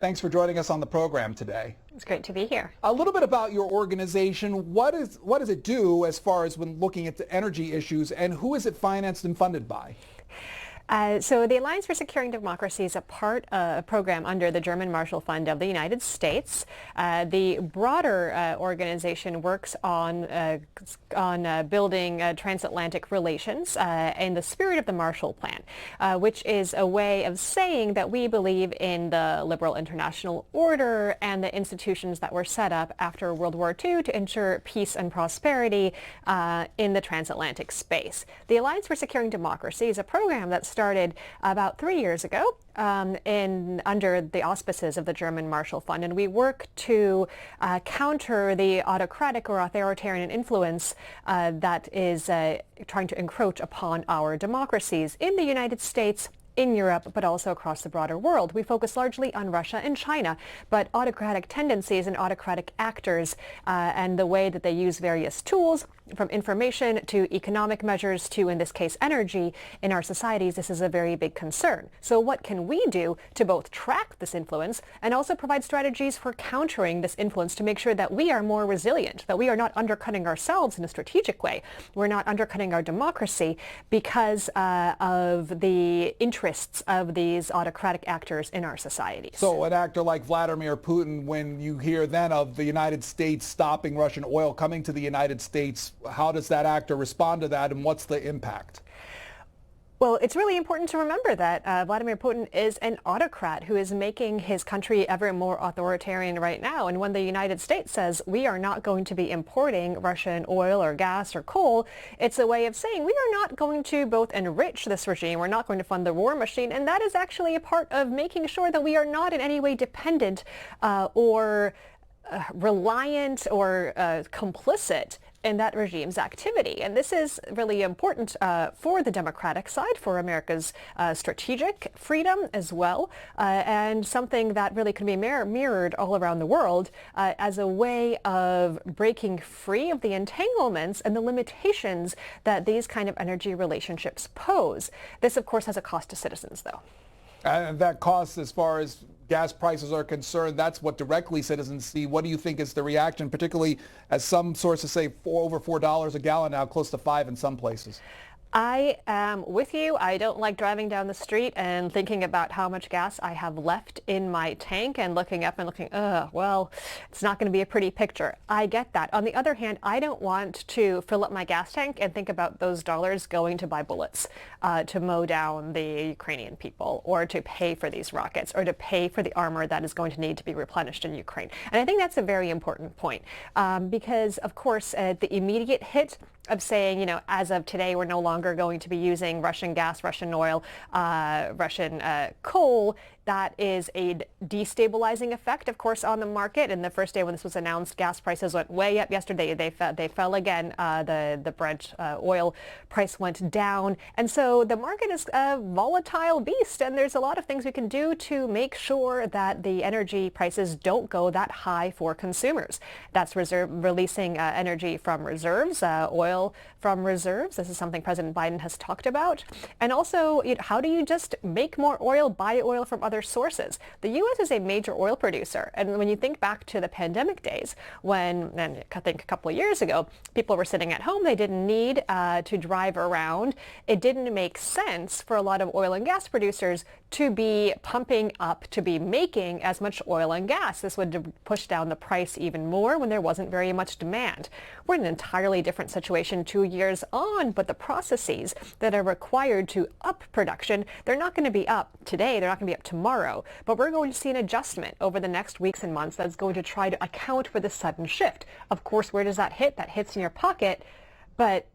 Thanks for joining us on the program today. It's great to be here. A little bit about your organization. What does it do as far as when looking at the energy issues, and who is it financed and funded by? So the Alliance for Securing Democracy is a program under the German Marshall Fund of the United States. The broader organization works on building transatlantic relations in the spirit of the Marshall Plan, which is a way of saying that we believe in the liberal international order and the institutions that were set up after World War II to ensure peace and prosperity in the transatlantic space. The Alliance for Securing Democracy is a program that started about 3 years ago under the auspices of the German Marshall Fund, and we work to counter the autocratic or authoritarian influence that is trying to encroach upon our democracies in the United States, in Europe, but also across the broader world. We focus largely on Russia and China, but autocratic tendencies and autocratic actors and the way that they use various tools, from information to economic measures to, in this case, energy in our societies, this is a very big concern. So what can we do to both track this influence and also provide strategies for countering this influence to make sure that we are more resilient, that we are not undercutting ourselves in a strategic way, we're not undercutting our democracy because of the interests of these autocratic actors in our societies. So an actor like Vladimir Putin, when you hear then of the United States stopping Russian oil coming to the United States, how does that actor respond to that, and what's the impact? Well, it's really important to remember that Vladimir Putin is an autocrat who is making his country ever more authoritarian right now. And when the United States says we are not going to be importing Russian oil or gas or coal, it's a way of saying we are not going to both enrich this regime, we're not going to fund the war machine, and that is actually a part of making sure that we are not in any way dependent or reliant or complicit in that regime's activity. And this is really important for the democratic side, for America's strategic freedom as well, and something that really can be mirrored all around the world as a way of breaking free of the entanglements and the limitations that these kind of energy relationships pose. This, of course, has a cost to citizens, though. And that cost, as far as gas prices are concerned, that's what directly citizens see. What do you think is the reaction, particularly as some sources say over $4 a gallon now, close to $5 in some places? I am with you. I don't like driving down the street and thinking about how much gas I have left in my tank and looking up and looking, well, it's not going to be a pretty picture. I get that. On the other hand, I don't want to fill up my gas tank and think about those dollars going to buy bullets, to mow down the Ukrainian people, or to pay for these rockets, or to pay for the armor that is going to need to be replenished in Ukraine. And I think that's a very important point because, of course, the immediate hit of saying, as of today, we're no longer going to be using Russian gas, Russian oil, Russian coal. That is a destabilizing effect, of course, on the market. And the first day when this was announced, gas prices went way up. Yesterday, they fell again. The Brent oil price went down. And so the market is a volatile beast. And there's a lot of things we can do to make sure that the energy prices don't go that high for consumers. That's releasing energy from reserves, oil from reserves. This is something President Biden has talked about. And also, how do you just make more oil, buy oil from other sources? The U.S. is a major oil producer. And when you think back to the pandemic days, and I think a couple of years ago, people were sitting at home. They didn't need to drive around. It didn't make sense for a lot of oil and gas producers to be pumping up, to be making as much oil and gas. This would push down the price even more when there wasn't very much demand. We're in an entirely different situation 2 years on, but the processes that are required to up production, they're not going to be up today, they're not going to be up tomorrow, but we're going to see an adjustment over the next weeks and months that's going to try to account for the sudden shift. Of course, where does that hit? That hits in your pocket, but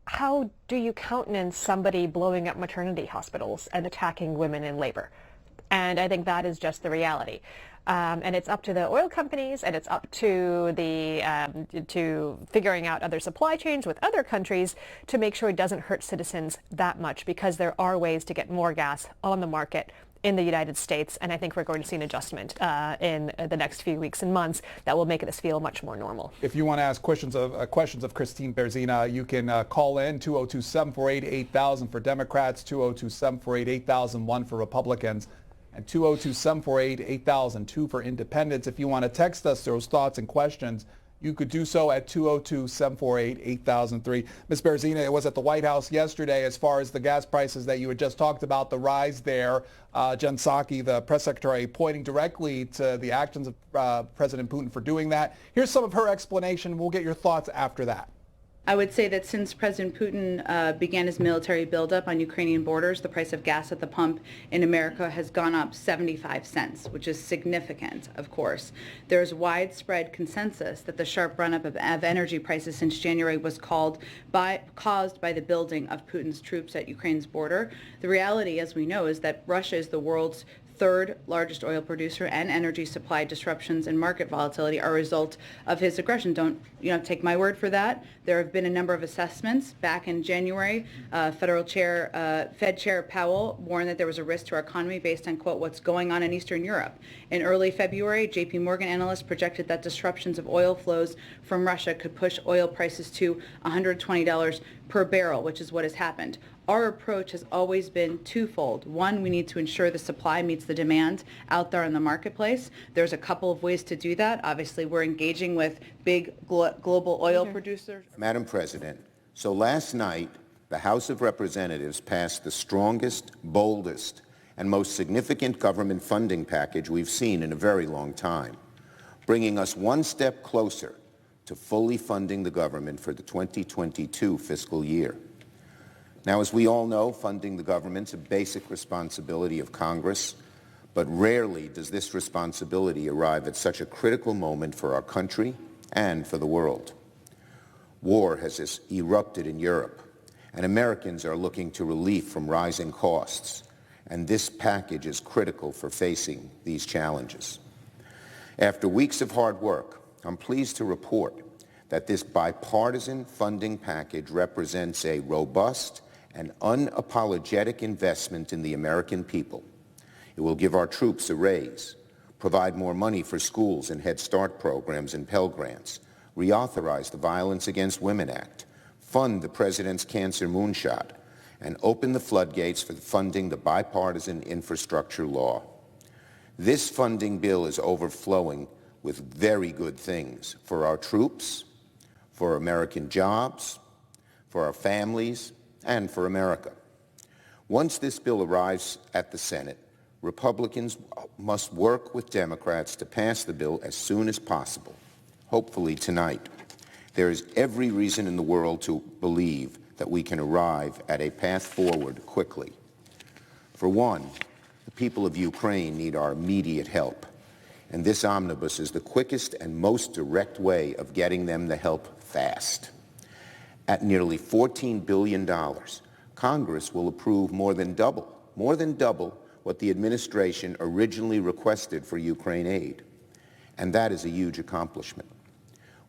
how do you countenance somebody blowing up maternity hospitals and attacking women in labor? And I think that is just the reality. And it's up to the oil companies, and it's up to to figuring out other supply chains with other countries to make sure it doesn't hurt citizens that much, because there are ways to get more gas on the market in the United States, and I think we're going to see an adjustment in the next few weeks and months that will make us feel much more normal. If you want to ask questions of Christine Berzina, you can call in 202-748-8000 for Democrats, 202-748-8001 for Republicans. and 202-748-8000, 2 for independents. If you want to text us those thoughts and questions, you could do so at 202-748-8003. Ms. Berzina, it was at the White House yesterday as far as the gas prices that you had just talked about, the rise there. Jen Psaki, the press secretary, pointing directly to the actions of President Putin for doing that. Here's some of her explanation. We'll get your thoughts after that. I would say that since President Putin began his military buildup on Ukrainian borders, the price of gas at the pump in America has gone up 75 cents, which is significant, of course. There's widespread consensus that the sharp run-up of energy prices since January was caused by the building of Putin's troops at Ukraine's border. The reality, as we know, is that Russia is the world's third largest oil producer, and energy supply disruptions and market volatility are a result of his aggression. Don't take my word for that. There have been a number of assessments. Back in January, Fed Chair Powell warned that there was a risk to our economy based on, quote, what's going on in Eastern Europe. In early February, JP Morgan analysts projected that disruptions of oil flows from Russia could push oil prices to $120 per barrel, which is what has happened. Our approach has always been twofold. One, we need to ensure the supply meets the demand out there in the marketplace. There's a couple of ways to do that. Obviously, we're engaging with big global oil producers. Madam President, so last night, the House of Representatives passed the strongest, boldest, and most significant government funding package we've seen in a very long time, bringing us one step closer to fully funding the government for the 2022 fiscal year. Now, as we all know, funding the government's a basic responsibility of Congress, but rarely does this responsibility arrive at such a critical moment for our country and for the world. War has erupted in Europe, and Americans are looking to relief from rising costs, and this package is critical for facing these challenges. After weeks of hard work, I'm pleased to report that this bipartisan funding package represents a robust and unapologetic investment in the American people. It will give our troops a raise, provide more money for schools and Head Start programs and Pell Grants, reauthorize the Violence Against Women Act, fund the President's Cancer Moonshot, and open the floodgates for funding the bipartisan infrastructure law. This funding bill is overflowing with very good things for our troops, for American jobs, for our families, and for America. Once this bill arrives at the Senate, Republicans must work with Democrats to pass the bill as soon as possible, hopefully tonight. There is every reason in the world to believe that we can arrive at a path forward quickly. For one, the people of Ukraine need our immediate help, and this omnibus is the quickest and most direct way of getting them the help fast. At nearly $14 billion, Congress will approve more than double what the administration originally requested for Ukraine aid. And that is a huge accomplishment.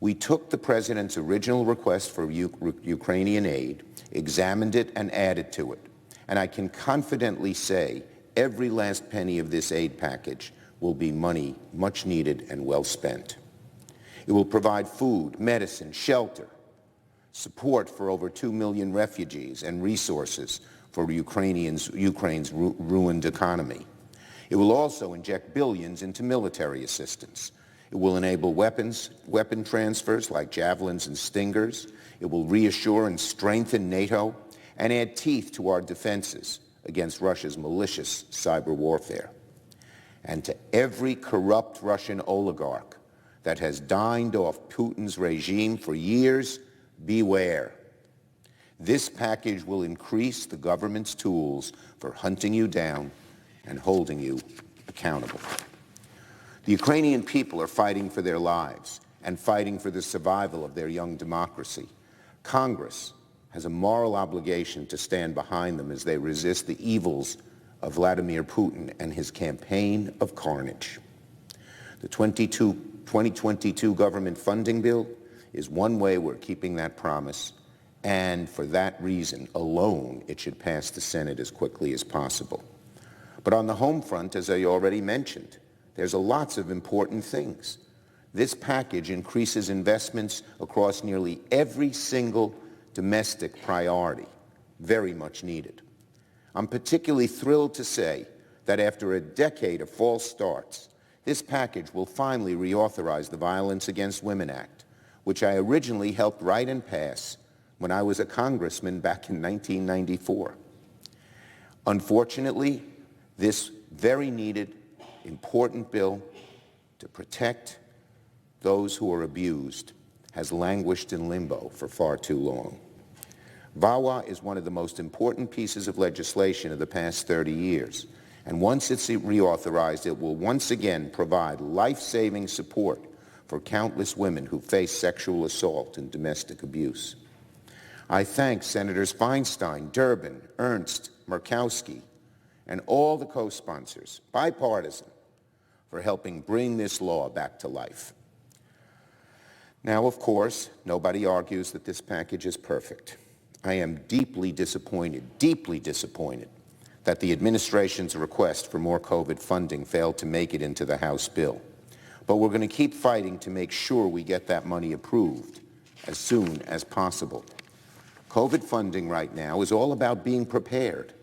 We took the President's original request for Ukrainian aid, examined it, and added to it. And I can confidently say every last penny of this aid package will be money much needed and well spent. It will provide food, medicine, shelter, support for over 2 million refugees, and resources for Ukraine's ruined economy. It will also inject billions into military assistance. It will enable weapon transfers like Javelins and Stingers. It will reassure and strengthen NATO and add teeth to our defenses against Russia's malicious cyber warfare. And to every corrupt Russian oligarch that has dined off Putin's regime for years, beware. This package will increase the government's tools for hunting you down and holding you accountable. The Ukrainian people are fighting for their lives and fighting for the survival of their young democracy. Congress has a moral obligation to stand behind them as they resist the evils of Vladimir Putin and his campaign of carnage. The 2022 government funding bill is one way we're keeping that promise, and for that reason alone, it should pass the Senate as quickly as possible. But on the home front, as I already mentioned, there's lots of important things. This package increases investments across nearly every single domestic priority, very much needed. I'm particularly thrilled to say that after a decade of false starts, this package will finally reauthorize the Violence Against Women Act, which I originally helped write and pass when I was a congressman back in 1994. Unfortunately, this very needed, important bill to protect those who are abused has languished in limbo for far too long. VAWA is one of the most important pieces of legislation of the past 30 years, and once it's reauthorized, it will once again provide life-saving support for countless women who face sexual assault and domestic abuse. I thank Senators Feinstein, Durbin, Ernst, Murkowski, and all the co-sponsors, bipartisan, for helping bring this law back to life. Now, of course, nobody argues that this package is perfect. I am deeply disappointed that the administration's request for more COVID funding failed to make it into the House bill. But we're going to keep fighting to make sure we get that money approved as soon as possible. COVID funding right now is all about being prepared.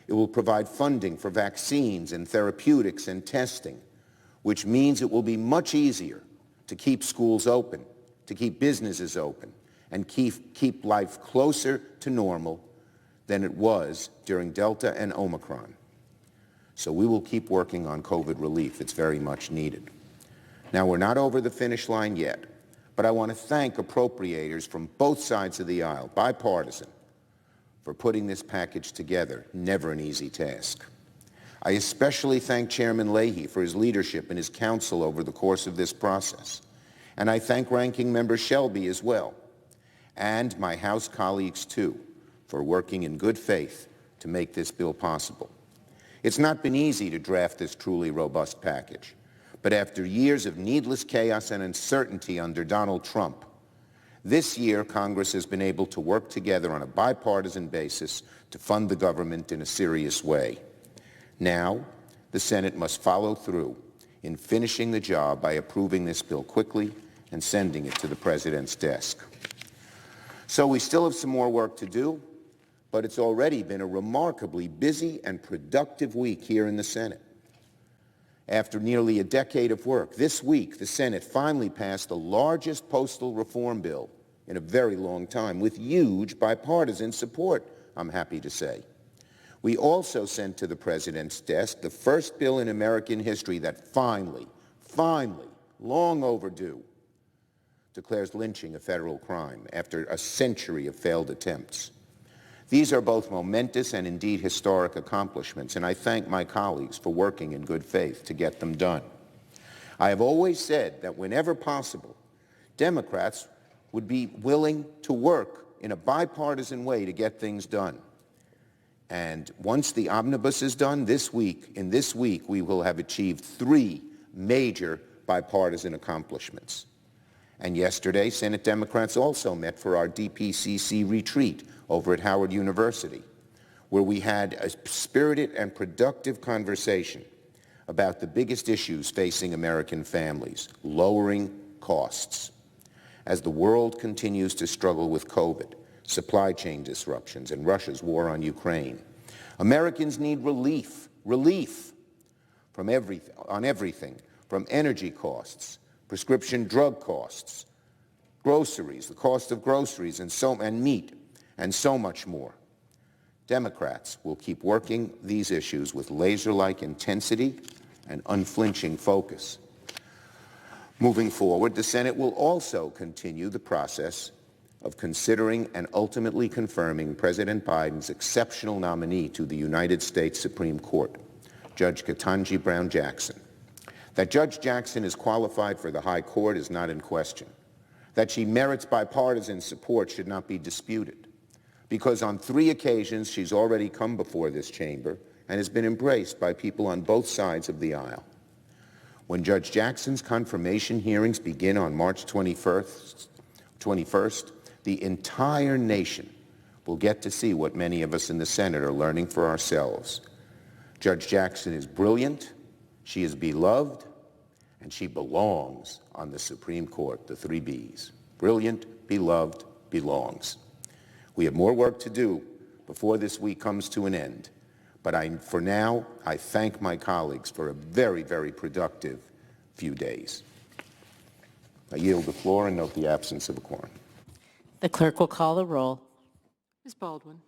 It will provide funding for vaccines and therapeutics and testing, which means it will be much easier to keep schools open, to keep businesses open, and keep life closer to normal than it was during Delta and Omicron. So we will keep working on COVID relief. It's very much needed. Now, we're not over the finish line yet, but I want to thank appropriators from both sides of the aisle, bipartisan, for putting this package together. Never an easy task. I especially thank Chairman Leahy for his leadership and his counsel over the course of this process. And I thank Ranking Member Shelby as well, and my House colleagues too, for working in good faith to make this bill possible. It's not been easy to draft this truly robust package, but after years of needless chaos and uncertainty under Donald Trump, this year Congress has been able to work together on a bipartisan basis to fund the government in a serious way. Now, the Senate must follow through in finishing the job by approving this bill quickly and sending it to the President's desk. So we still have some more work to do, but it's already been a remarkably busy and productive week here in the Senate. After nearly a decade of work, this week the Senate finally passed the largest postal reform bill in a very long time, with huge bipartisan support, I'm happy to say. We also sent to the President's desk the first bill in American history that finally, long overdue, declares lynching a federal crime after a century of failed attempts. These are both momentous and indeed historic accomplishments, and I thank my colleagues for working in good faith to get them done. I have always said that whenever possible, Democrats would be willing to work in a bipartisan way to get things done. And once the omnibus is done in this week, we will have achieved 3 major bipartisan accomplishments. And yesterday, Senate Democrats also met for our DPCC retreat over at Howard University, where we had a spirited and productive conversation about the biggest issues facing American families, lowering costs. As the world continues to struggle with COVID, supply chain disruptions, and Russia's war on Ukraine, Americans need relief from everything from energy costs, prescription drug costs, groceries, the cost of groceries, and meat, and so much more. Democrats will keep working these issues with laser-like intensity and unflinching focus. Moving forward, the Senate will also continue the process of considering and ultimately confirming President Biden's exceptional nominee to the United States Supreme Court, Judge Ketanji Brown Jackson. That Judge Jackson is qualified for the High Court is not in question. That she merits bipartisan support should not be disputed, because on 3 occasions she's already come before this chamber and has been embraced by people on both sides of the aisle. When Judge Jackson's confirmation hearings begin on March 21st, the entire nation will get to see what many of us in the Senate are learning for ourselves. Judge Jackson is brilliant, she is beloved, and she belongs on the Supreme Court, the 3 Bs. Brilliant, beloved, belongs. We have more work to do before this week comes to an end, But for now, I thank my colleagues for a very, very productive few days. I yield the floor and note the absence of a quorum. The clerk will call the roll. Ms. Baldwin.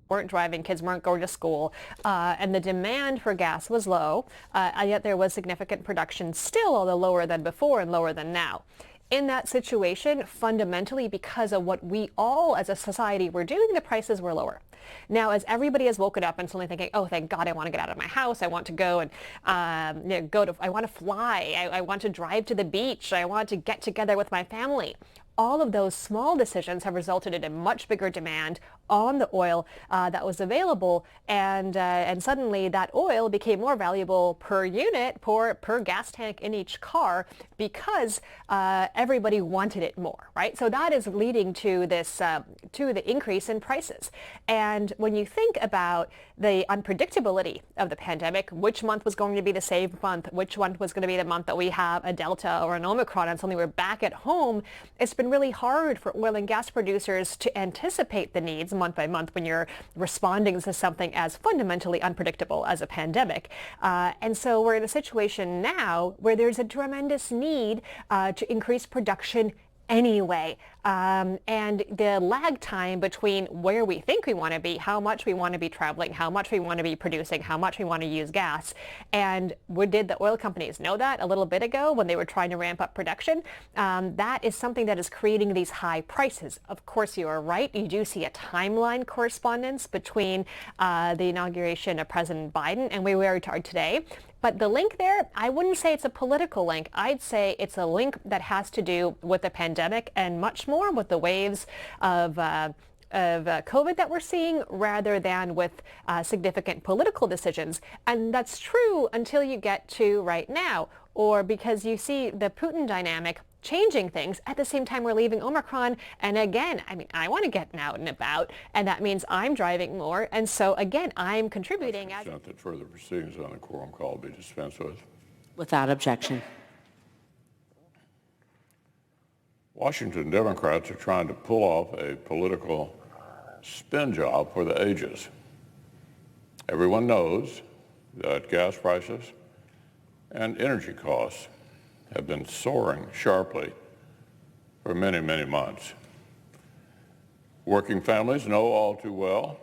Weren't driving, kids weren't going to school, and the demand for gas was low, and yet there was significant production still, although lower than before and lower than now. In that situation, fundamentally, because of what we all as a society were doing, the prices were lower. Now, as everybody has woken up and suddenly thinking, oh, thank God, I want to get out of my house. I want to go and I want to fly. I want to drive to the beach. I want to get together with my family. All of those small decisions have resulted in a much bigger demand on the oil that was available, and suddenly that oil became more valuable per unit, per gas tank in each car, because everybody wanted it more, right? So that is leading to this to the increase in prices. And when you think about the unpredictability of the pandemic, which month was going to be the same month, which month was going to be the month that we have a Delta or an Omicron, and suddenly we're back at home, it's been really hard for oil and gas producers to anticipate the needs month by month when you're responding to something as fundamentally unpredictable as a pandemic. And so we're in a situation now where there's a tremendous need to increase production anyway. And the lag time between where we think we want to be, how much we want to be traveling, how much we want to be producing, how much we want to use gas. And did the oil companies know that a little bit ago when they were trying to ramp up production? That is something that is creating these high prices. Of course, you are right. You do see a timeline correspondence between the inauguration of President Biden and where we are today. But the link there, I wouldn't say it's a political link. I'd say it's a link that has to do with the pandemic and much more with the waves of COVID that we're seeing rather than with significant political decisions. And that's true until you get to right now, or because you see the Putin dynamic changing things. At the same time, we're leaving Omicron. And again, I mean, I want to get out and about, and that means I'm driving more. And so again, I'm contributing. That further proceedings on the quorum call be dispensed with. Without objection. Washington Democrats are trying to pull off a political spin job for the ages. Everyone knows that gas prices and energy costs have been soaring sharply for many, many months. Working families know all too well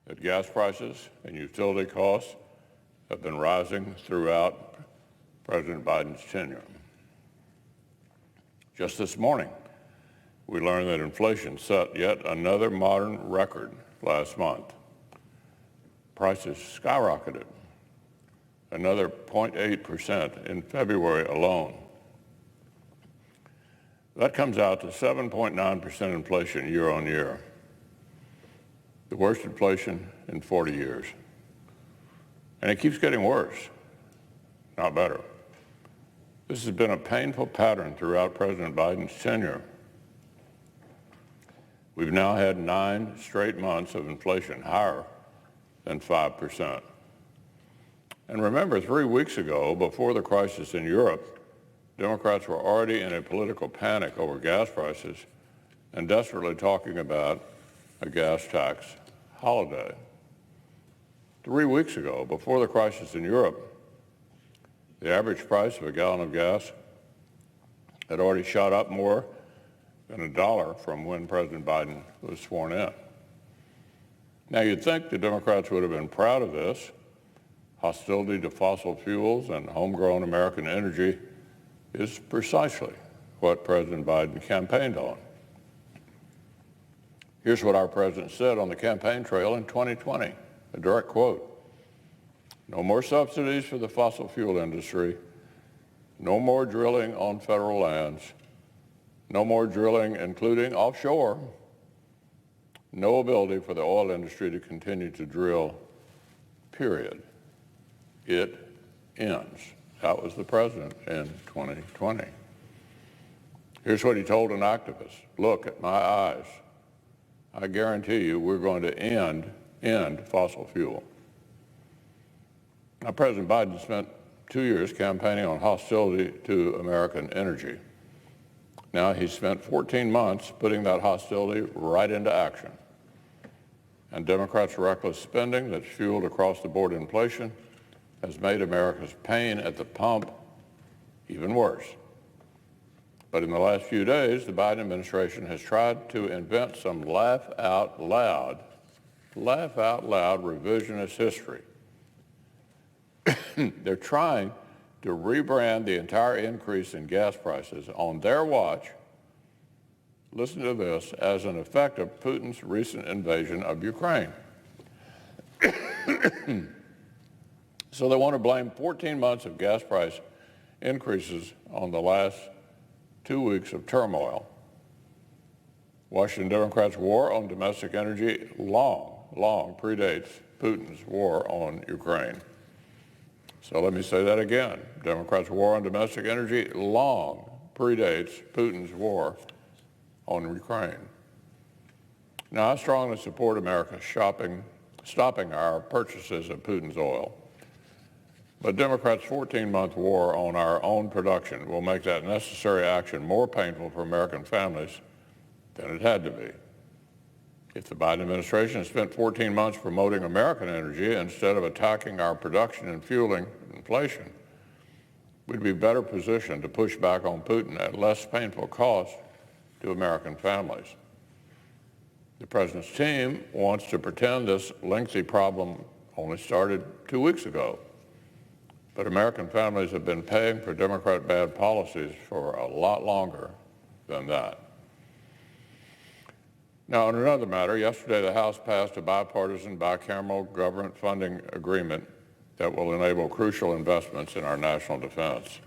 that gas prices and utility costs have been rising throughout President Biden's tenure. Just this morning, we learned that inflation set yet another modern record last month. Prices skyrocketed another 0.8% in February alone. That comes out to 7.9% inflation year on year, the worst inflation in 40 years. And it keeps getting worse, not better. This has been a painful pattern throughout President Biden's tenure. We've now had 9 straight months of inflation higher than 5%. And remember, 3 weeks ago, before the crisis in Europe, Democrats were already in a political panic over gas prices and desperately talking about a gas tax holiday. 3 weeks ago, before the crisis in Europe, the average price of a gallon of gas had already shot up more than $1 from when President Biden was sworn in. Now, you'd think the Democrats would have been proud of this. Hostility to fossil fuels and homegrown American energy is precisely what President Biden campaigned on. Here's what our president said on the campaign trail in 2020, a direct quote. No more subsidies for the fossil fuel industry. No more drilling on federal lands. No more drilling, including offshore. no ability for the oil industry to continue to drill, period. It ends. That was the president in 2020. Here's what he told an activist. Look at my eyes. I guarantee you we're going to end fossil fuel. Now, President Biden spent 2 years campaigning on hostility to American energy. Now he's spent 14 months putting that hostility right into action. And Democrats' reckless spending that's fueled across-the-board inflation has made America's pain at the pump even worse. But in the last few days, the Biden administration has tried to invent some laugh-out-loud revisionist history. They're trying to rebrand the entire increase in gas prices on their watch, listen to this, as an effect of Putin's recent invasion of Ukraine. So they want to blame 14 months of gas price increases on the last 2 weeks of turmoil. Washington Democrats' war on domestic energy long predates Putin's war on Ukraine. So let me say that again. Democrats' war on domestic energy long predates Putin's war on Ukraine. Now, I strongly support America stopping our purchases of Putin's oil. But Democrats' 14-month war on our own production will make that necessary action more painful for American families than it had to be. If the Biden administration had spent 14 months promoting American energy instead of attacking our production and fueling inflation, we'd be better positioned to push back on Putin at less painful cost to American families. The president's team wants to pretend this lengthy problem only started 2 weeks ago. But American families have been paying for Democrat bad policies for a lot longer than that. Now, on another matter, yesterday the House passed a bipartisan, bicameral government funding agreement that will enable crucial investments in our national defense.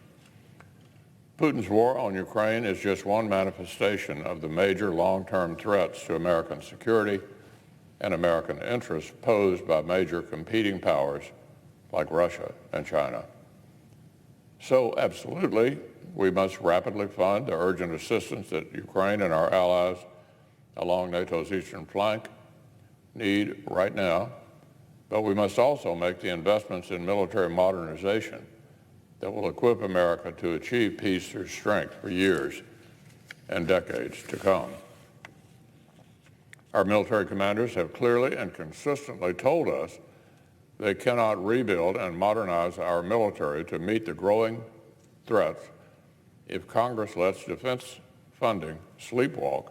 Putin's war on Ukraine is just one manifestation of the major long-term threats to American security and American interests posed by major competing powers like Russia and China. So absolutely, we must rapidly fund the urgent assistance that Ukraine and our allies along NATO's eastern flank need right now, but we must also make the investments in military modernization that will equip America to achieve peace through strength for years and decades to come. Our military commanders have clearly and consistently told us they cannot rebuild and modernize our military to meet the growing threats if Congress lets defense funding sleepwalk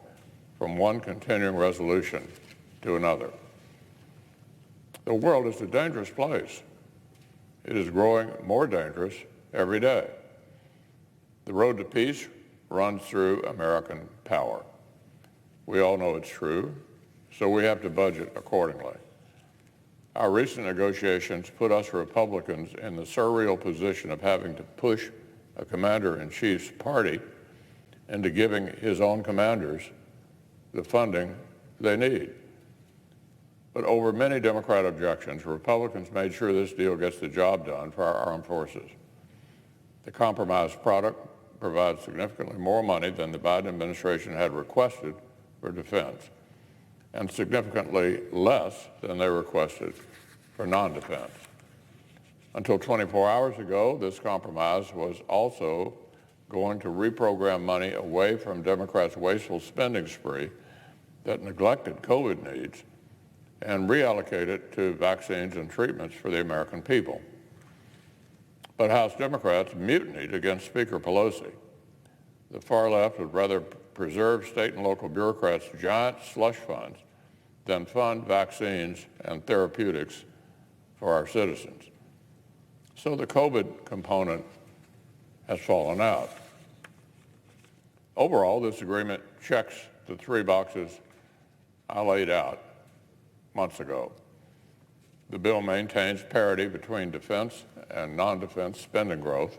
from one continuing resolution to another. The world is a dangerous place. It is growing more dangerous every day. The road to peace runs through American power. We all know it's true, so we have to budget accordingly. Our recent negotiations put us Republicans in the surreal position of having to push a commander-in-chief's party into giving his own commanders the funding they need. But over many Democrat objections, Republicans made sure this deal gets the job done for our armed forces. The compromised product provides significantly more money than the Biden administration had requested for defense, and significantly less than they requested for non-defense. Until 24 hours ago, this compromise was also going to reprogram money away from Democrats' wasteful spending spree that neglected COVID needs and reallocate it to vaccines and treatments for the American people. But House Democrats mutinied against Speaker Pelosi. The far left would rather preserve state and local bureaucrats' giant slush funds than fund vaccines and therapeutics for our citizens. So the COVID component has fallen out. Overall, this agreement checks the 3 boxes I laid out months ago. The bill maintains parity between defense and non-defense spending growth.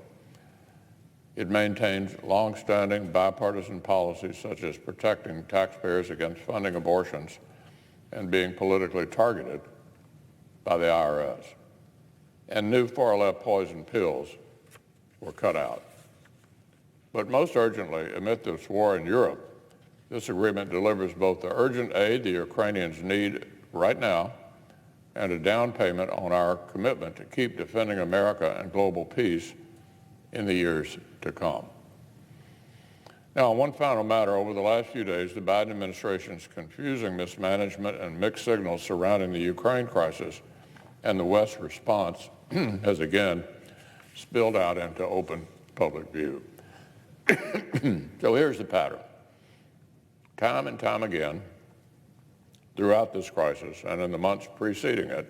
It maintains long-standing bipartisan policies such as protecting taxpayers against funding abortions and being politically targeted by the IRS. And new far-left poison pills were cut out. But most urgently, amid this war in Europe, this agreement delivers both the urgent aid the Ukrainians need right now and a down payment on our commitment to keep defending America and global peace in the years to come. Now, on one final matter, over the last few days, the Biden administration's confusing mismanagement and mixed signals surrounding the Ukraine crisis and the West's response has again spilled out into open public view. So here's the pattern. Time and time again, throughout this crisis and in the months preceding it,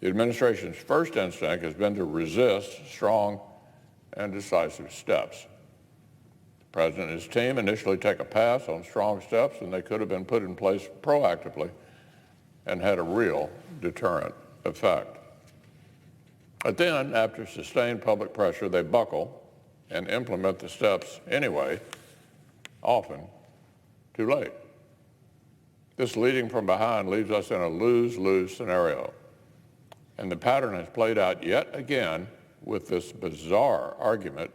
the administration's first instinct has been to resist strong and decisive steps. The President and his team initially take a pass on strong steps, and they could have been put in place proactively and had a real deterrent effect. But then, after sustained public pressure, they buckle and implement the steps anyway, often too late. This leading from behind leaves us in a lose-lose scenario. And the pattern has played out yet again with this bizarre argument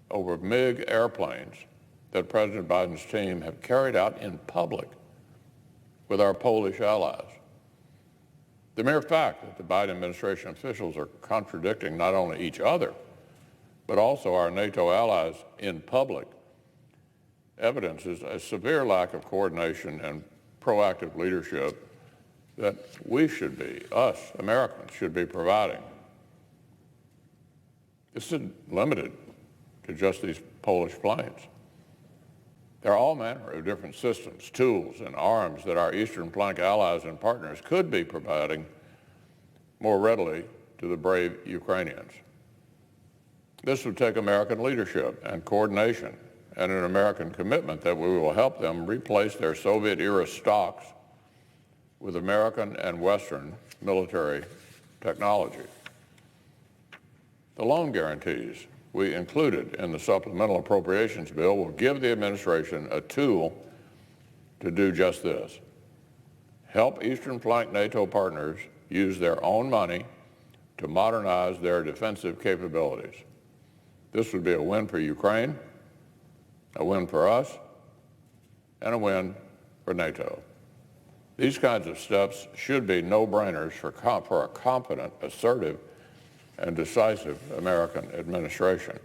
over MiG airplanes that President Biden's team have carried out in public with our Polish allies. The mere fact that the Biden administration officials are contradicting not only each other, but also our NATO allies in public evidences a severe lack of coordination and proactive leadership that we should be, us, Americans, should be providing. This isn't limited to just these Polish planes. There are all manner of different systems, tools, and arms that our Eastern Flank allies and partners could be providing more readily to the brave Ukrainians. This would take American leadership and coordination and an American commitment that we will help them replace their Soviet-era stocks with American and Western military technology. The loan guarantees we included in the supplemental appropriations bill will give the administration a tool to do just this. Help Eastern Flank NATO partners use their own money to modernize their defensive capabilities. This would be a win for Ukraine, a win for us, and a win for NATO. These kinds of steps should be no-brainers for a confident, assertive, and decisive American administration.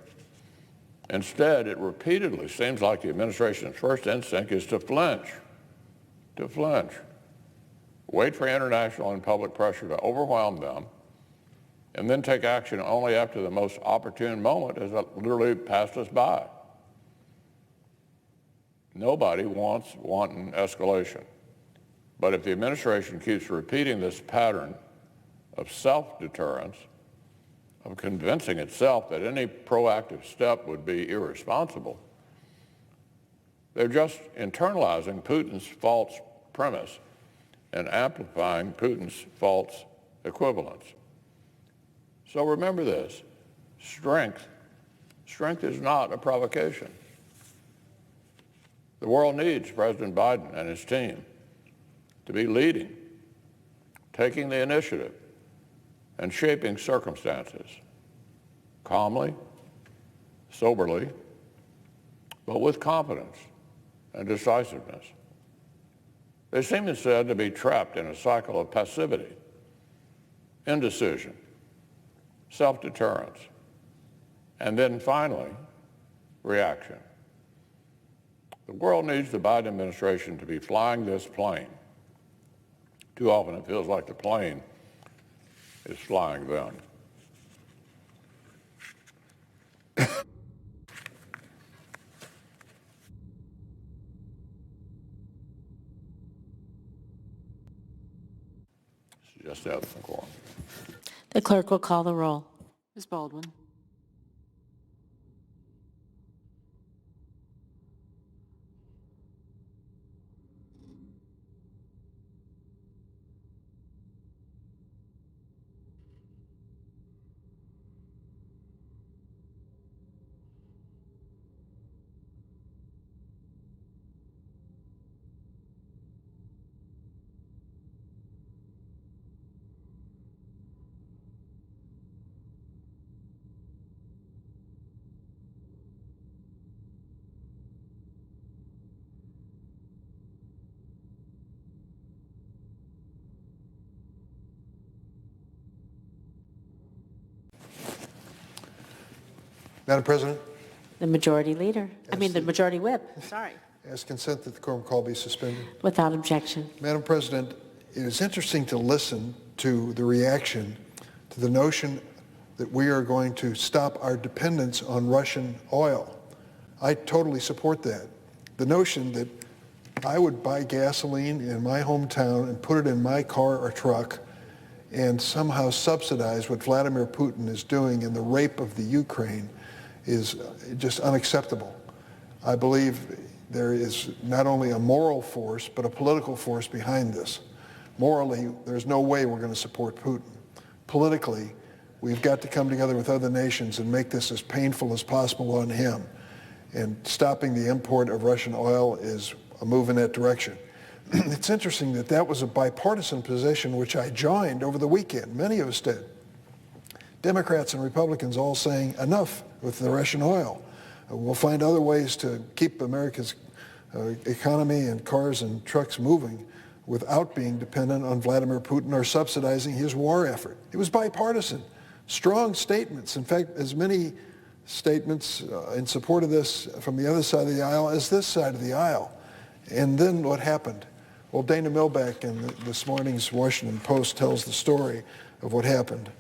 Instead, it repeatedly seems like the administration's first instinct is to flinch, wait for international and public pressure to overwhelm them, and then take action only after the most opportune moment has literally passed us by. Nobody wants wanton escalation. But if the administration keeps repeating this pattern of self-deterrence, of convincing itself that any proactive step would be irresponsible, they're just internalizing Putin's false premise and amplifying Putin's false equivalence. So remember this, strength is not a provocation. The world needs President Biden and his team to be leading, taking the initiative, and shaping circumstances calmly, soberly, but with confidence and decisiveness. They seem instead to be trapped in a cycle of passivity, indecision, self-deterrence, and then finally, reaction. The world needs the Biden administration to be flying this plane. Too often it feels like the plane is flying them. Just have some quorum. The clerk will call the roll. Ms. Baldwin. Madam President, The Majority Leader, the Majority Whip, sorry. ask consent that the quorum call be suspended. Without objection. Madam President, it is interesting to listen to the reaction to the notion that we are going to stop our dependence on Russian oil. I totally support that. The notion that I would buy gasoline in my hometown and put it in my car or truck and somehow subsidize what Vladimir Putin is doing in the rape of the Ukraine is just unacceptable. I believe there is not only a moral force, but a political force behind this. Morally, there's no way we're going to support Putin. Politically, we've got to come together with other nations and make this as painful as possible on him. And stopping the import of Russian oil is a move in that direction. It's interesting that that was a bipartisan position which I joined over the weekend. Many of us did. Democrats and Republicans all saying enough with the Russian oil. We'll find other ways to keep America's economy and cars and trucks moving without being dependent on Vladimir Putin or subsidizing his war effort. It was bipartisan. Strong statements. In fact, as many statements in support of this from the other side of the aisle as this side of the aisle. And then what happened? Well, Dana Milbank in this morning's Washington Post tells the story of what happened.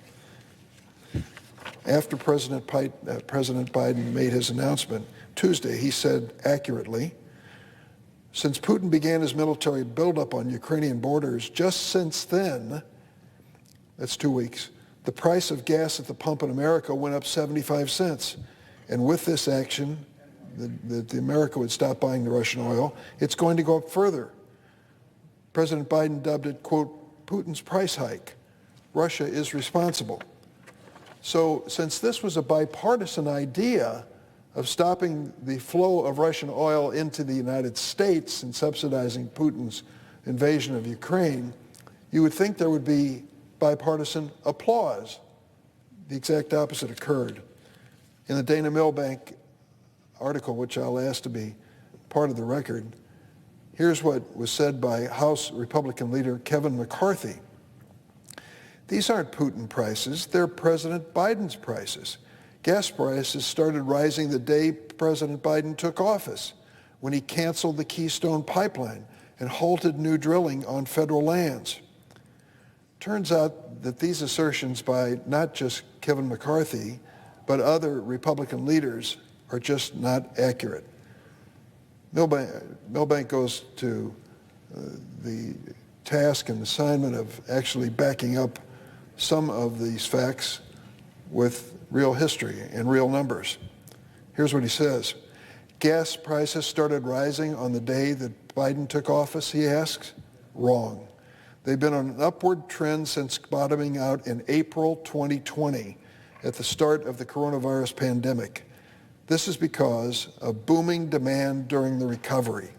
After President Biden made his announcement Tuesday, he said accurately, since Putin began his military buildup on Ukrainian borders, just since then, that's 2 weeks, the price of gas at the pump in America went up 75 cents. And with this action, that America would stop buying the Russian oil, it's going to go up further. President Biden dubbed it, quote, Putin's price hike. Russia is responsible. So since this was a bipartisan idea of stopping the flow of Russian oil into the United States and subsidizing Putin's invasion of Ukraine, you would think there would be bipartisan applause. The exact opposite occurred. In the Dana Milbank article, which I'll ask to be part of the record, here's what was said by House Republican leader Kevin McCarthy. These aren't Putin prices, they're President Biden's prices. Gas prices started rising the day President Biden took office, when he canceled the Keystone Pipeline and halted new drilling on federal lands. Turns out that these assertions by not just Kevin McCarthy, but other Republican leaders are just not accurate. Milbank goes to the task and assignment of actually backing up some of these facts with real history and real numbers. Here's what he says. Gas prices started rising on the day that Biden took office, he asks? Wrong. They've been on an upward trend since bottoming out in April 2020 at the start of the coronavirus pandemic. This is because of booming demand during the recovery.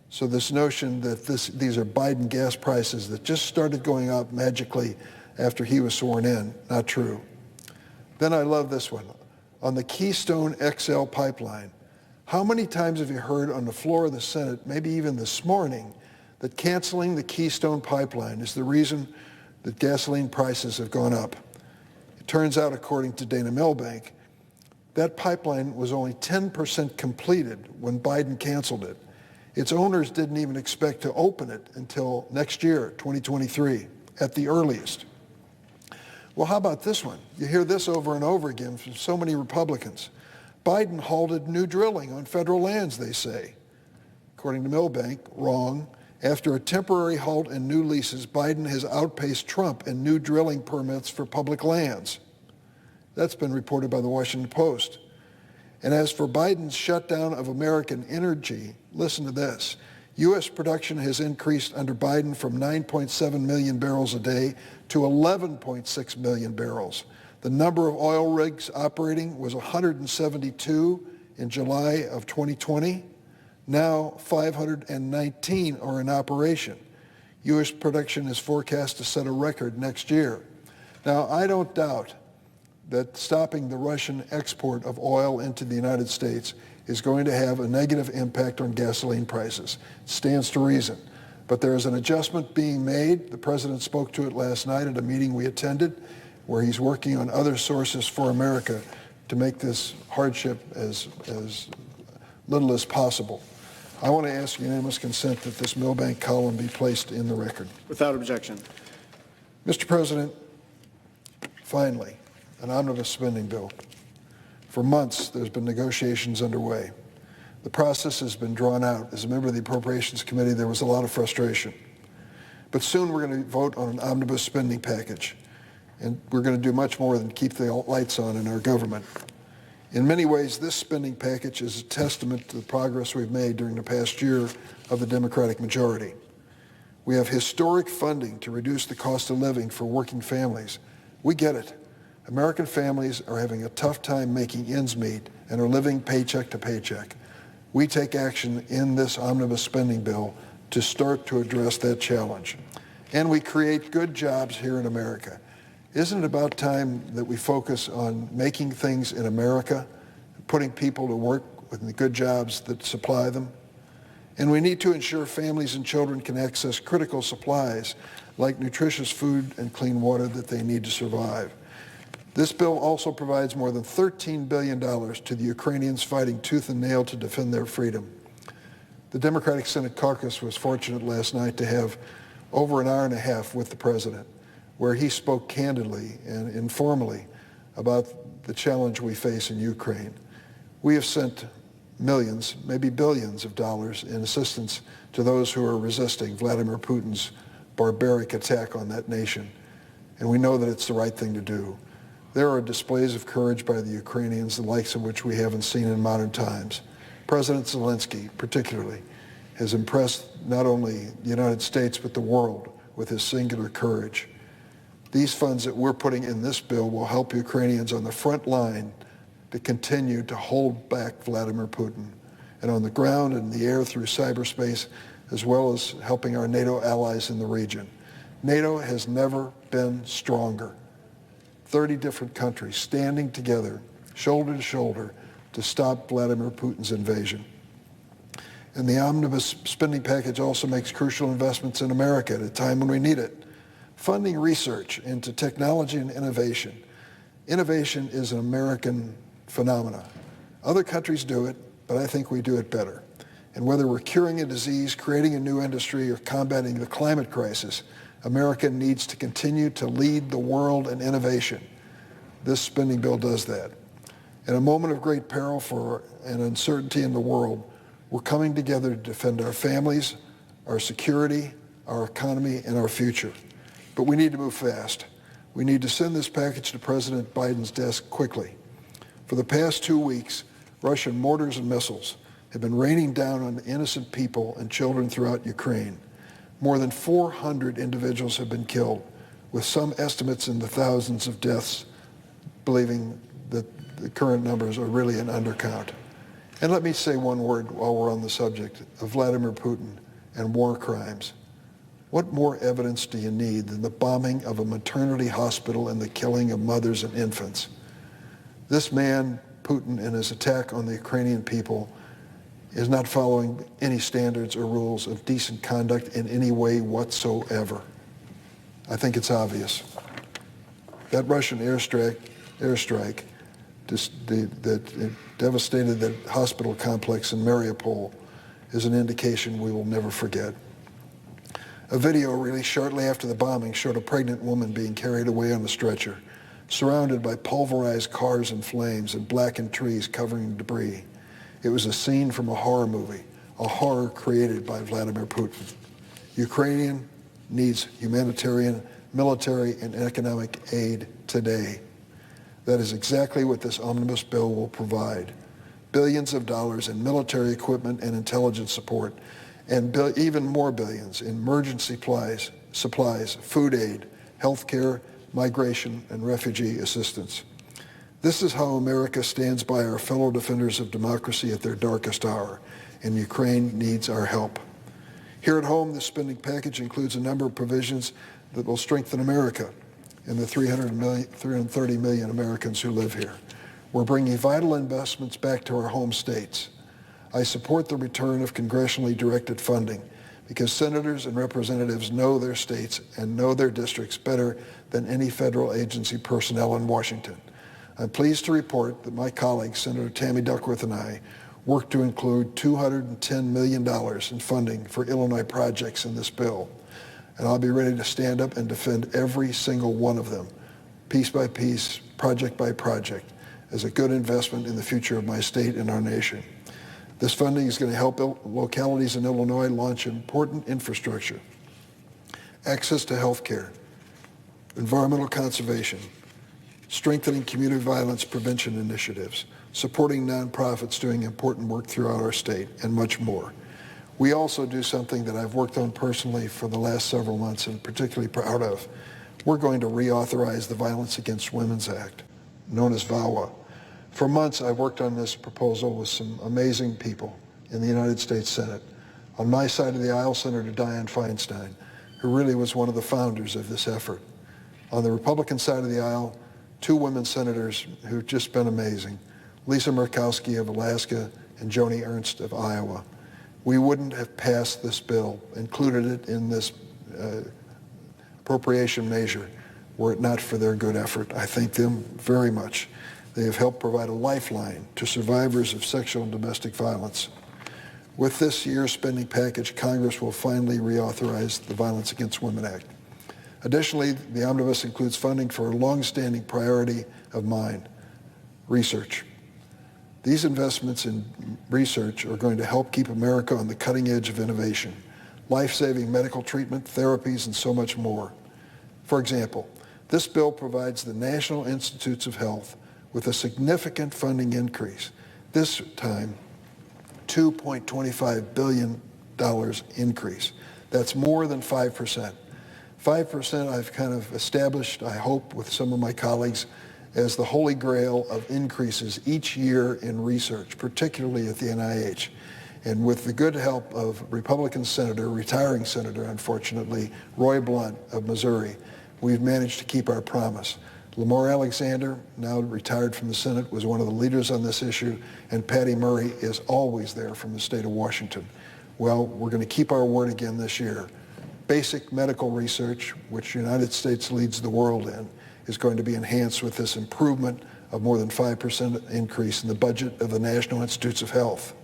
So this notion that these are Biden gas prices that just started going up magically after he was sworn in, not true. Then I love this one. On the Keystone XL pipeline, how many times have you heard on the floor of the Senate, maybe even this morning, that canceling the Keystone pipeline is the reason that gasoline prices have gone up? It turns out, according to Dana Milbank, that pipeline was only 10% completed when Biden canceled it. Its owners didn't even expect to open it until next year, 2023, at the earliest. Well, how about this one? You hear this over and over again from so many Republicans. Biden halted new drilling on federal lands, they say. According to Milbank, wrong. After a temporary halt in new leases, Biden has outpaced Trump in new drilling permits for public lands. That's been reported by the Washington Post. And as for Biden's shutdown of American energy, listen to this. U.S. production has increased under Biden from 9.7 million barrels a day to 11.6 million barrels. The number of oil rigs operating was 172 in July of 2020. Now 519 are in operation. U.S. production is forecast to set a record next year. Now, I don't doubt that stopping the Russian export of oil into the United States is going to have a negative impact on gasoline prices. It stands to reason. But there is an adjustment being made. The president spoke to it last night at a meeting we attended, where he's working on other sources for America to make this hardship as little as possible. I want to ask unanimous consent that this Milbank column be placed in the record. Without objection. Mr. President, finally, an omnibus spending bill. For months, there's been negotiations underway. The process has been drawn out. As a member of the Appropriations Committee, there was a lot of frustration. But soon we're going to vote on an omnibus spending package, and we're going to do much more than keep the lights on in our government. In many ways, this spending package is a testament to the progress we've made during the past year of the Democratic majority. We have historic funding to reduce the cost of living for working families. We get it. American families are having a tough time making ends meet and are living paycheck to paycheck. We take action in this omnibus spending bill to start to address that challenge. And we create good jobs here in America. Isn't it about time that we focus on making things in America, putting people to work with the good jobs that supply them? And we need to ensure families and children can access critical supplies like nutritious food and clean water that they need to survive. This bill also provides more than $13 billion to the Ukrainians fighting tooth and nail to defend their freedom. The Democratic Senate caucus was fortunate last night to have over an hour and a half with the president, where he spoke candidly and informally about the challenge we face in Ukraine. We have sent millions, maybe billions of dollars in assistance to those who are resisting Vladimir Putin's barbaric attack on that nation, and we know that it's the right thing to do. There are displays of courage by the Ukrainians, the likes of which we haven't seen in modern times. President Zelensky, particularly, has impressed not only the United States but the world with his singular courage. These funds that we're putting in this bill will help Ukrainians on the front line to continue to hold back Vladimir Putin, and on the ground and in the air through cyberspace, as well as helping our NATO allies in the region. NATO has never been stronger. 30 different countries standing together, shoulder to shoulder, to stop Vladimir Putin's invasion. And the omnibus spending package also makes crucial investments in America at a time when we need it. Funding research into technology and innovation. Innovation is an American phenomenon. Other countries do it, but I think we do it better. And whether we're curing a disease, creating a new industry, or combating the climate crisis, America needs to continue to lead the world in innovation. This spending bill does that. In a moment of great peril and uncertainty in the world, we're coming together to defend our families, our security, our economy, and our future. But we need to move fast. We need to send this package to President Biden's desk quickly. For the past 2 weeks, Russian mortars and missiles have been raining down on innocent people and children throughout Ukraine. More than 400 individuals have been killed, with some estimates in the thousands of deaths, believing that the current numbers are really an undercount. And let me say one word while we're on the subject of Vladimir Putin and war crimes. What more evidence do you need than the bombing of a maternity hospital and the killing of mothers and infants? This man, Putin, and his attack on the Ukrainian people is not following any standards or rules of decent conduct in any way whatsoever. I think it's obvious. That Russian airstrike that devastated the hospital complex in Mariupol is an indication we will never forget. A video released shortly after the bombing showed a pregnant woman being carried away on a stretcher, surrounded by pulverized cars and flames and blackened trees covering debris. It was a scene from a horror movie, a horror created by Vladimir Putin. Ukraine needs humanitarian, military, and economic aid today. That is exactly what this omnibus bill will provide. Billions of dollars in military equipment and intelligence support, and even more billions in emergency supplies, food aid, health care, migration, and refugee assistance. This is how America stands by our fellow defenders of democracy at their darkest hour, and Ukraine needs our help. Here at home, this spending package includes a number of provisions that will strengthen America and the 330 million Americans who live here. We're bringing vital investments back to our home states. I support the return of congressionally directed funding because senators and representatives know their states and know their districts better than any federal agency personnel in Washington. I'm pleased to report that my colleague, Senator Tammy Duckworth, and I worked to include $210 million in funding for Illinois projects in this bill. And I'll be ready to stand up and defend every single one of them, piece by piece, project by project, as a good investment in the future of my state and our nation. This funding is going to help localities in Illinois launch important infrastructure, access to health care, environmental conservation, strengthening community violence prevention initiatives, supporting nonprofits doing important work throughout our state, and much more. We also do something that I've worked on personally for the last several months and particularly proud of. We're going to reauthorize the Violence Against Women's Act, known as VAWA. For months, I've worked on this proposal with some amazing people in the United States Senate. On my side of the aisle, Senator Dianne Feinstein, who really was one of the founders of this effort. On the Republican side of the aisle, two women senators who've just been amazing, Lisa Murkowski of Alaska and Joni Ernst of Iowa. We wouldn't have passed this bill, included it in this appropriation measure, were it not for their good effort. I thank them very much. They have helped provide a lifeline to survivors of sexual and domestic violence. With this year's spending package, Congress will finally reauthorize the Violence Against Women Act. Additionally, the omnibus includes funding for a long-standing priority of mine, research. These investments in research are going to help keep America on the cutting edge of innovation, life-saving medical treatment, therapies, and so much more. For example, this bill provides the National Institutes of Health with a significant funding increase, this time $2.25 billion increase. That's more than 5%. 5% I've kind of established, I hope, with some of my colleagues, as the holy grail of increases each year in research, particularly at the NIH. And with the good help of Republican Senator, retiring Senator, unfortunately, Roy Blunt of Missouri, we've managed to keep our promise. Lamar Alexander, now retired from the Senate, was one of the leaders on this issue, and Patty Murray is always there from the state of Washington. Well, we're going to keep our word again this year. Basic medical research, which the United States leads the world in, is going to be enhanced with this improvement of more than 5% increase in the budget of the National Institutes of Health.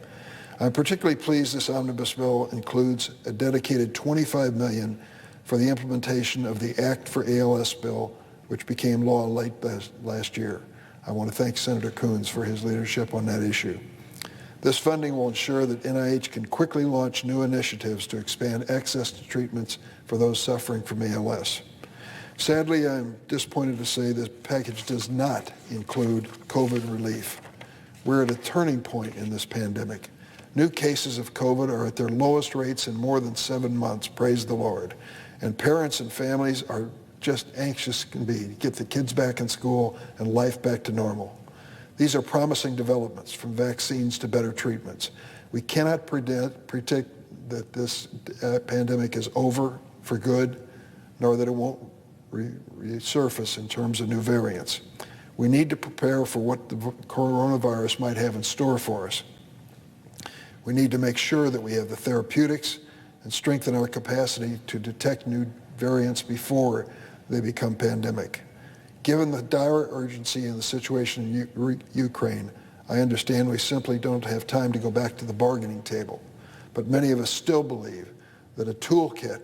I'm particularly pleased this omnibus bill includes a dedicated $25 million for the implementation of the Act for ALS bill, which became law late last year. I want to thank Senator Coons for his leadership on that issue. This funding will ensure that NIH can quickly launch new initiatives to expand access to treatments for those suffering from ALS. Sadly, I'm disappointed to say this package does not include COVID relief. We're at a turning point in this pandemic. New cases of COVID are at their lowest rates in more than 7 months, praise the Lord. And parents and families are just anxious can be to get the kids back in school and life back to normal. These are promising developments, from vaccines to better treatments. We cannot predict that this pandemic is over for good, nor that it won't resurface in terms of new variants. We need to prepare for what the coronavirus might have in store for us. We need to make sure that we have the therapeutics and strengthen our capacity to detect new variants before they become pandemic. Given the dire urgency in the situation in Ukraine, I understand we simply don't have time to go back to the bargaining table. But many of us still believe that a toolkit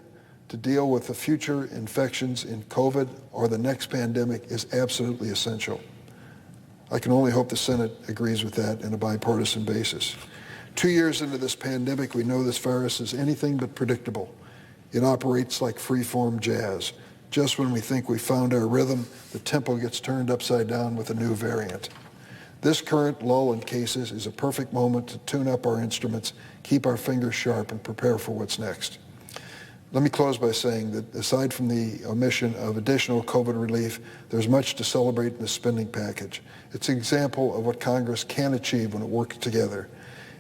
to deal with the future infections in COVID or the next pandemic is absolutely essential. I can only hope the Senate agrees with that on a bipartisan basis. 2 years into this pandemic, we know this virus is anything but predictable. It operates like free-form jazz. Just when we think we found our rhythm, the tempo gets turned upside down with a new variant. This current lull in cases is a perfect moment to tune up our instruments, keep our fingers sharp, and prepare for what's next. Let me close by saying that aside from the omission of additional COVID relief, there's much to celebrate in the spending package. It's an example of what Congress can achieve when it works together.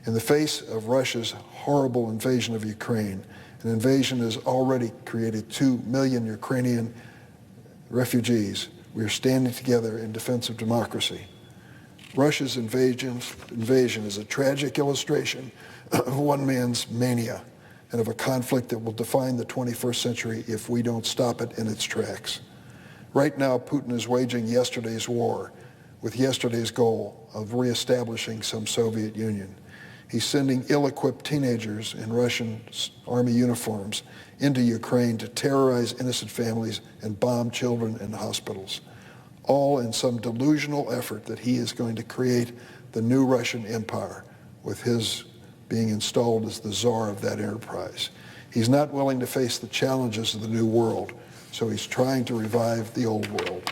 In the face of Russia's horrible invasion of Ukraine, an invasion has already created 2 million Ukrainian refugees. We are standing together in defense of democracy. Russia's invasion is a tragic illustration of one man's mania and of a conflict that will define the 21st century if we don't stop it in its tracks. Right now, Putin is waging yesterday's war with yesterday's goal of reestablishing some Soviet Union. He's sending ill-equipped teenagers in Russian army uniforms into Ukraine to terrorize innocent families and bomb children in hospitals, all in some delusional effort that he is going to create the new Russian empire, with his being installed as the czar of that enterprise. He's not willing to face the challenges of the new world, so he's trying to revive the old world.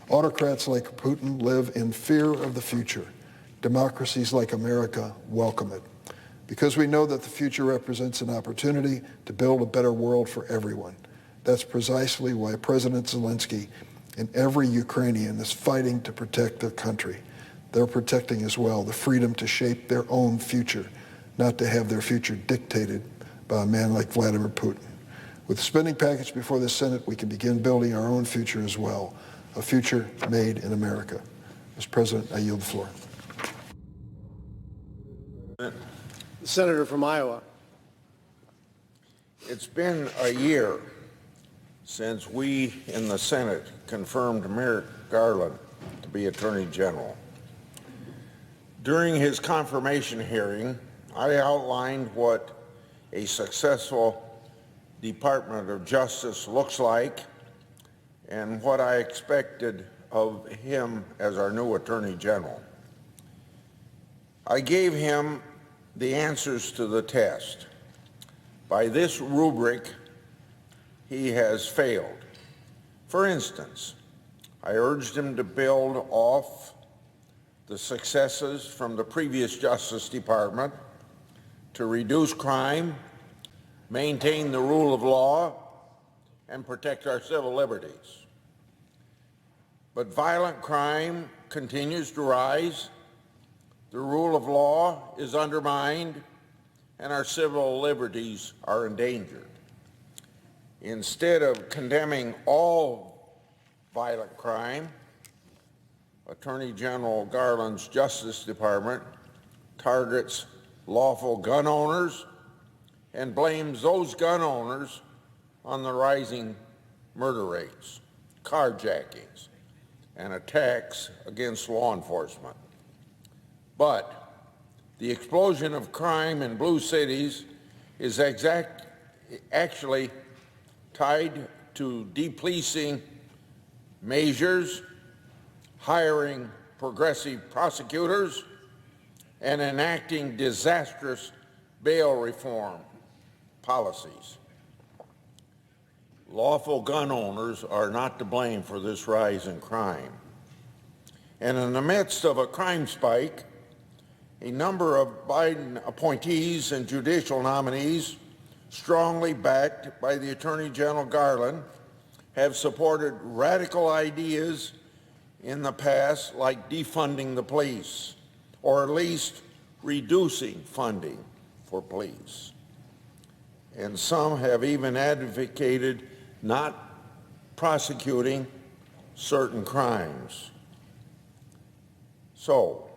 Autocrats like Putin live in fear of the future. Democracies like America welcome it, because we know that the future represents an opportunity to build a better world for everyone. That's precisely why President Zelensky and every Ukrainian is fighting to protect their country. They're protecting as well the freedom to shape their own future, not to have their future dictated by a man like Vladimir Putin. With the spending package before the Senate, we can begin building our own future as well, a future made in America. Mr. President, I yield the floor. The senator from Iowa. It's been a year since we in the Senate confirmed Merrick Garland to be Attorney General. During his confirmation hearing, I outlined what a successful Department of Justice looks like and what I expected of him as our new Attorney General. I gave him the answers to the test. By this rubric, he has failed. For instance, I urged him to build off the successes from the previous Justice Department to reduce crime, maintain the rule of law, and protect our civil liberties. But violent crime continues to rise, the rule of law is undermined, and our civil liberties are endangered. Instead of condemning all violent crime, Attorney General Garland's Justice Department targets lawful gun owners and blames those gun owners on the rising murder rates, carjackings, and attacks against law enforcement. But the explosion of crime in blue cities is actually tied to depolicing measures, hiring progressive prosecutors, and enacting disastrous bail reform policies. Lawful gun owners are not to blame for this rise in crime. And in the midst of a crime spike, a number of Biden appointees and judicial nominees, strongly backed by the Attorney General Garland, have supported radical ideas in the past, like defunding the police, or at least reducing funding for police. And some have even advocated not prosecuting certain crimes. So,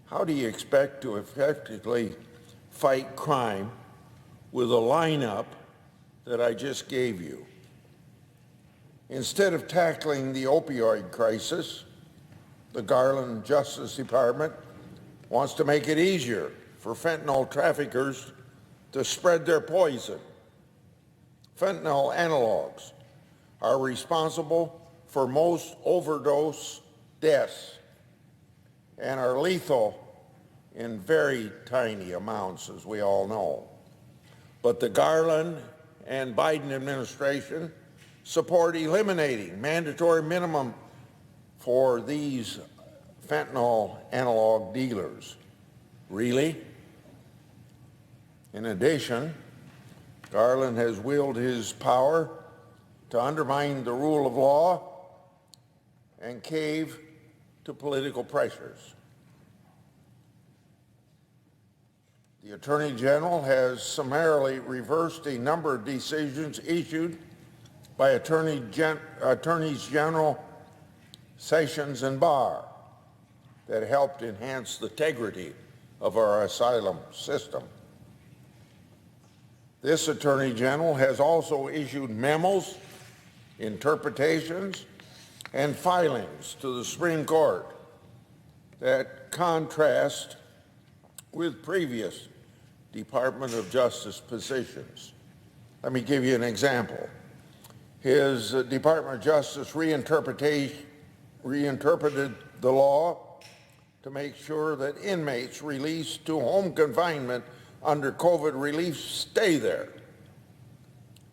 how do you expect to effectively fight crime with a lineup that I just gave you? Instead of tackling the opioid crisis, the Garland Justice Department wants to make it easier for fentanyl traffickers to spread their poison. Fentanyl analogs are responsible for most overdose deaths and are lethal in very tiny amounts, as we all know. But the Garland and Biden administration support eliminating mandatory minimum for these fentanyl analog dealers. Really? In addition, Garland has wielded his power to undermine the rule of law and cave to political pressures. The Attorney General has summarily reversed a number of decisions issued by Attorneys General Sessions and Barr that helped enhance the integrity of our asylum system. This Attorney General has also issued memos, interpretations, and filings to the Supreme Court that contrast with previous Department of Justice positions. Let me give you an example. His Department of Justice reinterpreted the law to make sure that inmates released to home confinement under COVID relief stay there.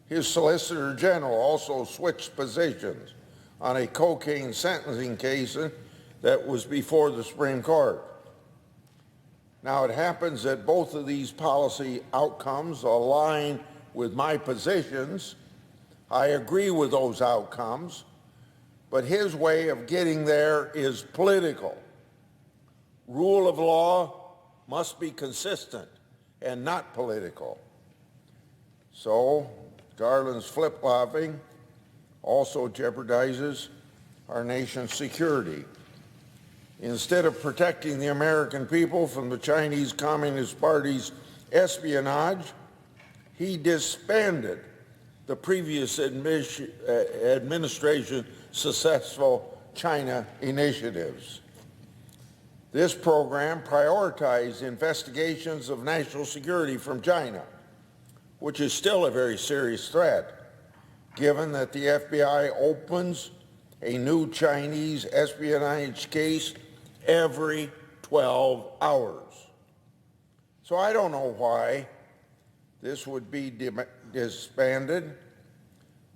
His Solicitor General also switched positions on a cocaine sentencing case that was before the Supreme Court. Now, it happens that both of these policy outcomes align with my positions. I agree with those outcomes, but his way of getting there is political. Rule of law must be consistent and not political. So, Garland's flip-flopping also jeopardizes our nation's security. Instead of protecting the American people from the Chinese Communist Party's espionage, he disbanded the previous administration's successful China initiatives. This program prioritized investigations of national security from China, which is still a very serious threat, given that the FBI opens a new Chinese espionage case every 12 hours. So I don't know why this would be disbanded.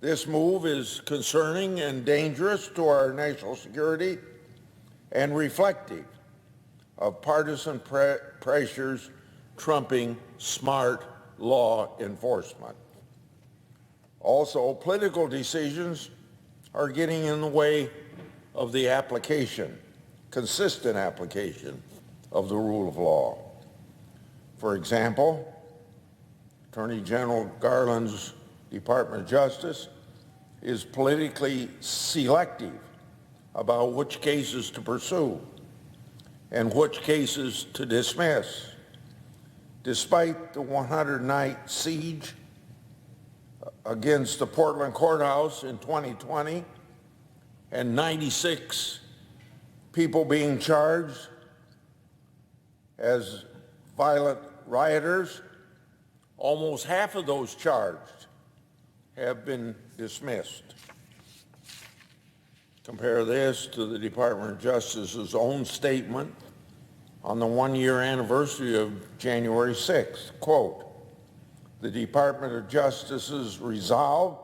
This move is concerning and dangerous to our national security and reflective of partisan pressures trumping smart law enforcement. Also, political decisions are getting in the way of the consistent application of the rule of law. For example, Attorney General Garland's Department of Justice is politically selective about which cases to pursue and which cases to dismiss. Despite the 100-night siege against the Portland courthouse in 2020 and 96 people being charged as violent rioters, almost half of those charged have been dismissed. Compare this to the Department of Justice's own statement on the one-year anniversary of January 6th. Quote, "The Department of Justice's resolve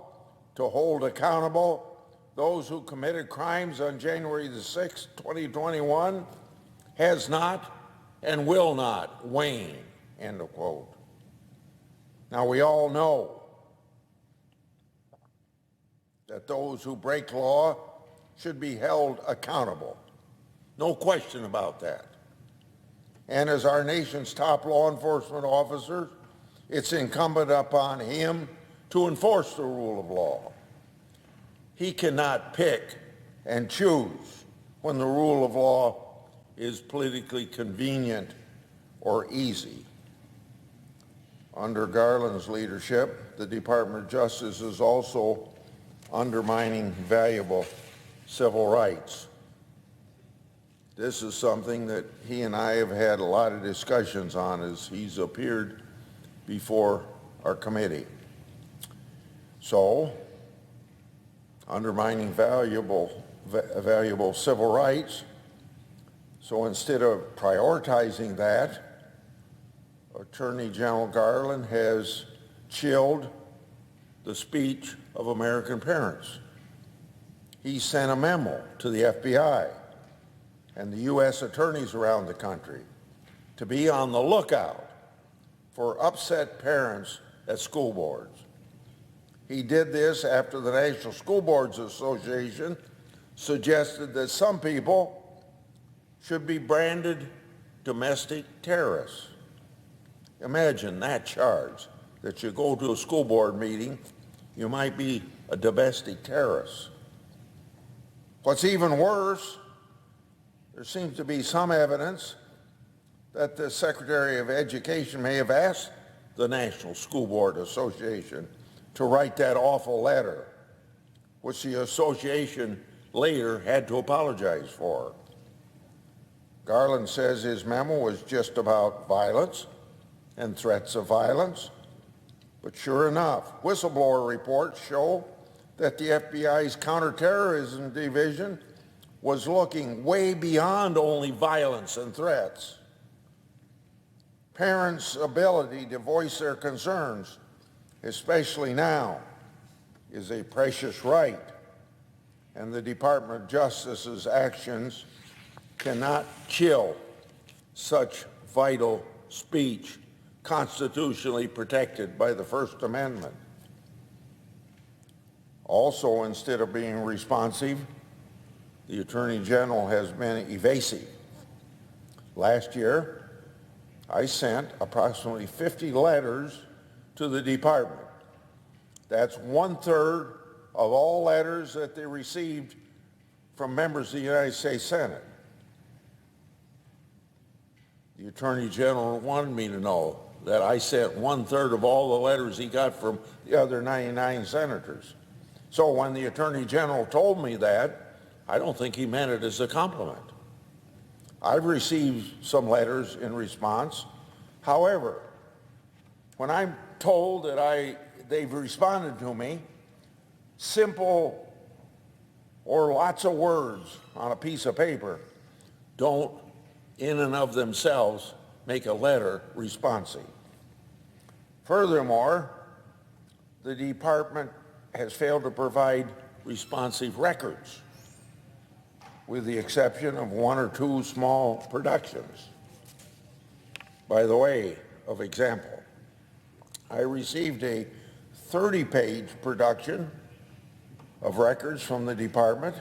to hold accountable those who committed crimes on January the 6th, 2021 has not and will not wane," end of quote. Now, we all know that those who break law should be held accountable. No question about that. And as our nation's top law enforcement officer, it's incumbent upon him to enforce the rule of law. He cannot pick and choose when the rule of law is politically convenient or easy. Under Garland's leadership, the Department of Justice is also undermining valuable civil rights. This is something that he and I have had a lot of discussions on as he's appeared before our committee. So, undermining valuable civil rights. So instead of prioritizing that, Attorney General Garland has chilled the speech of American parents. He sent a memo to the FBI and the U.S. attorneys around the country to be on the lookout for upset parents at school boards. He did this after the National School Boards Association suggested that some people should be branded domestic terrorists. Imagine that charge, that you go to a school board meeting, you might be a domestic terrorist. What's even worse, there seems to be some evidence that the Secretary of Education may have asked the National School Board Association to write that awful letter, which the association later had to apologize for. Garland says his memo was just about violence and threats of violence. But sure enough, whistleblower reports show that the FBI's counterterrorism division was looking way beyond only violence and threats. Parents' ability to voice their concerns, especially now, is a precious right, and the Department of Justice's actions cannot chill such vital speech constitutionally protected by the First Amendment. Also, instead of being responsive, the Attorney General has been evasive. Last year, I sent approximately 50 letters to the department. That's 1/3 of all letters that they received from members of the United States Senate. The Attorney General wanted me to know that I sent 1/3 of all the letters he got from the other 99 senators. So when the Attorney General told me that, I don't think he meant it as a compliment. I've received some letters in response. However, when I'm told that they've responded to me, simple or lots of words on a piece of paper don't in and of themselves make a letter responsive. Furthermore, the department has failed to provide responsive records, with the exception of 1 or 2 small productions. By the way of example, I received a 30-page production of records from the department.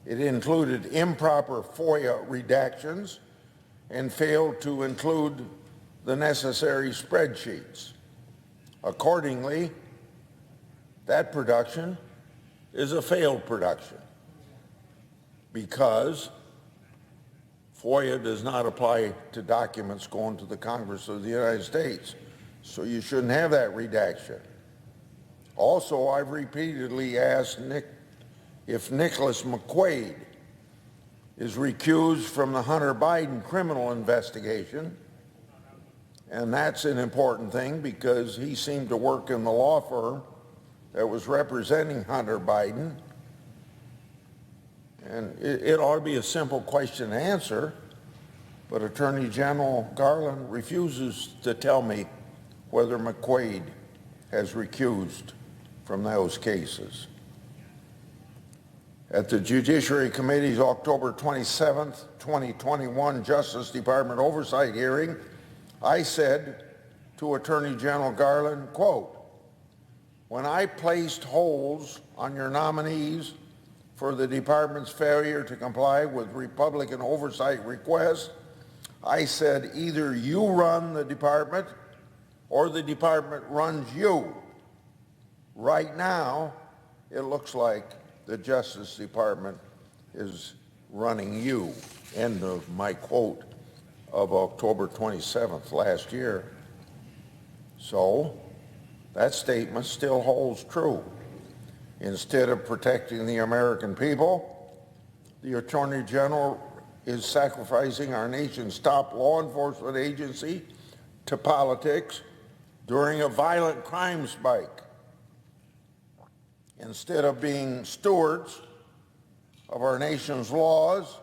It included improper FOIA redactions and failed to include the necessary spreadsheets. Accordingly, that production is a failed production because FOIA does not apply to documents going to the Congress of the United States, so you shouldn't have that redaction. Also, I've repeatedly asked if Nicholas McQuaid is recused from the Hunter Biden criminal investigation, and that's an important thing because he seemed to work in the law firm that was representing Hunter Biden. And it ought to be a simple question to answer, but Attorney General Garland refuses to tell me whether McQuaid has recused from those cases. At the Judiciary Committee's October 27th, 2021 Justice Department oversight hearing, I said to Attorney General Garland, quote, "When I placed holds on your nominees for the department's failure to comply with Republican oversight requests, I said either you run the department or the department runs you. Right now, it looks like the Justice Department is running you." End of my quote of October 27th last year. So that statement still holds true. Instead of protecting the American people, the Attorney General is sacrificing our nation's top law enforcement agency to politics during a violent crime spike. Instead of being stewards of our nation's laws,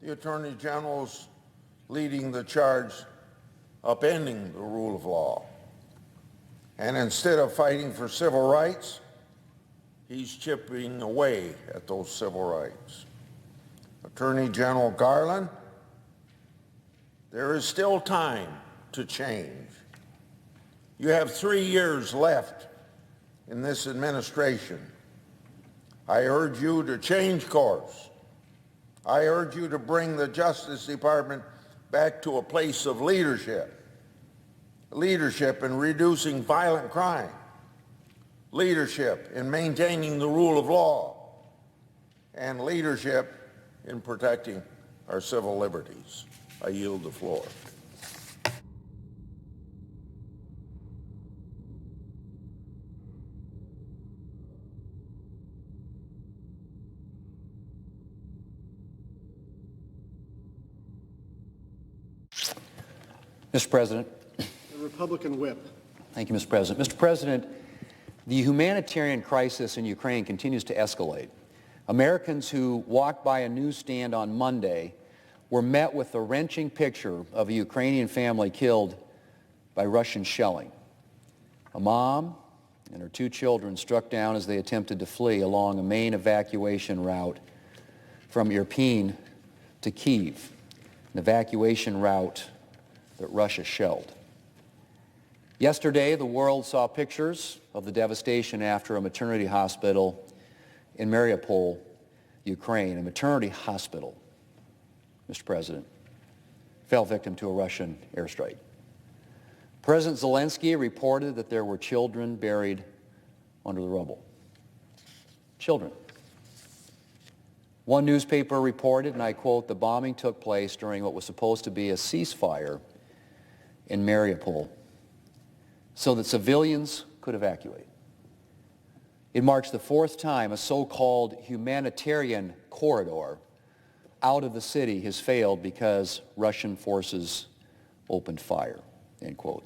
the Attorney General's leading the charge upending the rule of law. And instead of fighting for civil rights, he's chipping away at those civil rights. Attorney General Garland, there is still time to change. You have 3 years left in this administration. I urge you to change course. I urge you to bring the Justice Department back to a place of leadership. Leadership in reducing violent crime. Leadership in maintaining the rule of law. And leadership in protecting our civil liberties. I yield the floor. Mr. President. The Republican whip. Thank you, Mr. President. Mr. President, the humanitarian crisis in Ukraine continues to escalate. Americans who walked by a newsstand on Monday were met with the wrenching picture of a Ukrainian family killed by Russian shelling. A mom and her 2 children struck down as they attempted to flee along a main evacuation route from Irpin to Kyiv, an evacuation route that Russia shelled. Yesterday, the world saw pictures of the devastation after a maternity hospital in Mariupol, Ukraine. A maternity hospital, Mr. President, fell victim to a Russian airstrike. President Zelensky reported that there were children buried under the rubble. Children. One newspaper reported, and I quote, the bombing took place during what was supposed to be a ceasefire in Mariupol so that civilians could evacuate. It marks the 4th time a so-called humanitarian corridor out of the city has failed because Russian forces opened fire, end quote.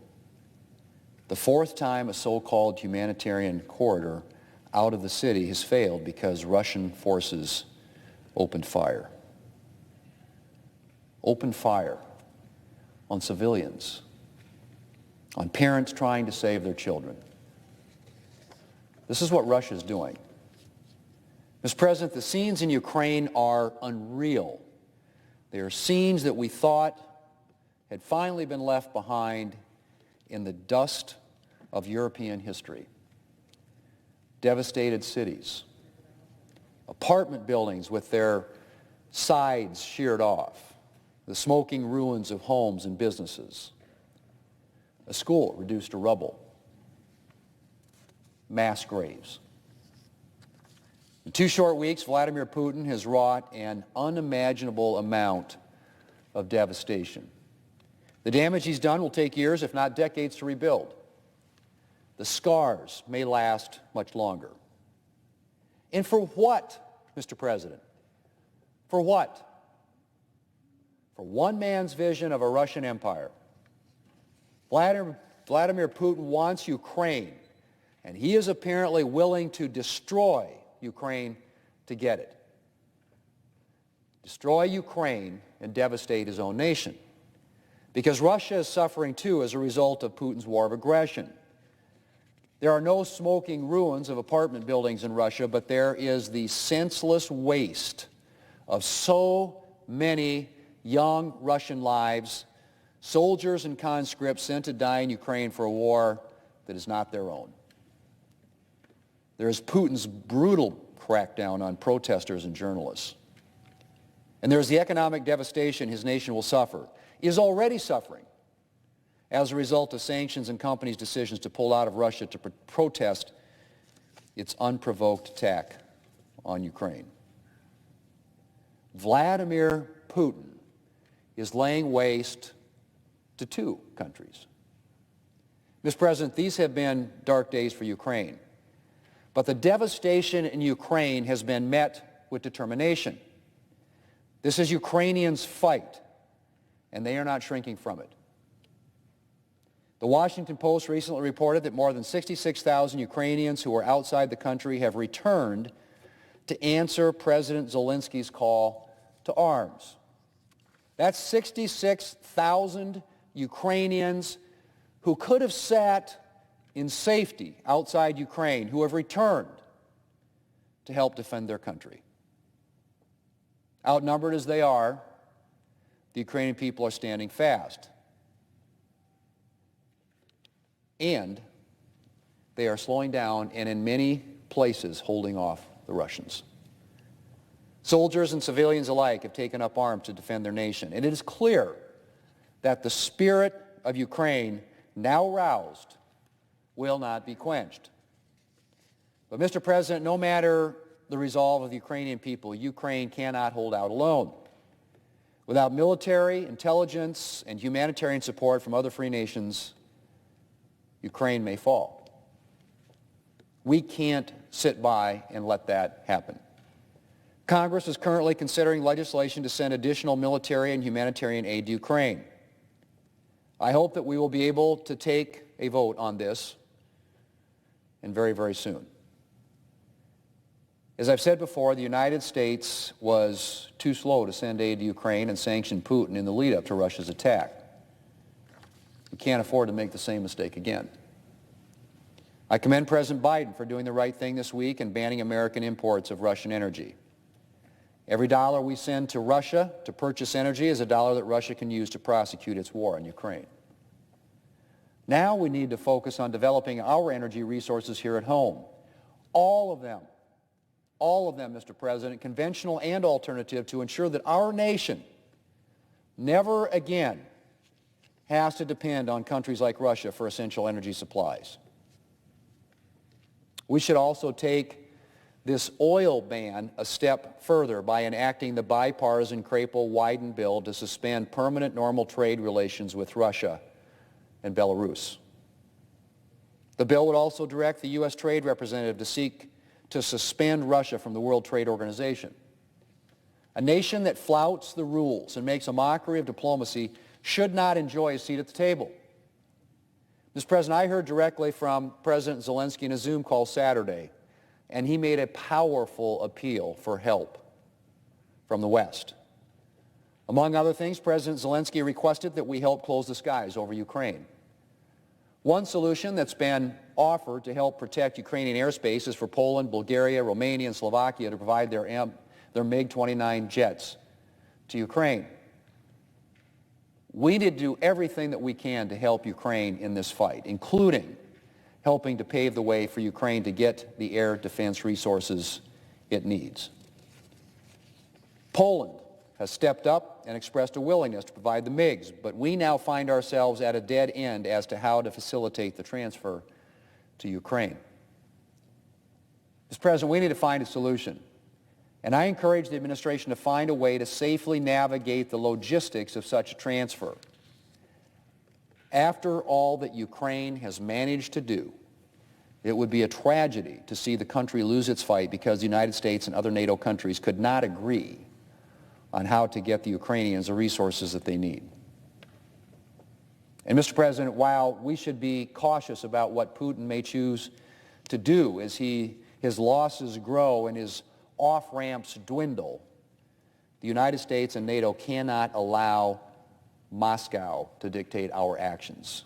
The 4th time a so-called humanitarian corridor out of the city has failed because Russian forces opened fire. Opened fire on civilians, on parents trying to save their children. This is what Russia is doing. Mr. President, the scenes in Ukraine are unreal. They are scenes that we thought had finally been left behind in the dust of European history. Devastated cities, apartment buildings with their sides sheared off, the smoking ruins of homes and businesses, a school reduced to rubble, mass graves. In 2 short weeks, Vladimir Putin has wrought an unimaginable amount of devastation. The damage he's done will take years, if not decades, to rebuild. The scars may last much longer. And for what, Mr. President? For what? For one man's vision of a Russian empire. Vladimir Putin wants Ukraine, and he is apparently willing to destroy Ukraine to get it. Destroy Ukraine and devastate his own nation. Because Russia is suffering too as a result of Putin's war of aggression. There are no smoking ruins of apartment buildings in Russia, but there is the senseless waste of so many young Russian lives, soldiers and conscripts sent to die in Ukraine for a war that is not their own. There is Putin's brutal crackdown on protesters and journalists. And there is the economic devastation his nation will suffer, is already suffering, as a result of sanctions and companies' decisions to pull out of Russia to protest its unprovoked attack on Ukraine. Vladimir Putin is laying waste to 2 countries. Mr. President, these have been dark days for Ukraine, but the devastation in Ukraine has been met with determination. This is Ukrainians' fight, and they are not shrinking from it. The Washington Post recently reported that more than 66,000 Ukrainians who are outside the country have returned to answer President Zelensky's call to arms. That's 66,000 Ukrainians who could have sat in safety outside Ukraine, who have returned to help defend their country. Outnumbered as they are, the Ukrainian people are standing fast. And they are slowing down and in many places holding off the Russians. Soldiers and civilians alike have taken up arms to defend their nation. And it is clear that the spirit of Ukraine, now roused, will not be quenched. But Mr. President, no matter the resolve of the Ukrainian people, Ukraine cannot hold out alone. Without military, intelligence, and humanitarian support from other free nations, Ukraine may fall. We can't sit by and let that happen. Congress is currently considering legislation to send additional military and humanitarian aid to Ukraine. I hope that we will be able to take a vote on this, and very, very soon. As I've said before, the United States was too slow to send aid to Ukraine and sanction Putin in the lead-up to Russia's attack. We can't afford to make the same mistake again. I commend President Biden for doing the right thing this week and banning American imports of Russian energy. Every dollar we send to Russia to purchase energy is a dollar that Russia can use to prosecute its war in Ukraine. Now we need to focus on developing our energy resources here at home. All of them, Mr. President, conventional and alternative, to ensure that our nation never again has to depend on countries like Russia for essential energy supplies. We should also take this oil ban a step further by enacting the bipartisan Crapo-Wyden bill to suspend permanent normal trade relations with Russia and Belarus. The bill would also direct the U.S. Trade Representative to seek to suspend Russia from the World Trade Organization. A nation that flouts the rules and makes a mockery of diplomacy should not enjoy a seat at the table. Mr. President, I heard directly from President Zelensky in a Zoom call Saturday, and he made a powerful appeal for help from the West. Among other things, President Zelensky requested that we help close the skies over Ukraine. One solution that's been offered to help protect Ukrainian airspace is for Poland, Bulgaria, Romania, and Slovakia to provide their MiG-29 jets to Ukraine. We need to do everything that we can to help Ukraine in this fight, including helping to pave the way for Ukraine to get the air defense resources it needs. Poland has stepped up and expressed a willingness to provide the MiGs, but we now find ourselves at a dead end as to how to facilitate the transfer to Ukraine. Mr. President, we need to find a solution, and I encourage the administration to find a way to safely navigate the logistics of such a transfer. After all that Ukraine has managed to do, it would be a tragedy to see the country lose its fight because the United States and other NATO countries could not agree on how to get the Ukrainians the resources that they need. And Mr. President, while we should be cautious about what Putin may choose to do as his losses grow and his off-ramps dwindle, the United States and NATO cannot allow Moscow to dictate our actions.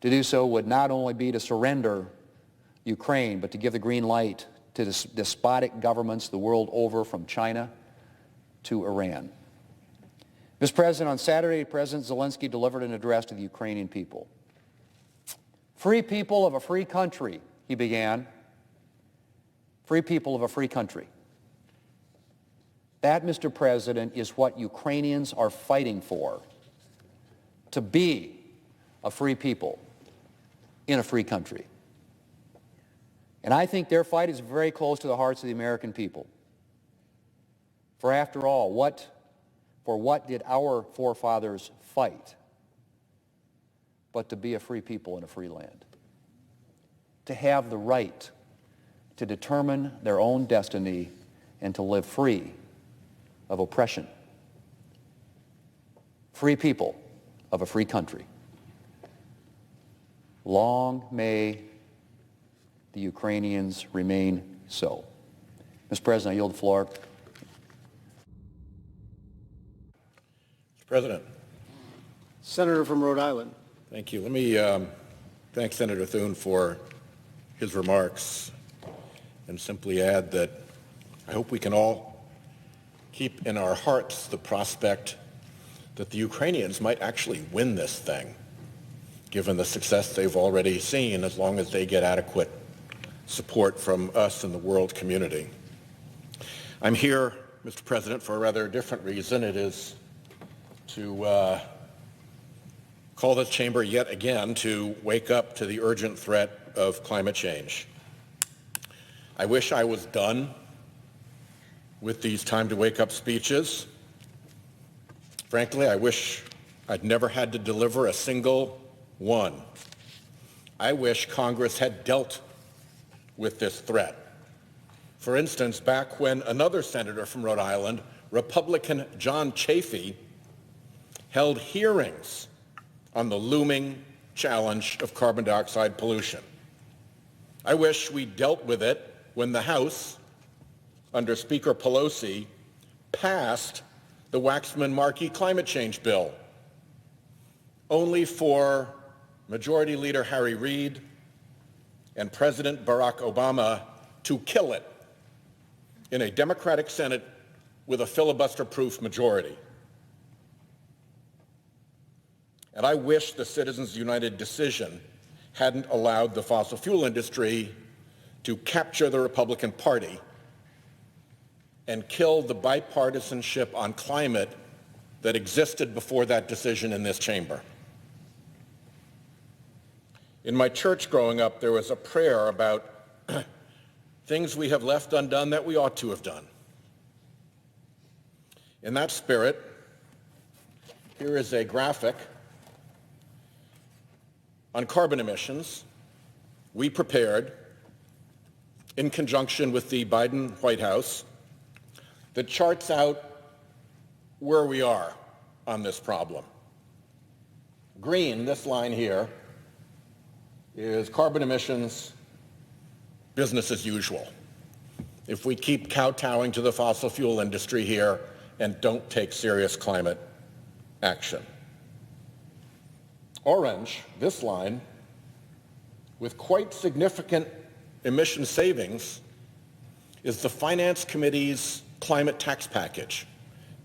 To do so would not only be to surrender Ukraine, but to give the green light to despotic governments the world over, from China to Iran. Mr. President, on Saturday, President Zelensky delivered an address to the Ukrainian people. Free people of a free country, he began. Free people of a free country. That, Mr. President, is what Ukrainians are fighting for, to be a free people in a free country. And I think their fight is very close to the hearts of the American people. For after all, for what did our forefathers fight but to be a free people in a free land? To have the right to determine their own destiny and to live free of oppression. Free people of a free country. Long may the Ukrainians remain so. Mr. President, I yield the floor. Mr. President. Senator from Rhode Island. Thank you. Let me thank Senator Thune for his remarks and simply add that I hope we can all keep in our hearts the prospect that the Ukrainians might actually win this thing, given the success they've already seen, as long as they get adequate support from us and the world community. I'm here, Mr. President, for a rather different reason. It is to call this chamber yet again to wake up to the urgent threat of climate change. I wish I was done with these time to wake up speeches. Frankly, I wish I'd never had to deliver a single one. I wish Congress had dealt with this threat. For instance, back when another senator from Rhode Island, Republican John Chafee, held hearings on the looming challenge of carbon dioxide pollution. I wish we dealt with it when the House, under Speaker Pelosi, passed the Waxman-Markey climate change bill, only for Majority Leader Harry Reid and President Barack Obama to kill it in a Democratic Senate with a filibuster-proof majority. And I wish the Citizens United decision hadn't allowed the fossil fuel industry to capture the Republican Party and kill the bipartisanship on climate that existed before that decision in this chamber. In my church growing up, there was a prayer about things we have left undone that we ought to have done. In that spirit, here is a graphic on carbon emissions we prepared in conjunction with the Biden White House that charts out where we are on this problem. Green, this line here, is carbon emissions business as usual. If we keep kowtowing to the fossil fuel industry here and don't take serious climate action. Orange, this line, with quite significant emission savings, is the Finance Committee's climate tax package.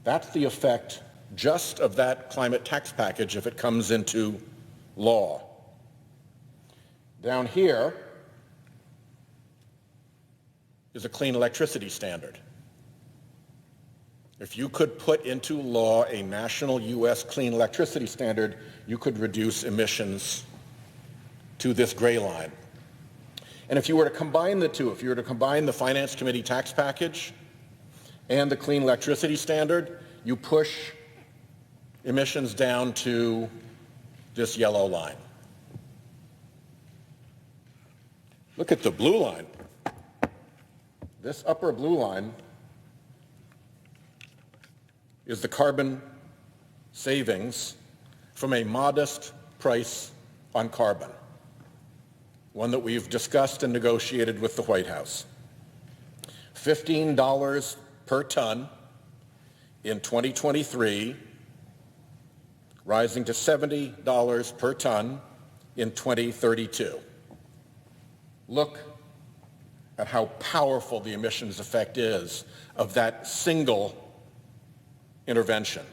That's the effect just of that climate tax package if it comes into law. Down here is a clean electricity standard. If you could put into law a national U.S. clean electricity standard, you could reduce emissions to this gray line. And if you were to combine the two, if you were to combine the Finance Committee tax package and the clean electricity standard, you push emissions down to this yellow line. Look at the blue line. This upper blue line is the carbon savings from a modest price on carbon, one that we've discussed and negotiated with the White House. $15 per ton in 2023, rising to $70 per ton in 2032. Look at how powerful the emissions effect is of that single intervention.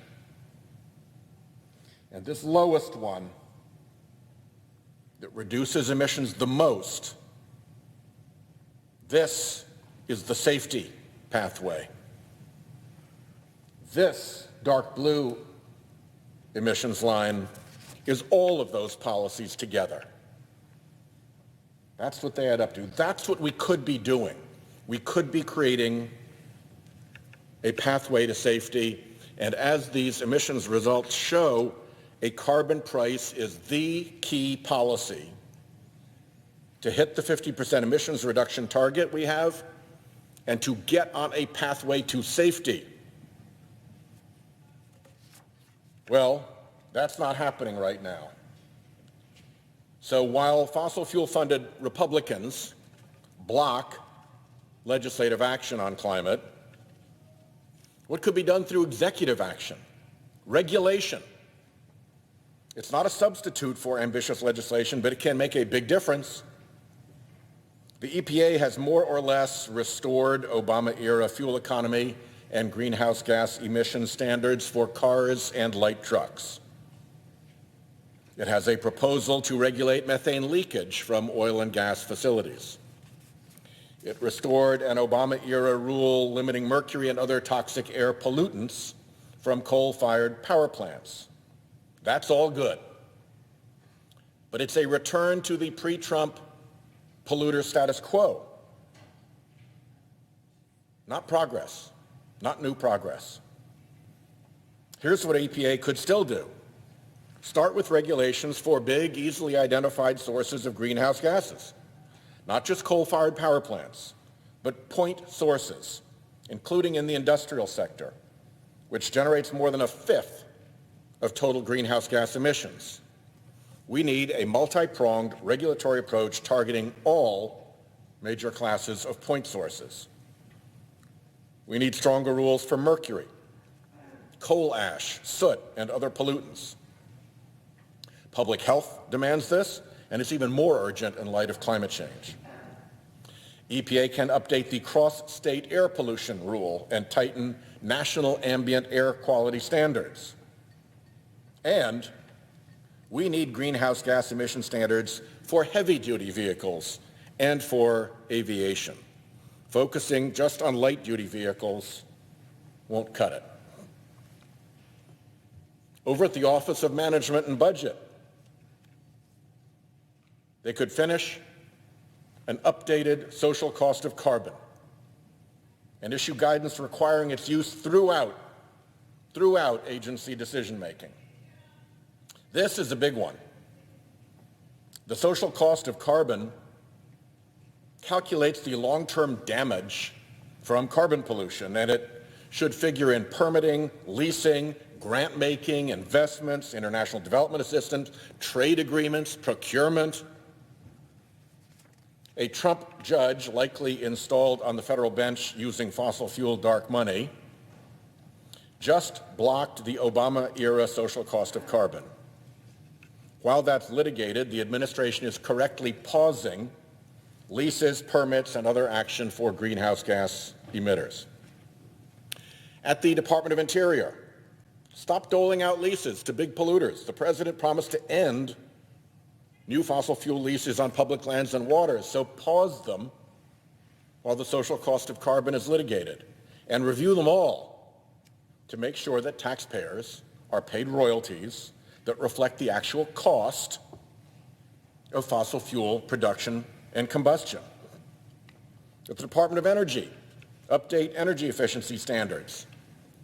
And this lowest one that reduces emissions the most, this is the safety pathway. This dark blue emissions line is all of those policies together. That's what they add up to. That's what we could be doing. We could be creating a pathway to safety. And as these emissions results show, a carbon price is the key policy to hit the 50% emissions reduction target we have and to get on a pathway to safety. Well, that's not happening right now. So while fossil fuel-funded Republicans block legislative action on climate, what could be done through executive action? Regulation. It's not a substitute for ambitious legislation, but it can make a big difference. The EPA has more or less restored Obama-era fuel economy and greenhouse gas emission standards for cars and light trucks. It has a proposal to regulate methane leakage from oil and gas facilities. It restored an Obama-era rule limiting mercury and other toxic air pollutants from coal-fired power plants. That's all good. But it's a return to the pre-Trump polluter status quo. Not progress, not new progress. Here's what EPA could still do. Start with regulations for big, easily identified sources of greenhouse gases. Not just coal-fired power plants, but point sources, including in the industrial sector, which generates more than a fifth of total greenhouse gas emissions. We need a multi-pronged regulatory approach targeting all major classes of point sources. We need stronger rules for mercury, coal ash, soot, and other pollutants. Public health demands this, and it's even more urgent in light of climate change. EPA can update the cross-state air pollution rule and tighten national ambient air quality standards. And we need greenhouse gas emission standards for heavy-duty vehicles and for aviation. Focusing just on light-duty vehicles won't cut it. Over at the Office of Management and Budget, they could finish an updated social cost of carbon and issue guidance requiring its use throughout agency decision-making. This is a big one. The social cost of carbon calculates the long-term damage from carbon pollution, and it should figure in permitting, leasing, grant-making, investments, international development assistance, trade agreements, procurement. A Trump judge, likely installed on the federal bench using fossil fuel dark money, just blocked the Obama-era social cost of carbon. While that's litigated, the administration is correctly pausing leases, permits, and other action for greenhouse gas emitters. At the Department of Interior, stop doling out leases to big polluters. The president promised to end new fossil fuel leases on public lands and waters, so pause them while the social cost of carbon is litigated, and review them all to make sure that taxpayers are paid royalties that reflect the actual cost of fossil fuel production and combustion. At the Department of Energy, update energy efficiency standards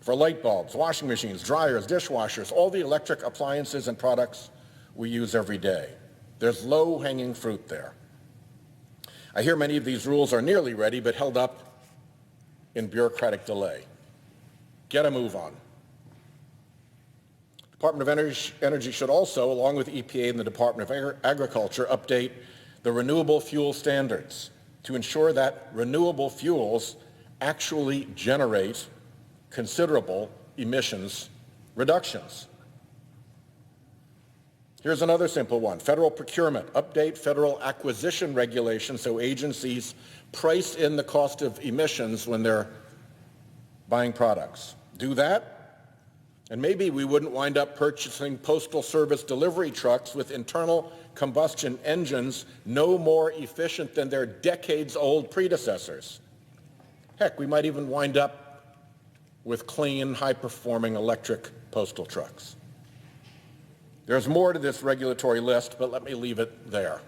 for light bulbs, washing machines, dryers, dishwashers, all the electric appliances and products we use every day. There's low-hanging fruit there. I hear many of these rules are nearly ready, but held up in bureaucratic delay. Get a move on. The Department of Energy should also, along with EPA and the Department of Agriculture, update the renewable fuel standards to ensure that renewable fuels actually generate considerable emissions reductions. Here's another simple one. Federal procurement. Update federal acquisition regulations so agencies price in the cost of emissions when they're buying products. Do that, and maybe we wouldn't wind up purchasing Postal Service delivery trucks with internal combustion engines no more efficient than their decades-old predecessors. Heck, we might even wind up with clean, high-performing electric postal trucks. There's more to this regulatory list, but let me leave it there.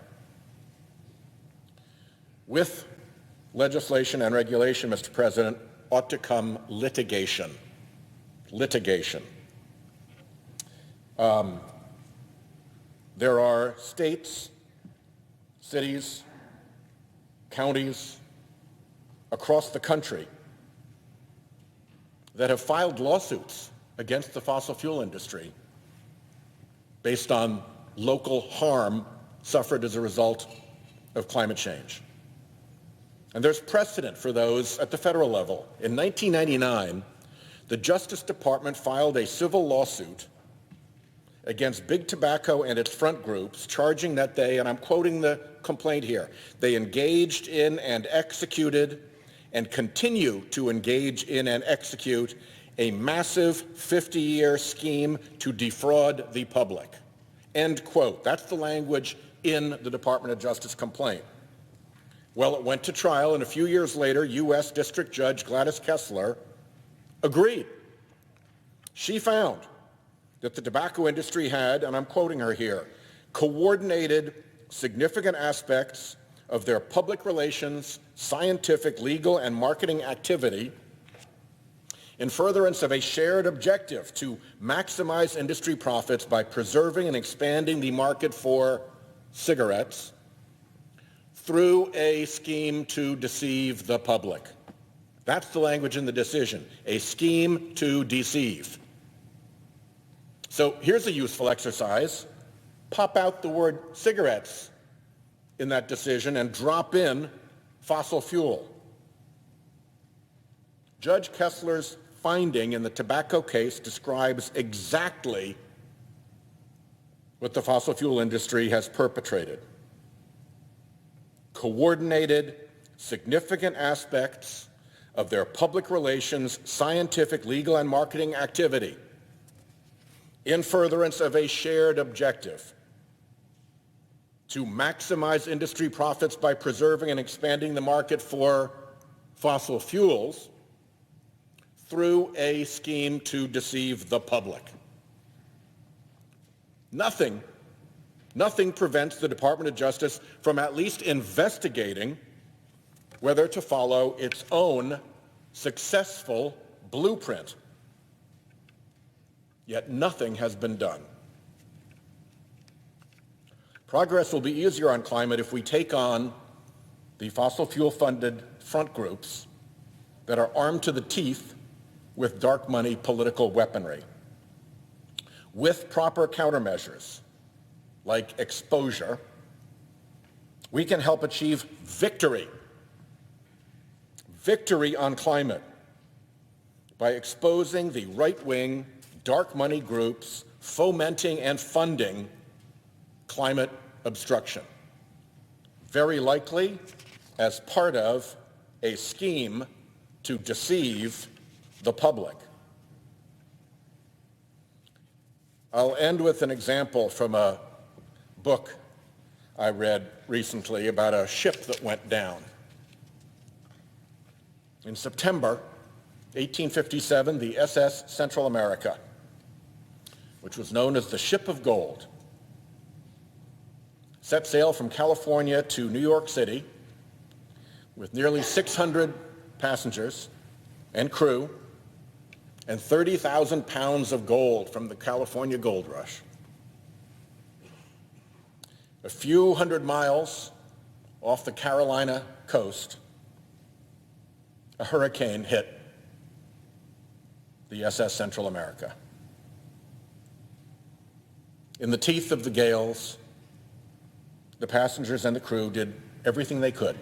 With legislation and regulation, Mr. President, ought to come litigation. Litigation. There are states, cities, counties across the country that have filed lawsuits against the fossil fuel industry based on local harm suffered as a result of climate change. And there's precedent for those at the federal level. In 1999, the Justice Department filed a civil lawsuit against Big Tobacco and its front groups, charging that they, and I'm quoting the complaint here, they engaged in and executed and continue to engage in and execute a massive 50-year scheme to defraud the public. End quote. That's the language in the Department of Justice complaint. Well, it went to trial, and a few years later, U.S. District Judge Gladys Kessler agreed. She found that the tobacco industry had, and I'm quoting her here, coordinated significant aspects of their public relations, scientific, legal, and marketing activity in furtherance of a shared objective to maximize industry profits by preserving and expanding the market for cigarettes through a scheme to deceive the public. That's the language in the decision, a scheme to deceive. So here's a useful exercise. Pop out the word cigarettes in that decision and drop in fossil fuel. Judge Kessler's finding in the tobacco case describes exactly what the fossil fuel industry has perpetrated. Coordinated, significant aspects of their public relations, scientific, legal, and marketing activity in furtherance of a shared objective to maximize industry profits by preserving and expanding the market for fossil fuels through a scheme to deceive the public. Nothing prevents the Department of Justice from at least investigating whether to follow its own successful blueprint. Yet nothing has been done. Progress will be easier on climate if we take on the fossil fuel-funded front groups that are armed to the teeth with dark money political weaponry. With proper countermeasures, like exposure, we can help achieve victory on climate by exposing the right-wing dark money groups fomenting and funding climate obstruction, very likely as part of a scheme to deceive the public. I'll end with an example from a book I read recently about a ship that went down. In September 1857, the SS Central America, which was known as the Ship of Gold, set sail from California to New York City with nearly 600 passengers and crew and 30,000 pounds of gold from the California gold rush. A few hundred miles off the Carolina coast, a hurricane hit the SS Central America. In the teeth of the gales, the passengers and the crew did everything they could.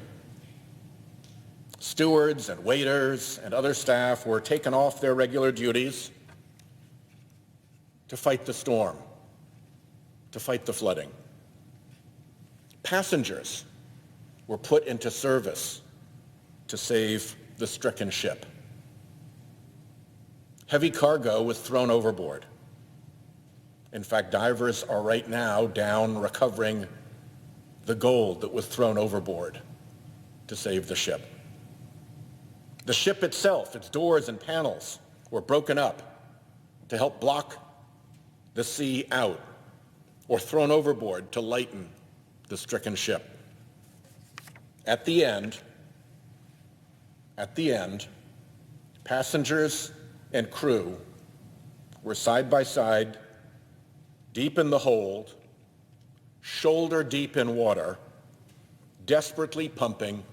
Stewards and waiters and other staff were taken off their regular duties to fight the storm, to fight the flooding. Passengers were put into service to save the stricken ship. Heavy cargo was thrown overboard. In fact, divers are right now down recovering the gold that was thrown overboard to save the ship. The ship itself, its doors and panels, were broken up to help block the sea out or thrown overboard to lighten the stricken ship. At the end, passengers and crew were side by side, deep in the hold, shoulder deep in water, desperately pumping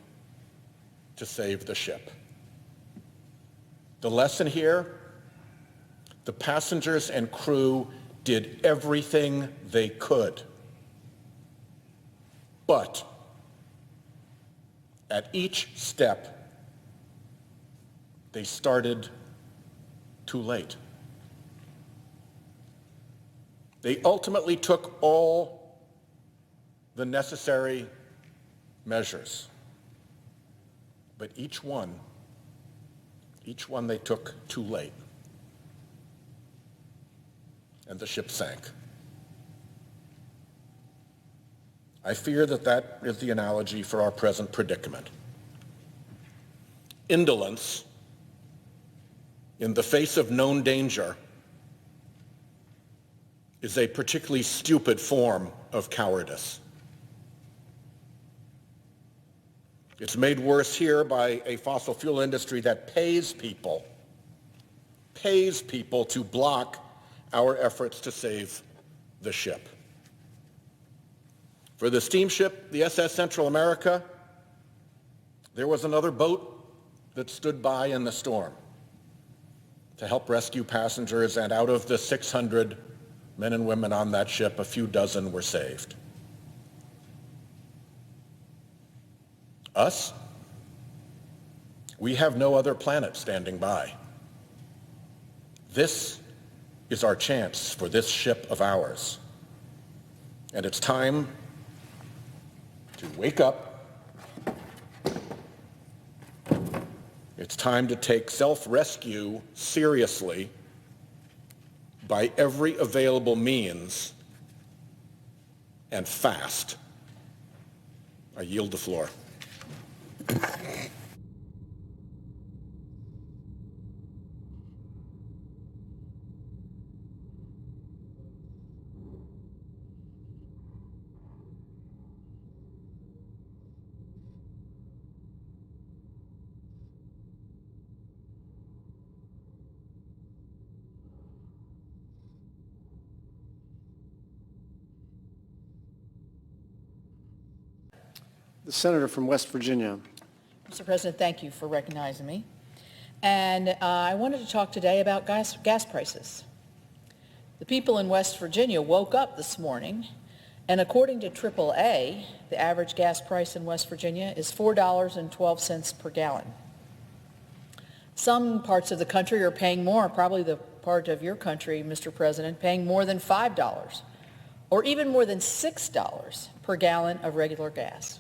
to save the ship. The lesson here, the passengers and crew did everything they could. But at each step, they started too late. They ultimately took all the necessary measures, but each one they took too late, and the ship sank. I fear that that is the analogy for our present predicament. Indolence in the face of known danger is a particularly stupid form of cowardice. It's made worse here by a fossil fuel industry that pays people to block our efforts to save the ship. For the steamship, the SS Central America, there was another boat that stood by in the storm to help rescue passengers, and out of the 600 men and women on that ship, a few dozen were saved. Us? We have no other planet standing by. This is our chance for this ship of ours. And it's time to wake up. It's time to take self-rescue seriously by every available means and fast. I yield the floor. The senator from West Virginia. Mr. President, thank you for recognizing me. And I wanted to talk today about gas prices. The people in West Virginia woke up this morning, and according to AAA, the average gas price in West Virginia is $4.12 per gallon. Some parts of the country are paying more, probably the part of your country, Mr. President, paying more than $5 or even more than $6 per gallon of regular gas.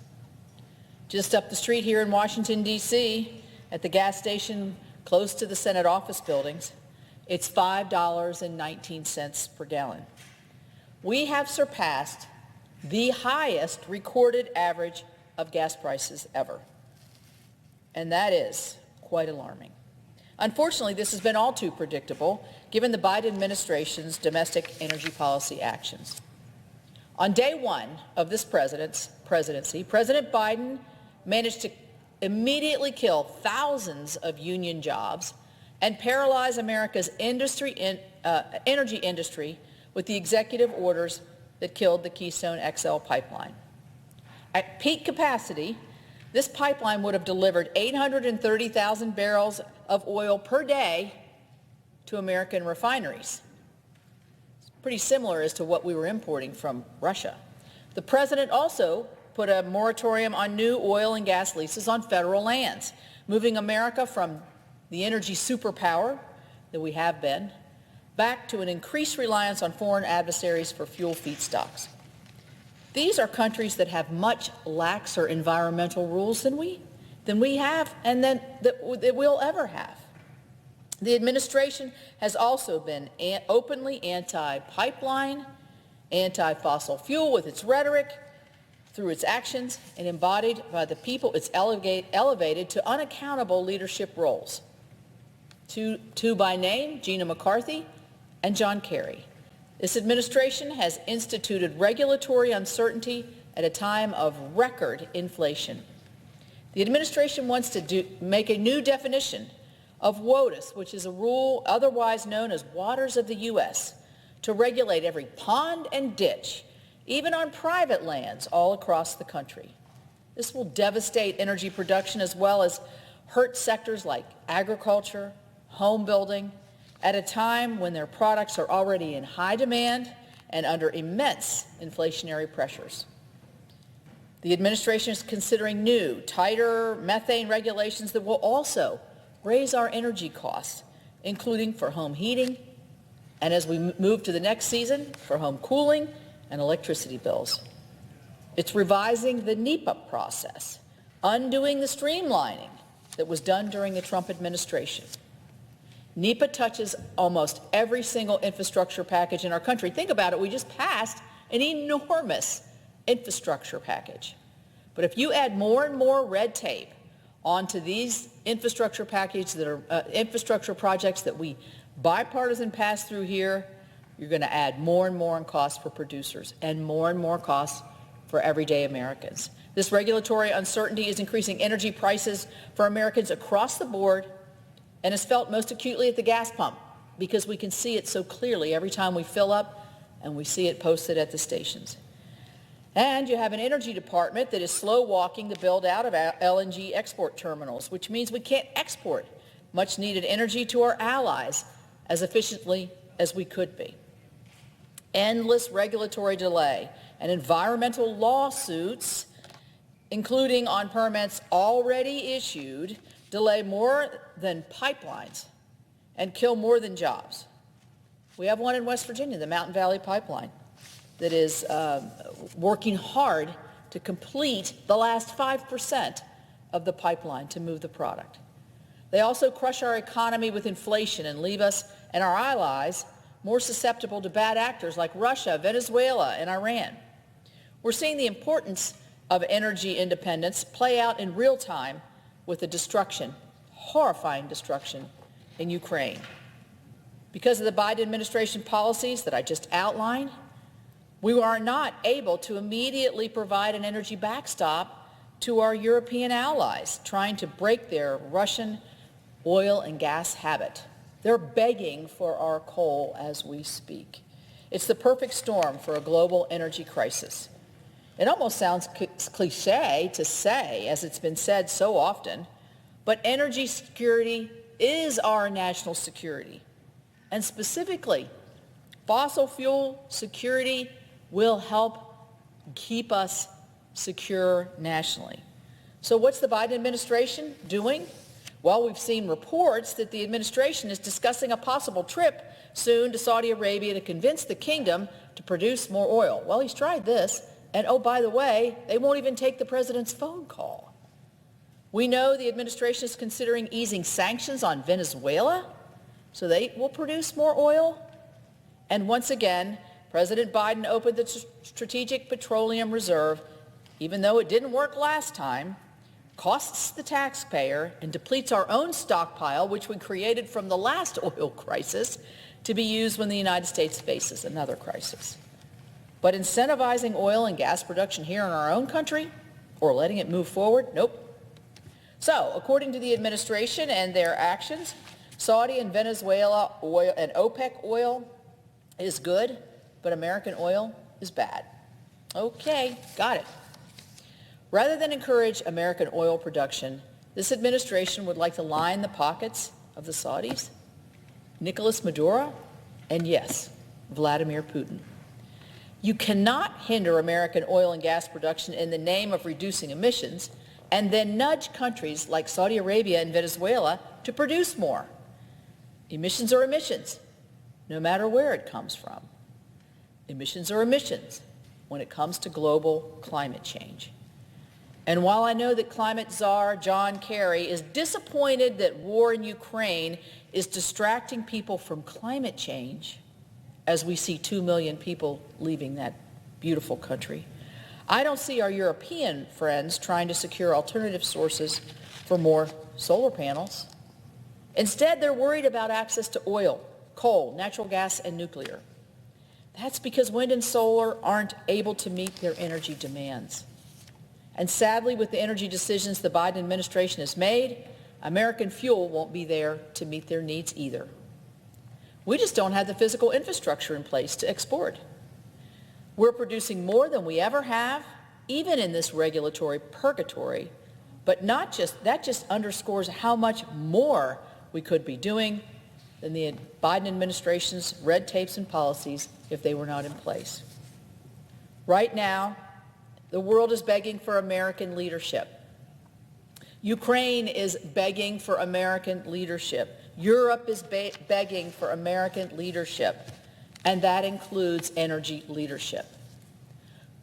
Just up the street here in Washington, D.C., at the gas station close to the Senate office buildings, it's $5.19 per gallon. We have surpassed the highest recorded average of gas prices ever. And that is quite alarming. Unfortunately, this has been all too predictable given the Biden administration's domestic energy policy actions. On day one of this presidency, President Biden managed to immediately kill thousands of union jobs and paralyze America's energy industry with the executive orders that killed the Keystone XL pipeline. At peak capacity, this pipeline would have delivered 830,000 barrels of oil per day to American refineries. It's pretty similar as to what we were importing from Russia. The president also put a moratorium on new oil and gas leases on federal lands, moving America from the energy superpower that we have been back to an increased reliance on foreign adversaries for fuel feedstocks. These are countries that have much laxer environmental rules than we have and that we'll ever have. The administration has also been openly anti-pipeline, anti-fossil fuel with its rhetoric, through its actions, and embodied by the people it's elevated to unaccountable leadership roles. Two by name, Gina McCarthy and John Kerry. This administration has instituted regulatory uncertainty at a time of record inflation. The administration wants to make a new definition of WOTUS, which is a rule otherwise known as Waters of the U.S., to regulate every pond and ditch, even on private lands all across the country. This will devastate energy production as well as hurt sectors like agriculture, home building, at a time when their products are already in high demand and under immense inflationary pressures. The administration is considering new, tighter methane regulations that will also raise our energy costs, including for home heating, and as we move to the next season, for home cooling and electricity bills. It's revising the NEPA process, undoing the streamlining that was done during the Trump administration. NEPA touches almost every single infrastructure package in our country. Think about it, we just passed an enormous infrastructure package. But if you add more and more red tape onto these infrastructure packages that are infrastructure projects that we bipartisan pass through here, you're going to add more and more in costs for producers and more costs for everyday Americans. This regulatory uncertainty is increasing energy prices for Americans across the board and is felt most acutely at the gas pump because we can see it so clearly every time we fill up and we see it posted at the stations. And you have an energy department that is slow walking the build out of LNG export terminals, which means we can't export much needed energy to our allies as efficiently as we could be. endless regulatory delay and environmental lawsuits, including on permits already issued, delay more than pipelines and kill more than jobs. We have one in West Virginia, the Mountain Valley Pipeline, that is working hard to complete the last 5% of the pipeline to move the product. They also crush our economy with inflation and leave us and our allies more susceptible to bad actors like Russia, Venezuela, and Iran. We're seeing the importance of energy independence play out in real time with the destruction, horrifying destruction, in Ukraine. Because of the Biden administration policies that I just outlined, we are not able to immediately provide an energy backstop to our European allies trying to break their Russian oil and gas habit. They're begging for our coal as we speak. It's the perfect storm for a global energy crisis. It almost sounds cliche to say, as it's been said so often, but energy security is our national security. And specifically, fossil fuel security will help keep us secure nationally. So what's the Biden administration doing? Well, we've seen reports that the administration is discussing a possible trip soon to Saudi Arabia to convince the kingdom to produce more oil. Well, he's tried this. And oh, by the way, they won't even take the president's phone call. We know the administration is considering easing sanctions on Venezuela so they will produce more oil. And once again, President Biden opened the Strategic Petroleum Reserve, even though it didn't work last time, costs the taxpayer and depletes our own stockpile, which we created from the last oil crisis, to be used when the United States faces another crisis. But incentivizing oil and gas production here in our own country or letting it move forward, nope. So, according to the administration and their actions, Saudi and Venezuela oil and OPEC oil is good, but American oil is bad. Okay, got it. Rather than encourage American oil production, this administration would like to line the pockets of the Saudis, Nicolas Maduro, and yes, Vladimir Putin. You cannot hinder American oil and gas production in the name of reducing emissions and then nudge countries like Saudi Arabia and Venezuela to produce more. Emissions are emissions, no matter where it comes from. Emissions are emissions when it comes to global climate change. And while I know that climate czar John Kerry is disappointed that war in Ukraine is distracting people from climate change, as we see 2 million people leaving that beautiful country, I don't see our European friends trying to secure alternative sources for more solar panels. Instead, they're worried about access to oil, coal, natural gas, and nuclear. That's because wind and solar aren't able to meet their energy demands. And sadly, with the energy decisions the Biden administration has made, American fuel won't be there to meet their needs either. We just don't have the physical infrastructure in place to export. We're producing more than we ever have, even in this regulatory purgatory, but that just underscores how much more we could be doing than the Biden administration's red tapes and policies if they were not in place. Right now, the world is begging for American leadership. Ukraine is begging for American leadership. Europe is begging for American leadership, and that includes energy leadership.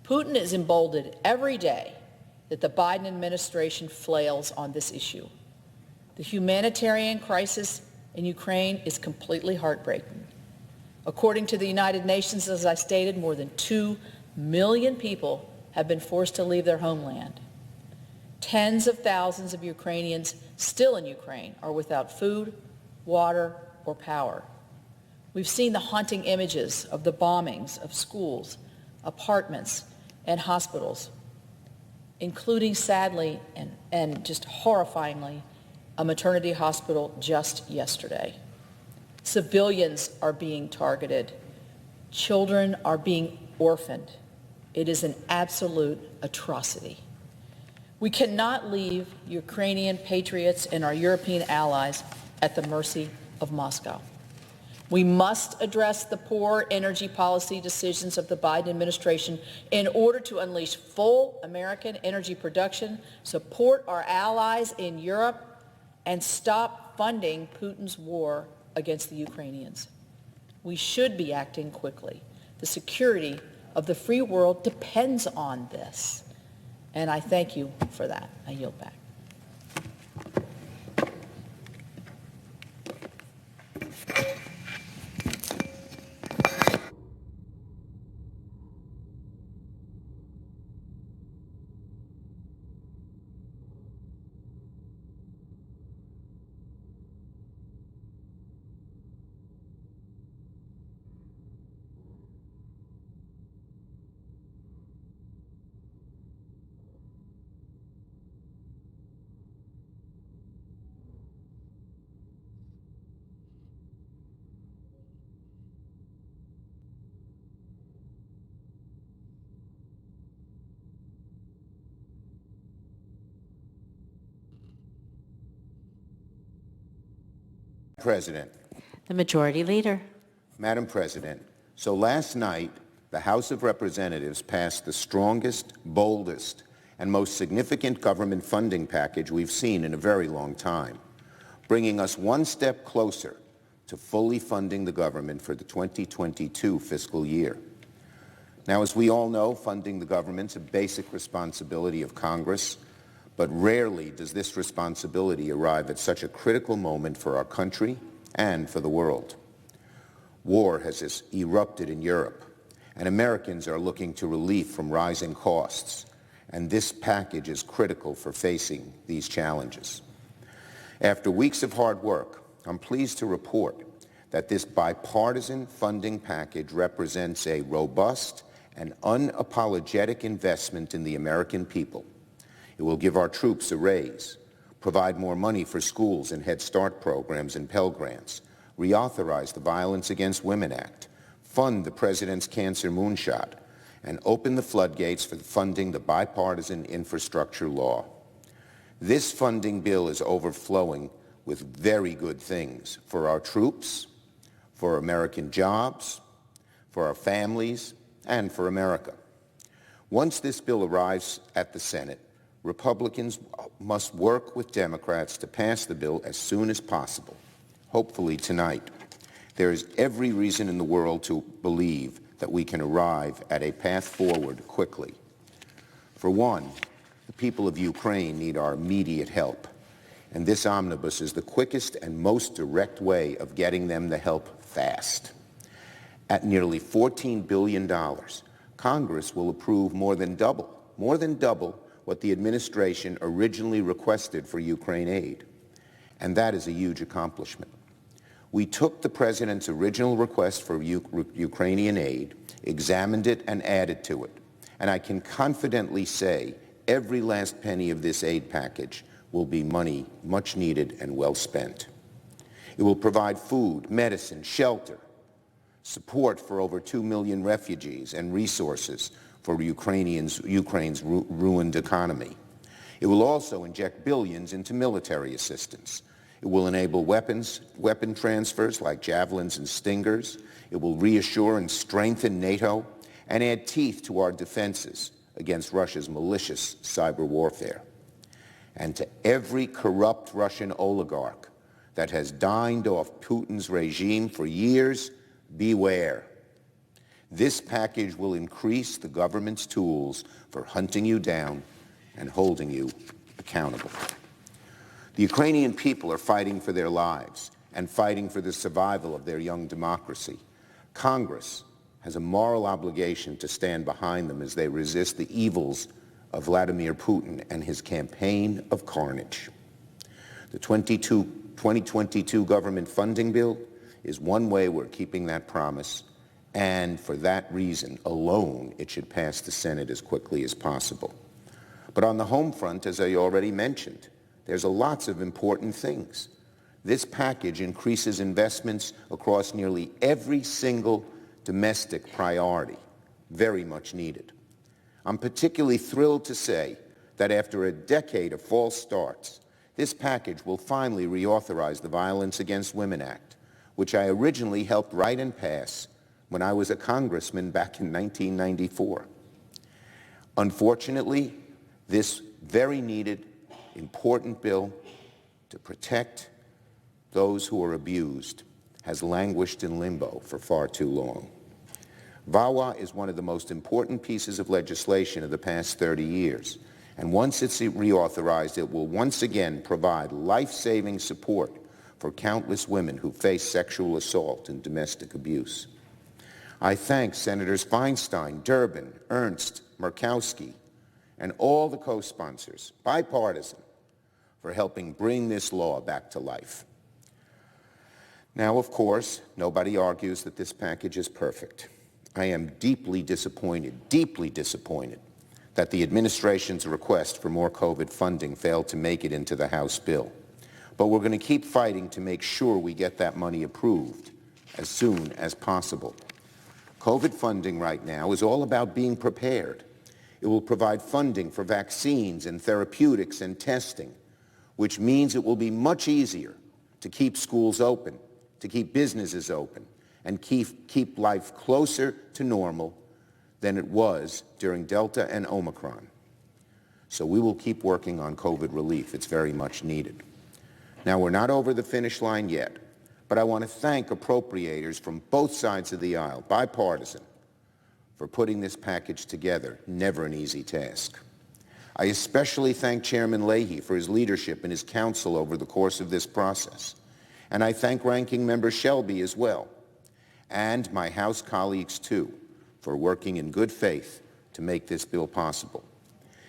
Putin is emboldened every day that the Biden administration flails on this issue. The humanitarian crisis in Ukraine is completely heartbreaking. According to the United Nations, as I stated, more than 2 million people have been forced to leave their homeland. Tens of thousands of Ukrainians still in Ukraine are without food, water, or power. We've seen the haunting images of the bombings of schools, apartments, and hospitals, including, sadly and just horrifyingly, a maternity hospital just yesterday. Civilians are being targeted. Children are being orphaned. It is an absolute atrocity. We cannot leave Ukrainian patriots and our European allies at the mercy of Moscow. We must address the poor energy policy decisions of the Biden administration in order to unleash full American energy production, support our allies in Europe, and stop funding Putin's war against the Ukrainians. We should be acting quickly. The security of the free world depends on this. And I thank you for that. I yield back. President. The Majority Leader. Madam President, so last night, the House of Representatives passed the strongest, boldest, and most significant government funding package we've seen in a very long time, bringing us one step closer to fully funding the government for the 2022 fiscal year. Now, as we all know, funding the government's a basic responsibility of Congress, but rarely does this responsibility arrive at such a critical moment for our country and for the world. War has erupted in Europe, and Americans are looking to relief from rising costs, and this package is critical for facing these challenges. After weeks of hard work, I'm pleased to report that this bipartisan funding package represents a robust and unapologetic investment in the American people. It will give our troops a raise, provide more money for schools and Head Start programs and Pell Grants, reauthorize the Violence Against Women Act, fund the President's Cancer Moonshot, and open the floodgates for funding the bipartisan infrastructure law. This funding bill is overflowing with very good things for our troops, for American jobs, for our families, and for America. Once this bill arrives at the Senate, Republicans must work with Democrats to pass the bill as soon as possible, hopefully tonight. There is every reason in the world to believe that we can arrive at a path forward quickly. For one, the people of Ukraine need our immediate help, and this omnibus is the quickest and most direct way of getting them the help fast. At nearly $14 billion, Congress will approve more than double what the administration originally requested for Ukraine aid, and that is a huge accomplishment. We took the President's original request for Ukrainian aid, examined it, and added to it, and I can confidently say every last penny of this aid package will be money much needed and well spent. It will provide food, medicine, shelter, support for over 2 million refugees, and resources for Ukraine's ruined economy. It will also inject billions into military assistance. It will enable weapon transfers like Javelins and Stingers. It will reassure and strengthen NATO and add teeth to our defenses against Russia's malicious cyber warfare. And to every corrupt Russian oligarch that has dined off Putin's regime for years, beware. This package will increase the government's tools for hunting you down and holding you accountable. The Ukrainian people are fighting for their lives and fighting for the survival of their young democracy. Congress has a moral obligation to stand behind them as they resist the evils of Vladimir Putin and his campaign of carnage. The 2022 government funding bill is one way we're keeping that promise, and for that reason alone, it should pass the Senate as quickly as possible. But on the home front, as I already mentioned, there's lots of important things. This package increases investments across nearly every single domestic priority, very much needed. I'm particularly thrilled to say that after a decade of false starts, this package will finally reauthorize the Violence Against Women Act, which I originally helped write and pass when I was a congressman back in 1994. Unfortunately, this very needed, important bill to protect those who are abused has languished in limbo for far too long. VAWA is one of the most important pieces of legislation of the past 30 years, and once it's reauthorized, it will once again provide life-saving support for countless women who face sexual assault and domestic abuse. I thank Senators Feinstein, Durbin, Ernst, Murkowski, and all the co-sponsors, bipartisan, for helping bring this law back to life. Now, of course, nobody argues that this package is perfect. I am deeply disappointed that the administration's request for more COVID funding failed to make it into the House bill. But we're going to keep fighting to make sure we get that money approved as soon as possible. COVID funding right now is all about being prepared. It will provide funding for vaccines and therapeutics and testing, which means it will be much easier to keep schools open, to keep businesses open, and keep life closer to normal than it was during Delta and Omicron. So we will keep working on COVID relief. It's very much needed. Now, we're not over the finish line yet, but I want to thank appropriators from both sides of the aisle, bipartisan, for putting this package together. Never an easy task. I especially thank Chairman Leahy for his leadership and his counsel over the course of this process. And I thank Ranking Member Shelby as well, and my House colleagues too, for working in good faith to make this bill possible.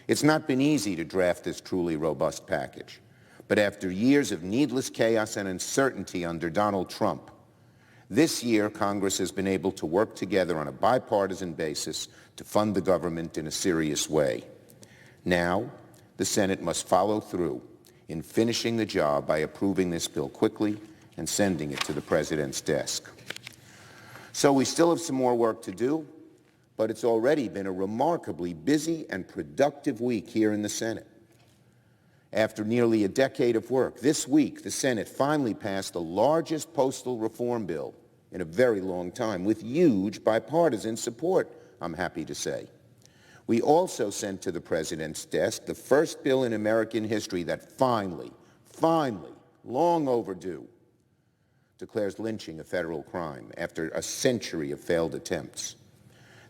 It's not been easy to draft this truly robust package, but after years of needless chaos and uncertainty under Donald Trump, this year Congress has been able to work together on a bipartisan basis to fund the government in a serious way. Now, the Senate must follow through in finishing the job by approving this bill quickly and sending it to the President's desk. So we still have some more work to do, but it's already been a remarkably busy and productive week here in the Senate. After nearly a decade of work, this week the Senate finally passed the largest postal reform bill in a very long time, with huge bipartisan support, I'm happy to say. We also sent to the President's desk the first bill in American history that finally, long overdue, declares lynching a federal crime after a century of failed attempts.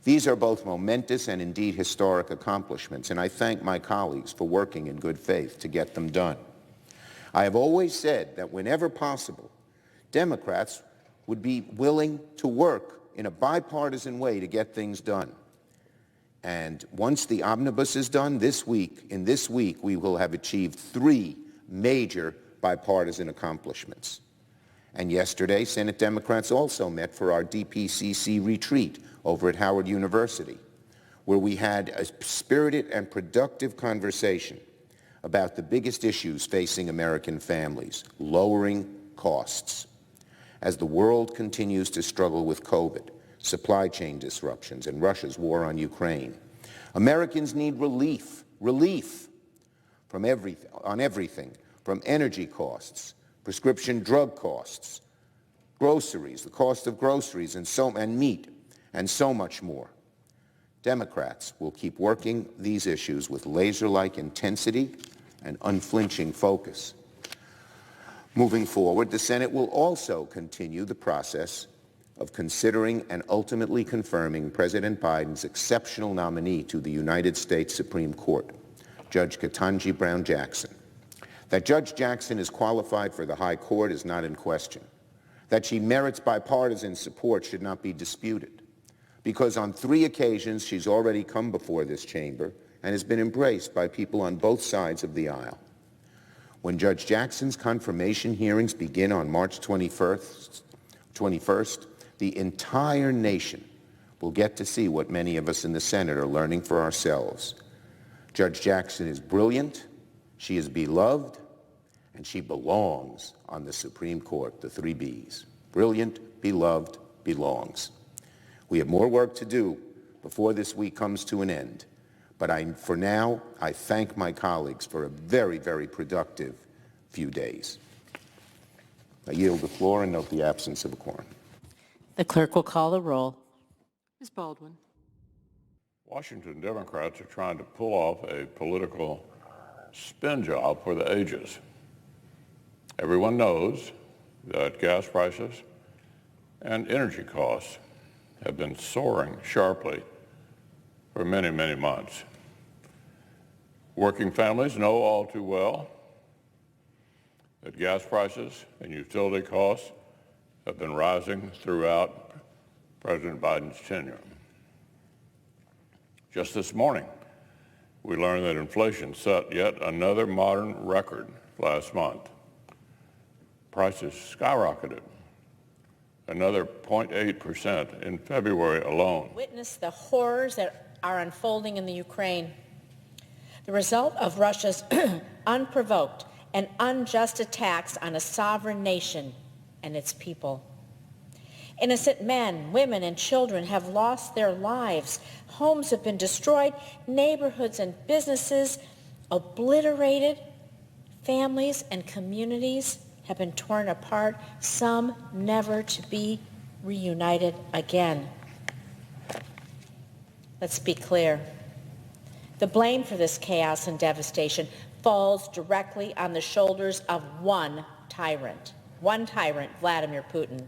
These are both momentous and indeed historic accomplishments, and I thank my colleagues for working in good faith to get them done. I have always said that whenever possible, Democrats would be willing to work in a bipartisan way to get things done. And once the omnibus is done in this week, we will have achieved 3 major bipartisan accomplishments. And yesterday, Senate Democrats also met for our DPCC retreat over at Howard University, where we had a spirited and productive conversation about the biggest issues facing American families, lowering costs. As the world continues to struggle with COVID, supply chain disruptions, and Russia's war on Ukraine, Americans need relief from everything from energy costs, prescription drug costs, groceries, the cost of groceries, and meat, and so much more. Democrats will keep working these issues with laser-like intensity and unflinching focus. Moving forward, the Senate will also continue the process of considering and ultimately confirming President Biden's exceptional nominee to the United States Supreme Court, Judge Ketanji Brown Jackson. That Judge Jackson is qualified for the High Court is not in question. That she merits bipartisan support should not be disputed, because on 3 occasions she's already come before this chamber and has been embraced by people on both sides of the aisle. When Judge Jackson's confirmation hearings begin on March 21st, the entire nation will get to see what many of us in the Senate are learning for ourselves. Judge Jackson is brilliant, she is beloved, and she belongs on the Supreme Court, the 3 Bs. Brilliant, beloved, belongs. We have more work to do before this week comes to an end, but for now, I thank my colleagues for a very, very productive few days. I yield the floor and note the absence of a quorum. The clerk will call the roll. Ms. Baldwin. Washington Democrats are trying to pull off a political spin job for the ages. Everyone knows that gas prices and energy costs have been soaring sharply for many, many months. Working families know all too well that gas prices and utility costs have been rising throughout President Biden's tenure. Just this morning, we learned that inflation set yet another modern record last month. Prices skyrocketed, another 0.8% in February alone. Witness the horrors that are unfolding in the Ukraine. The result of Russia's unprovoked and unjust attacks on a sovereign nation and its people. Innocent men, women, and children have lost their lives. Homes have been destroyed, neighborhoods and businesses obliterated. Families and communities have been torn apart, some never to be reunited again. Let's be clear. The blame for this chaos and devastation falls directly on the shoulders of one tyrant, Vladimir Putin.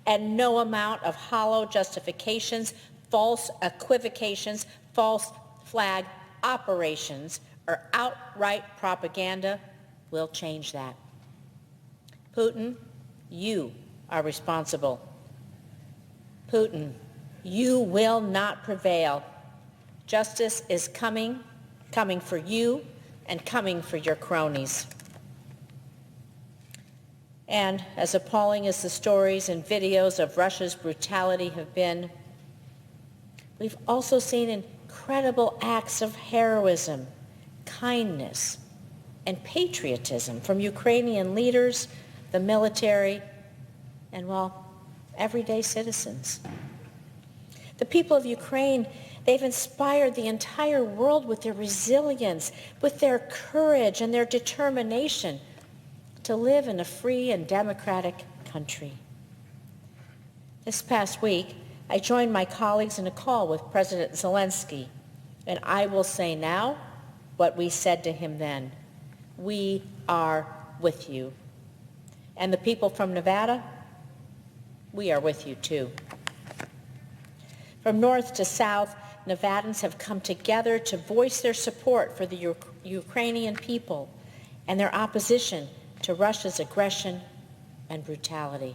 And no amount of hollow justifications, false equivocations, false flag operations, or outright propaganda will change that. Putin, you are responsible. Putin, you will not prevail. Justice is coming for you and coming for your cronies. And as appalling as the stories and videos of Russia's brutality have been, we've also seen incredible acts of heroism, kindness, and patriotism from Ukrainian leaders, the military, and, well, everyday citizens. The people of Ukraine, they've inspired the entire world with their resilience, with their courage and their determination to live in a free and democratic country. This past week, I joined my colleagues in a call with President Zelensky, and I will say now what we said to him then. We are with you. And the people from Nevada, we are with you too. From north to south, Nevadans have come together to voice their support for the Ukrainian people and their opposition to Russia's aggression and brutality.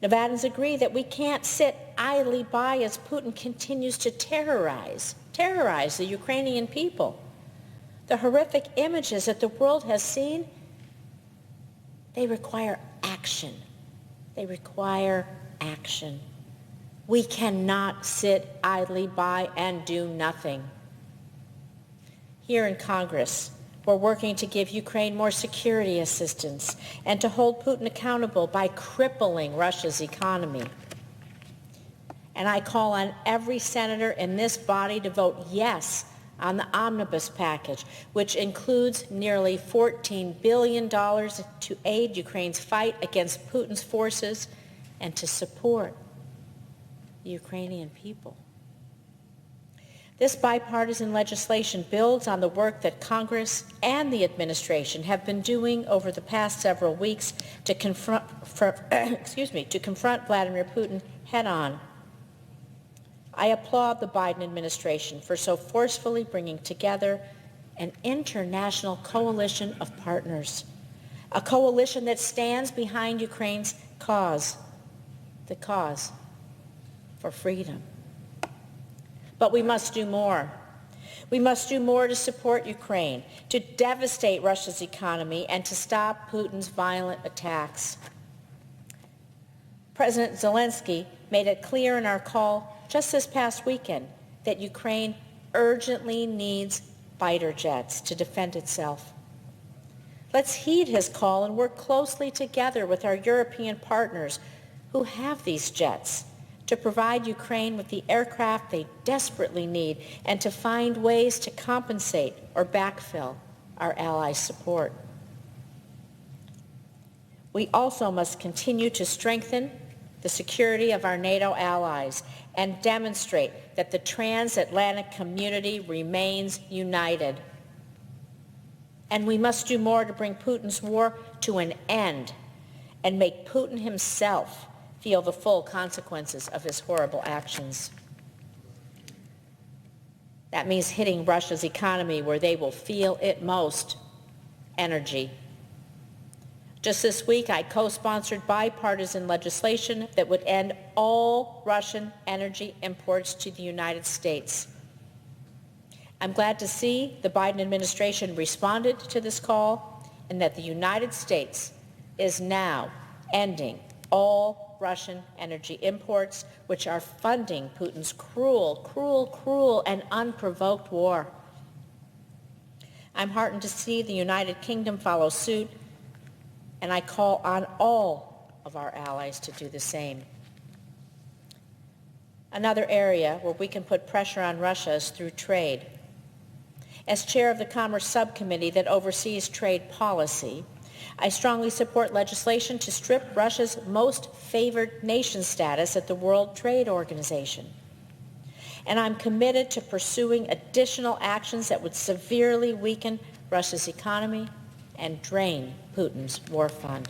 Nevadans agree that we can't sit idly by as Putin continues to terrorize the Ukrainian people. The horrific images that the world has seen, they require action. They require action. We cannot sit idly by and do nothing. Here in Congress, we're working to give Ukraine more security assistance and to hold Putin accountable by crippling Russia's economy. And I call on every senator in this body to vote yes on the omnibus package, which includes nearly $14 billion to aid Ukraine's fight against Putin's forces and to support the Ukrainian people. This bipartisan legislation builds on the work that Congress and the administration have been doing over the past several weeks to confront Vladimir Putin head-on. I applaud the Biden administration for so forcefully bringing together an international coalition of partners, a coalition that stands behind Ukraine's cause, the cause for freedom. But we must do more. We must do more to support Ukraine, to devastate Russia's economy, and to stop Putin's violent attacks. President Zelensky made it clear in our call just this past weekend that Ukraine urgently needs fighter jets to defend itself. Let's heed his call and work closely together with our European partners who have these jets to provide Ukraine with the aircraft they desperately need and to find ways to compensate or backfill our allies' support. We also must continue to strengthen the security of our NATO allies and demonstrate that the transatlantic community remains united. And we must do more to bring Putin's war to an end and make Putin himself feel the full consequences of his horrible actions. That means hitting Russia's economy where they will feel it most: energy. Just this week, I co-sponsored bipartisan legislation that would end all Russian energy imports to the United States. I'm glad to see the Biden administration responded to this call and that the United States is now ending all Russian energy imports, which are funding Putin's cruel, cruel, cruel, and unprovoked war. I'm heartened to see the United Kingdom follow suit, and I call on all of our allies to do the same. Another area where we can put pressure on Russia is through trade. As chair of the Commerce Subcommittee that oversees trade policy, I strongly support legislation to strip Russia's most favored nation status at the World Trade Organization. And I'm committed to pursuing additional actions that would severely weaken Russia's economy and drain Putin's war fund.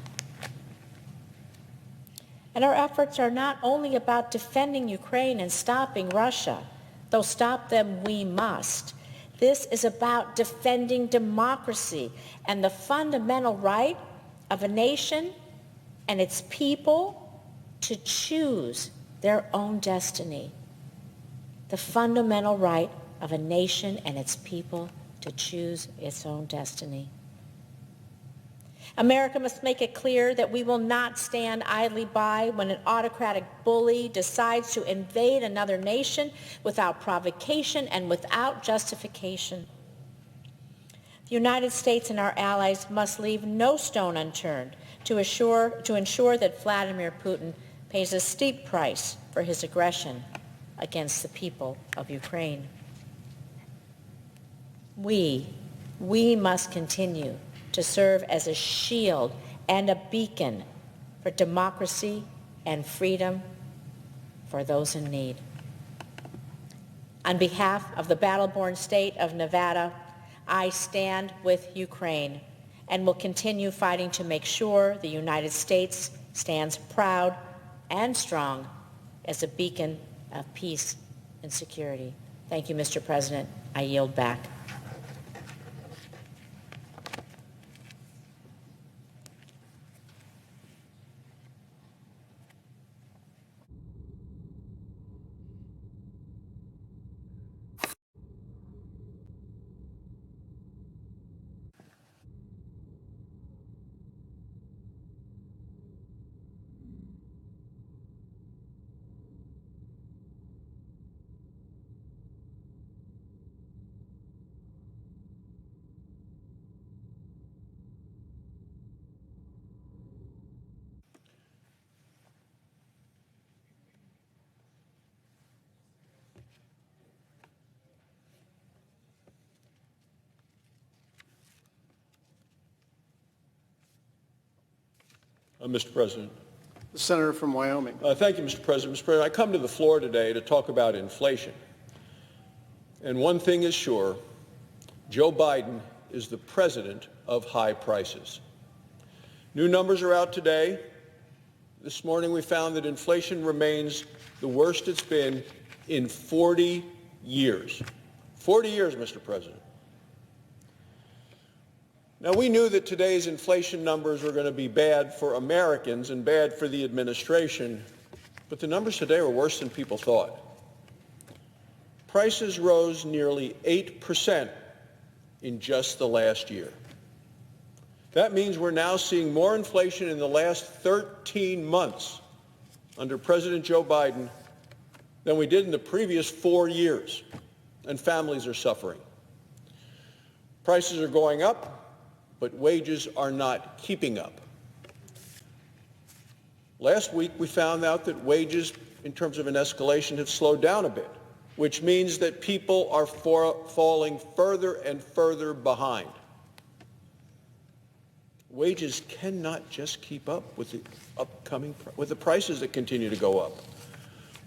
And our efforts are not only about defending Ukraine and stopping Russia, though stop them we must. This is about defending democracy and the fundamental right of a nation and its people to choose their own destiny. The fundamental right of a nation and its people to choose its own destiny. America must make it clear that we will not stand idly by when an autocratic bully decides to invade another nation without provocation and without justification. The United States and our allies must leave no stone unturned to ensure that Vladimir Putin pays a steep price for his aggression against the people of Ukraine. We must continue to serve as a shield and a beacon for democracy and freedom for those in need. On behalf of the battle-born state of Nevada, I stand with Ukraine and will continue fighting to make sure the United States stands proud and strong as a beacon of peace and security. Thank you, Mr. President. I yield back. Mr. President. The senator from Wyoming. Thank you, Mr. President. Mr. President, I come to the floor today to talk about inflation. And one thing is sure, Joe Biden is the president of high prices. New numbers are out today. This morning we found that inflation remains the worst it's been in 40 years. 40 years, Mr. President. Now, we knew that today's inflation numbers were going to be bad for Americans and bad for the administration, but the numbers today are worse than people thought. Prices rose nearly 8% in just the last year. That means we're now seeing more inflation in the last 13 months under President Joe Biden than we did in the previous 4 years, and families are suffering. Prices are going up, but wages are not keeping up. Last week, we found out that wages, in terms of an escalation, have slowed down a bit, which means that people are falling further and further behind. wages cannot just keep up with the prices that continue to go up.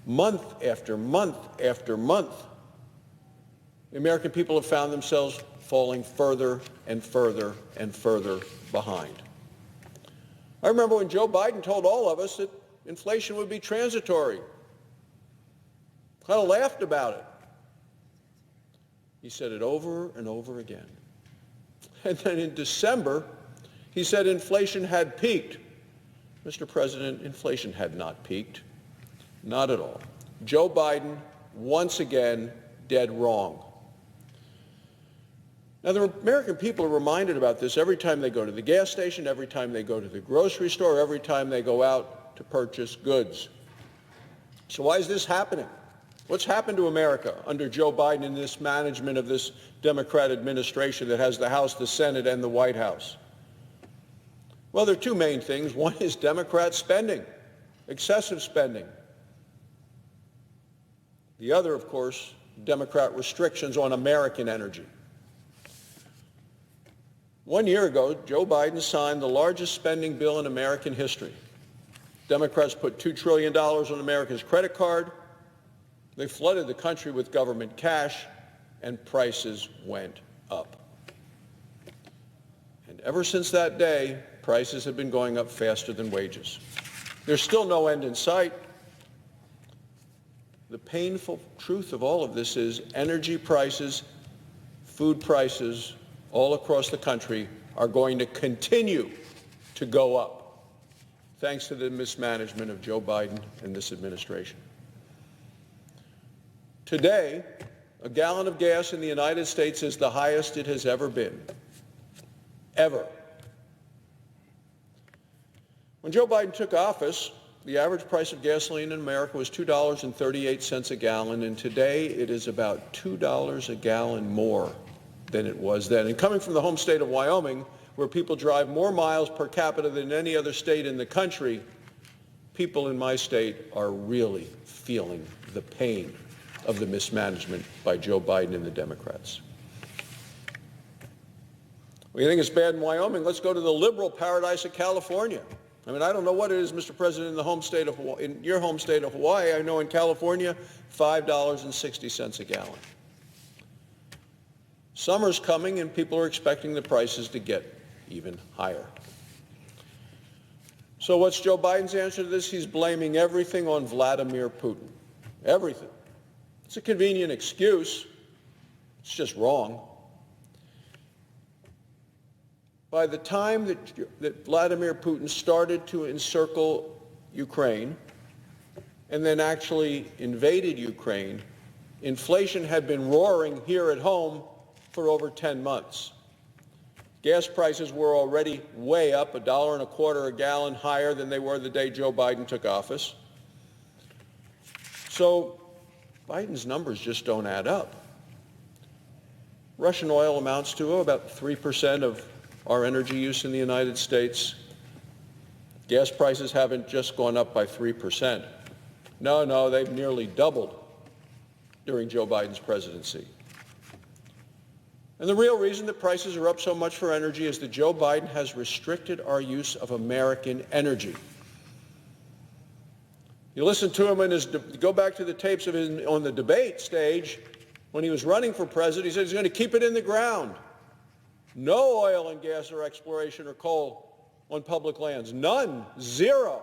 Month after month after month, the American people have found themselves falling further and further and further behind. I remember when Joe Biden told all of us that inflation would be transitory. Kind of laughed about it. He said it over and over again. And then in December, he said inflation had peaked. Mr. President, inflation had not peaked. Not at all. Joe Biden, once again, dead wrong. Now, the American people are reminded about this every time they go to the gas station, every time they go to the grocery store, every time they go out to purchase goods. So why is this happening? What's happened to America under Joe Biden and this management of this Democrat administration that has the House, the Senate, and the White House? Well, there are two main things. One is Democrat spending, excessive spending. The other, of course, Democrat restrictions on American energy. 1 year ago, Joe Biden signed the largest spending bill in American history. Democrats put $2 trillion on America's credit card. They flooded the country with government cash, and prices went up. And ever since that day, prices have been going up faster than wages. There's still no end in sight. The painful truth of all of this is energy prices, food prices, all across the country are going to continue to go up, thanks to the mismanagement of Joe Biden and this administration. Today, a gallon of gas in the United States is the highest it has ever been, ever. When Joe Biden took office, the average price of gasoline in America was $2.38 a gallon, and today it is about $2 a gallon more than it was then. And coming from the home state of Wyoming, where people drive more miles per capita than any other state in the country, people in my state are really feeling the pain of the mismanagement by Joe Biden and the Democrats. Well, you think it's bad in Wyoming? Let's go to the liberal paradise of California. I mean, I don't know what it is, Mr. President, in the home state of Hawaii, in your home state of Hawaii. I know in California, $5.60 a gallon. Summer's coming, and people are expecting the prices to get even higher. So what's Joe Biden's answer to this? He's blaming everything on Vladimir Putin. Everything. It's a convenient excuse. It's just wrong. By the time that Vladimir Putin started to encircle Ukraine and then actually invaded Ukraine, inflation had been roaring here at home for over 10 months. Gas prices were already way up, $1.25 a gallon higher than they were the day Joe Biden took office. So Biden's numbers just don't add up. Russian oil amounts to about 3% of our energy use in the United States. Gas prices haven't just gone up by 3%. No, they've nearly doubled during Joe Biden's presidency. And the real reason that prices are up so much for energy is that Joe Biden has restricted our use of American energy. You listen to him go back to the tapes of his on the debate stage when he was running for president. He said he's going to keep it in the ground. No oil and gas or exploration or coal on public lands. None. Zero.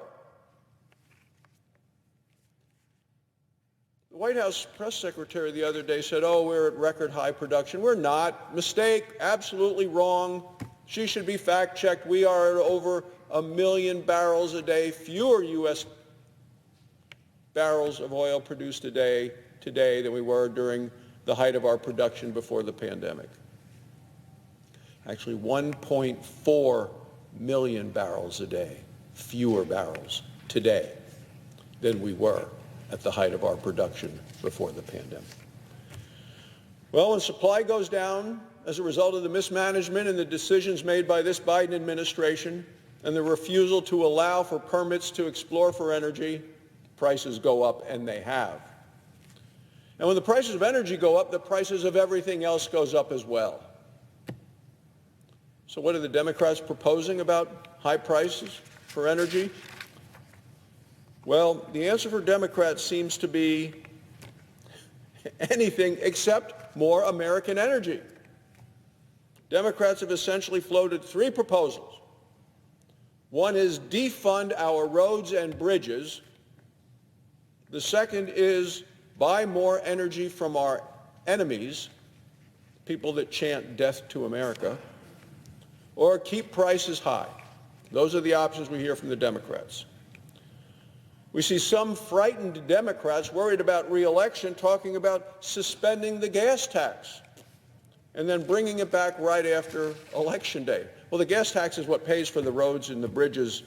The White House press secretary the other day said, we're at record high production. We're not. Mistake. Absolutely wrong. She should be fact-checked. We are at over 1 million barrels a day, fewer U.S. barrels of oil produced today than we were during the height of our production before the pandemic. Actually, 1.4 million barrels a day, fewer barrels today than we were at the height of our production before the pandemic. Well, when supply goes down as a result of the mismanagement and the decisions made by this Biden administration and the refusal to allow for permits to explore for energy, prices go up, and they have. And when the prices of energy go up, the prices of everything else goes up as well. So what are the Democrats proposing about high prices for energy? Well, the answer for Democrats seems to be anything except more American energy. Democrats have essentially floated three proposals. One is defund our roads and bridges. The second is buy more energy from our enemies, people that chant death to America, or keep prices high. Those are the options we hear from the Democrats. We see some frightened Democrats worried about re-election talking about suspending the gas tax and then bringing it back right after Election Day. Well, the gas tax is what pays for the roads and the bridges,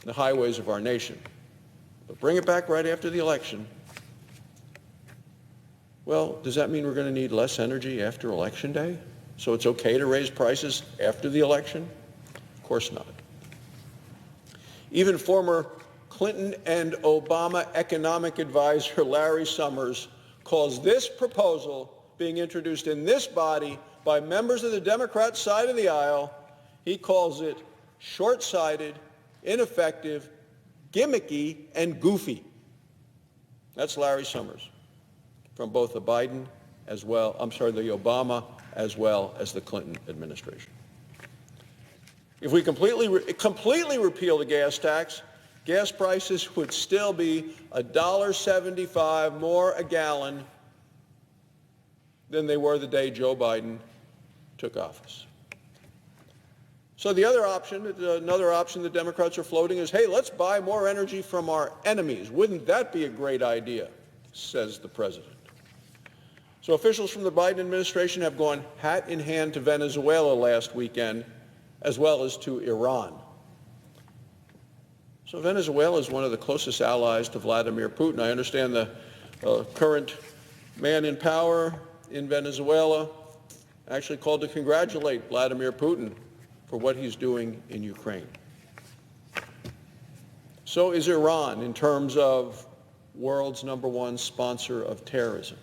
the highways of our nation. But bring it back right after the election. Well, does that mean we're going to need less energy after Election Day? So it's okay to raise prices after the election? Of course not. Even former Clinton and Obama economic advisor Larry Summers calls this proposal being introduced in this body by members of the Democrat side of the aisle, he calls it short-sighted, ineffective, gimmicky, and goofy. That's Larry Summers from both the Biden the Obama as well as the Clinton administration. If we completely repeal the gas tax, gas prices would still be $1.75 more a gallon than they were the day Joe Biden took office. So the other option, another option the Democrats are floating is, hey, let's buy more energy from our enemies. Wouldn't that be a great idea, says the president. So officials from the Biden administration have gone hat in hand to Venezuela last weekend, as well as to Iran. So Venezuela is one of the closest allies to Vladimir Putin. I understand the current man in power in Venezuela actually called to congratulate Vladimir Putin for what he's doing in Ukraine. So is Iran in terms of world's #1 sponsor of terrorism.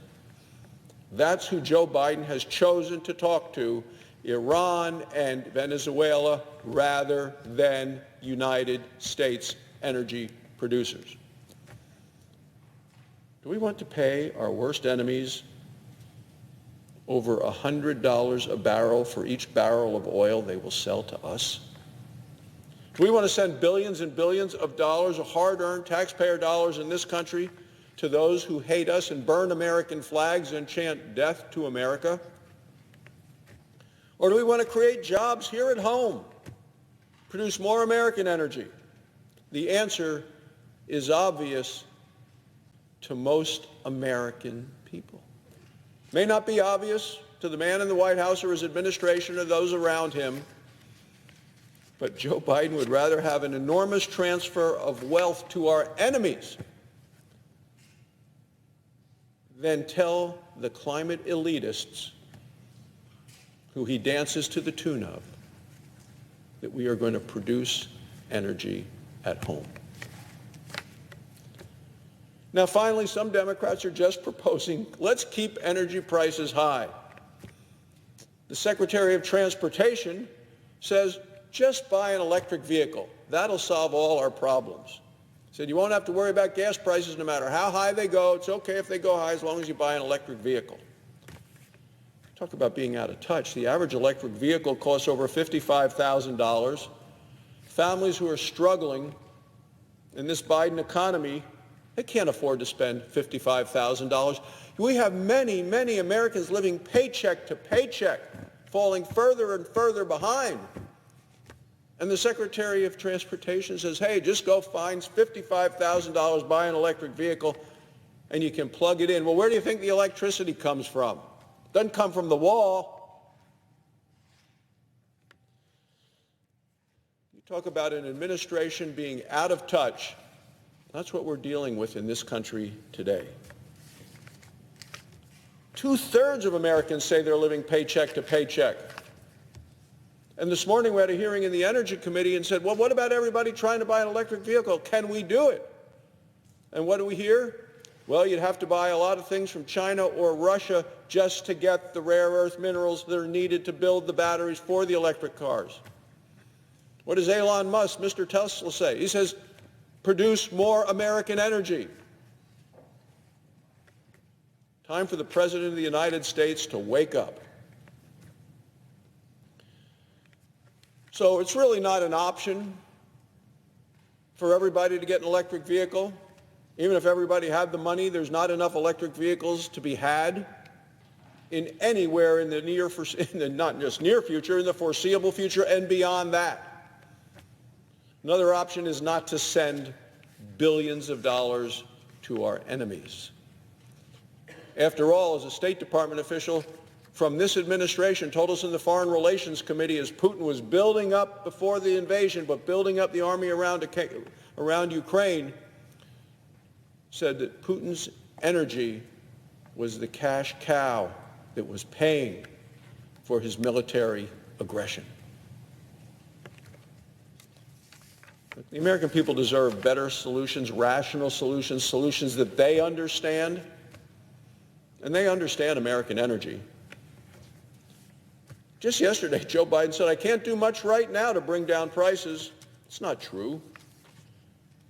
That's who Joe Biden has chosen to talk to, Iran and Venezuela, rather than United States energy producers. Do we want to pay our worst enemies over $100 a barrel for each barrel of oil they will sell to us? Do we want to send billions and billions of dollars of hard-earned taxpayer dollars in this country to those who hate us and burn American flags and chant death to America? Or do we want to create jobs here at home, produce more American energy? The answer is obvious to most American people. May not be obvious to the man in the White House or his administration or those around him, but Joe Biden would rather have an enormous transfer of wealth to our enemies than tell the climate elitists who he dances to the tune of that we are going to produce energy at home. Now, finally, some Democrats are just proposing, let's keep energy prices high. The Secretary of Transportation says, just buy an electric vehicle. That'll solve all our problems. He said, you won't have to worry about gas prices no matter how high they go. It's okay if they go high as long as you buy an electric vehicle. Talk about being out of touch. The average electric vehicle costs over $55,000. Families who are struggling in this Biden economy, they can't afford to spend $55,000. We have many, many Americans living paycheck to paycheck, falling further and further behind. And the Secretary of Transportation says, hey, just go find $55,000, buy an electric vehicle, and you can plug it in. Well, where do you think the electricity comes from? It doesn't come from the wall. You talk about an administration being out of touch. That's what we're dealing with in this country today. 2/3 of Americans say they're living paycheck to paycheck. And this morning we had a hearing in the Energy Committee and said, well, what about everybody trying to buy an electric vehicle? Can we do it? And what do we hear? Well, you'd have to buy a lot of things from China or Russia just to get the rare earth minerals that are needed to build the batteries for the electric cars. What does Elon Musk, Mr. Tesla, say? He says, produce more American energy. Time for the President of the United States to wake up. So it's really not an option for everybody to get an electric vehicle. Even if everybody had the money, there's not enough electric vehicles to be had in anywhere in the not just near future, in the foreseeable future and beyond that. Another option is not to send billions of dollars to our enemies. After all, as a State Department official from this administration told us in the Foreign Relations Committee, as Putin was building up before the invasion, but building up the army around Ukraine, said that Putin's energy was the cash cow that was paying for his military aggression. The American people deserve better solutions, rational solutions, solutions that they understand. And they understand American energy. Just yesterday, Joe Biden said, I can't do much right now to bring down prices. It's not true.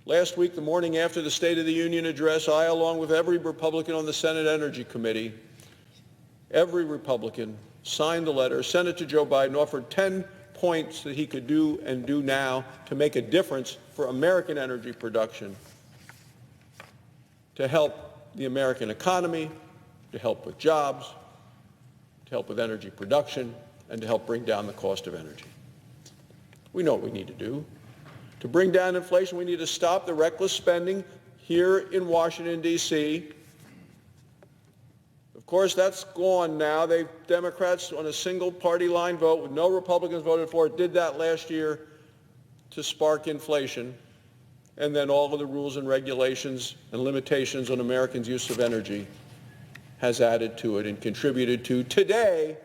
Last week, the morning after the State of the Union address, I, along with every Republican on the Senate Energy Committee, every Republican signed the letter, sent it to Joe Biden, offered 10 points that he could do and do now to make a difference for American energy production, to help the American economy, to help with jobs, to help with energy production, and to help bring down the cost of energy. We know what we need to do. To bring down inflation, we need to stop the reckless spending here in Washington, D.C. Of course, that's gone now. Democrats on a single party line vote with no Republicans voted for it did that last year to spark inflation. And then all of the rules and regulations and limitations on Americans' use of energy has added to it and contributed to, today,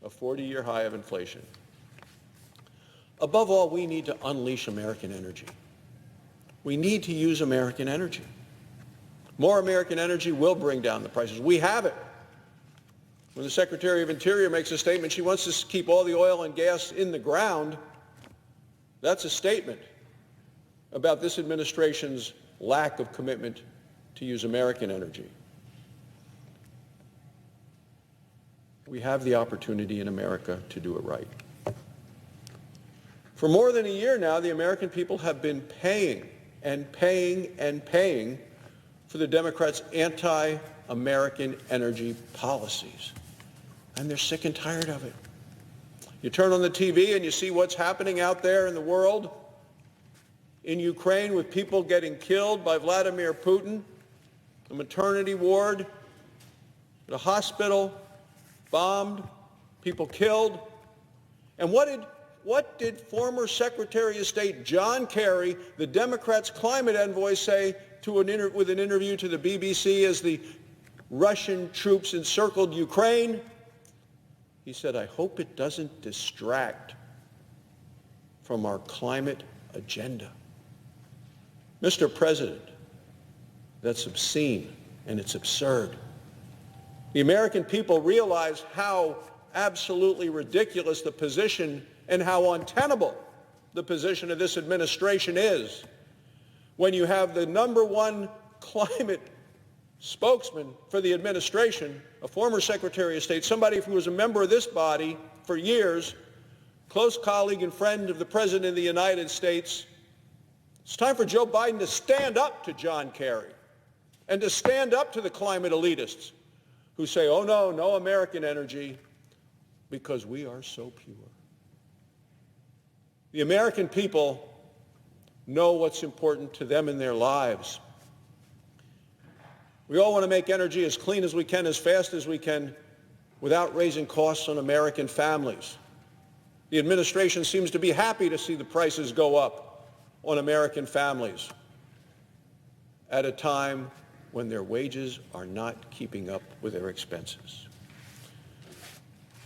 a 40-year high of inflation. Above all, we need to unleash American energy. We need to use American energy. More American energy will bring down the prices. We have it. When the Secretary of Interior makes a statement, she wants to keep all the oil and gas in the ground, that's a statement about this administration's lack of commitment to use American energy. We have the opportunity in America to do it right. For more than a year now, the American people have been paying and paying and paying for the Democrats' anti-American energy policies. And they're sick and tired of it. You turn on the TV and you see what's happening out there in the world, in Ukraine, with people getting killed by Vladimir Putin, a maternity ward, a hospital bombed, people killed. And what did former Secretary of State John Kerry, the Democrats' climate envoy, say with an interview to the BBC as the Russian troops encircled Ukraine? He said, I hope it doesn't distract from our climate agenda. Mr. President, that's obscene and it's absurd. The American people realize how absolutely ridiculous the position and how untenable the position of this administration is when you have the number one climate spokesman for the administration, a former Secretary of State, somebody who was a member of this body for years, close colleague and friend of the President of the United States. It's time for Joe Biden to stand up to John Kerry and to stand up to the climate elitists who say, oh no, no American energy, because we are so pure. The American people know what's important to them in their lives. We all want to make energy as clean as we can, as fast as we can, without raising costs on American families. The administration seems to be happy to see the prices go up on American families at a time when their wages are not keeping up with their expenses.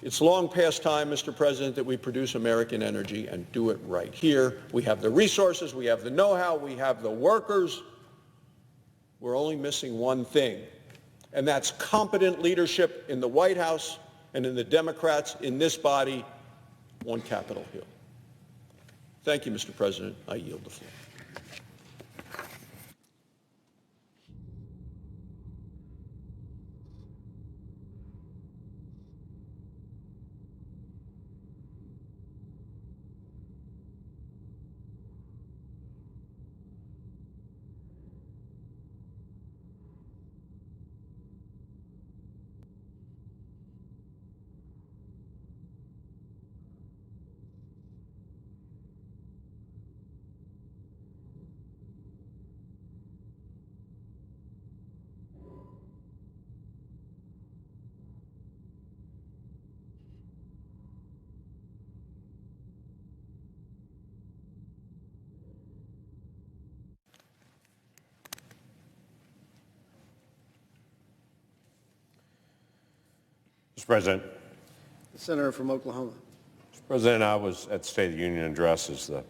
It's long past time, Mr. President, that we produce American energy and do it right here. We have the resources, we have the know-how, we have the workers. We're only missing one thing, and that's competent leadership in the White House and in the Democrats in this body on Capitol Hill. Thank you, Mr. President. I yield the floor. Mr. President. The senator from Oklahoma. Mr. President, I was at the State of the Union address as the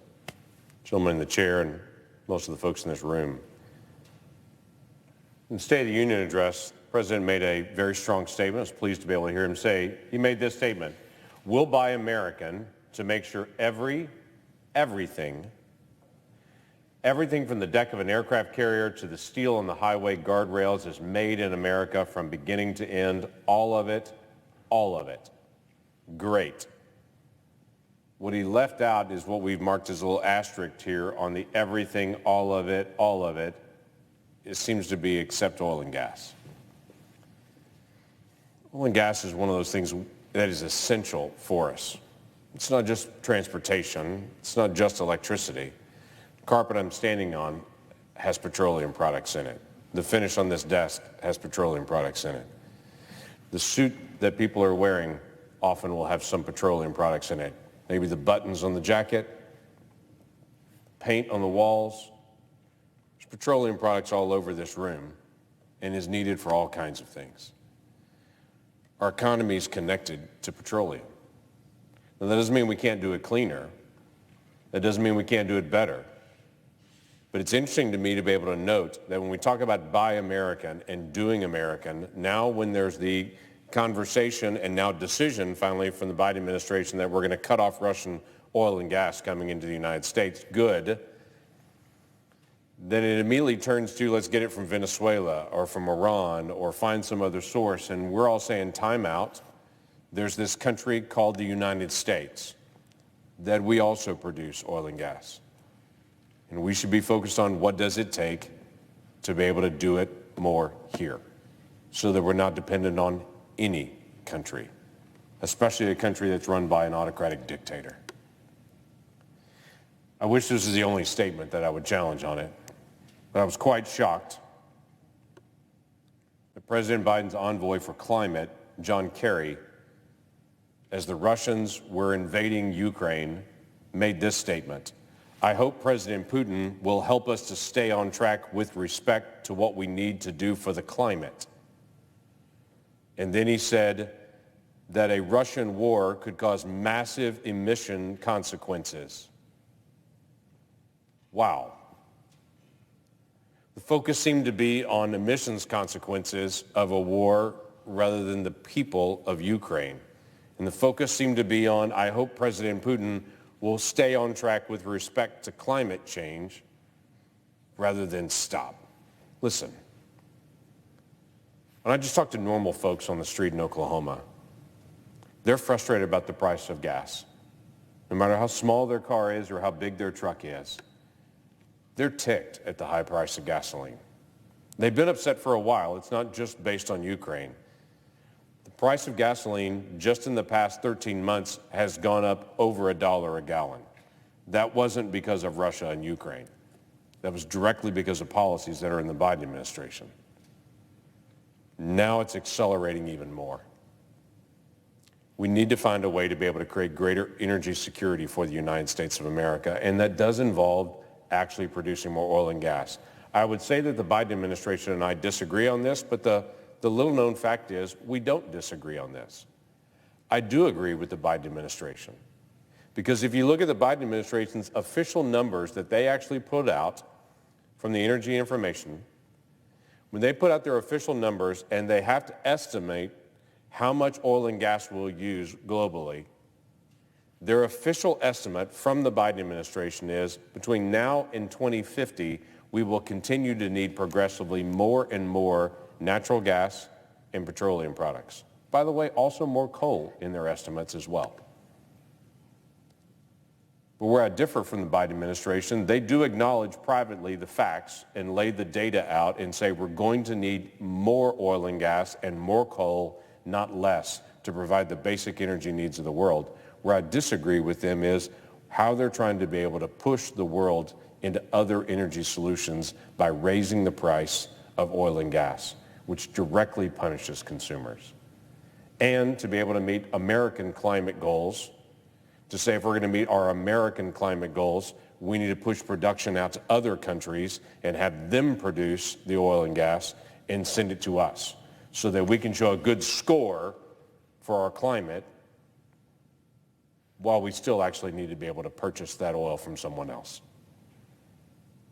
gentleman in the chair and most of the folks in this room. In the State of the Union address, the President made a very strong statement. I was pleased to be able to hear him say, he made this statement: "We'll buy American to make sure everything from the deck of an aircraft carrier to the steel on the highway guardrails is made in America from beginning to end, all of it. Great." What he left out is what we've marked as a little asterisk here on the everything, all of it. It seems to be except oil and gas. Oil and gas is one of those things that is essential for us. It's not just transportation. It's not just electricity. The carpet I'm standing on has petroleum products in it. The finish on this desk has petroleum products in it. The suit that people are wearing often will have some petroleum products in it. Maybe the buttons on the jacket, paint on the walls. There's petroleum products all over this room and is needed for all kinds of things. Our economy is connected to petroleum. Now, that doesn't mean we can't do it cleaner. That doesn't mean we can't do it better. But it's interesting to me to be able to note that when we talk about buy American and doing American, now when there's the conversation and now decision finally from the Biden administration that we're going to cut off Russian oil and gas coming into the United States, good, then it immediately turns to let's get it from Venezuela or from Iran or find some other source. And we're all saying time out. There's this country called the United States that we also produce oil and gas. And we should be focused on what does it take to be able to do it more here so that we're not dependent on any country, especially a country that's run by an autocratic dictator. I wish this was the only statement that I would challenge on it, but I was quite shocked that President Biden's envoy for climate, John Kerry, as the Russians were invading Ukraine, made this statement: "I hope President Putin will help us to stay on track with respect to what we need to do for the climate." And then he said that a Russian war could cause massive emission consequences. Wow. The focus seemed to be on emissions consequences of a war rather than the people of Ukraine. And the focus seemed to be on, I hope President Putin will stay on track with respect to climate change rather than stop. Listen, when I just talked to normal folks on the street in Oklahoma, they're frustrated about the price of gas. No matter how small their car is or how big their truck is, they're ticked at the high price of gasoline. They've been upset for a while. It's not just based on Ukraine. The price of gasoline just in the past 13 months has gone up over $1 a gallon. That wasn't because of Russia and Ukraine. That was directly because of policies that are in the Biden administration. Now it's accelerating even more. We need to find a way to be able to create greater energy security for the United States of America, and that does involve actually producing more oil and gas. I would say that the Biden administration and I disagree on this, but the little-known fact is we don't disagree on this. I do agree with the Biden administration, because if you look at the Biden administration's official numbers that they actually put out from the Energy Information, when they put out their official numbers and they have to estimate how much oil and gas we'll use globally, their official estimate from the Biden administration is between now and 2050, we will continue to need progressively more and more natural gas and petroleum products. By the way, also more coal in their estimates as well. But where I differ from the Biden administration, they do acknowledge privately the facts and lay the data out and say we're going to need more oil and gas and more coal, not less, to provide the basic energy needs of the world. Where I disagree with them is how they're trying to be able to push the world into other energy solutions by raising the price of oil and gas, which directly punishes consumers. And to be able to meet American climate goals, to say if we're going to meet our American climate goals, we need to push production out to other countries and have them produce the oil and gas and send it to us so that we can show a good score for our climate while we still actually need to be able to purchase that oil from someone else.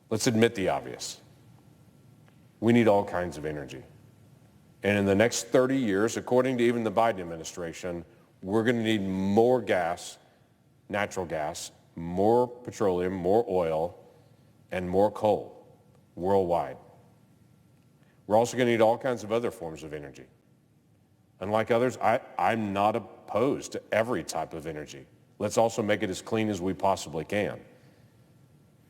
Let's admit the obvious. We need all kinds of energy. And in the next 30 years, according to even the Biden administration, we're going to need more gas, natural gas, more petroleum, more oil, and more coal worldwide. We're also going to need all kinds of other forms of energy. Unlike others, I'm not opposed to every type of energy. Let's also make it as clean as we possibly can.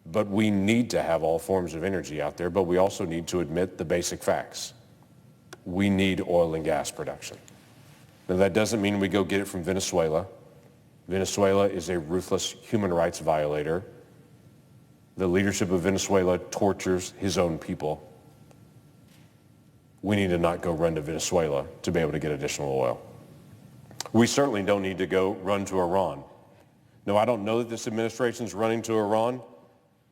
But we need to have all forms of energy out there, but we also need to admit the basic facts. We need oil and gas production. Now, that doesn't mean we go get it from Venezuela. Venezuela is a ruthless human rights violator. The leadership of Venezuela tortures his own people. We need to not go run to Venezuela to be able to get additional oil. We certainly don't need to go run to Iran. No, I don't know that this administration is running to Iran,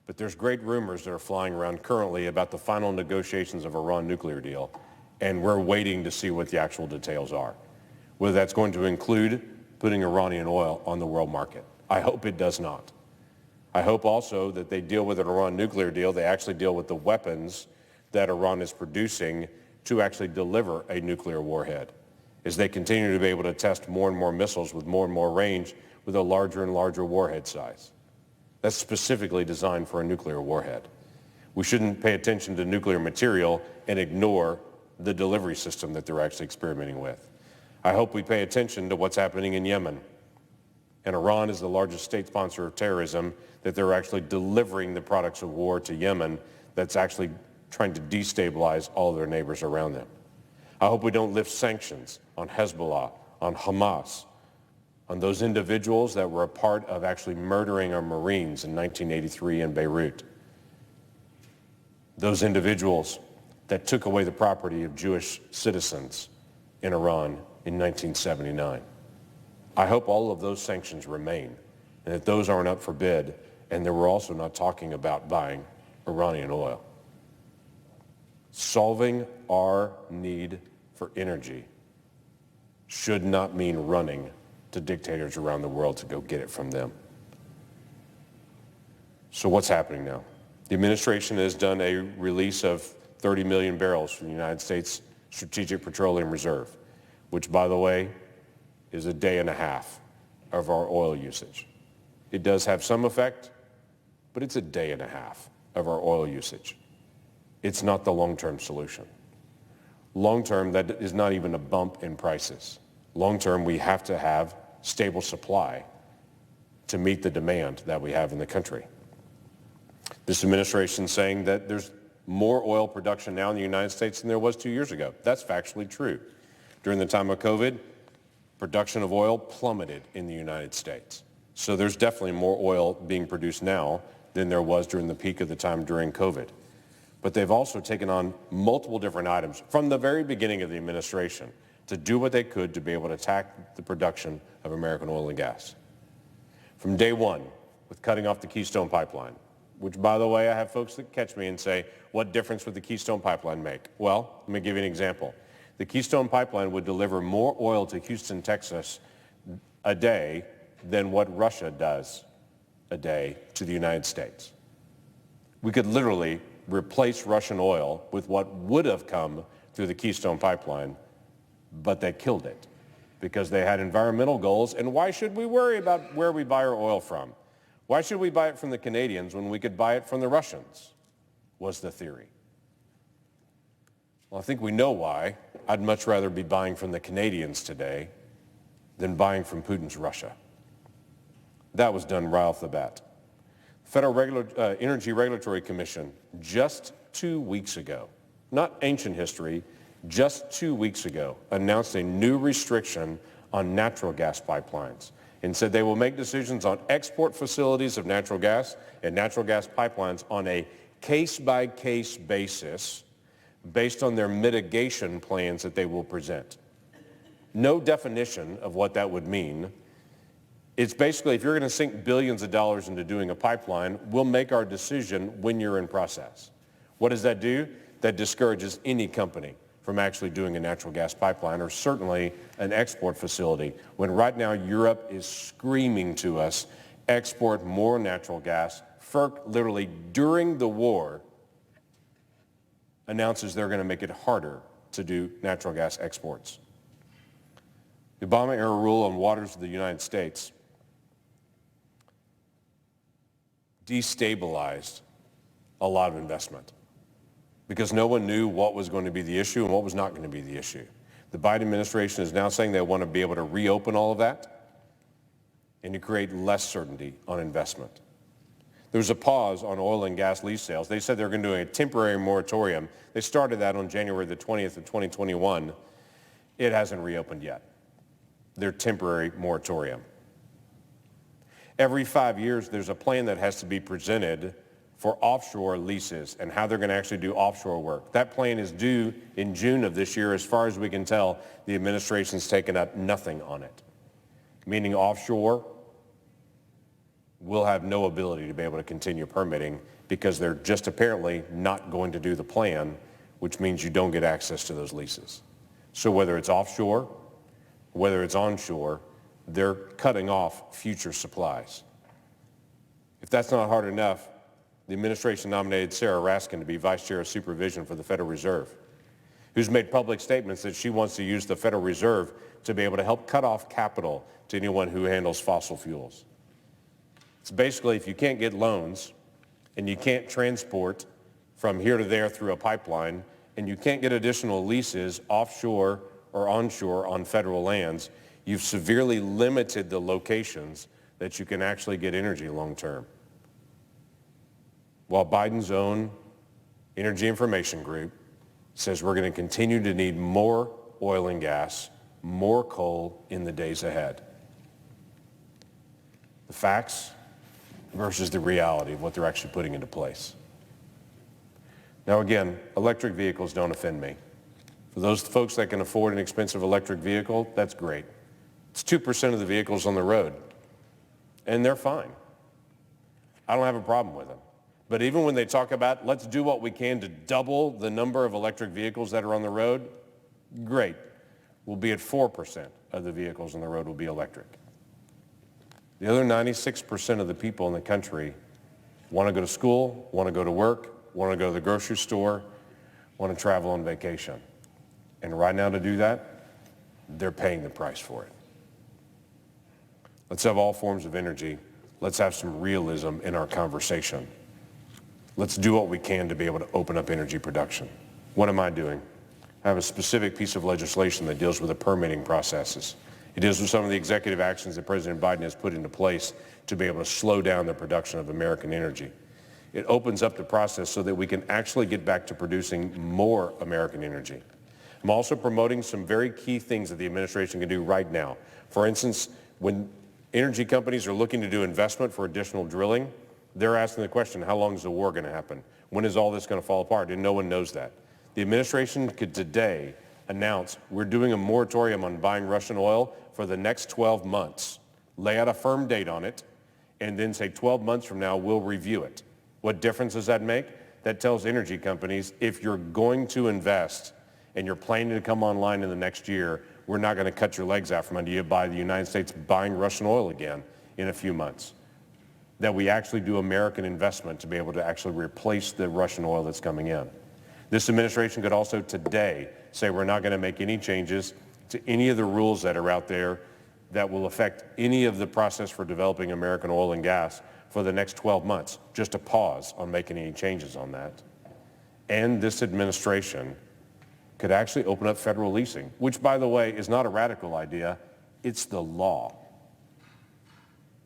but there's great rumors that are flying around currently about the final negotiations of Iran nuclear deal, and we're waiting to see what the actual details are. Whether that's going to include putting Iranian oil on the world market. I hope it does not. I hope also that they deal with an Iran nuclear deal, they actually deal with the weapons that Iran is producing to actually deliver a nuclear warhead, as they continue to be able to test more and more missiles with more and more range with a larger and larger warhead size. That's specifically designed for a nuclear warhead. We shouldn't pay attention to nuclear material and ignore the delivery system that they're actually experimenting with. I hope we pay attention to what's happening in Yemen. And Iran is the largest state sponsor of terrorism, that they're actually delivering the products of war to Yemen that's actually trying to destabilize all their neighbors around them. I hope we don't lift sanctions on Hezbollah, on Hamas, on those individuals that were a part of actually murdering our Marines in 1983 in Beirut. Those individuals that took away the property of Jewish citizens in Iran in 1979. I hope all of those sanctions remain and that those aren't up for bid, and that we're also not talking about buying Iranian oil. Solving our need for energy should not mean running to dictators around the world to go get it from them. So what's happening now? The administration has done a release of 30 million barrels from the United States Strategic Petroleum Reserve, which, by the way, is a day and a half of our oil usage. It does have some effect, but it's a day and a half of our oil usage. It's not the long-term solution. Long-term, that is not even a bump in prices. Long-term, we have to have stable supply to meet the demand that we have in the country. This administration is saying that there's more oil production now in the United States than there was 2 years ago. That's factually true. During the time of COVID, production of oil plummeted in the United States. So there's definitely more oil being produced now than there was during the peak of the time during COVID. But they've also taken on multiple different items from the very beginning of the administration to do what they could to be able to attack the production of American oil and gas. From day one, with cutting off the Keystone Pipeline, which, by the way, I have folks that catch me and say, what difference would the Keystone Pipeline make? Well, let me give you an example. The Keystone Pipeline would deliver more oil to Houston, Texas a day than what Russia does a day to the United States. We could literally replace Russian oil with what would have come through the Keystone Pipeline, but they killed it because they had environmental goals. And why should we worry about where we buy our oil from? Why should we buy it from the Canadians when we could buy it from the Russians, was the theory. Well, I think we know why. I'd much rather be buying from the Canadians today than buying from Putin's Russia. That was done right off the bat. Federal Energy Regulatory Commission just 2 weeks ago, not ancient history, just 2 weeks ago, announced a new restriction on natural gas pipelines and said they will make decisions on export facilities of natural gas and natural gas pipelines on a case-by-case basis based on their mitigation plans that they will present. No definition of what that would mean. It's basically, if you're going to sink billions of dollars into doing a pipeline, we'll make our decision when you're in process. What does that do? That discourages any company from actually doing a natural gas pipeline or certainly an export facility, when right now Europe is screaming to us, export more natural gas. FERC literally during the war announces they're going to make it harder to do natural gas exports. The Obama-era rule on waters of the United States destabilized a lot of investment because no one knew what was going to be the issue and what was not going to be the issue. The Biden administration is now saying they want to be able to reopen all of that and to create less certainty on investment. There was a pause on oil and gas lease sales. They said they were going to do a temporary moratorium. They started that on January the 20th of 2021. It hasn't reopened yet. Their temporary moratorium. Every 5 years, there's a plan that has to be presented for offshore leases and how they're going to actually do offshore work. That plan is due in June of this year. As far as we can tell, the administration's taken up nothing on it, meaning offshore will have no ability to be able to continue permitting because they're just apparently not going to do the plan, which means you don't get access to those leases. So whether it's offshore, whether it's onshore, they're cutting off future supplies. If that's not hard enough, the administration nominated Sarah Raskin to be Vice Chair of Supervision for the Federal Reserve, who's made public statements that she wants to use the Federal Reserve to be able to help cut off capital to anyone who handles fossil fuels. It's basically, if you can't get loans and you can't transport from here to there through a pipeline and you can't get additional leases offshore or onshore on federal lands, you've severely limited the locations that you can actually get energy long term. While Biden's own Energy Information Group says we're going to continue to need more oil and gas, more coal in the days ahead. The facts versus the reality of what they're actually putting into place. Now again, electric vehicles don't offend me. For those folks that can afford an expensive electric vehicle, that's great. It's 2% of the vehicles on the road, and they're fine. I don't have a problem with them. But even when they talk about, let's do what we can to double the number of electric vehicles that are on the road, great. We'll be at 4% of the vehicles on the road will be electric. The other 96% of the people in the country want to go to school, want to go to work, want to go to the grocery store, want to travel on vacation. And right now to do that, they're paying the price for it. Let's have all forms of energy. Let's have some realism in our conversation. Let's do what we can to be able to open up energy production. What am I doing? I have a specific piece of legislation that deals with the permitting processes. It deals with some of the executive actions that President Biden has put into place to be able to slow down the production of American energy. It opens up the process so that we can actually get back to producing more American energy. I'm also promoting some very key things that the administration can do right now. For instance, when energy companies are looking to do investment for additional drilling, they're asking the question, how long is the war going to happen? When is all this going to fall apart? And no one knows that. The administration could today announce we're doing a moratorium on buying Russian oil for the next 12 months, lay out a firm date on it, and then say 12 months from now we'll review it. What difference does that make? That tells energy companies if you're going to invest and you're planning to come online in the next year, we're not going to cut your legs out from under you by the United States buying Russian oil again in a few months. that we actually do American investment to be able to actually replace the Russian oil that's coming in. This administration could also today say we're not going to make any changes to any of the rules that are out there that will affect any of the process for developing American oil and gas for the next 12 months, just a pause on making any changes on that. And this administration could actually open up federal leasing, which, by the way, is not a radical idea. It's the law.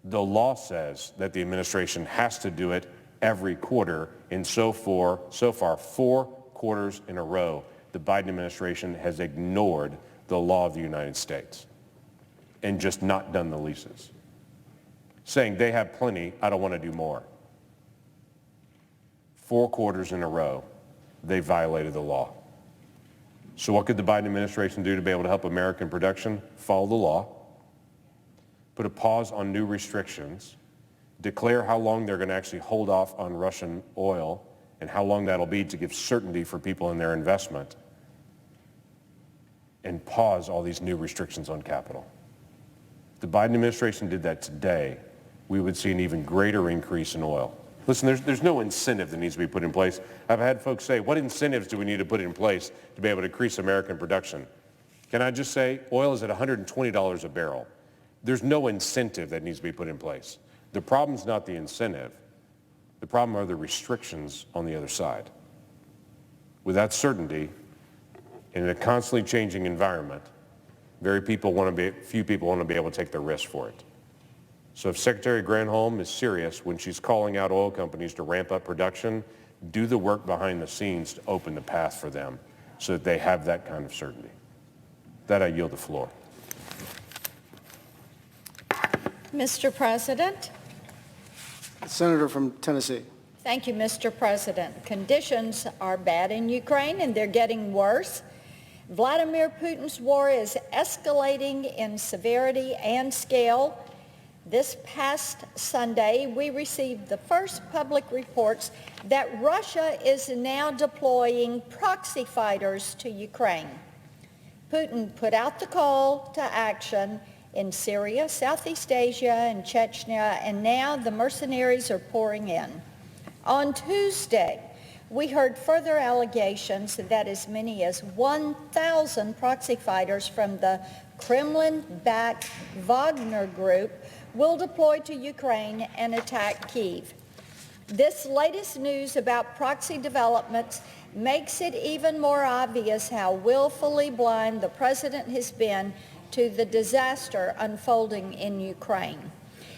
The law says that the administration has to do it every quarter, and so far, 4 quarters in a row, the Biden administration has ignored the law of the United States and just not done the leases, saying they have plenty, I don't want to do more. 4 quarters in a row, they violated the law. So what could the Biden administration do to be able to help American production? Follow the law, put a pause on new restrictions, declare how long they're going to actually hold off on Russian oil and how long that'll be to give certainty for people in their investment, and pause all these new restrictions on capital. If the Biden administration did that today, we would see an even greater increase in oil. Listen, there's no incentive that needs to be put in place. I've had folks say, what incentives do we need to put in place to be able to increase American production? Can I just say, oil is at $120 a barrel. There's no incentive that needs to be put in place. The problem's not the incentive. The problem are the restrictions on the other side. Without certainty, in a constantly changing environment, few people want to be able to take the risk for it. So if Secretary Granholm is serious when she's calling out oil companies to ramp up production, do the work behind the scenes to open the path for them so that they have that kind of certainty. That I yield the floor. Mr. President. The senator from Tennessee. Thank you, Mr. President. Conditions are bad in Ukraine, and they're getting worse. Vladimir Putin's war is escalating in severity and scale. This past Sunday, we received the first public reports that Russia is now deploying proxy fighters to Ukraine. Putin put out the call to action in Syria, Southeast Asia, and Chechnya, and now the mercenaries are pouring in. On Tuesday, we heard further allegations that as many as 1,000 proxy fighters from the Kremlin-backed Wagner Group will deploy to Ukraine and attack Kyiv. This latest news about proxy developments makes it even more obvious how willfully blind the president has been to the disaster unfolding in Ukraine.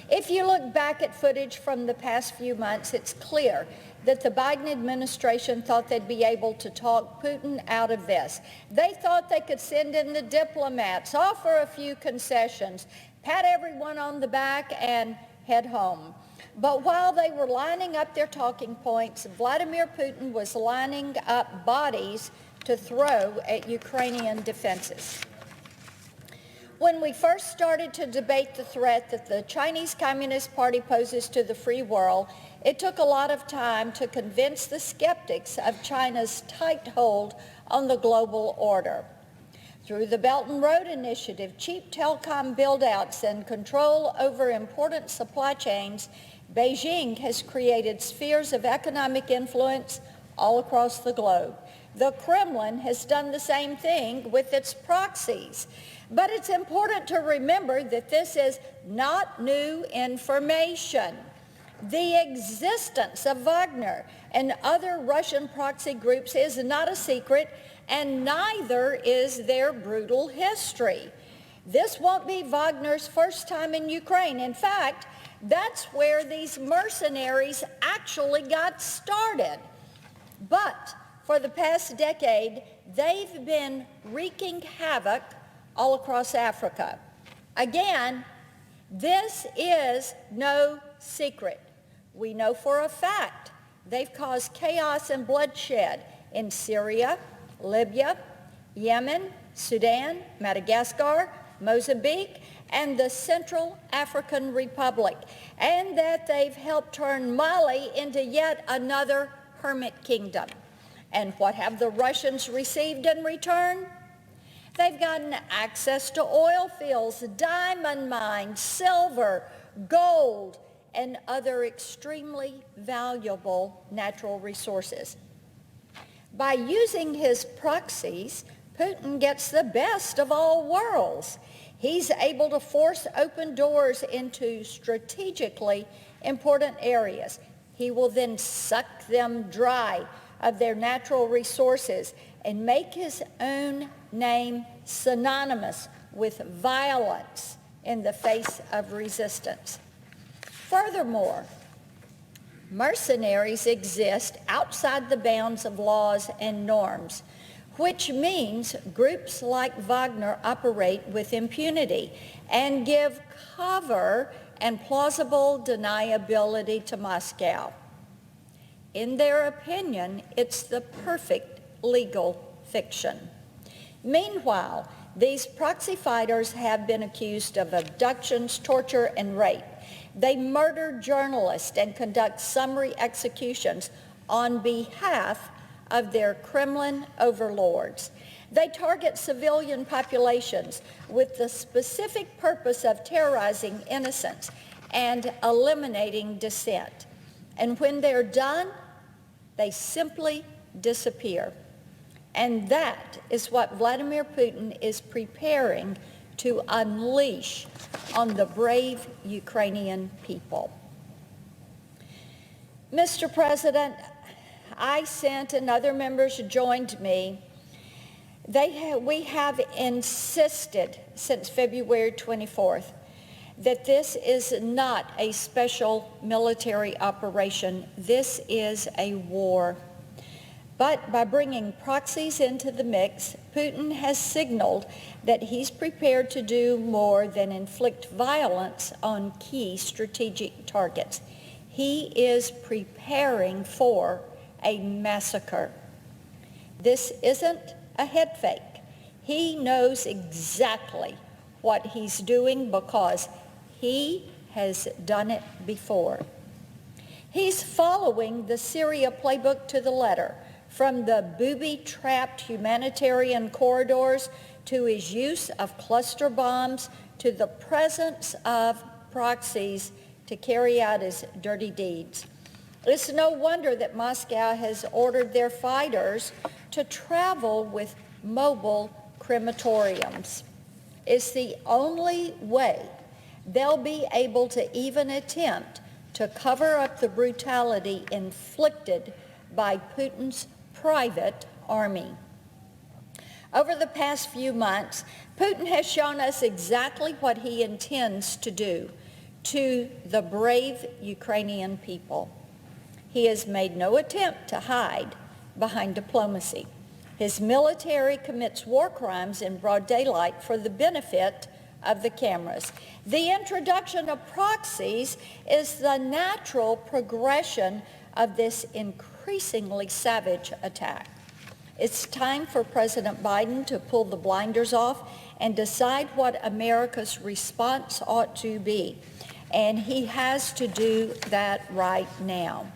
If you look back at footage from the past few months, it's clear that the Biden administration thought they'd be able to talk Putin out of this. They thought they could send in the diplomats, offer a few concessions, pat everyone on the back, and head home. But while they were lining up their talking points, Vladimir Putin was lining up bodies to throw at Ukrainian defenses. When we first started to debate the threat that the Chinese Communist Party poses to the free world, it took a lot of time to convince the skeptics of China's tight hold on the global order. Through the Belt and Road Initiative, cheap telecom build-outs, and control over important supply chains, Beijing has created spheres of economic influence all across the globe. The Kremlin has done the same thing with its proxies. But it's important to remember that this is not new information. The existence of Wagner and other Russian proxy groups is not a secret, and neither is their brutal history. This won't be Wagner's first time in Ukraine. In fact, that's where these mercenaries actually got started. But for the past decade, they've been wreaking havoc all across Africa. Again, this is no secret. We know for a fact they've caused chaos and bloodshed in Syria, Libya, Yemen, Sudan, Madagascar, Mozambique, and the Central African Republic, and that they've helped turn Mali into yet another hermit kingdom. And what have the Russians received in return? They've gotten access to oil fields, diamond mines, silver, gold, and other extremely valuable natural resources. By using his proxies, Putin gets the best of all worlds. He's able to force open doors into strategically important areas. He will then suck them dry of their natural resources and make his own name synonymous with violence in the face of resistance. Furthermore, mercenaries exist outside the bounds of laws and norms, which means groups like Wagner operate with impunity and give cover and plausible deniability to Moscow. In their opinion, it's the perfect legal fiction. Meanwhile, these proxy fighters have been accused of abductions, torture, and rape. They murder journalists and conduct summary executions on behalf of their Kremlin overlords. They target civilian populations with the specific purpose of terrorizing innocents and eliminating dissent. And when they're done, they simply disappear. And that is what Vladimir Putin is preparing to unleash on the brave Ukrainian people. Mr. President, I sent and other members joined me. We have insisted since February 24th that this is not a special military operation. This is a war. But by bringing proxies into the mix, Putin has signaled that he's prepared to do more than inflict violence on key strategic targets. He is preparing for a massacre. This isn't a head fake. He knows exactly what he's doing because he has done it before. He's following the Syria playbook to the letter, from the booby-trapped humanitarian corridors to his use of cluster bombs to the presence of proxies to carry out his dirty deeds. It's no wonder that Moscow has ordered their fighters to travel with mobile crematoriums. It's the only way they'll be able to even attempt to cover up the brutality inflicted by Putin's private army. Over the past few months, Putin has shown us exactly what he intends to do to the brave Ukrainian people. He has made no attempt to hide behind diplomacy. His military commits war crimes in broad daylight for the benefit of the cameras. The introduction of proxies is the natural progression of this increasingly savage attack. It's time for President Biden to pull the blinders off and decide what America's response ought to be. And he has to do that right now.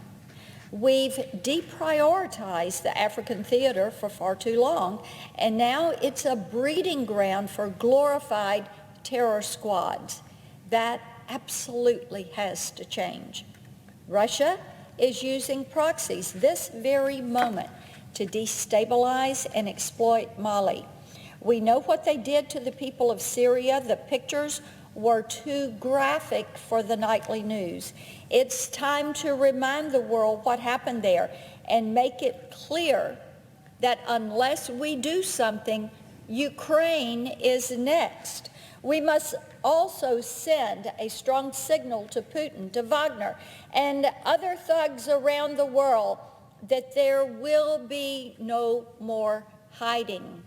We've deprioritized the African theater for far too long, and now it's a breeding ground for glorified terror squads. That absolutely has to change. Russia is using proxies this very moment to destabilize and exploit Mali. We know what they did to the people of Syria. The pictures were too graphic for the nightly news. It's time to remind the world what happened there and make it clear that unless we do something, Ukraine is next. We must also send a strong signal to Putin, to Wagner, and other thugs around the world that there will be no more hiding.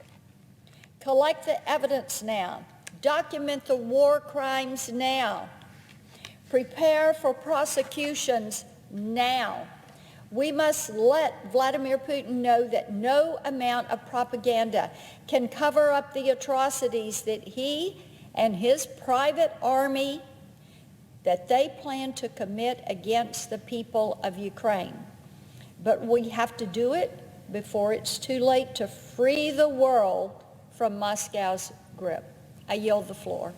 Collect the evidence now. Document the war crimes now. Prepare for prosecutions now. We must let Vladimir Putin know that no amount of propaganda can cover up the atrocities that he and his private army that they plan to commit against the people of Ukraine. But we have to do it before it's too late to free the world from Moscow's grip. I yield the floor.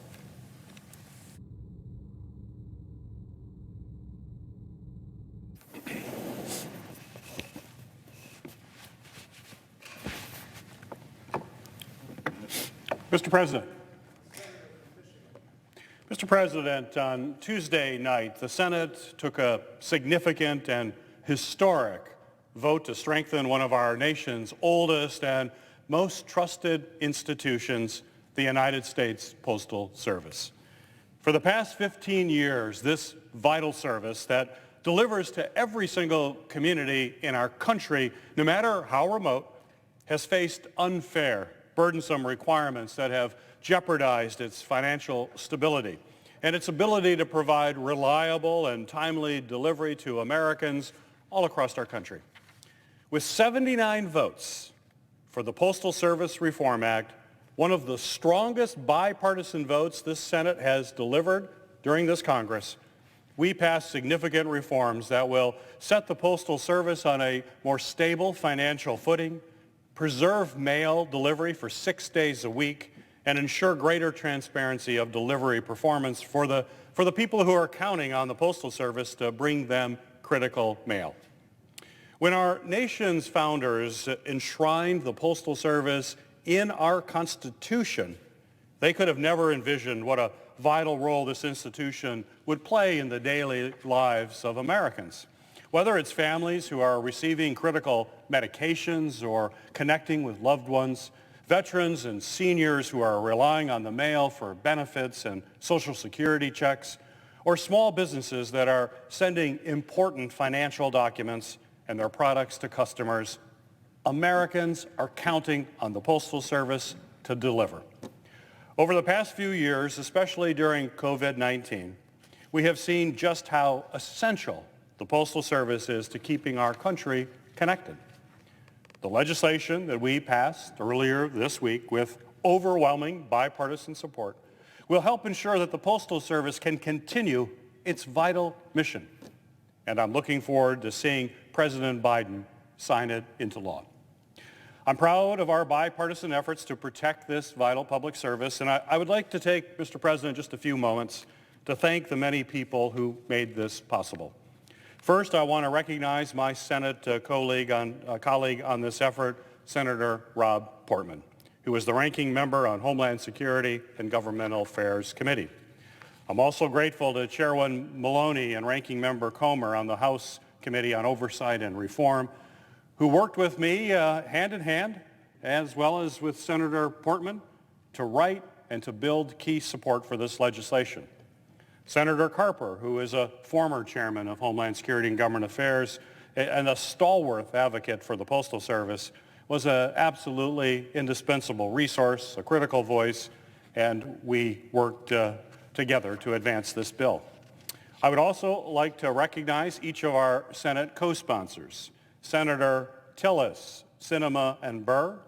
Mr. President. Mr. President, on Tuesday night, the Senate took a significant and historic vote to strengthen one of our nation's oldest and most trusted institutions, the United States Postal Service. For the past 15 years, this vital service that delivers to every single community in our country, no matter how remote, has faced unfair, burdensome requirements that have jeopardized its financial stability and its ability to provide reliable and timely delivery to Americans all across our country. With 79 votes for the Postal Service Reform Act, one of the strongest bipartisan votes this Senate has delivered during this Congress, we passed significant reforms that will set the Postal Service on a more stable financial footing, preserve mail delivery for 6 days a week, and ensure greater transparency of delivery performance for the people who are counting on the Postal Service to bring them critical mail. When our nation's founders enshrined the Postal Service in our Constitution, they could have never envisioned what a vital role this institution would play in the daily lives of Americans. Whether it's families who are receiving critical medications or connecting with loved ones, veterans and seniors who are relying on the mail for benefits and Social Security checks, or small businesses that are sending important financial documents and their products to customers, Americans are counting on the Postal Service to deliver. Over the past few years, especially during COVID-19, we have seen just how essential the Postal Service is to keeping our country connected. The legislation that we passed earlier this week with overwhelming bipartisan support will help ensure that the Postal Service can continue its vital mission. And I'm looking forward to seeing President Biden sign it into law. I'm proud of our bipartisan efforts to protect this vital public service, and I would like to take, Mr. President, just a few moments to thank the many people who made this possible. First, I want to recognize my Senate colleague on this effort, Senator Rob Portman, who is the ranking member on Homeland Security and Governmental Affairs Committee. I'm also grateful to Chairwoman Maloney and Ranking Member Comer on the House Committee on Oversight and Reform, who worked with me hand in hand, as well as with Senator Portman, to write and to build key support for this legislation. Senator Carper, who is a former chairman of Homeland Security and Government Affairs and a stalwart advocate for the Postal Service, was an absolutely indispensable resource, a critical voice, and we worked together to advance this bill. I would also like to recognize each of our Senate co-sponsors, Senator Tillis, Sinema, and Burr,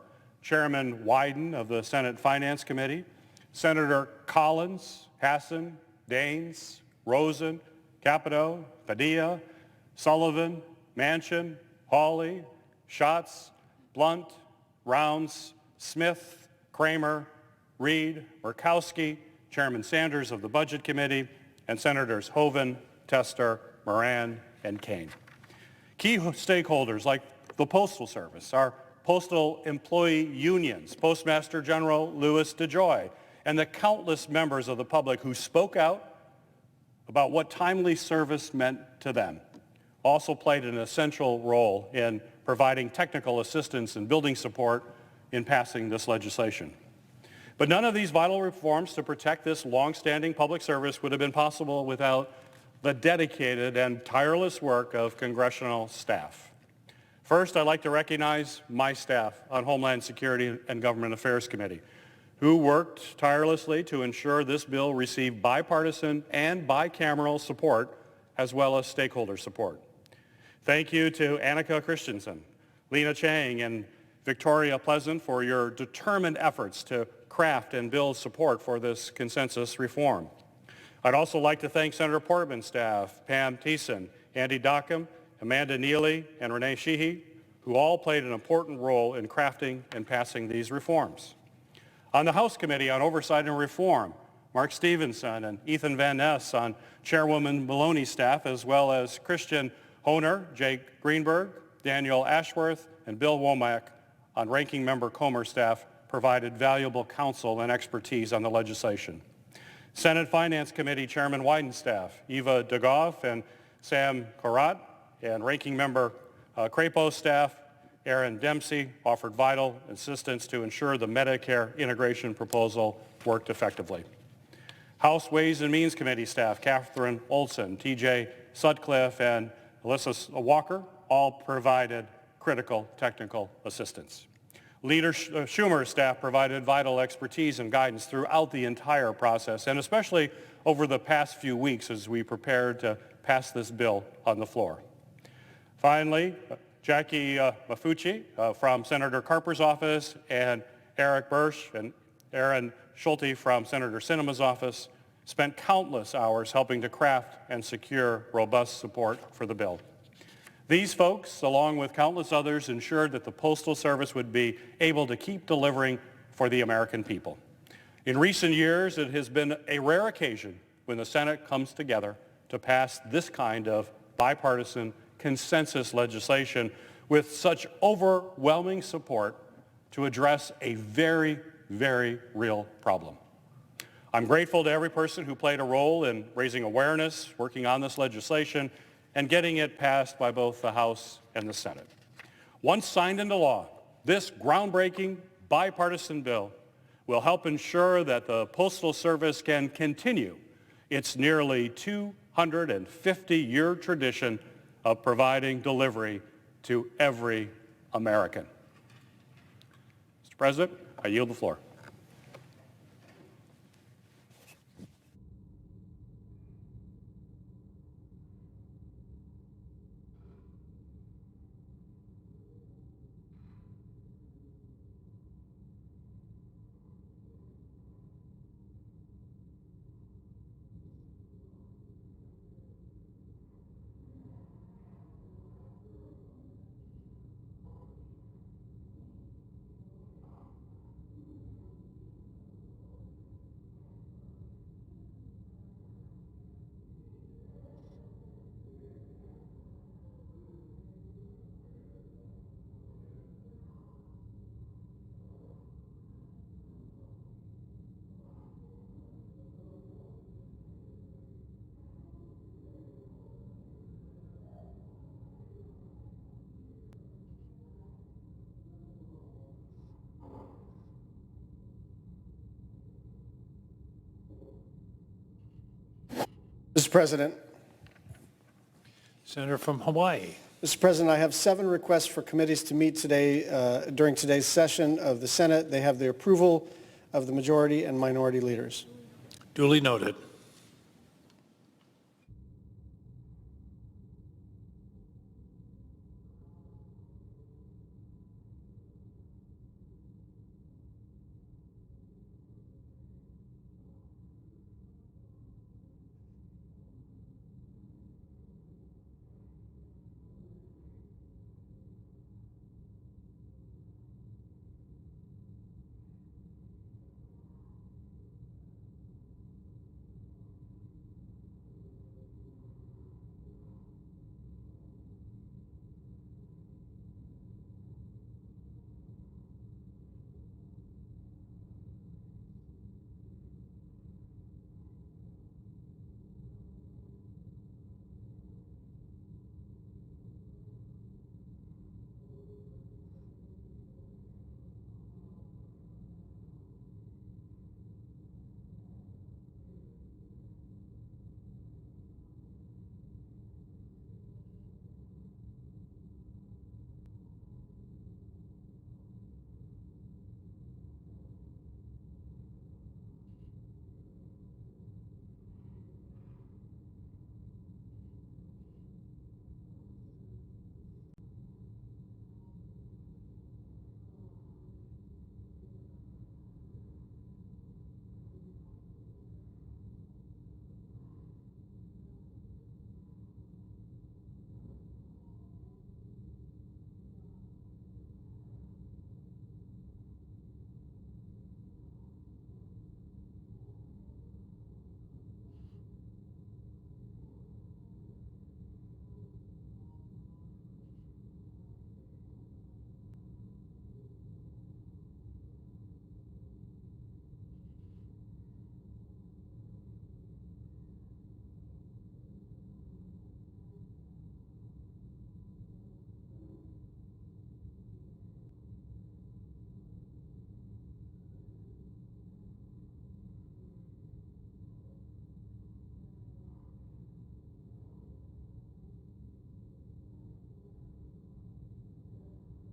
Chairman Wyden of the Senate Finance Committee, Senator Collins, Hassan, Daines, Rosen, Capito, Padilla, Sullivan, Manchin, Hawley, Schatz, Blunt, Rounds, Smith, Kramer, Reed, Murkowski, Chairman Sanders of the Budget Committee, and Senators Hoeven, Tester, Moran, and Kane. Key stakeholders like the Postal Service, our postal employee unions, Postmaster General Louis DeJoy, and the countless members of the public who spoke out about what timely service meant to them, also played an essential role in providing technical assistance and building support in passing this legislation. But none of these vital reforms to protect this long-standing public service would have been possible without the dedicated and tireless work of congressional staff. First, I'd like to recognize my staff on Homeland Security and Government Affairs Committee, who worked tirelessly to ensure this bill received bipartisan and bicameral support, as well as stakeholder support. Thank you to Annika Christensen, Lena Chang, and Victoria Pleasant for your determined efforts to craft and build support for this consensus reform. I'd also like to thank Senator Portman's staff, Pam Thiessen, Andy Dockham, Amanda Neely, and Renee Sheehy, who all played an important role in crafting and passing these reforms. On the House Committee on Oversight and Reform, Mark Stevenson and Ethan Van Ness on Chairwoman Maloney's staff, as well as Christian Honer, Jake Greenberg, Daniel Ashworth, and Bill Womack on Ranking Member Comer's staff provided valuable counsel and expertise on the legislation. Senate Finance Committee Chairman Wyden's staff, Eva Dugoff and Sam Korat, and Ranking Member Crapo's staff, Aaron Dempsey, offered vital assistance to ensure the Medicare integration proposal worked effectively. House Ways and Means Committee staff, Catherine Olson, TJ Sutcliffe, and Alyssa Walker, all provided critical technical assistance. Leader Schumer's staff provided vital expertise and guidance throughout the entire process, and especially over the past few weeks as we prepared to pass this bill on the floor. Finally, Jackie Mafucci from Senator Carper's office, and Eric Bursch and Aaron Schulte from Senator Sinema's office spent countless hours helping to craft and secure robust support for the bill. These folks, along with countless others, ensured that the Postal Service would be able to keep delivering for the American people. In recent years, it has been a rare occasion when the Senate comes together to pass this kind of bipartisan consensus legislation with such overwhelming support to address a very, very real problem. I'm grateful to every person who played a role in raising awareness, working on this legislation, and getting it passed by both the House and the Senate. Once signed into law, this groundbreaking bipartisan bill will help ensure that the Postal Service can continue its nearly 250-year tradition of providing delivery to every American. Mr. President, I yield the floor. Mr. President. Senator from Hawaii. Mr. President, I have 7 requests for committees to meet today during today's session of the Senate. They have the approval of the majority and minority leaders. Duly noted.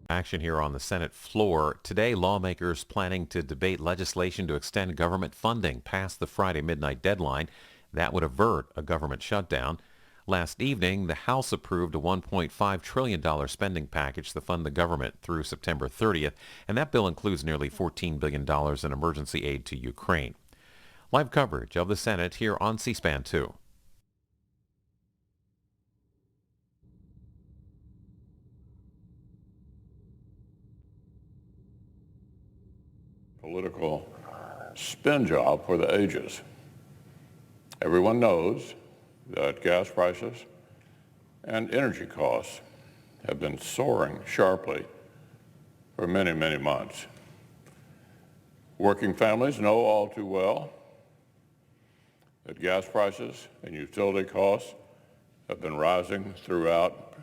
Action here on the Senate floor. Today, lawmakers planning to debate legislation to extend government funding past the Friday midnight deadline. That would avert a government shutdown. Last evening, the House approved a $1.5 trillion spending package to fund the government through September 30th, and that bill includes nearly $14 billion in emergency aid to Ukraine. Live coverage of the Senate here on C-SPAN 2. Political spin job for the ages. Everyone knows that gas prices and energy costs have been soaring sharply for many, many months. Working families know all too well that gas prices and utility costs have been rising throughout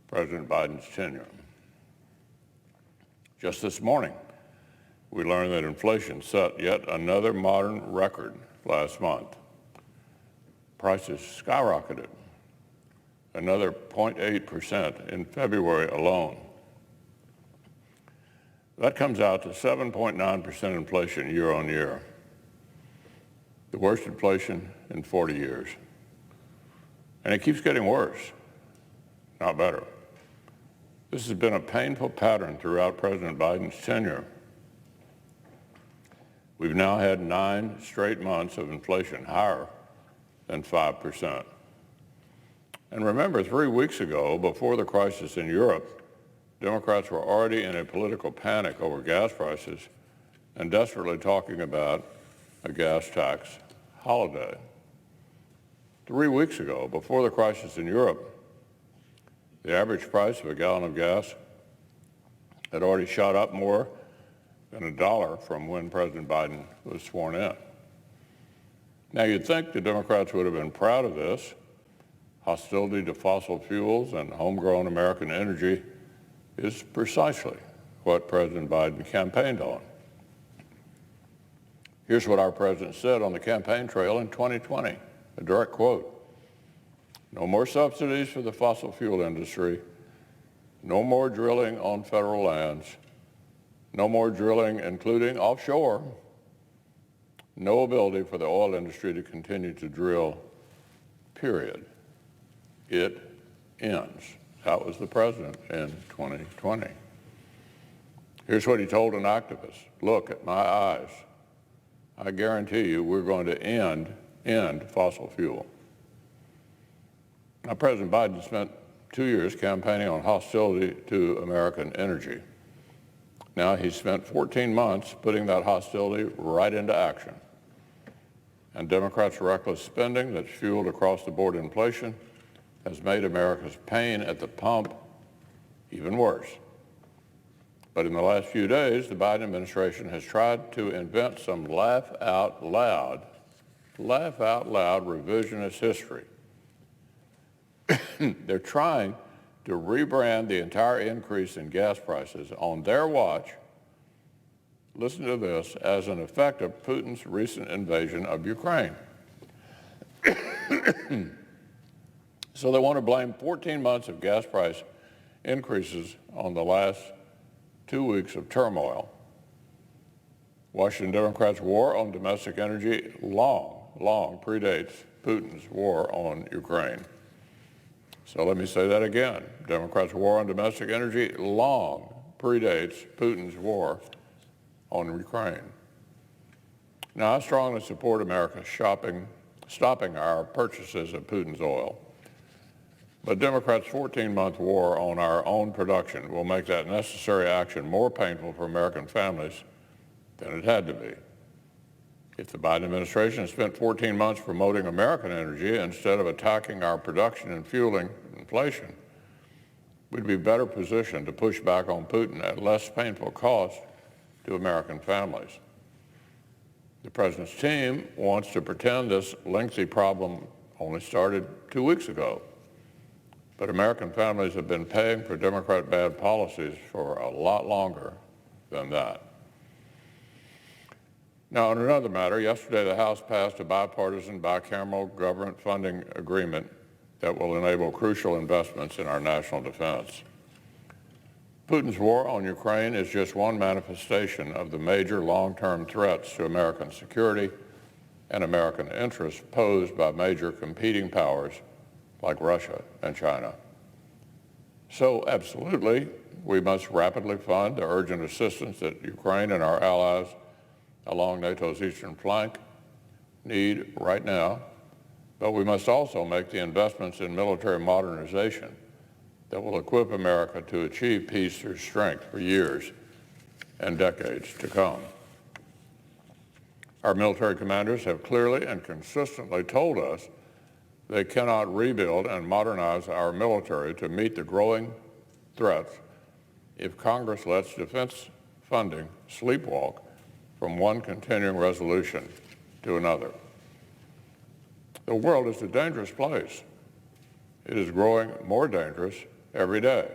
President Biden's tenure. Just this morning, we learned that inflation set yet another modern record last month. Prices skyrocketed, another 0.8% in February alone. That comes out to 7.9% inflation year on year, the worst inflation in 40 years. And it keeps getting worse, not better. This has been a painful pattern throughout President Biden's tenure. We've now had 9 straight months of inflation higher than 5%. And remember, 3 weeks ago, before the crisis in Europe, Democrats were already in a political panic over gas prices and desperately talking about a gas tax holiday. 3 weeks ago, before the crisis in Europe, the average price of a gallon of gas had already shot up more than $1 from when President Biden was sworn in. Now, you'd think the Democrats would have been proud of this. Hostility to fossil fuels and homegrown American energy is precisely what President Biden campaigned on. Here's what our president said on the campaign trail in 2020, a direct quote. No more subsidies for the fossil fuel industry, no more drilling on federal lands, no more drilling, including offshore, no ability for the oil industry to continue to drill, period. It ends. That was the president in 2020. Here's what he told an activist. Look at my eyes. I guarantee you we're going to end fossil fuel. Now, President Biden spent 2 years campaigning on hostility to American energy. Now he's spent 14 months putting that hostility right into action. And Democrats' reckless spending that's fueled across-the-board inflation has made America's pain at the pump even worse. But in the last few days, the Biden administration has tried to invent some laugh-out-loud revisionist history. They're trying to rebrand the entire increase in gas prices on their watch, listen to this, as an effect of Putin's recent invasion of Ukraine. So they want to blame 14 months of gas price increases on the last 2 weeks of turmoil. Washington Democrats' war on domestic energy long predates Putin's war on Ukraine. So let me say that again. Democrats' war on domestic energy long predates Putin's war on Ukraine. Now, I strongly support America stopping our purchases of Putin's oil. But Democrats' 14-month war on our own production will make that necessary action more painful for American families than it had to be. If the Biden administration had spent 14 months promoting American energy instead of attacking our production and fueling inflation, we'd be better positioned to push back on Putin at less painful cost to American families. The president's team wants to pretend this lengthy problem only started 2 weeks ago. But American families have been paying for Democrat bad policies for a lot longer than that. Now, on another matter, yesterday the House passed a bipartisan, bicameral government funding agreement that will enable crucial investments in our national defense. Putin's war on Ukraine is just one manifestation of the major long-term threats to American security and American interests posed by major competing powers like Russia and China. So absolutely, we must rapidly fund the urgent assistance that Ukraine and our allies along NATO's eastern flank need right now, but we must also make the investments in military modernization that will equip America to achieve peace through strength for years and decades to come. Our military commanders have clearly and consistently told us they cannot rebuild and modernize our military to meet the growing threats if Congress lets defense funding sleepwalk from one continuing resolution to another. The world is a dangerous place. It is growing more dangerous every day.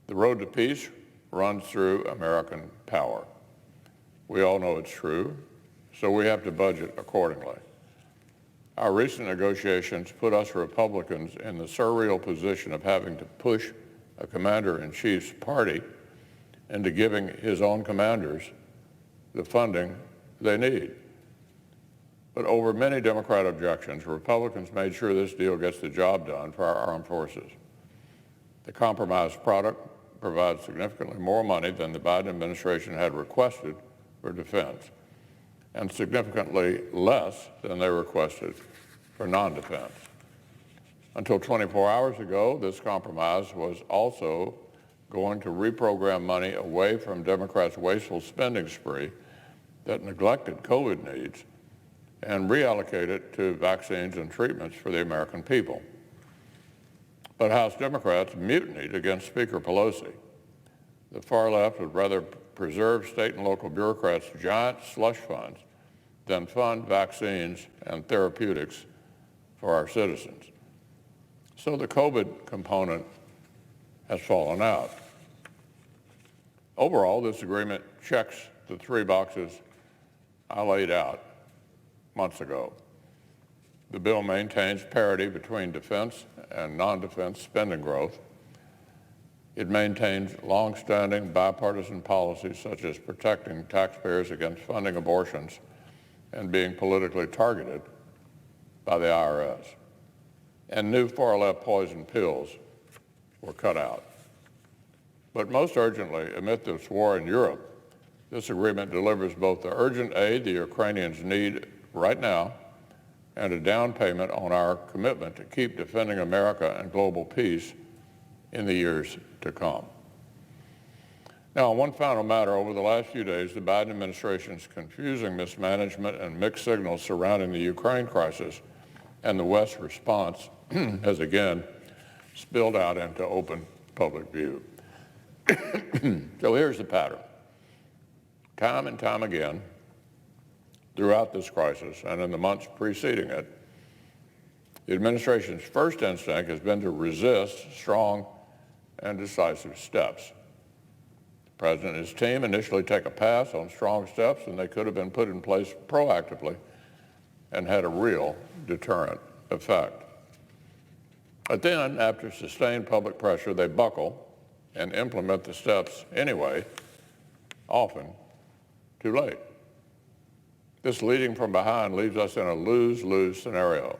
The road to peace runs through American power. We all know it's true, so we have to budget accordingly. Our recent negotiations put us Republicans in the surreal position of having to push a commander-in-chief's party into giving his own commanders the funding they need. But over many Democrat objections, Republicans made sure this deal gets the job done for our armed forces. The compromise product provides significantly more money than the Biden administration had requested for defense, and significantly less than they requested for non-defense. Until 24 hours ago, this compromise was also going to reprogram money away from Democrats' wasteful spending spree that neglected COVID needs and reallocate it to vaccines and treatments for the American people. But House Democrats mutinied against Speaker Pelosi. The far left would rather preserve state and local bureaucrats' giant slush funds than fund vaccines and therapeutics for our citizens. So the COVID component has fallen out. Overall, this agreement checks the three boxes I laid out months ago. The bill maintains parity between defense and non-defense spending growth. It maintains long-standing bipartisan policies such as protecting taxpayers against funding abortions and being politically targeted by the IRS. And new far-left poison pills were cut out. But most urgently, amid this war in Europe, this agreement delivers both the urgent aid the Ukrainians need right now and a down payment on our commitment to keep defending America and global peace in the years to come. Now, on one final matter, over the last few days, the Biden administration's confusing mismanagement and mixed signals surrounding the Ukraine crisis and the West's response has again spilled out into open public view. So here's the pattern. Time and time again, throughout this crisis and in the months preceding it, the administration's first instinct has been to resist strong and decisive steps. The President and his team initially take a pass on strong steps, and they could have been put in place proactively and had a real deterrent effect. But then, after sustained public pressure, they buckle and implement the steps anyway, often too late. This leading from behind leaves us in a lose-lose scenario.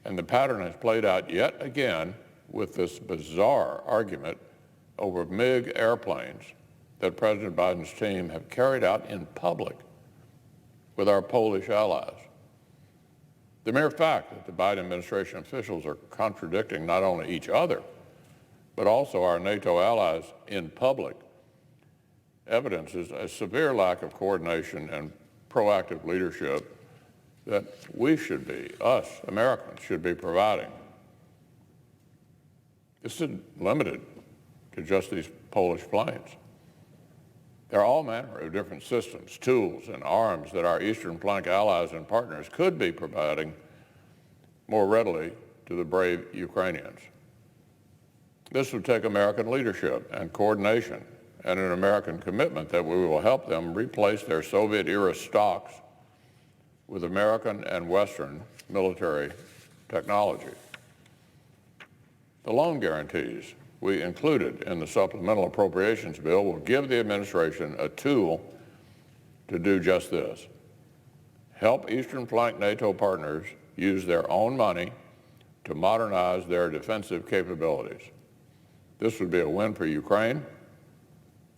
And the pattern has played out yet again with this bizarre argument over MiG airplanes that President Biden's team have carried out in public with our Polish allies. The mere fact that the Biden administration officials are contradicting not only each other, but also our NATO allies in public, evidences a severe lack of coordination and proactive leadership that we should be, us, Americans, should be providing. This isn't limited to just these Polish planes. There are all manner of different systems, tools, and arms that our Eastern Flank allies and partners could be providing more readily to the brave Ukrainians. This would take American leadership and coordination and an American commitment that we will help them replace their Soviet-era stocks with American and Western military technology. The loan guarantees we included in the supplemental appropriations bill will give the administration a tool to do just this. Help Eastern Flank NATO partners use their own money to modernize their defensive capabilities. This would be a win for Ukraine,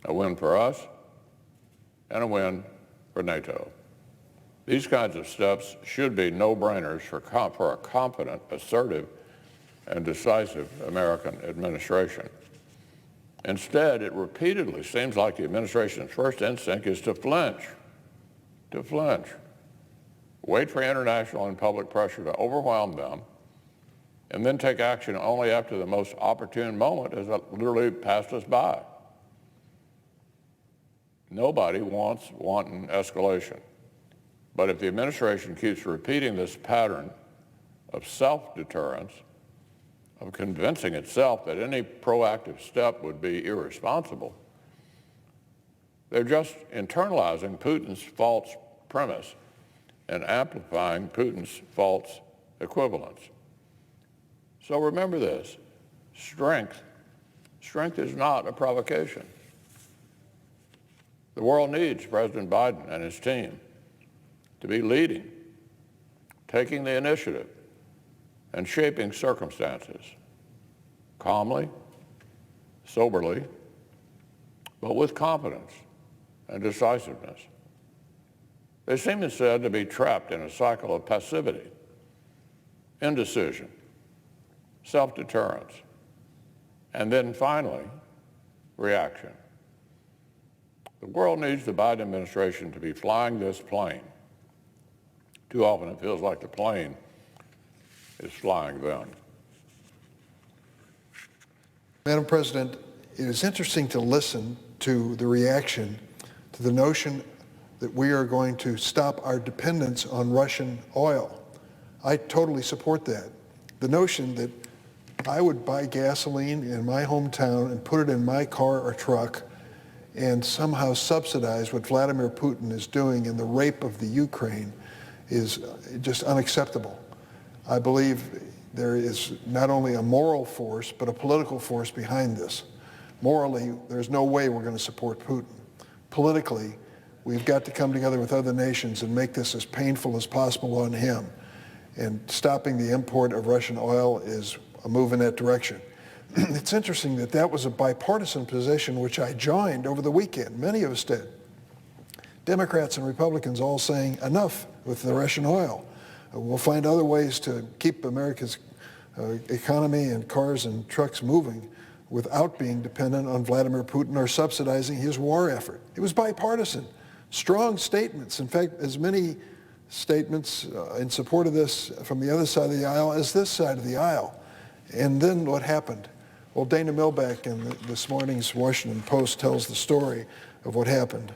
a win for us, and a win for NATO. These kinds of steps should be no-brainers for a confident, assertive, and decisive American administration. Instead, it repeatedly seems like the administration's first instinct is to flinch, wait for international and public pressure to overwhelm them, and then take action only after the most opportune moment has literally passed us by. Nobody wants wanton escalation. But if the administration keeps repeating this pattern of self-deterrence, of convincing itself that any proactive step would be irresponsible, they're just internalizing Putin's false premise and amplifying Putin's false equivalence. So remember this, strength is not a provocation. The world needs President Biden and his team to be leading, taking the initiative, and shaping circumstances calmly, soberly, but with confidence and decisiveness. They seem instead to be trapped in a cycle of passivity, indecision, self-deterrence, and then finally, reaction. The world needs the Biden administration to be flying this plane. Too often it feels like the plane is flying them. Madam President, it is interesting to listen to the reaction to the notion that we are going to stop our dependence on Russian oil. I totally support that. The notion that I would buy gasoline in my hometown and put it in my car or truck and somehow subsidize what Vladimir Putin is doing in the rape of the Ukraine is just unacceptable. I believe there is not only a moral force, but a political force behind this. Morally, there's no way we're going to support Putin. Politically, we've got to come together with other nations and make this as painful as possible on him. And stopping the import of Russian oil is a move in that direction. It's interesting that that was a bipartisan position which I joined over the weekend. Many of us did. Democrats and Republicans all saying enough with the Russian oil. We'll find other ways to keep America's economy and cars and trucks moving without being dependent on Vladimir Putin or subsidizing his war effort. It was bipartisan. Strong statements. In fact, as many statements in support of this from the other side of the aisle as this side of the aisle. And then what happened? Well, Dana Milbank in this morning's Washington Post tells the story of what happened.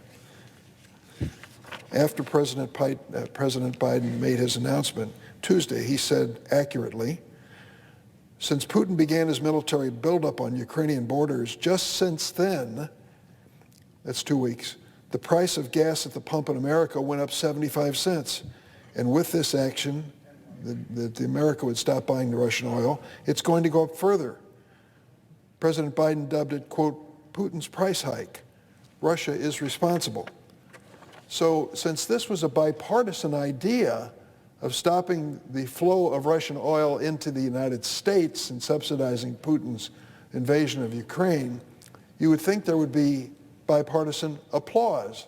After President Biden made his announcement Tuesday, he said accurately, since Putin began his military buildup on Ukrainian borders, just since then, that's 2 weeks, the price of gas at the pump in America went up 75 cents. And with this action, that America would stop buying the Russian oil, it's going to go up further. President Biden dubbed it, quote, Putin's price hike. Russia is responsible. So since this was a bipartisan idea of stopping the flow of Russian oil into the United States and subsidizing Putin's invasion of Ukraine, you would think there would be bipartisan applause.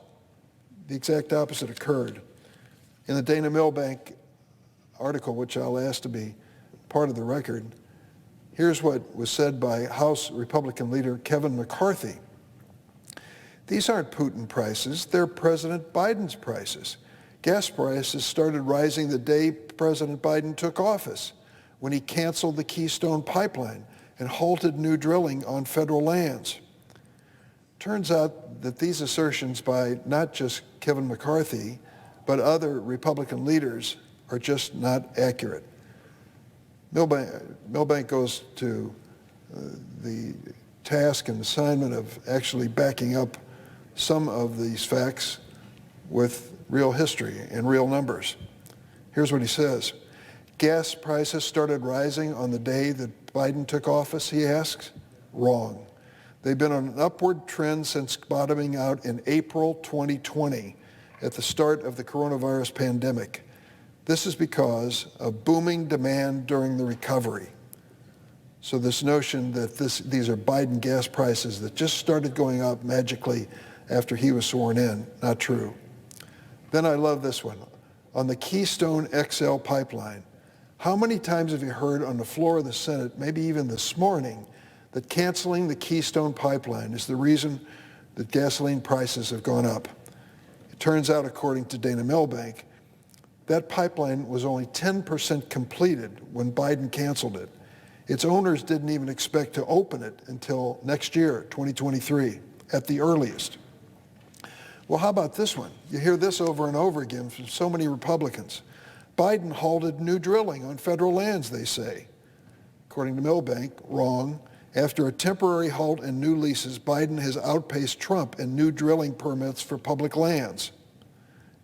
The exact opposite occurred. In the Dana Milbank article, which I'll ask to be part of the record, here's what was said by House Republican leader Kevin McCarthy. These aren't Putin prices, they're President Biden's prices. Gas prices started rising the day President Biden took office, when he canceled the Keystone Pipeline and halted new drilling on federal lands. Turns out that these assertions by not just Kevin McCarthy, but other Republican leaders are just not accurate. Milbank goes to the task and assignment of actually backing up some of these facts with real history and real numbers. Here's what he says. Gas prices started rising on the day that Biden took office, he asks. Wrong. They've been on an upward trend since bottoming out in April 2020 at the start of the coronavirus pandemic. This is because of booming demand during the recovery. So this notion that these are Biden gas prices that just started going up magically after he was sworn in, not true. Then I love this one. On the Keystone XL pipeline, how many times have you heard on the floor of the Senate, maybe even this morning, that canceling the Keystone pipeline is the reason that gasoline prices have gone up? It turns out, according to Dana Milbank, that pipeline was only 10% completed when Biden canceled it. Its owners didn't even expect to open it until next year, 2023, at the earliest. Well, how about this one? You hear this over and over again from so many Republicans. Biden halted new drilling on federal lands, they say. According to Milbank, wrong. After a temporary halt in new leases, Biden has outpaced Trump in new drilling permits for public lands.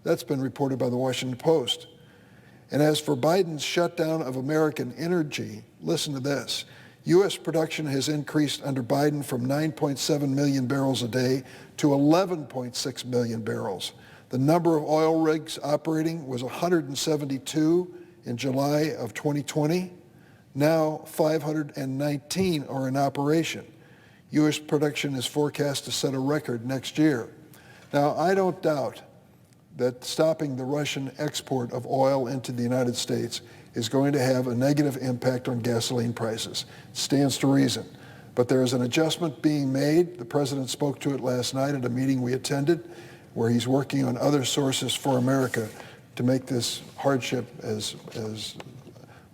That's been reported by the Washington Post. And as for Biden's shutdown of American energy, listen to this. U.S. production has increased under Biden from 9.7 million barrels a day to 11.6 million barrels. The number of oil rigs operating was 172 in July of 2020. Now 519 are in operation. U.S. production is forecast to set a record next year. Now, I don't doubt that stopping the Russian export of oil into the United States is going to have a negative impact on gasoline prices. It stands to reason. But there is an adjustment being made. The president spoke to it last night at a meeting we attended, where he's working on other sources for America to make this hardship as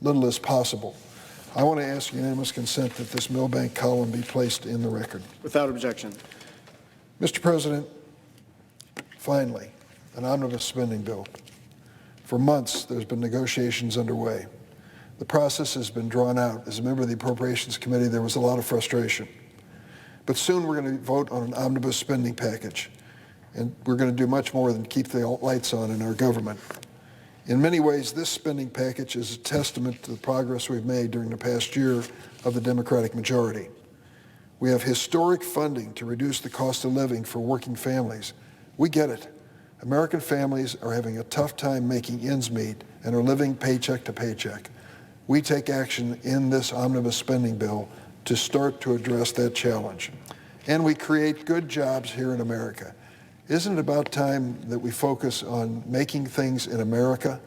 little as possible. I want to ask unanimous consent that this Milbank column be placed in the record. Without objection. Mr. President, finally, an omnibus spending bill. For months, there's been negotiations underway. The process has been drawn out. As a member of the Appropriations Committee, there was a lot of frustration. But soon we're going to vote on an omnibus spending package, and we're going to do much more than keep the lights on in our government. In many ways, this spending package is a testament to the progress we've made during the past year of the Democratic majority. We have historic funding to reduce the cost of living for working families. We get it. American families are having a tough time making ends meet and are living paycheck to paycheck. We take action in this omnibus spending bill to start to address that challenge. And we create good jobs here in America. Isn't it about time that we focus on making things in America,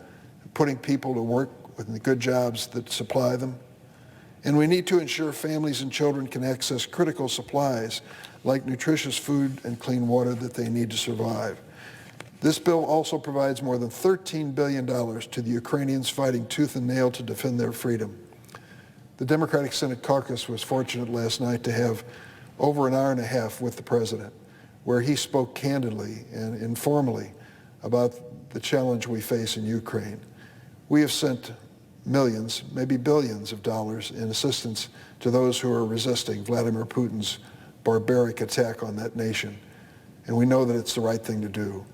putting people to work with the good jobs that supply them? And we need to ensure families and children can access critical supplies like nutritious food and clean water that they need to survive. This bill also provides more than $13 billion to the Ukrainians fighting tooth and nail to defend their freedom. The Democratic Senate caucus was fortunate last night to have over an hour and a half with the president, where he spoke candidly and informally about the challenge we face in Ukraine. We have sent millions, maybe billions of dollars in assistance to those who are resisting Vladimir Putin's barbaric attack on that nation, and we know that it's the right thing to do.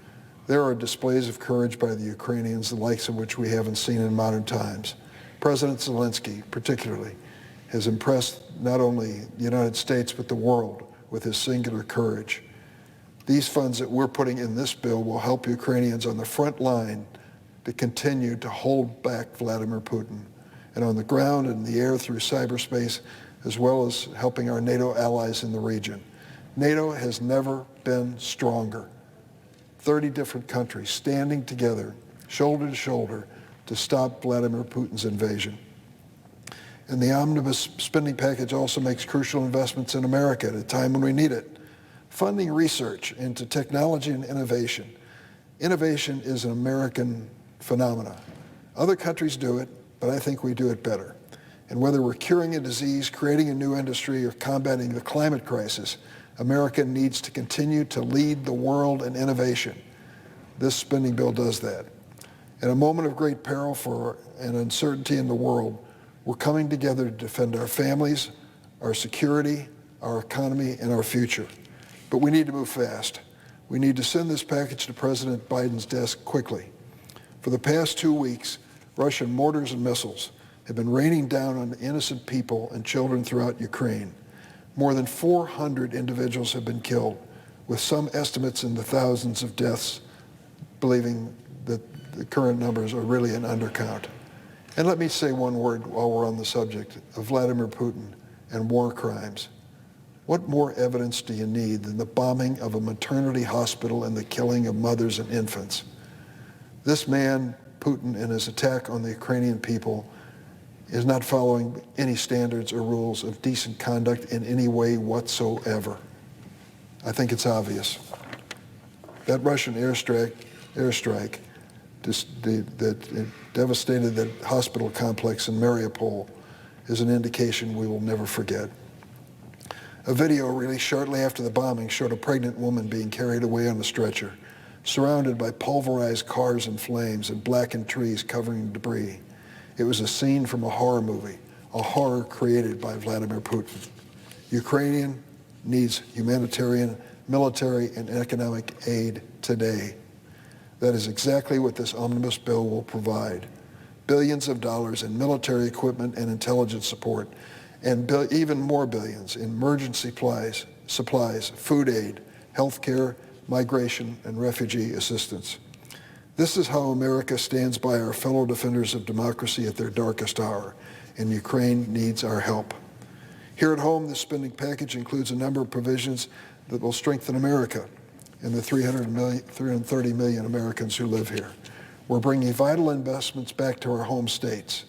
There are displays of courage by the Ukrainians, the likes of which we haven't seen in modern times. President Zelensky, particularly, has impressed not only the United States but the world with his singular courage. These funds that we're putting in this bill will help Ukrainians on the front line to continue to hold back Vladimir Putin, and on the ground and in the air through cyberspace, as well as helping our NATO allies in the region. NATO has never been stronger. 30 different countries standing together, shoulder to shoulder, to stop Vladimir Putin's invasion. And the omnibus spending package also makes crucial investments in America at a time when we need it. Funding research into technology and innovation. Innovation is an American phenomenon. Other countries do it, but I think we do it better. And whether we're curing a disease, creating a new industry, or combating the climate crisis, America needs to continue to lead the world in innovation. This spending bill does that. In a moment of great peril and uncertainty in the world, we're coming together to defend our families, our security, our economy, and our future. But we need to move fast. We need to send this package to President Biden's desk quickly. For the past 2 weeks, Russian mortars and missiles have been raining down on innocent people and children throughout Ukraine. More than 400 individuals have been killed, with some estimates in the thousands of deaths, believing that the current numbers are really an undercount. And let me say one word while we're on the subject of Vladimir Putin and war crimes. What more evidence do you need than the bombing of a maternity hospital and the killing of mothers and infants? This man, Putin, and his attack on the Ukrainian people is not following any standards or rules of decent conduct in any way whatsoever. I think it's obvious. That Russian airstrike that devastated the hospital complex in Mariupol is an indication we will never forget. A video released shortly after the bombing showed a pregnant woman being carried away on a stretcher, surrounded by pulverized cars and flames and blackened trees covering debris. It was a scene from a horror movie, a horror created by Vladimir Putin. Ukraine needs humanitarian, military, and economic aid today. That is exactly what this omnibus bill will provide. Billions of dollars in military equipment and intelligence support, and even more billions in emergency supplies, food aid, health care, migration, and refugee assistance. This is how America stands by our fellow defenders of democracy at their darkest hour, and Ukraine needs our help. Here at home, this spending package includes a number of provisions that will strengthen America and the 330 million Americans who live here. We're bringing vital investments back to our home states.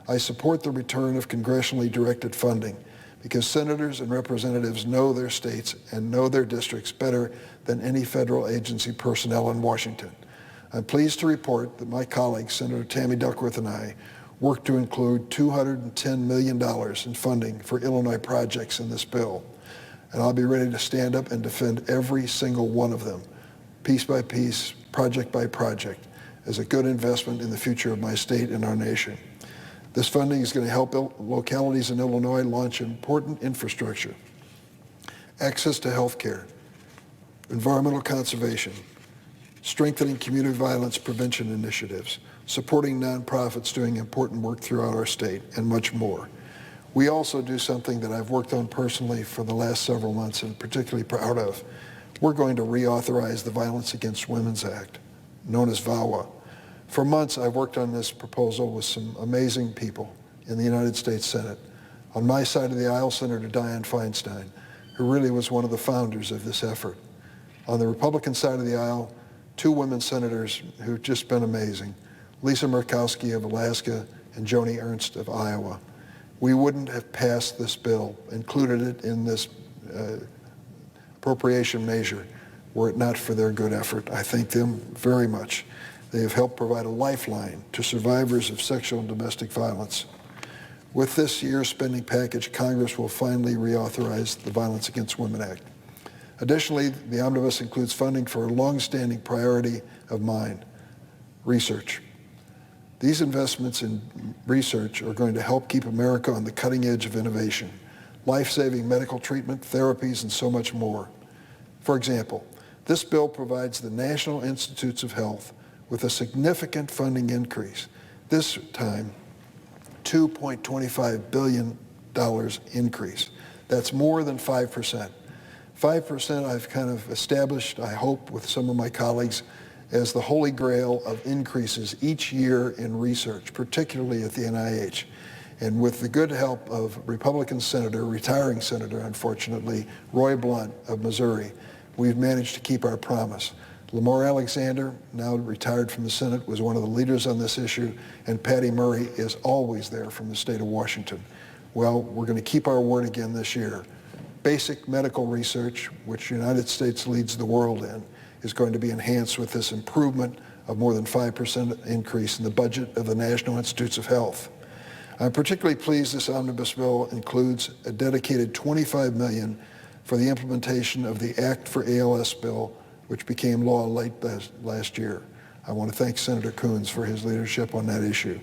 I support the return of congressionally directed funding because senators and representatives know their states and know their districts better than any federal agency personnel in Washington. I'm pleased to report that my colleague, Senator Tammy Duckworth, and I worked to include $210 million in funding for Illinois projects in this bill. And I'll be ready to stand up and defend every single one of them, piece by piece, project by project, as a good investment in the future of my state and our nation. This funding is going to help localities in Illinois launch important infrastructure, access to health care, environmental conservation, strengthening community violence prevention initiatives, supporting nonprofits doing important work throughout our state, and much more. We also do something that I've worked on personally for the last several months and particularly proud of. We're going to reauthorize the Violence Against Women's Act, known as VAWA. For months, I've worked on this proposal with some amazing people in the United States Senate. On my side of the aisle, Senator Dianne Feinstein, who really was one of the founders of this effort. On the Republican side of the aisle, two women senators who've just been amazing, Lisa Murkowski of Alaska and Joni Ernst of Iowa. We wouldn't have passed this bill, included it in this appropriation measure, were it not for their good effort. I thank them very much. They have helped provide a lifeline to survivors of sexual and domestic violence. With this year's spending package, Congress will finally reauthorize the Violence Against Women Act. Additionally, the omnibus includes funding for a long-standing priority of mine, research. These investments in research are going to help keep America on the cutting edge of innovation, life-saving medical treatment, therapies, and so much more. For example, this bill provides the National Institutes of Health with a significant funding increase, this time $2.25 billion increase. That's more than 5%. 5% I've kind of established, I hope, with some of my colleagues, as the holy grail of increases each year in research, particularly at the NIH. And with the good help of Republican Senator, retiring Senator, unfortunately, Roy Blunt of Missouri, we've managed to keep our promise. Lamar Alexander, now retired from the Senate, was one of the leaders on this issue, and Patty Murray is always there from the state of Washington. Well, we're going to keep our word again this year. Basic medical research, which the United States leads the world in, is going to be enhanced with this improvement of more than 5% increase in the budget of the National Institutes of Health. I'm particularly pleased this omnibus bill includes a dedicated $25 million for the implementation of the Act for ALS bill, which became law late last year. I want to thank Senator Coons for his leadership on that issue.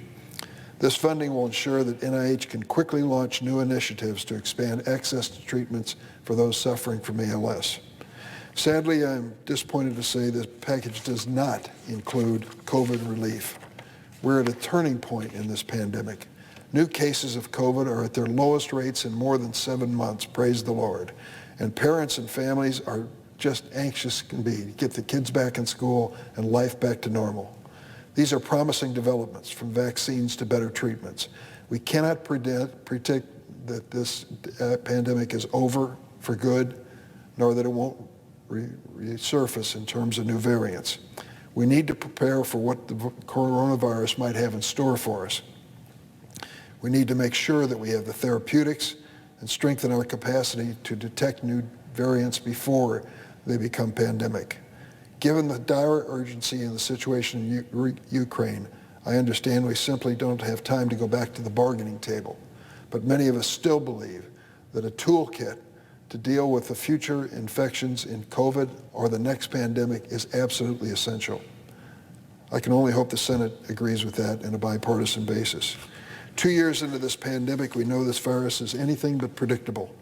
This funding will ensure that NIH can quickly launch new initiatives to expand access to treatments for those suffering from ALS. Sadly, I'm disappointed to say this package does not include COVID relief. We're at a turning point in this pandemic. New cases of COVID are at their lowest rates in more than 7 months, praise the Lord. And parents and families are just anxious can be to get the kids back in school and life back to normal. These are promising developments, from vaccines to better treatments. We cannot predict that this pandemic is over for good, nor that it won't resurface in terms of new variants. We need to prepare for what the coronavirus might have in store for us. We need to make sure that we have the therapeutics and strengthen our capacity to detect new variants before they become pandemic. Given the dire urgency in the situation in Ukraine, I understand we simply don't have time to go back to the bargaining table. But many of us still believe that a toolkit to deal with the future infections in COVID or the next pandemic is absolutely essential. I can only hope the Senate agrees with that on a bipartisan basis. 2 years into this pandemic, we know this virus is anything but predictable.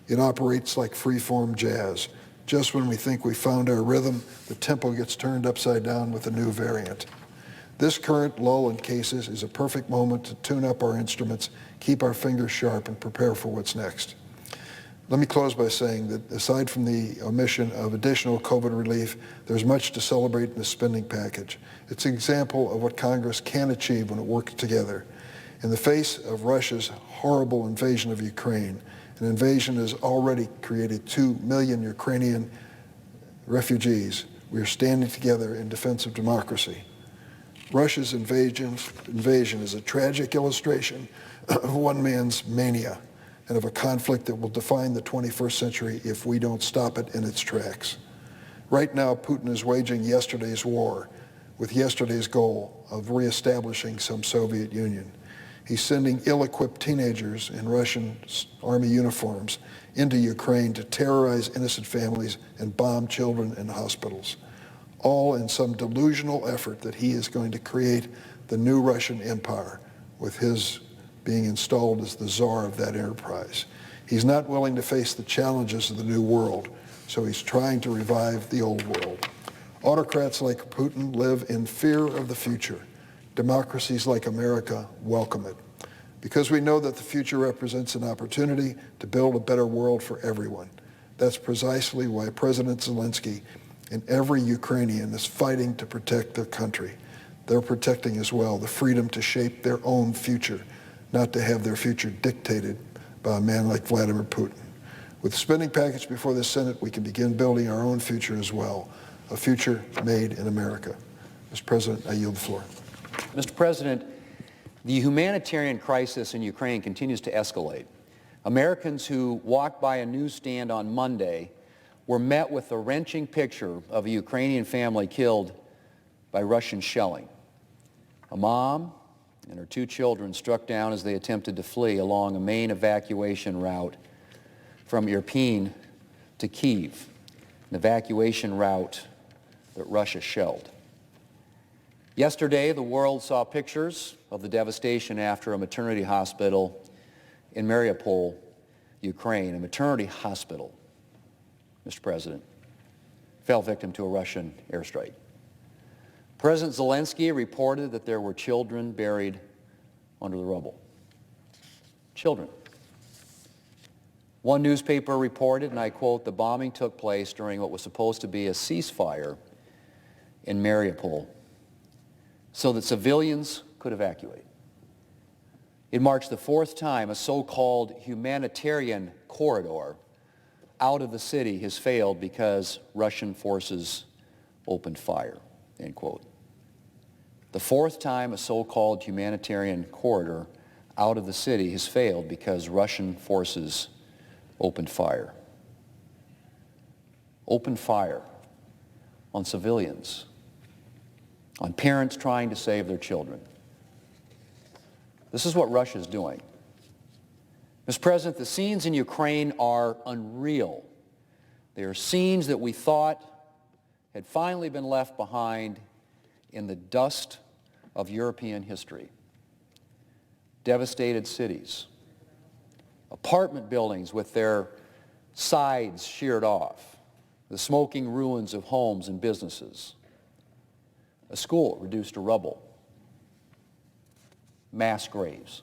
It operates like free-form jazz. Just when we think we found our rhythm, the tempo gets turned upside down with a new variant. This current lull in cases is a perfect moment to tune up our instruments, keep our fingers sharp, and prepare for what's next. Let me close by saying that aside from the omission of additional COVID relief, there's much to celebrate in the spending package. It's an example of what Congress can achieve when it works together. In the face of Russia's horrible invasion of Ukraine, an invasion has already created 2 million Ukrainian refugees. We are standing together in defense of democracy. Russia's invasion is a tragic illustration of one man's mania and of a conflict that will define the 21st century if we don't stop it in its tracks. Right now, Putin is waging yesterday's war with yesterday's goal of reestablishing some Soviet Union. He's sending ill-equipped teenagers in Russian army uniforms into Ukraine to terrorize innocent families and bomb children in hospitals, all in some delusional effort that he is going to create the new Russian empire, with his being installed as the czar of that enterprise. He's not willing to face the challenges of the new world, so he's trying to revive the old world. Autocrats like Putin live in fear of the future. Democracies like America welcome it, because we know that the future represents an opportunity to build a better world for everyone. That's precisely why President Zelensky and every Ukrainian is fighting to protect their country. They're protecting as well the freedom to shape their own future, not to have their future dictated by a man like Vladimir Putin. With the spending package before the Senate, we can begin building our own future as well, a future made in America. Mr. President, I yield the floor. Mr. President, the humanitarian crisis in Ukraine continues to escalate. Americans who walked by a newsstand on Monday were met with a wrenching picture of a Ukrainian family killed by Russian shelling. A mom and her 2 children struck down as they attempted to flee along a main evacuation route from Irpin to Kyiv, an evacuation route that Russia shelled. Yesterday, the world saw pictures of the devastation after a maternity hospital in Mariupol, Ukraine, a maternity hospital, Mr. President, fell victim to a Russian airstrike. President Zelensky reported that there were children buried under the rubble. Children. One newspaper reported, and I quote, "The bombing took place during what was supposed to be a ceasefire in Mariupol so that civilians could evacuate." It marks the 4th time a so-called humanitarian corridor out of the city has failed because Russian forces opened fire, end quote. The 4th time a so-called humanitarian corridor out of the city has failed because Russian forces opened fire. Opened fire on civilians, on parents trying to save their children. This is what Russia is doing. Mr. President, the scenes in Ukraine are unreal. They are scenes that we thought had finally been left behind in the dust of European history. Devastated cities, apartment buildings with their sides sheared off, the smoking ruins of homes and businesses, a school reduced to rubble, mass graves.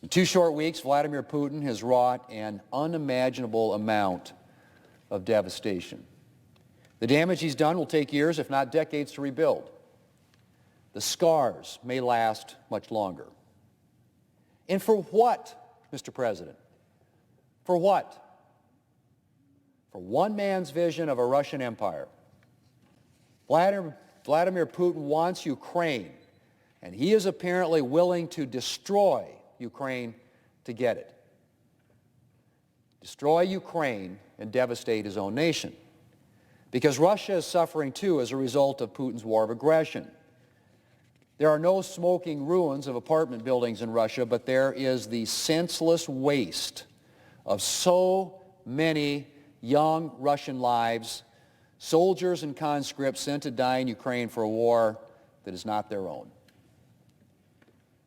In 2 short weeks, Vladimir Putin has wrought an unimaginable amount of devastation. The damage he's done will take years, if not decades, to rebuild. The scars may last much longer. And for what, Mr. President? For what? For one man's vision of a Russian empire. Vladimir Putin wants Ukraine, and he is apparently willing to destroy Ukraine to get it. Destroy Ukraine and devastate his own nation. Because Russia is suffering too as a result of Putin's war of aggression. There are no smoking ruins of apartment buildings in Russia, but there is the senseless waste of so many young Russian lives, soldiers and conscripts sent to die in Ukraine for a war that is not their own.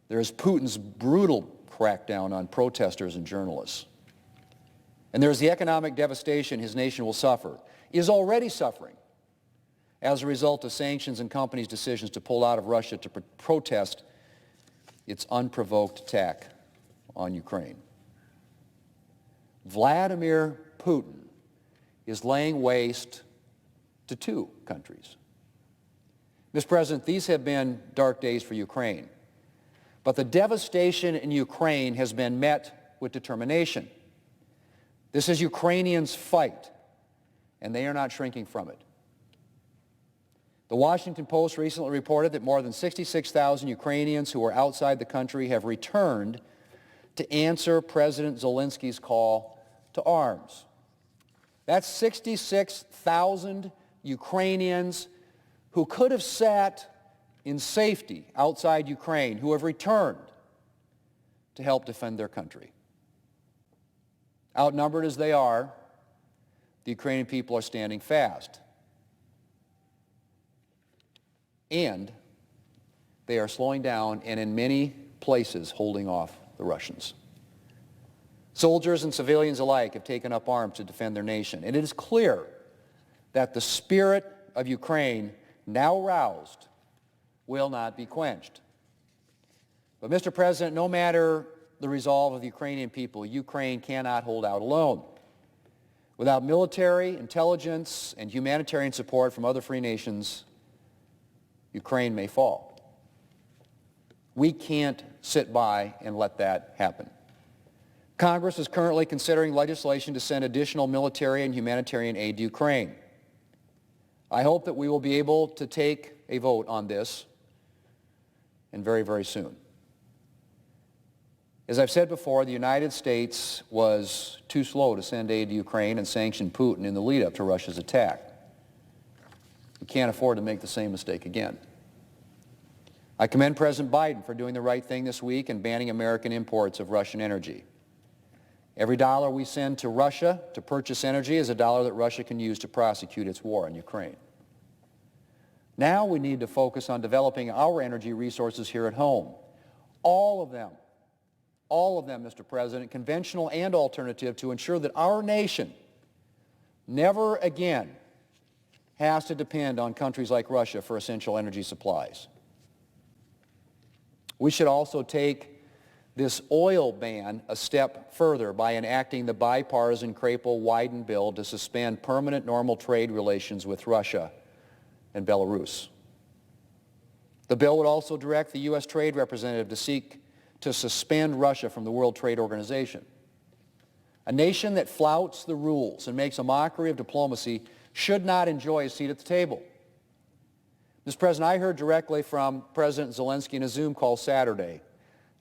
There is Putin's brutal crackdown on protesters and journalists. And there is the economic devastation his nation will suffer, is already suffering, as a result of sanctions and companies' decisions to pull out of Russia to protest its unprovoked attack on Ukraine. Vladimir Putin is laying waste to 2 countries. Mr. President, these have been dark days for Ukraine, but the devastation in Ukraine has been met with determination. This is Ukrainians' fight, and they are not shrinking from it. The Washington Post recently reported that more than 66,000 Ukrainians who were outside the country have returned to answer President Zelensky's call to arms. That's 66,000 Ukrainians who could have sat in safety outside Ukraine, who have returned to help defend their country. Outnumbered as they are, the Ukrainian people are standing fast. And they are slowing down and in many places holding off the Russians. Soldiers and civilians alike have taken up arms to defend their nation. And it is clear that the spirit of Ukraine, now roused, will not be quenched. But Mr. President, no matter the resolve of the Ukrainian people, Ukraine cannot hold out alone. Without military, intelligence, and humanitarian support from other free nations, Ukraine may fall. We can't sit by and let that happen. Congress is currently considering legislation to send additional military and humanitarian aid to Ukraine. I hope that we will be able to take a vote on this, and very, very soon. As I've said before, the United States was too slow to send aid to Ukraine and sanction Putin in the lead-up to Russia's attack. We can't afford to make the same mistake again. I commend President Biden for doing the right thing this week and banning American imports of Russian energy. Every dollar we send to Russia to purchase energy is a dollar that Russia can use to prosecute its war in Ukraine. Now we need to focus on developing our energy resources here at home. All of them, Mr. President, conventional and alternative, to ensure that our nation never again has to depend on countries like Russia for essential energy supplies. We should also take this oil ban a step further by enacting the bipartisan Crapo-Wyden bill to suspend permanent normal trade relations with Russia and Belarus. The bill would also direct the U.S. Trade Representative to seek to suspend Russia from the World Trade Organization. A nation that flouts the rules and makes a mockery of diplomacy should not enjoy a seat at the table. Mr. President, I heard directly from President Zelensky in a Zoom call Saturday,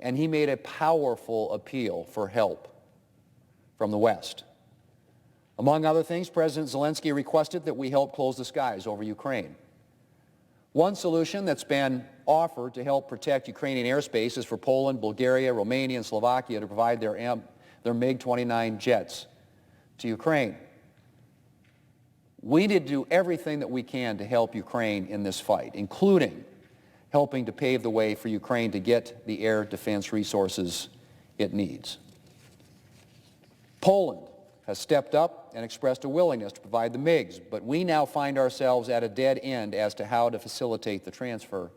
and he made a powerful appeal for help from the West. Among other things, President Zelensky requested that we help close the skies over Ukraine. One solution that's been offered to help protect Ukrainian airspace is for Poland, Bulgaria, Romania, and Slovakia to provide their MiG-29 jets to Ukraine. We need to do everything that we can to help Ukraine in this fight, including helping to pave the way for Ukraine to get the air defense resources it needs. Poland has stepped up and expressed a willingness to provide the MiGs, but we now find ourselves at a dead end as to how to facilitate the transfer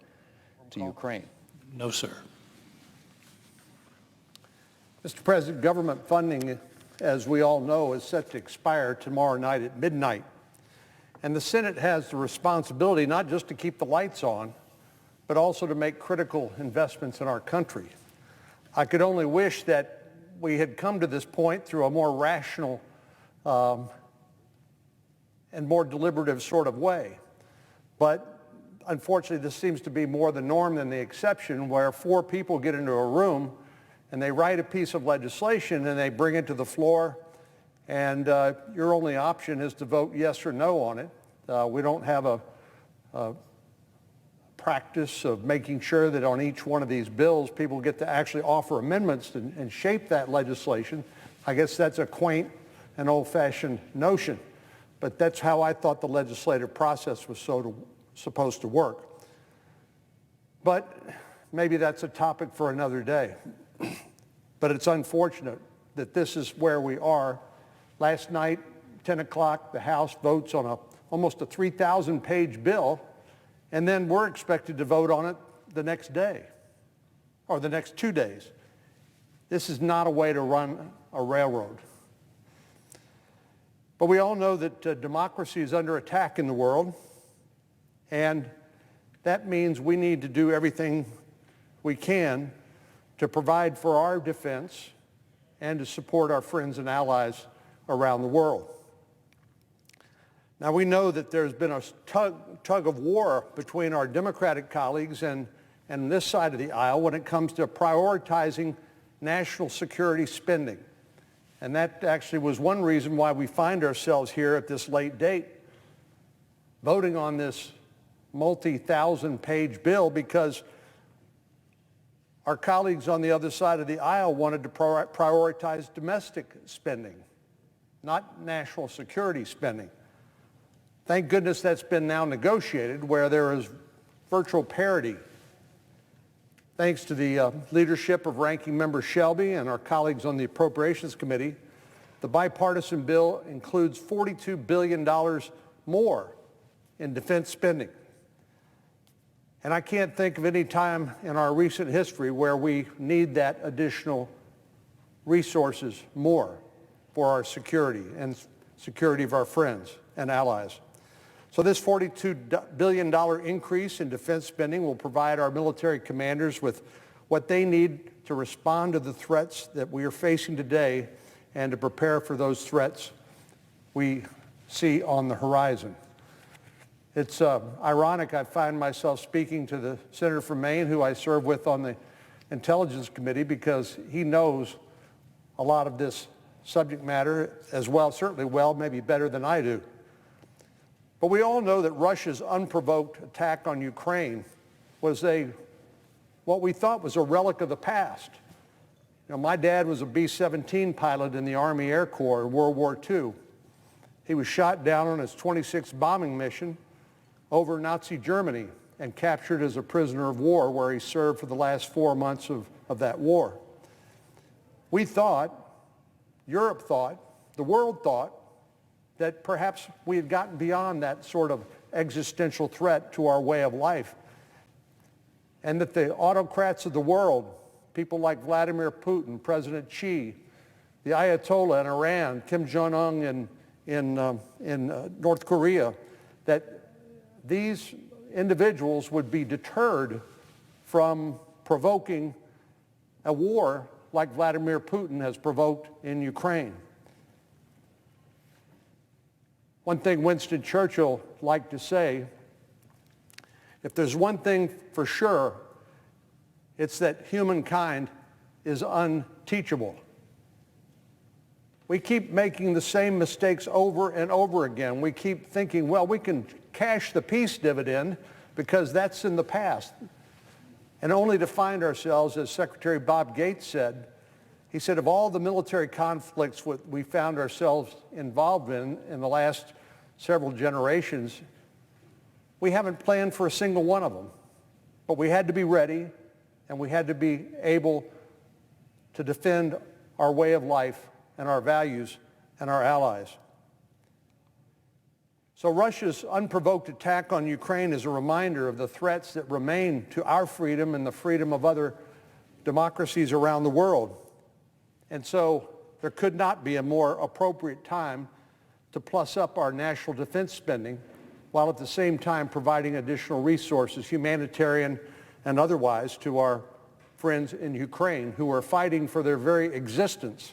to Ukraine. No, sir. Mr. President, government funding, as we all know, is set to expire tomorrow night at midnight. And the Senate has the responsibility not just to keep the lights on, but also to make critical investments in our country. I could only wish that we had come to this point through a more rational and more deliberative sort of way. But unfortunately, this seems to be more the norm than the exception, where four people get into a room and they write a piece of legislation and they bring it to the floor, and your only option is to vote yes or no on it. We don't have a practice of making sure that on each one of these bills people get to actually offer amendments and shape that legislation. I guess that's a quaint and old-fashioned notion, but that's how I thought the legislative process was supposed to work. But maybe that's a topic for another day. But it's unfortunate that this is where we are. Last night, 10 o'clock, the House votes on almost a 3,000-page bill, and then we're expected to vote on it the next day, or the next 2 days. This is not a way to run a railroad. But we all know that democracy is under attack in the world, and that means we need to do everything we can to provide for our defense and to support our friends and allies around the world. Now, we know that there's been a tug of war between our Democratic colleagues and this side of the aisle when it comes to prioritizing national security spending. And that actually was one reason why we find ourselves here at this late date, voting on this multi-thousand-page bill, because our colleagues on the other side of the aisle wanted to prioritize domestic spending, not national security spending. Thank goodness that's been now negotiated, where there is virtual parity. Thanks to the leadership of Ranking Member Shelby and our colleagues on the Appropriations Committee, the bipartisan bill includes $42 billion more in defense spending. And I can't think of any time in our recent history where we need that additional resources more for our security and security of our friends and allies. So this $42 billion increase in defense spending will provide our military commanders with what they need to respond to the threats that we are facing today and to prepare for those threats we see on the horizon. It's ironic I find myself speaking to the senator from Maine, who I serve with on the Intelligence Committee, because he knows a lot of this subject matter as well, certainly well, maybe better than I do. But we all know that Russia's unprovoked attack on Ukraine was what we thought was a relic of the past. You know, my dad was a B-17 pilot in the Army Air Corps in World War II. He was shot down on his 26th bombing mission over Nazi Germany and captured as a prisoner of war, where he served for the last 4 months of that war. We thought, Europe thought, the world thought, that perhaps we had gotten beyond that sort of existential threat to our way of life, and that the autocrats of the world, people like Vladimir Putin, President Xi, the Ayatollah in Iran, Kim Jong-un in North Korea, that these individuals would be deterred from provoking a war like Vladimir Putin has provoked in Ukraine. One thing Winston Churchill liked to say, if there's one thing for sure, it's that humankind is unteachable. We keep making the same mistakes over and over again. We keep thinking, well, we can cash the peace dividend because that's in the past. And only to find ourselves, as Secretary Bob Gates said, he said, of all the military conflicts we found ourselves involved in the last several generations, we haven't planned for a single one of them. But we had to be ready, and we had to be able to defend our way of life and our values and our allies. So Russia's unprovoked attack on Ukraine is a reminder of the threats that remain to our freedom and the freedom of other democracies around the world. And so there could not be a more appropriate time to plus up our national defense spending while at the same time providing additional resources, humanitarian and otherwise, to our friends in Ukraine who are fighting for their very existence.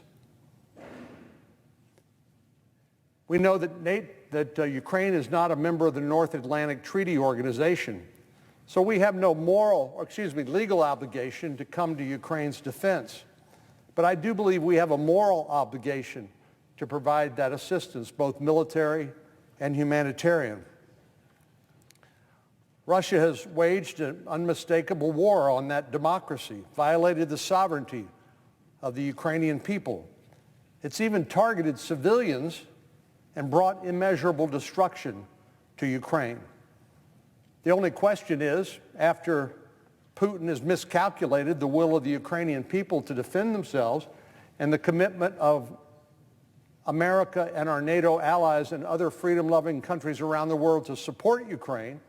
We know that Ukraine is not a member of the North Atlantic Treaty Organization, so we have no legal obligation to come to Ukraine's defense. But I do believe we have a moral obligation to provide that assistance, both military and humanitarian. Russia has waged an unmistakable war on that democracy, violated the sovereignty of the Ukrainian people. It's even targeted civilians and brought immeasurable destruction to Ukraine. The only question is, after Putin has miscalculated the will of the Ukrainian people to defend themselves and the commitment of America and our NATO allies and other freedom-loving countries around the world to support Ukraine,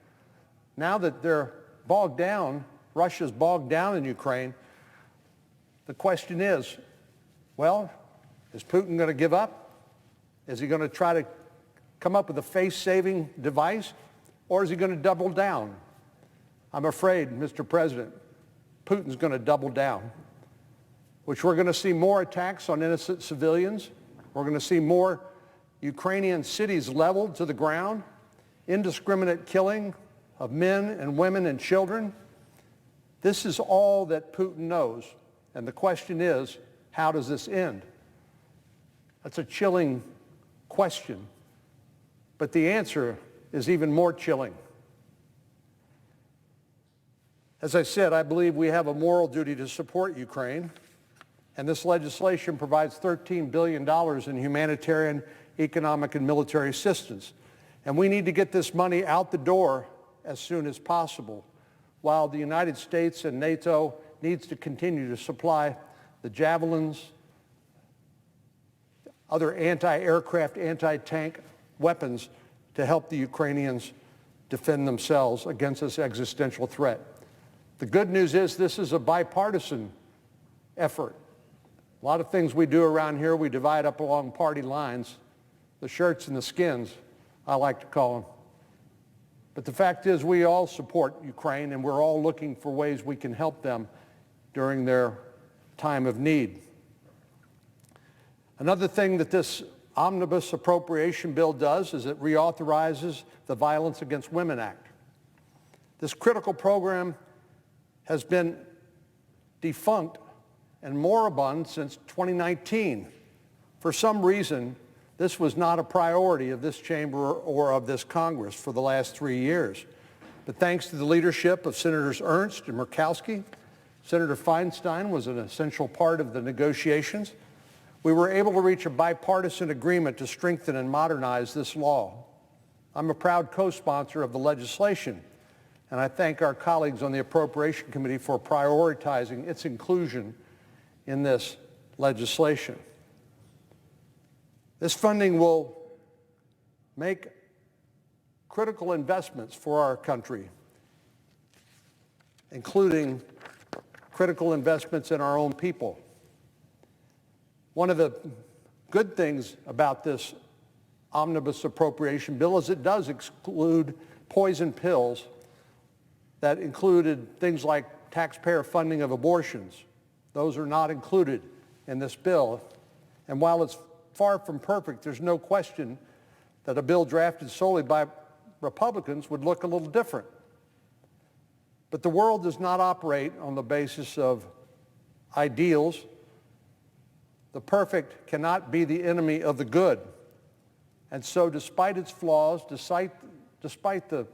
now that they're bogged down, Russia's bogged down in Ukraine, the question is, well, is Putin going to give up? Is he going to try to come up with a face-saving device, or is he going to double down? I'm afraid, Mr. President, Putin's going to double down, which we're going to see more attacks on innocent civilians. We're going to see more Ukrainian cities leveled to the ground, indiscriminate killing of men and women and children. This is all that Putin knows. And the question is, how does this end? That's a chilling question. But the answer is even more chilling. As I said, I believe we have a moral duty to support Ukraine. And this legislation provides $13 billion in humanitarian, economic, and military assistance. And we need to get this money out the door as soon as possible, while the United States and NATO needs to continue to supply the javelins, other anti-aircraft, anti-tank weapons to help the Ukrainians defend themselves against this existential threat. The good news is this is a bipartisan effort. A lot of things we do around here, we divide up along party lines, the shirts and the skins, I like to call them. But the fact is we all support Ukraine, and we're all looking for ways we can help them during their time of need. Another thing that this omnibus appropriation bill does is it reauthorizes the Violence Against Women Act. This critical program has been defunct and moribund since 2019. For some reason, this was not a priority of this chamber or of this Congress for the last 3 years. But thanks to the leadership of Senators Ernst and Murkowski, Senator Feinstein was an essential part of the negotiations. We were able to reach a bipartisan agreement to strengthen and modernize this law. I'm a proud co-sponsor of the legislation, and I thank our colleagues on the Appropriation Committee for prioritizing its inclusion in this legislation. This funding will make critical investments for our country, including critical investments in our own people. One of the good things about this omnibus appropriation bill is it does exclude poison pills that included things like taxpayer funding of abortions. Those are not included in this bill. And while it's far from perfect, there's no question that a bill drafted solely by Republicans would look a little different. But the world does not operate on the basis of ideals. The perfect cannot be the enemy of the good. And so despite its flaws, despite the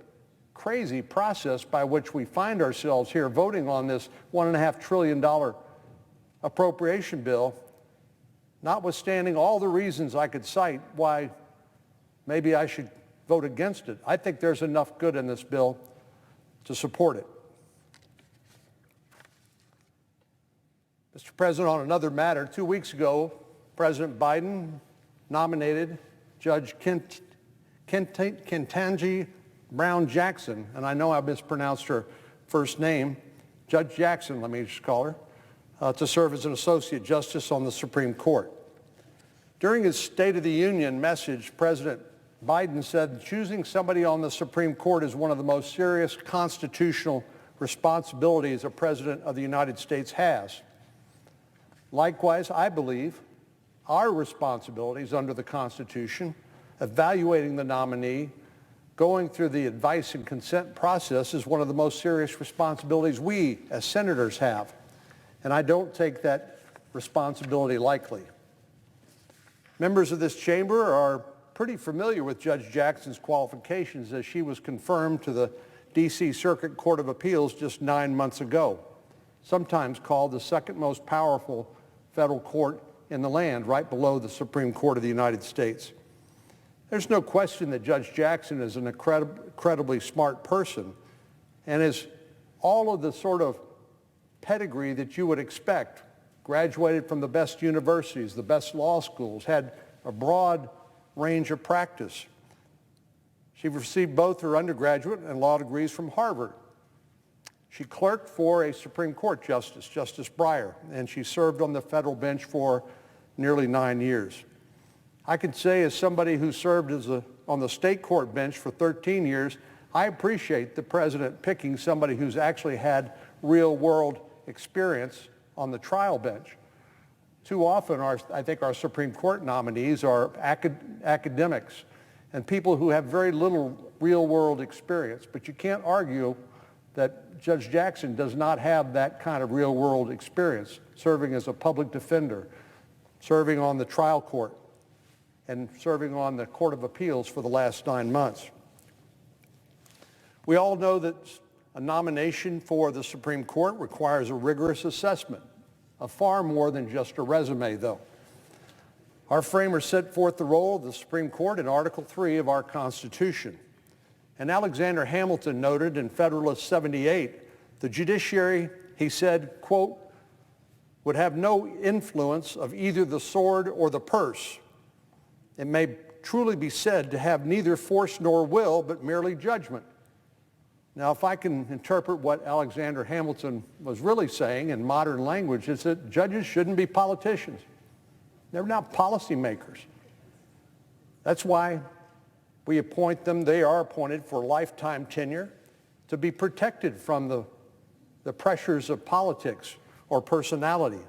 crazy process by which we find ourselves here voting on this $1.5 trillion appropriation bill, notwithstanding all the reasons I could cite why maybe I should vote against it, I think there's enough good in this bill to support it. Mr. President, on another matter, 2 weeks ago, President Biden nominated Judge Ketanji Brown Jackson, and I know I mispronounced her first name, Judge Jackson, let me just call her, to serve as an associate justice on the Supreme Court. During his State of the Union message, President Biden said choosing somebody on the Supreme Court is one of the most serious constitutional responsibilities a president of the United States has. Likewise, I believe our responsibilities under the Constitution, evaluating the nominee, going through the advice and consent process is one of the most serious responsibilities we as senators have. And I don't take that responsibility lightly. Members of this chamber are pretty familiar with Judge Jackson's qualifications as she was confirmed to the D.C. Circuit Court of Appeals just 9 months ago, sometimes called the second most powerful federal court in the land, right below the Supreme Court of the United States. There's no question that Judge Jackson is an incredibly smart person and is all of the sort of pedigree that you would expect. Graduated from the best universities, the best law schools, had a broad range of practice. She received both her undergraduate and law degrees from Harvard. She clerked for a Supreme Court justice, Justice Breyer, and she served on the federal bench for nearly 9 years. I could say, as somebody who served on the state court bench for 13 years, I appreciate the president picking somebody who's actually had real-world experience on the trial bench. Too often, I think our Supreme Court nominees are academics and people who have very little real-world experience. But you can't argue that Judge Jackson does not have that kind of real-world experience, serving as a public defender, serving on the trial court, and serving on the Court of Appeals for the last 9 months. We all know that a nomination for the Supreme Court requires a rigorous assessment of far more than just a resume, though. Our framers set forth the role of the Supreme Court in Article 3 of our Constitution. And Alexander Hamilton noted in Federalist 78, the judiciary, he said, quote, would have no influence of either the sword or the purse. It may truly be said to have neither force nor will, but merely judgment. Now, if I can interpret what Alexander Hamilton was really saying in modern language, it's that judges shouldn't be politicians. They're not policymakers. That's why we appoint them. They are appointed for lifetime tenure to be protected from the pressures of politics or personality.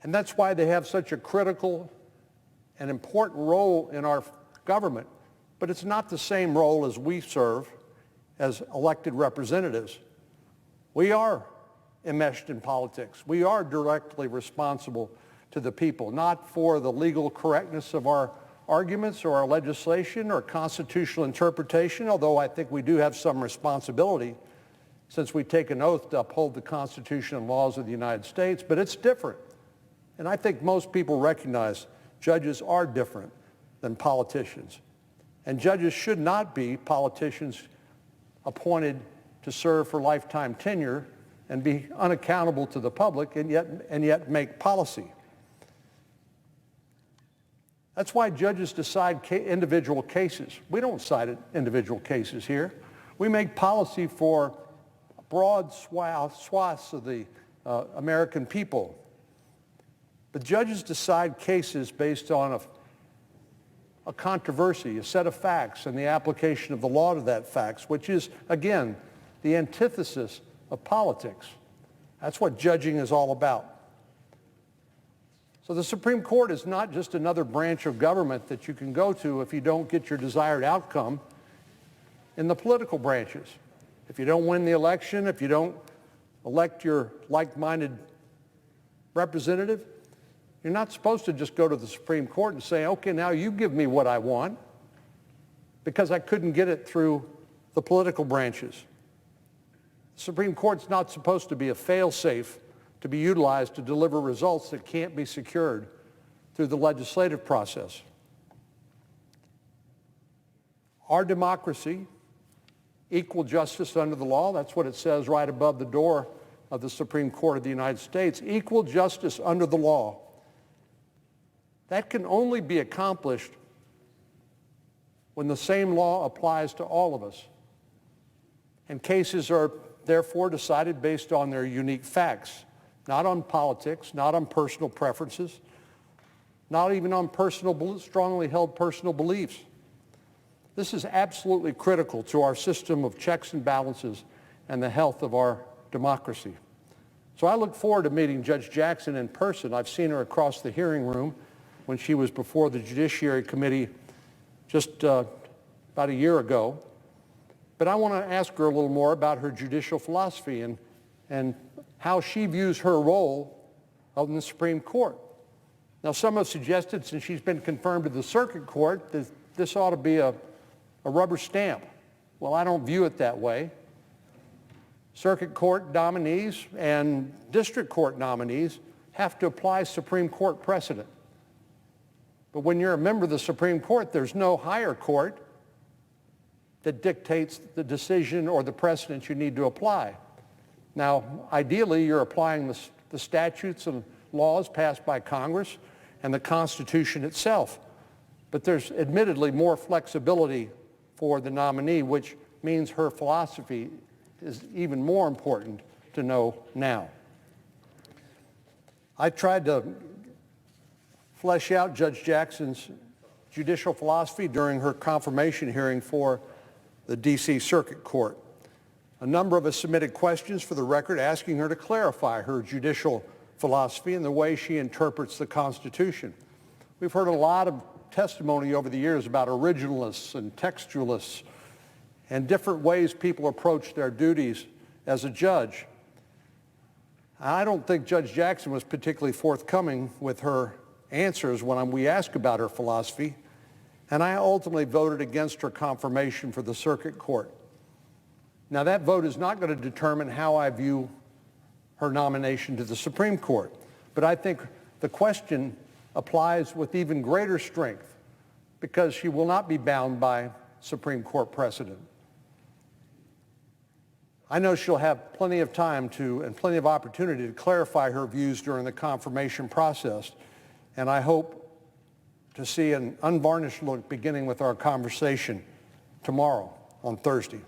And that's why they have such a critical and important role in our government. But it's not the same role as we serve as elected representatives. We are enmeshed in politics. We are directly responsible to the people, not for the legal correctness of our arguments or our legislation or constitutional interpretation, although I think we do have some responsibility since we take an oath to uphold the Constitution and laws of the United States, but it's different. And I think most people recognize judges are different than politicians. And judges should not be politicians appointed to serve for lifetime tenure and be unaccountable to the public and yet make policy. That's why judges decide individual cases. We don't decide individual cases here. We make policy for broad swaths of the American people. But judges decide cases based on a controversy, a set of facts, and the application of the law to that facts, which is, again, the antithesis of politics. That's what judging is all about. So the Supreme Court is not just another branch of government that you can go to if you don't get your desired outcome in the political branches. If you don't win the election, if you don't elect your like-minded representative, you're not supposed to just go to the Supreme Court and say, okay, now you give me what I want, because I couldn't get it through the political branches. The Supreme Court's not supposed to be a fail-safe to be utilized to deliver results that can't be secured through the legislative process. Our democracy, equal justice under the law, that's what it says right above the door of the Supreme Court of the United States, equal justice under the law. That can only be accomplished when the same law applies to all of us. And cases are therefore decided based on their unique facts, not on politics, not on personal preferences, not even on strongly held personal beliefs. This is absolutely critical to our system of checks and balances and the health of our democracy. So I look forward to meeting Judge Jackson in person. I've seen her across the hearing room when she was before the Judiciary Committee just about a year ago. But I want to ask her a little more about her judicial philosophy and how she views her role in the Supreme Court. Now, some have suggested, since she's been confirmed to the Circuit Court, that this ought to be a rubber stamp. Well, I don't view it that way. Circuit Court nominees and District Court nominees have to apply Supreme Court precedent. But when you're a member of the Supreme Court, there's no higher court that dictates the decision or the precedent you need to apply. Now, ideally, you're applying the statutes and laws passed by Congress and the Constitution itself. But there's admittedly more flexibility for the nominee, which means her philosophy is even more important to know now. I tried to flesh out Judge Jackson's judicial philosophy during her confirmation hearing for the D.C. Circuit Court. A number of us submitted questions for the record asking her to clarify her judicial philosophy and the way she interprets the Constitution. We've heard a lot of testimony over the years about originalists and textualists and different ways people approach their duties as a judge. I don't think Judge Jackson was particularly forthcoming with her answers when we asked about her philosophy, and I ultimately voted against her confirmation for the Circuit Court. Now, that vote is not going to determine how I view her nomination to the Supreme Court, but I think the question applies with even greater strength because she will not be bound by Supreme Court precedent. I know she'll have plenty of time and plenty of opportunity to clarify her views during the confirmation process, and I hope to see an unvarnished look beginning with our conversation tomorrow on Thursday.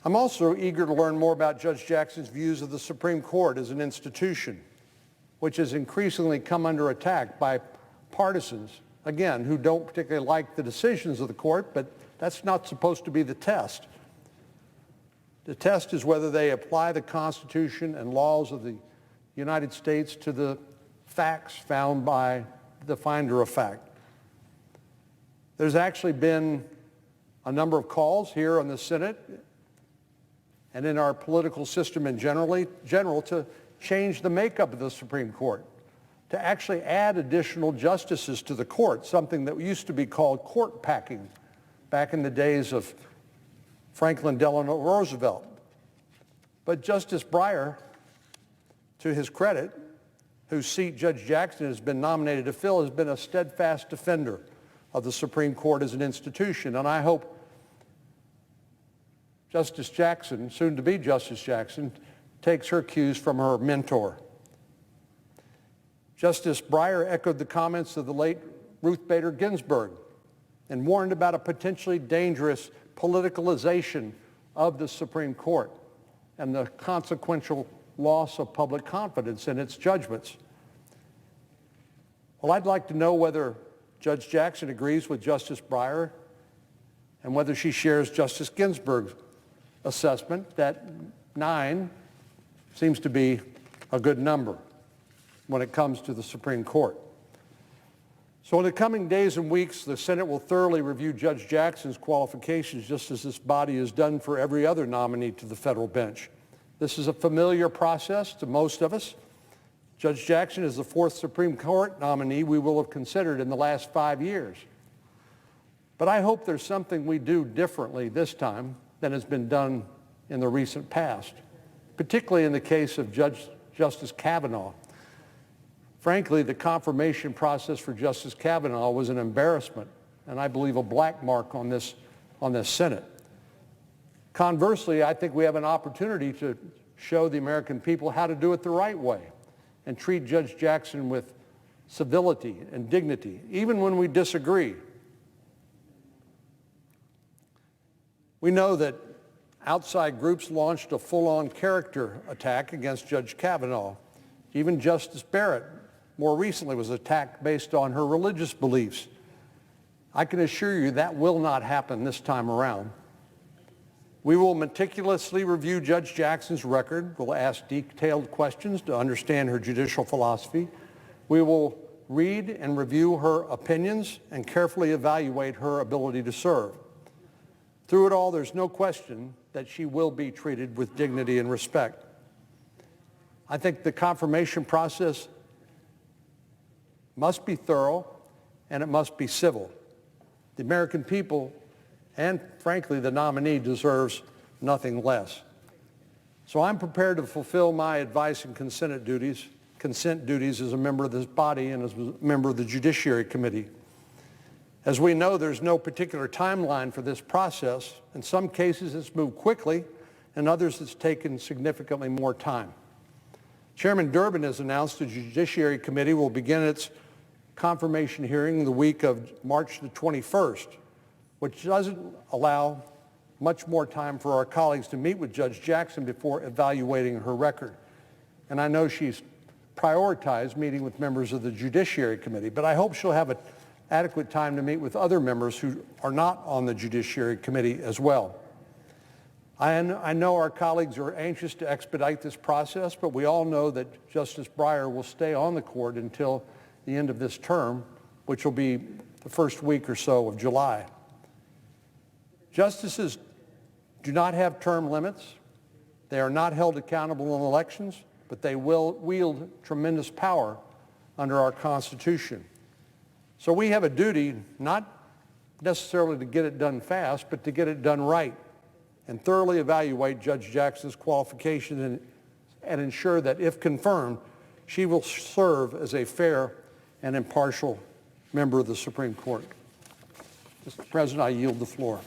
I'm also eager to learn more about Judge Jackson's views of the Supreme Court as an institution, which has increasingly come under attack by partisans, again, who don't particularly like the decisions of the court, but that's not supposed to be the test. The test is whether they apply the Constitution and laws of the United States to the facts found by the finder of fact. There's actually been a number of calls here in the Senate and in our political system in general to change the makeup of the Supreme Court, to actually add additional justices to the court, something that used to be called court packing back in the days of Franklin Delano Roosevelt. But Justice Breyer, to his credit, whose seat Judge Jackson has been nominated to fill, has been a steadfast defender of the Supreme Court as an institution. And I hope Justice Jackson, soon to be Justice Jackson, takes her cues from her mentor. Justice Breyer echoed the comments of the late Ruth Bader Ginsburg and warned about a potentially dangerous politicalization of the Supreme Court and the consequential loss of public confidence in its judgments. Well, I'd like to know whether Judge Jackson agrees with Justice Breyer and whether she shares Justice Ginsburg's assessment that 9 seems to be a good number when it comes to the Supreme Court. So in the coming days and weeks, the Senate will thoroughly review Judge Jackson's qualifications, just as this body has done for every other nominee to the federal bench. This is a familiar process to most of us. Judge Jackson is the 4th Supreme Court nominee we will have considered in the last 5 years. But I hope there's something we do differently this time than has been done in the recent past, particularly in the case of Justice Kavanaugh. Frankly, the confirmation process for Justice Kavanaugh was an embarrassment, and I believe a black mark on this Senate. Conversely, I think we have an opportunity to show the American people how to do it the right way and treat Judge Jackson with civility and dignity, even when we disagree. We know that outside groups launched a full-on character attack against Judge Kavanaugh. Even Justice Barrett, more recently, was attacked based on her religious beliefs. I can assure you that will not happen this time around. We will meticulously review Judge Jackson's record. We'll ask detailed questions to understand her judicial philosophy. We will read and review her opinions and carefully evaluate her ability to serve. Through it all, there's no question that she will be treated with dignity and respect. I think the confirmation process must be thorough and it must be civil. The American people and, frankly, the nominee deserves nothing less. So I'm prepared to fulfill my advice and consent duties as a member of this body and as a member of the Judiciary Committee. As we know, there's no particular timeline for this process. In some cases, it's moved quickly. In others, it's taken significantly more time. Chairman Durbin has announced the Judiciary Committee will begin its confirmation hearing the week of March the 21st, which doesn't allow much more time for our colleagues to meet with Judge Jackson before evaluating her record. And I know she's prioritized meeting with members of the Judiciary Committee, but I hope she'll have adequate time to meet with other members who are not on the Judiciary Committee as well. I know our colleagues are anxious to expedite this process, but we all know that Justice Breyer will stay on the court until the end of this term, which will be the first week or so of July. Justices do not have term limits. They are not held accountable in elections, but they will wield tremendous power under our Constitution. So we have a duty not necessarily to get it done fast, but to get it done right and thoroughly evaluate Judge Jackson's qualifications and ensure that, if confirmed, she will serve as a fair and impartial member of the Supreme Court. Mr. President, I yield the floor.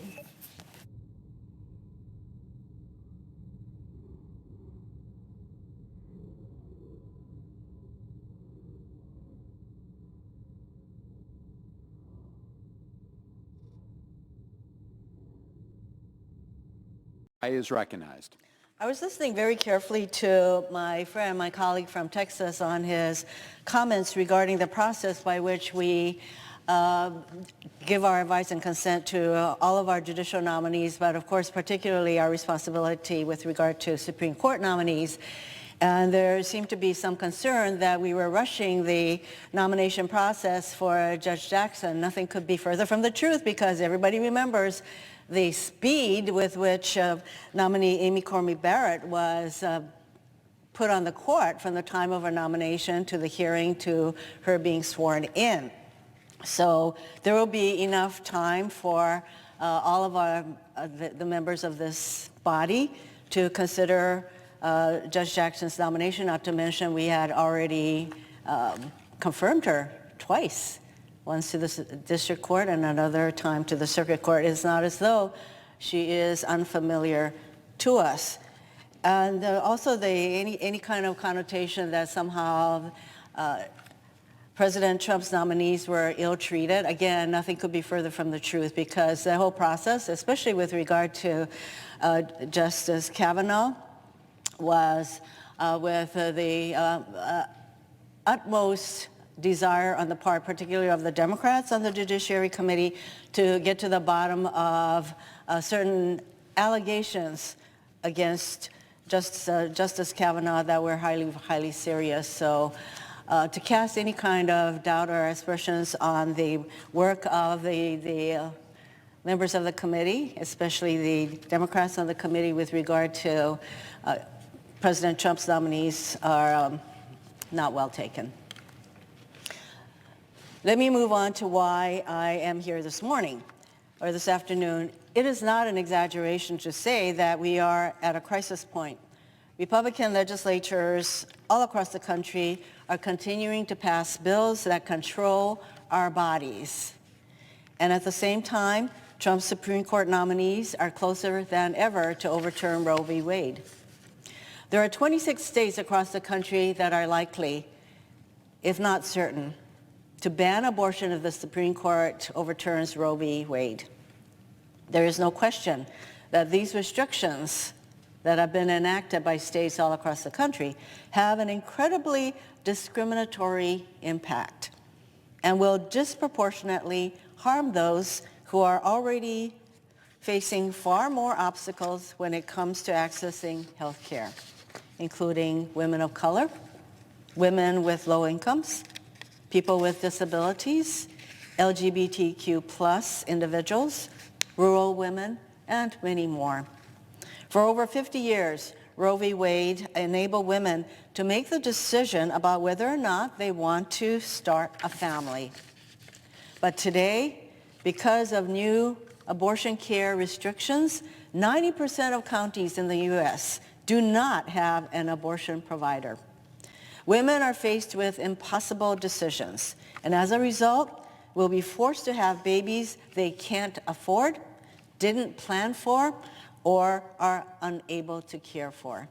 Is recognized. I was listening very carefully to my friend, my colleague from Texas, on his comments regarding the process by which we give our advice and consent to all of our judicial nominees, but of course particularly our responsibility with regard to Supreme Court nominees. And there seemed to be some concern that we were rushing the nomination process for Judge Jackson. Nothing could be further from the truth, because everybody remembers the speed with which nominee Amy Coney Barrett was put on the court from the time of her nomination to the hearing to her being sworn in. So there will be enough time for all of the members of this body to consider Judge Jackson's nomination, not to mention we had already confirmed her twice. Once to the district court and another time to the circuit court. It's not as though she is unfamiliar to us. And also any kind of connotation that somehow President Trump's nominees were ill-treated, again, nothing could be further from the truth, because the whole process, especially with regard to Justice Kavanaugh, was with the utmost desire on the part, particularly of the Democrats on the Judiciary Committee, to get to the bottom of certain allegations against Justice Kavanaugh that were highly, highly serious. So to cast any kind of doubt or aspersions on the work of the members of the committee, especially the Democrats on the committee with regard to President Trump's nominees, are not well taken. Let me move on to why I am here this morning or this afternoon. It is not an exaggeration to say that we are at a crisis point. Republican legislatures all across the country are continuing to pass bills that control our bodies. And at the same time, Trump's Supreme Court nominees are closer than ever to overturn Roe v. Wade. There are 26 states across the country that are likely, if not certain, to ban abortion if the Supreme Court overturns Roe v. Wade. There is no question that these restrictions that have been enacted by states all across the country have an incredibly discriminatory impact and will disproportionately harm those who are already facing far more obstacles when it comes to accessing health care, including women of color, women with low incomes, people with disabilities, LGBTQ+ individuals, rural women, and many more. For over 50 years, Roe v. Wade enabled women to make the decision about whether or not they want to start a family. But today, because of new abortion care restrictions, 90% of counties in the U.S. do not have an abortion provider. Women are faced with impossible decisions, and as a result, will be forced to have babies they can't afford, didn't plan for, or are unable to care for,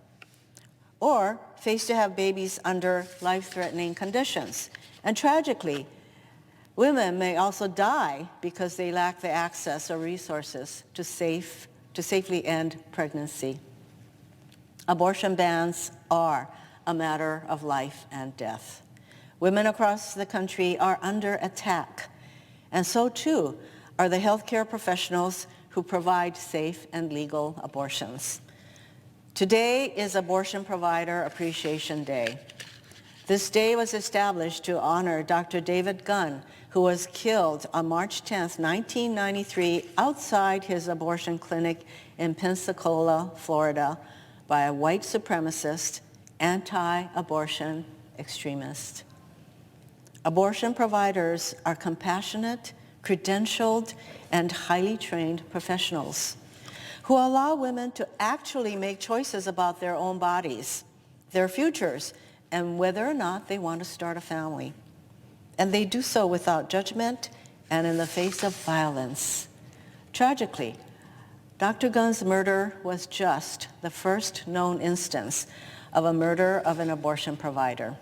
or faced to have babies under life-threatening conditions. And tragically, women may also die because they lack the access or resources to safely end pregnancy. Abortion bans are a matter of life and death. Women across the country are under attack, and so too are the healthcare professionals who provide safe and legal abortions. Today is Abortion Provider Appreciation Day. This day was established to honor Dr. David Gunn, who was killed on March 10, 1993, outside his abortion clinic in Pensacola, Florida, by a white supremacist, anti-abortion extremist. Abortion providers are compassionate, credentialed, and highly trained professionals who allow women to actually make choices about their own bodies, their futures, and whether or not they want to start a family. And they do so without judgment and in the face of violence. Tragically, Dr. Gunn's murder was just the first known instance of a murder of an abortion provider.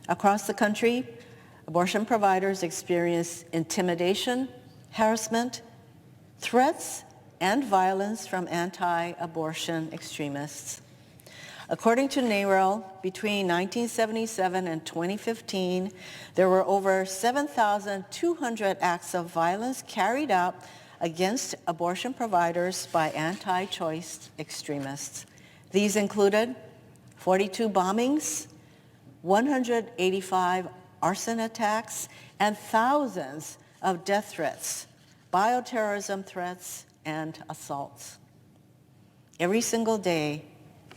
Across the country, abortion providers experience intimidation, harassment, threats, and violence from anti-abortion extremists. According to NARAL, between 1977 and 2015, there were over 7,200 acts of violence carried out against abortion providers by anti-choice extremists. These included 42 bombings, 185 arson attacks, and thousands of death threats, bioterrorism threats, and assaults. Every single day,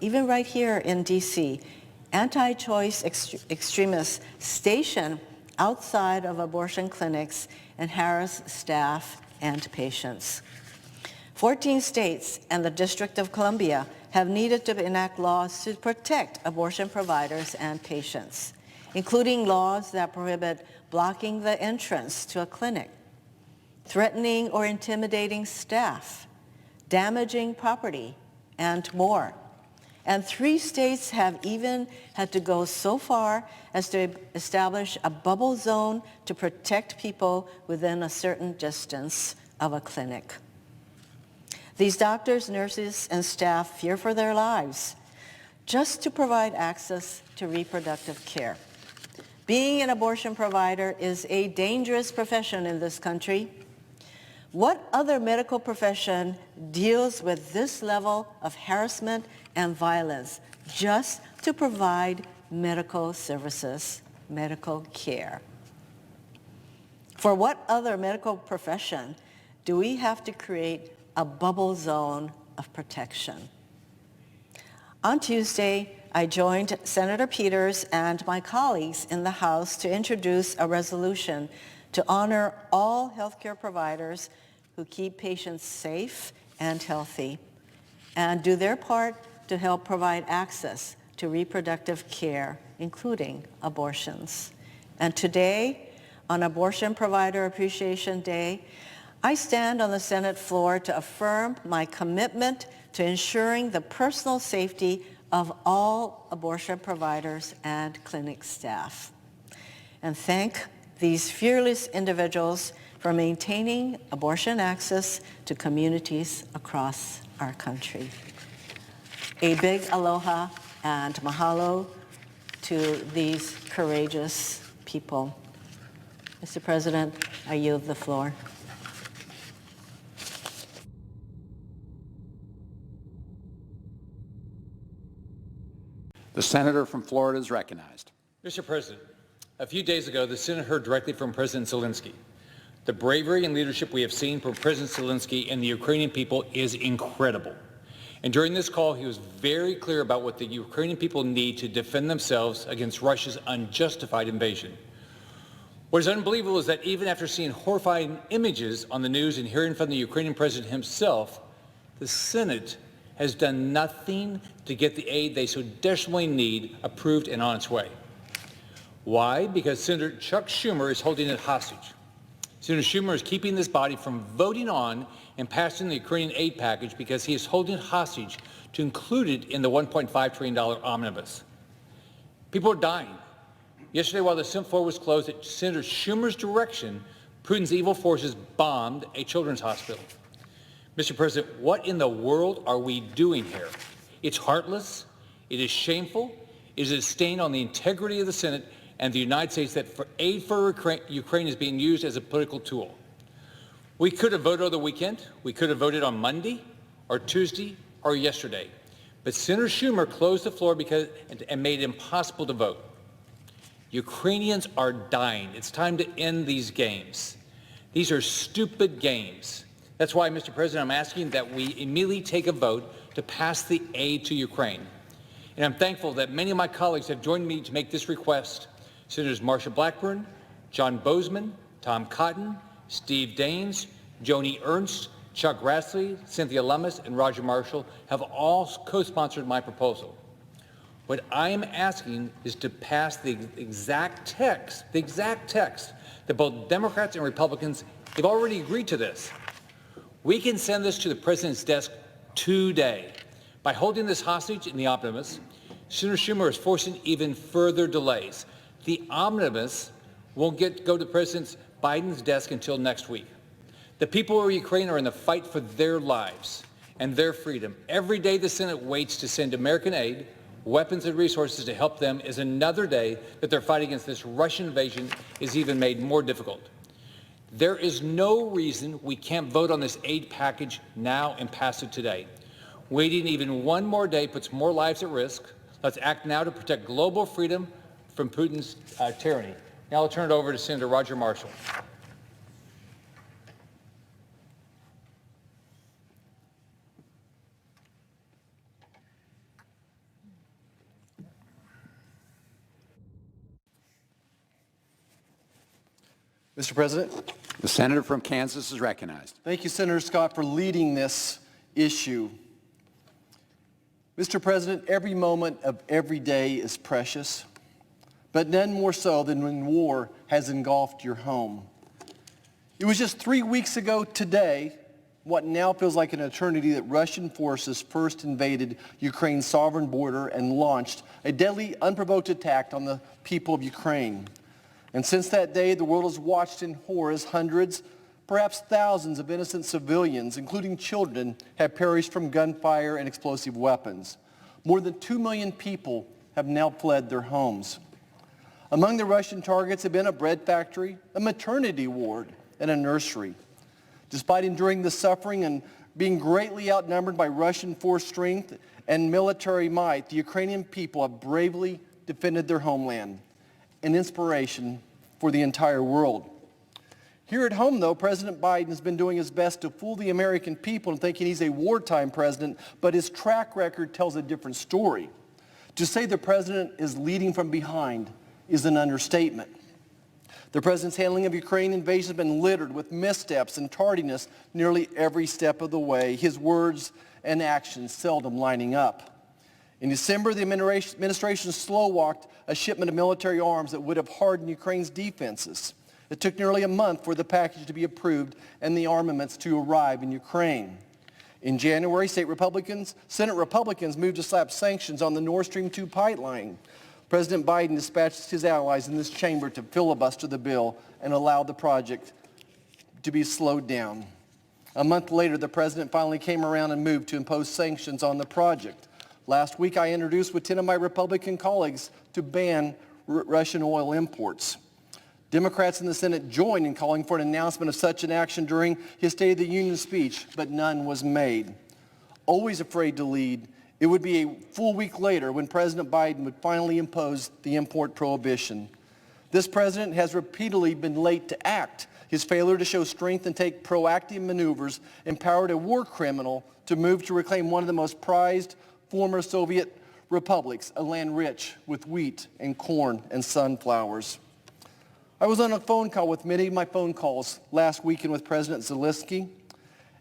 even right here in DC, anti-choice extremists station outside of abortion clinics and harass staff and patients. 14 states and the District of Columbia have needed to enact laws to protect abortion providers and patients, including laws that prohibit blocking the entrance to a clinic, threatening or intimidating staff, damaging property, and more. And 3 states have even had to go so far as to establish a bubble zone to protect people within a certain distance of a clinic. These doctors, nurses, and staff fear for their lives just to provide access to reproductive care. Being an abortion provider is a dangerous profession in this country. What other medical profession deals with this level of harassment and violence just to provide medical services, medical care? For what other medical profession do we have to create a bubble zone of protection? On Tuesday, I joined Senator Peters and my colleagues in the House to introduce a resolution to honor all healthcare providers who keep patients safe and healthy and do their part to help provide access to reproductive care, including abortions. And today, on Abortion Provider Appreciation Day, I stand on the Senate floor to affirm my commitment to ensuring the personal safety of all abortion providers and clinic staff, and thank these fearless individuals for maintaining abortion access to communities across our country. A big aloha and mahalo to these courageous people. Mr. President, I yield the floor. The senator from Florida is recognized. Mr. President, a few days ago, the Senate heard directly from President Zelensky. The bravery and leadership we have seen from President Zelensky and the Ukrainian people is incredible. And during this call, he was very clear about what the Ukrainian people need to defend themselves against Russia's unjustified invasion. What is unbelievable is that even after seeing horrifying images on the news and hearing from the Ukrainian president himself, the Senate has done nothing to get the aid they so desperately need approved and on its way. Why? Because Senator Chuck Schumer is holding it hostage. Senator Schumer is keeping this body from voting on and passing the Ukrainian aid package because he is holding it hostage to include it in the $1.5 trillion omnibus. People are dying. Yesterday, while the Senate floor was closed, at Senator Schumer's direction, Putin's evil forces bombed a children's hospital. Mr. President, what in the world are we doing here? It's heartless, it is shameful, it is a stain on the integrity of the Senate and the United States that aid for Ukraine is being used as a political tool. We could have voted over the weekend, we could have voted on Monday or Tuesday or yesterday, but Senator Schumer closed the floor and made it impossible to vote. Ukrainians are dying. It's time to end these games. These are stupid games. That's why, Mr. President, I'm asking that we immediately take a vote to pass the aid to Ukraine. And I'm thankful that many of my colleagues have joined me to make this request. Senators Marsha Blackburn, John Bozeman, Tom Cotton, Steve Daines, Joni Ernst, Chuck Grassley, Cynthia Lummis, and Roger Marshall have all co-sponsored my proposal. What I am asking is to pass the exact text that both Democrats and Republicans have already agreed to this. We can send this to the President's desk today. By holding this hostage in the omnibus, Senator Schumer is forcing even further delays. The omnibus won't go to President Biden's desk until next week. The people of Ukraine are in the fight for their lives and their freedom. Every day the Senate waits to send American aid, weapons and resources to help them is another day that their fight against this Russian invasion is even made more difficult. There is no reason we can't vote on this aid package now and pass it today. Waiting even one more day puts more lives at risk. Let's act now to protect global freedom from Putin's tyranny. Now I'll turn it over to Senator Roger Marshall. Mr. President, The senator from Kansas is recognized. thank you, Senator Scott, for leading this issue. Mr. President, every moment of every day is precious, but none more so than when war has engulfed your home. It was just 3 weeks ago today, what now feels like an eternity, that Russian forces first invaded Ukraine's sovereign border and launched a deadly, unprovoked attack on the people of Ukraine. And since that day, the world has watched in horror as hundreds, perhaps thousands of innocent civilians, including children, have perished from gunfire and explosive weapons. More than 2 million people have now fled their homes. Among the Russian targets have been a bread factory, a maternity ward, and a nursery. Despite enduring the suffering and being greatly outnumbered by Russian force strength and military might, the Ukrainian people have bravely defended their homeland, an inspiration for the entire world. Here at home, though, President Biden has been doing his best to fool the American people into thinking he's a wartime president, but his track record tells a different story. To say the president is leading from behind is an understatement. The president's handling of Ukraine invasion has been littered with missteps and tardiness nearly every step of the way, his words and actions seldom lining up. In December, the administration slow-walked a shipment of military arms that would have hardened Ukraine's defenses. It took nearly a month for the package to be approved and the armaments to arrive in Ukraine. In January, Senate Republicans moved to slap sanctions on the Nord Stream 2 pipeline. President Biden dispatched his allies in this chamber to filibuster the bill and allow the project to be slowed down. A month later, the president finally came around and moved to impose sanctions on the project. Last week, I introduced with 10 of my Republican colleagues to ban Russian oil imports. Democrats in the Senate joined in calling for an announcement of such an action during his State of the Union speech, but none was made. Always afraid to lead, it would be a full week later when President Biden would finally impose the import prohibition. This president has repeatedly been late to act. His failure to show strength and take proactive maneuvers empowered a war criminal to move to reclaim one of the most prized former Soviet republics, a land rich with wheat and corn and sunflowers. I was on a phone call with many of my phone calls last weekend with President Zelensky,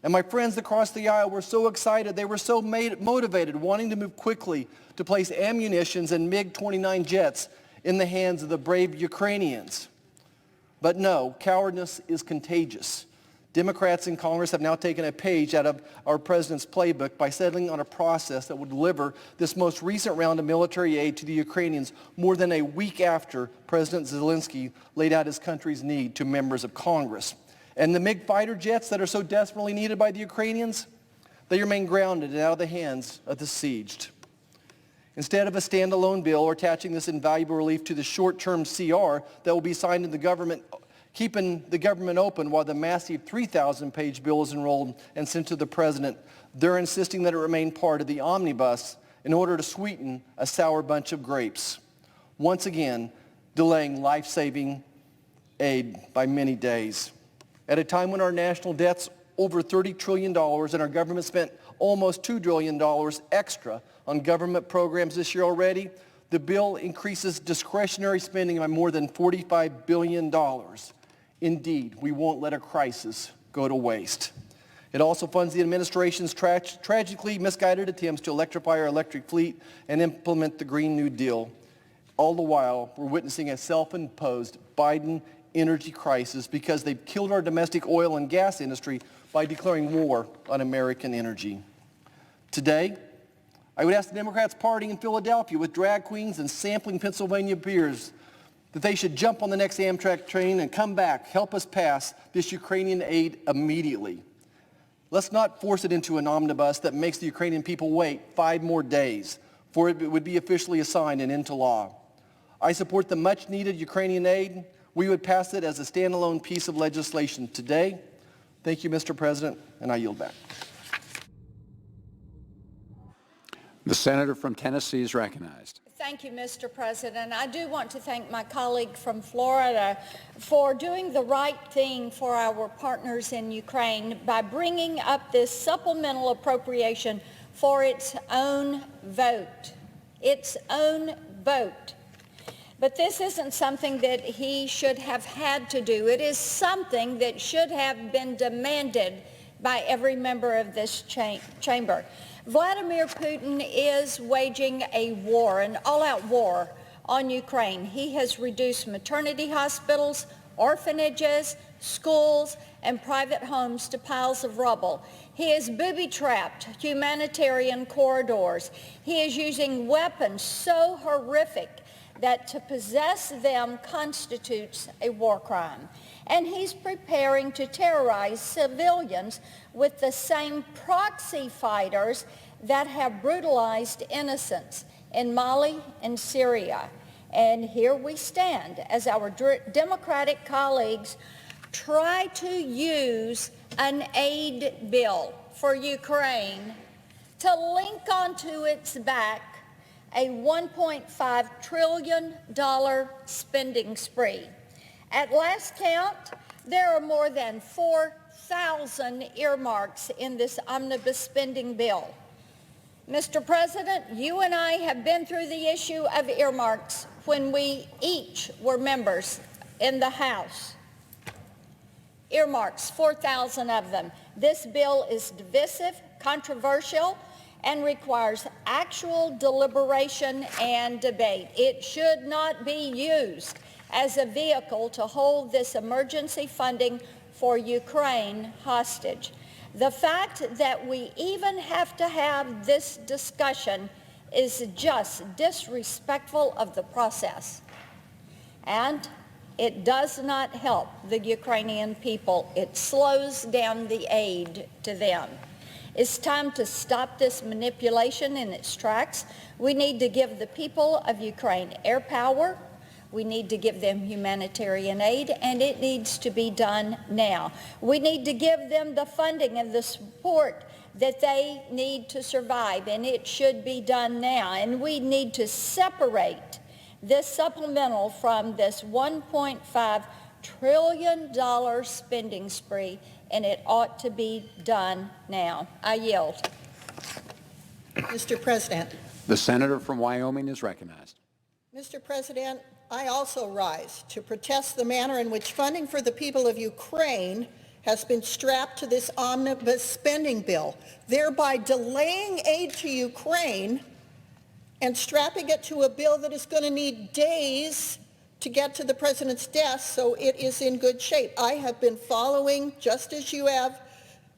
and my friends across the aisle were so excited. They were so motivated, wanting to move quickly to place ammunitions and MiG-29 jets in the hands of the brave Ukrainians. But no, cowardice is contagious. Democrats in Congress have now taken a page out of our president's playbook by settling on a process that would deliver this most recent round of military aid to the Ukrainians more than a week after President Zelensky laid out his country's need to members of Congress. And the MiG fighter jets that are so desperately needed by the Ukrainians, they remain grounded and out of the hands of the besieged. Instead of a standalone bill or attaching this invaluable relief to the short-term CR that will be signed in the government, keeping the government open while the massive 3,000-page bill is enrolled and sent to the president, they're insisting that it remain part of the omnibus in order to sweeten a sour bunch of grapes. Once again, delaying life-saving aid by many days. At a time when our national debt's over $30 trillion and our government spent almost $2 trillion extra on government programs this year already, the bill increases discretionary spending by more than $45 billion. Indeed, we won't let a crisis go to waste. It also funds the administration's tragically misguided attempts to electrify our electric fleet and implement the Green New Deal. All the while, we're witnessing a self-imposed Biden energy crisis because they've killed our domestic oil and gas industry by declaring war on American energy. Today, I would ask the Democrats partying in Philadelphia with drag queens and sampling Pennsylvania beers that they should jump on the next Amtrak train and come back, help us pass this Ukrainian aid immediately. Let's not force it into an omnibus that makes the Ukrainian people wait 5 more days for it would be officially assigned and into law. I support the much-needed Ukrainian aid. We would pass it as a standalone piece of legislation today. Thank you, Mr. President, and I yield back. The senator from Tennessee is recognized. Thank you, Mr. President. I do want to thank my colleague from Florida for doing the right thing for our partners in Ukraine by bringing up this supplemental appropriation for its own vote. Its own vote. But this isn't something that he should have had to do. It is something that should have been demanded by every member of this chamber. Vladimir Putin is waging a war, an all-out war on Ukraine. He has reduced maternity hospitals, orphanages, schools, and private homes to piles of rubble. He has booby-trapped humanitarian corridors. He is using weapons so horrific that to possess them constitutes a war crime. And he's preparing to terrorize civilians with the same proxy fighters that have brutalized innocents in Mali and Syria. And here we stand as our Democratic colleagues try to use an aid bill for Ukraine to link onto its back a $1.5 trillion spending spree. At last count, there are more than 4,000 earmarks in this omnibus spending bill. Mr. President, you and I have been through the issue of earmarks when we each were members in the House. Earmarks, 4,000 of them. This bill is divisive, controversial, and requires actual deliberation and debate. It should not be used as a vehicle to hold this emergency funding for Ukraine hostage. The fact that we even have to have this discussion is just disrespectful of the process. And It does not help the Ukrainian people. It slows down the aid to them. It's time to stop this manipulation in its tracks. We need to give the people of Ukraine air power. We need to give them humanitarian aid, and it needs to be done now. We need to give them the funding and the support that they need to survive, and it should be done now. And we need to separate this supplemental from this $1.5 trillion spending spree, and it ought to be done now. I yield. Mr. President. The senator from Wyoming is recognized. Mr. President, I also rise to protest the manner in which funding for the people of Ukraine has been strapped to this omnibus spending bill, thereby delaying aid to Ukraine and strapping it to a bill that is going to need days to get to the president's desk so it is in good shape. I have been following, just as you have,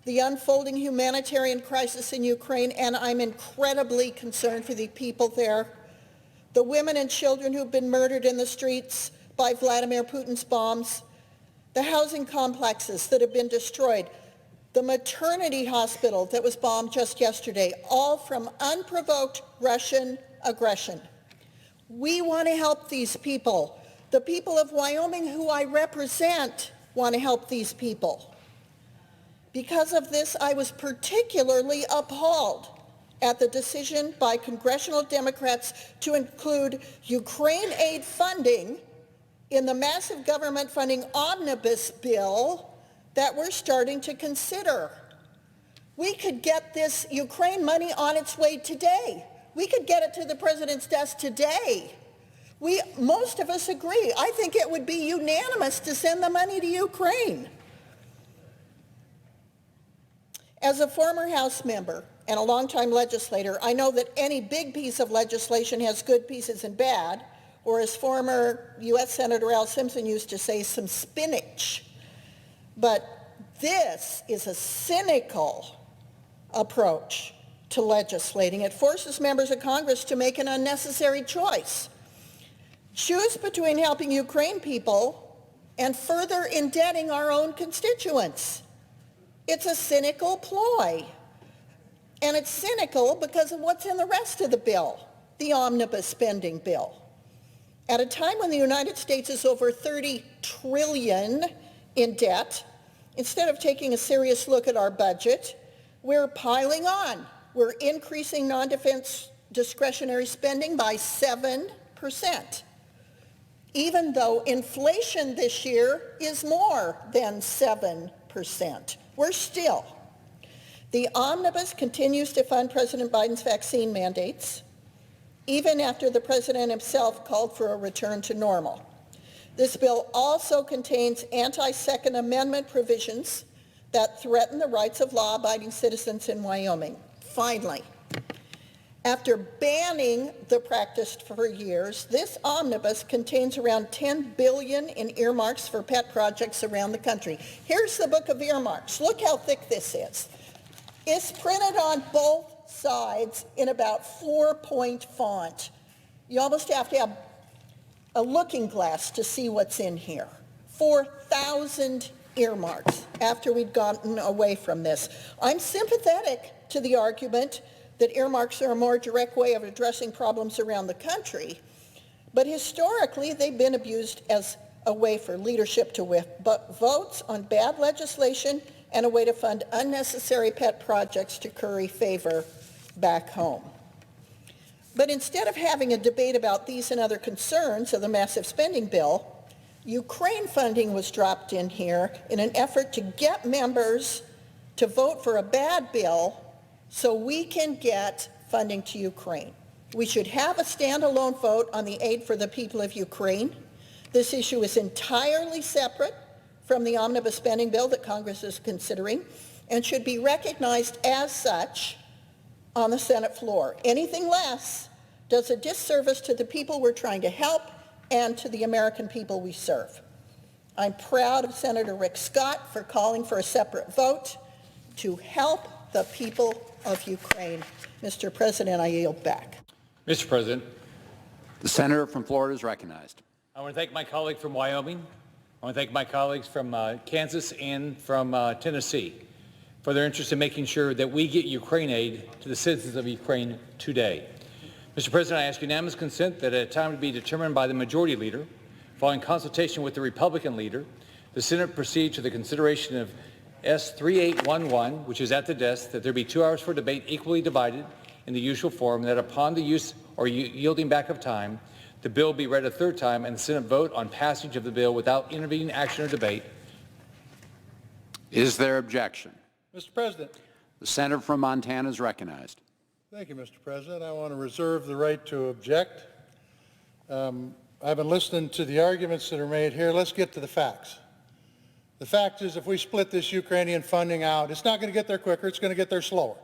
the unfolding humanitarian crisis in Ukraine, and I'm incredibly concerned for the people there. The women and children who've been murdered in the streets by Vladimir Putin's bombs, the housing complexes that have been destroyed, the maternity hospital that was bombed just yesterday, all from unprovoked Russian aggression. We want to help these people. The people of Wyoming, who I represent, want to help these people. Because of this, I was particularly appalled at the decision by congressional Democrats to include Ukraine aid funding in the massive government funding omnibus bill that we're starting to consider. We could get this Ukraine money on its way today. We could get it to the president's desk today. Most of us agree. I think it would be unanimous to send the money to Ukraine. As a former House member and a longtime legislator, I know that any big piece of legislation has good pieces and bad, or as former U.S. Senator Al Simpson used to say, some spinach. But this is a cynical approach to legislating. It forces members of Congress to make an unnecessary choice. Choose between helping Ukraine people and further indebting our own constituents. It's a cynical ploy. And it's cynical because of what's in the rest of the bill, the omnibus spending bill. At a time when the United States is over $30 trillion in debt, instead of taking a serious look at our budget, we're piling on. We're increasing non-defense discretionary spending by 7%, even though inflation this year is more than 7%. We're still. The omnibus continues to fund President Biden's vaccine mandates, even after the president himself called for a return to normal. This bill also contains anti-Second Amendment provisions that threaten the rights of law-abiding citizens in Wyoming. Finally, after banning the practice for years, this omnibus contains around $10 billion in earmarks for pet projects around the country. Here's the book of earmarks. Look how thick this is. It's printed on both sides in about 4-point font. You almost have to have a looking glass to see what's in here. 4,000 earmarks after we'd gotten away from this. I'm sympathetic to the argument that earmarks are a more direct way of addressing problems around the country, but historically they've been abused as a way for leadership to whip votes on bad legislation and a way to fund unnecessary pet projects to curry favor back home. But instead of having a debate about these and other concerns of the massive spending bill, Ukraine funding was dropped in here in an effort to get members to vote for a bad bill so we can get funding to Ukraine. We should have a standalone vote on the aid for the people of Ukraine. This issue is entirely separate from the omnibus spending bill that Congress is considering and should be recognized as such on the Senate floor. Anything less does a disservice to the people we're trying to help and to the American people we serve. I'm proud of Senator Rick Scott for calling for a separate vote to help the people of Ukraine. Mr. President, I yield back. Mr. President. The senator from Florida is recognized. I want to thank my colleague from Wyoming. I want to thank my colleagues from Kansas and from Tennessee for their interest in making sure that we get Ukraine aid to the citizens of Ukraine today. Mr. President, I ask unanimous consent that at a time to be determined by the Majority Leader, following consultation with the Republican Leader, the Senate proceed to the consideration of S3811, which is at the desk, that there be 2 hours for debate equally divided in the usual form, and that upon the use or yielding back of time, the bill be read a third time and the Senate vote on passage of the bill without intervening action or debate. Is there objection? Mr. President. The senator from Montana is recognized. Thank you, Mr. President. I want to reserve the right to object. I've been listening to the arguments that are made here. Let's get to the facts. The fact is, if we split this Ukrainian funding out, it's not going to get there quicker, it's going to get there slower.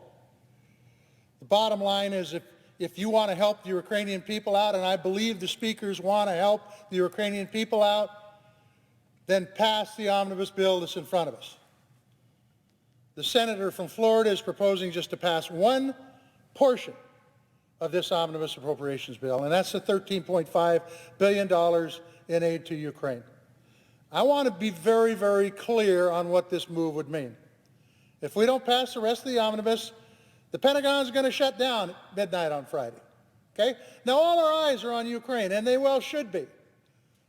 The bottom line is, if you want to help the Ukrainian people out, and I believe the speakers want to help the Ukrainian people out, then pass the omnibus bill that's in front of us. The senator from Florida is proposing just to pass one portion of this omnibus appropriations bill, and that's the $13.5 billion in aid to Ukraine. I want to be very, very clear on what this move would mean. If we don't pass the rest of the omnibus, the Pentagon's going to shut down at midnight on Friday. Okay? Now, all our eyes are on Ukraine, and they well should be.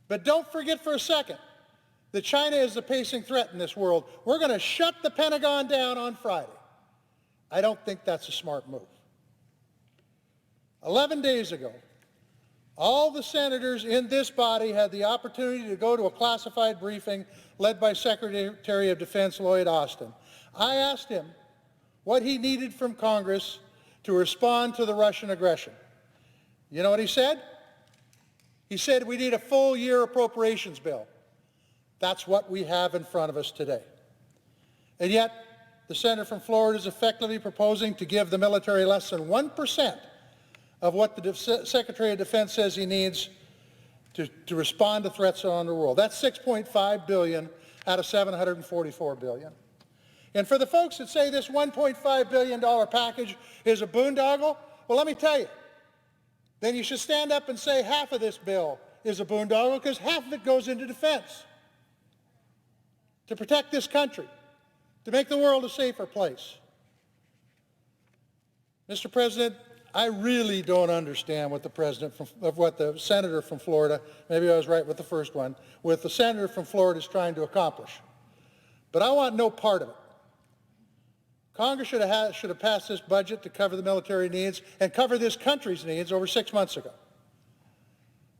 But don't forget for a second that China is the pacing threat in this world. We're going to shut the Pentagon down on Friday. I don't think that's a smart move. 11 days ago, all the senators in this body had the opportunity to go to a classified briefing led by Secretary of Defense Lloyd Austin. I asked him what he needed from Congress to respond to the Russian aggression. You know what he said? He said we need a full-year appropriations bill. That's what we have in front of us today. And yet, the senator from Florida is effectively proposing to give the military less than 1% of what the Secretary of Defense says he needs to respond to threats around the world. That's $6.5 billion out of $744 billion. And for the folks that say this $1.5 billion package is a boondoggle, well, let me tell you, then you should stand up and say half of this bill is a boondoggle because half of it goes into defense, to protect this country, to make the world a safer place. Mr. President, I really don't understand what the senator from Florida, maybe I was right with the first one, what the senator from Florida is trying to accomplish. But I want no part of it. Congress should have passed this budget to cover the military needs and cover this country's needs over 6 months ago.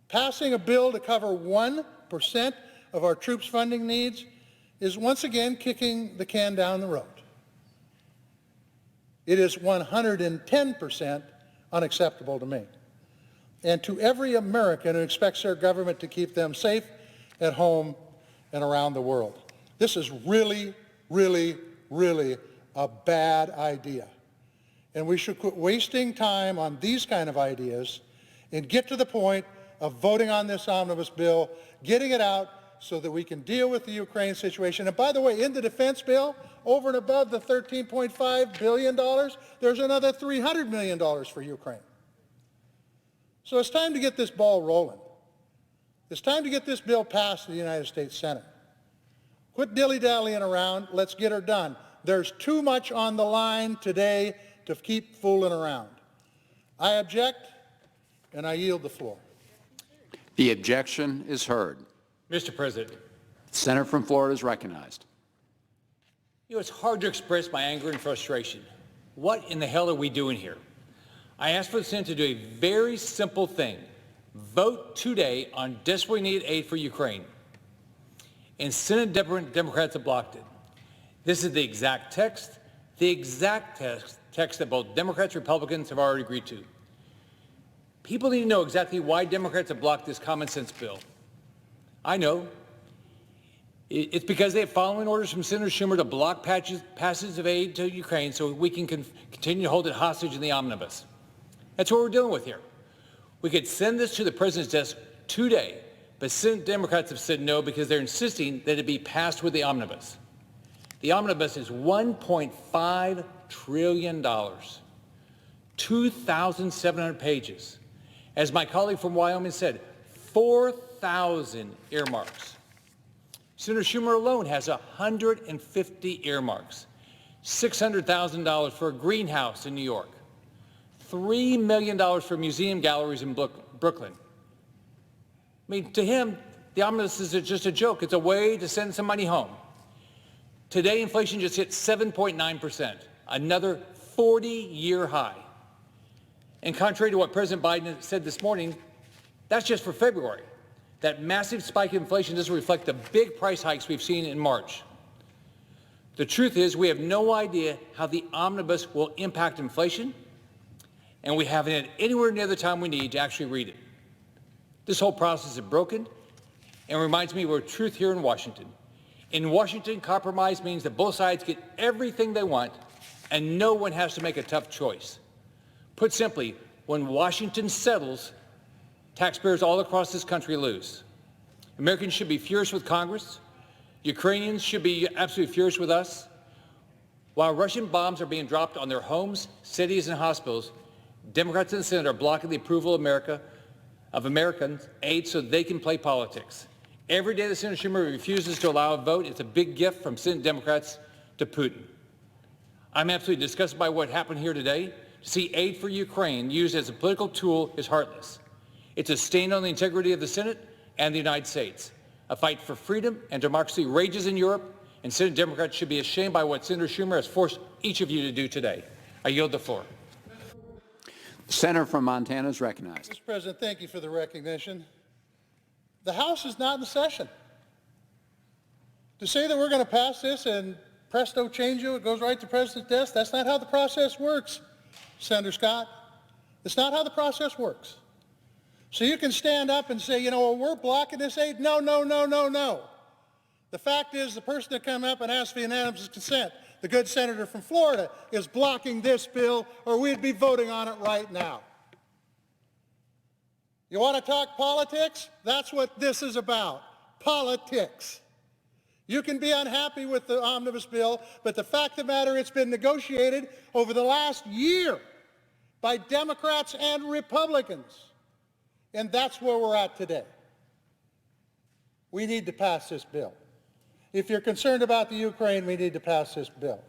Passing a bill to cover 1% of our troops' funding needs is once again kicking the can down the road. It is 110% unacceptable to me, and to every American who expects their government to keep them safe at home and around the world. This is really, really, really a bad idea. And we should quit wasting time on these kind of ideas and get to the point of voting on this omnibus bill, getting it out so that we can deal with the Ukraine situation. And by the way, in the defense bill, over and above the $13.5 billion, there's another $300 million for Ukraine. So it's time to get this ball rolling. It's time to get this bill passed in the United States Senate. Quit dilly-dallying around. Let's get her done. There's too much on the line today to keep fooling around. I object, and I yield the floor. The objection is heard. Mr. President. The senator from Florida is recognized. You know, it's hard to express my anger and frustration. What in the hell are we doing here? I asked for the Senate to do a very simple thing. Vote today on desperately needed aid for Ukraine. And Senate Democrats have blocked it. This is the exact text that both Democrats and Republicans have already agreed to. People need to know exactly why Democrats have blocked this common sense bill. I know. It's because they have following orders from Senator Schumer to block passage of aid to Ukraine so we can continue to hold it hostage in the omnibus. That's what we're dealing with here. We could send this to the president's desk today, but Senate Democrats have said no because they're insisting that it be passed with the omnibus. The omnibus is $1.5 trillion, 2,700 pages. As my colleague from Wyoming said, 4,000 4,000 earmarks. Senator Schumer alone has 150 earmarks. $600,000 for a greenhouse in New York. $3 million for museum galleries in Brooklyn. I mean, to him, the omnibus is just a joke. It's a way to send some money home. Today, inflation just hit 7.9%, another 40-year high. And contrary to what President Biden said this morning, that's just for February. That massive spike in inflation doesn't reflect the big price hikes we've seen in March. The truth is we have no idea how the omnibus will impact inflation, and we haven't had anywhere near the time we need to actually read it. This whole process is broken and reminds me of our truth here in Washington. In Washington, compromise means that both sides get everything they want and no one has to make a tough choice. Put simply, when Washington settles, taxpayers all across this country lose. Americans should be furious with Congress. Ukrainians should be absolutely furious with us. While Russian bombs are being dropped on their homes, cities, and hospitals, Democrats in the Senate are blocking the approval of American aid so they can play politics. Every day that Senator Schumer refuses to allow a vote, it's a big gift from Senate Democrats to Putin. I'm absolutely disgusted by what happened here today. To see aid for Ukraine used as a political tool is heartless. It's a stain on the integrity of the Senate and the United States. A fight for freedom and democracy rages in Europe, and Senate Democrats should be ashamed by what Senator Schumer has forced each of you to do today. I yield the floor. The senator from Montana is recognized. Mr. President, thank you for the recognition. The House is not in session. To say that we're going to pass this and presto changeo, it goes right to the President's desk, that's not how the process works, Senator Scott. It's not how the process works. So you can stand up and say, you know, well, we're blocking this aid. No, no, no, no, no. The fact is the person that came up and asked for unanimous consent, the good senator from Florida, is blocking this bill, or we'd be voting on it right now. You want to talk politics? That's what this is about, politics. You can be unhappy with the omnibus bill, but the fact of the matter, it's been negotiated over the last year by Democrats and Republicans. And that's where we're at today. We need to pass this bill. If you're concerned about the Ukraine, we need to pass this bill.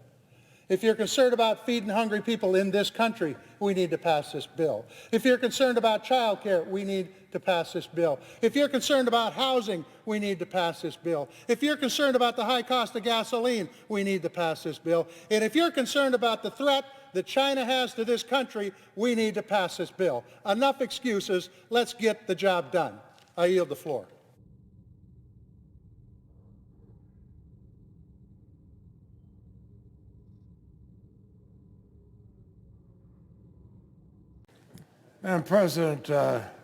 If you're concerned about feeding hungry people in this country, we need to pass this bill. If you're concerned about child care, we need to pass this bill. If you're concerned about housing, we need to pass this bill. If you're concerned about the high cost of gasoline, we need to pass this bill. And if you're concerned about the threat that China has to this country, we need to pass this bill. Enough excuses. Let's get the job done. I yield the floor. Madam President,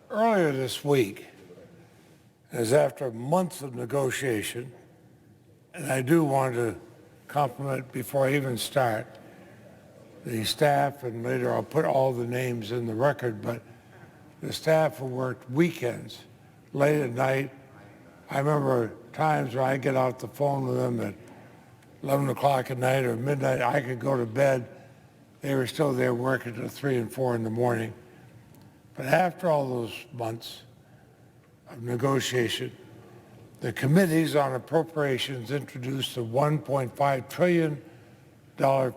earlier this week, as after months of negotiation, and I do want to compliment before I even start the staff, and later I'll put all the names in the record, but the staff who worked weekends, late at night. I remember times when I get off the phone with them at 11 o'clock at night or midnight, I could go to bed. They were still there working till 3 and 4 in the morning. But after all those months of negotiation, the committees on appropriations introduced a $1.5 trillion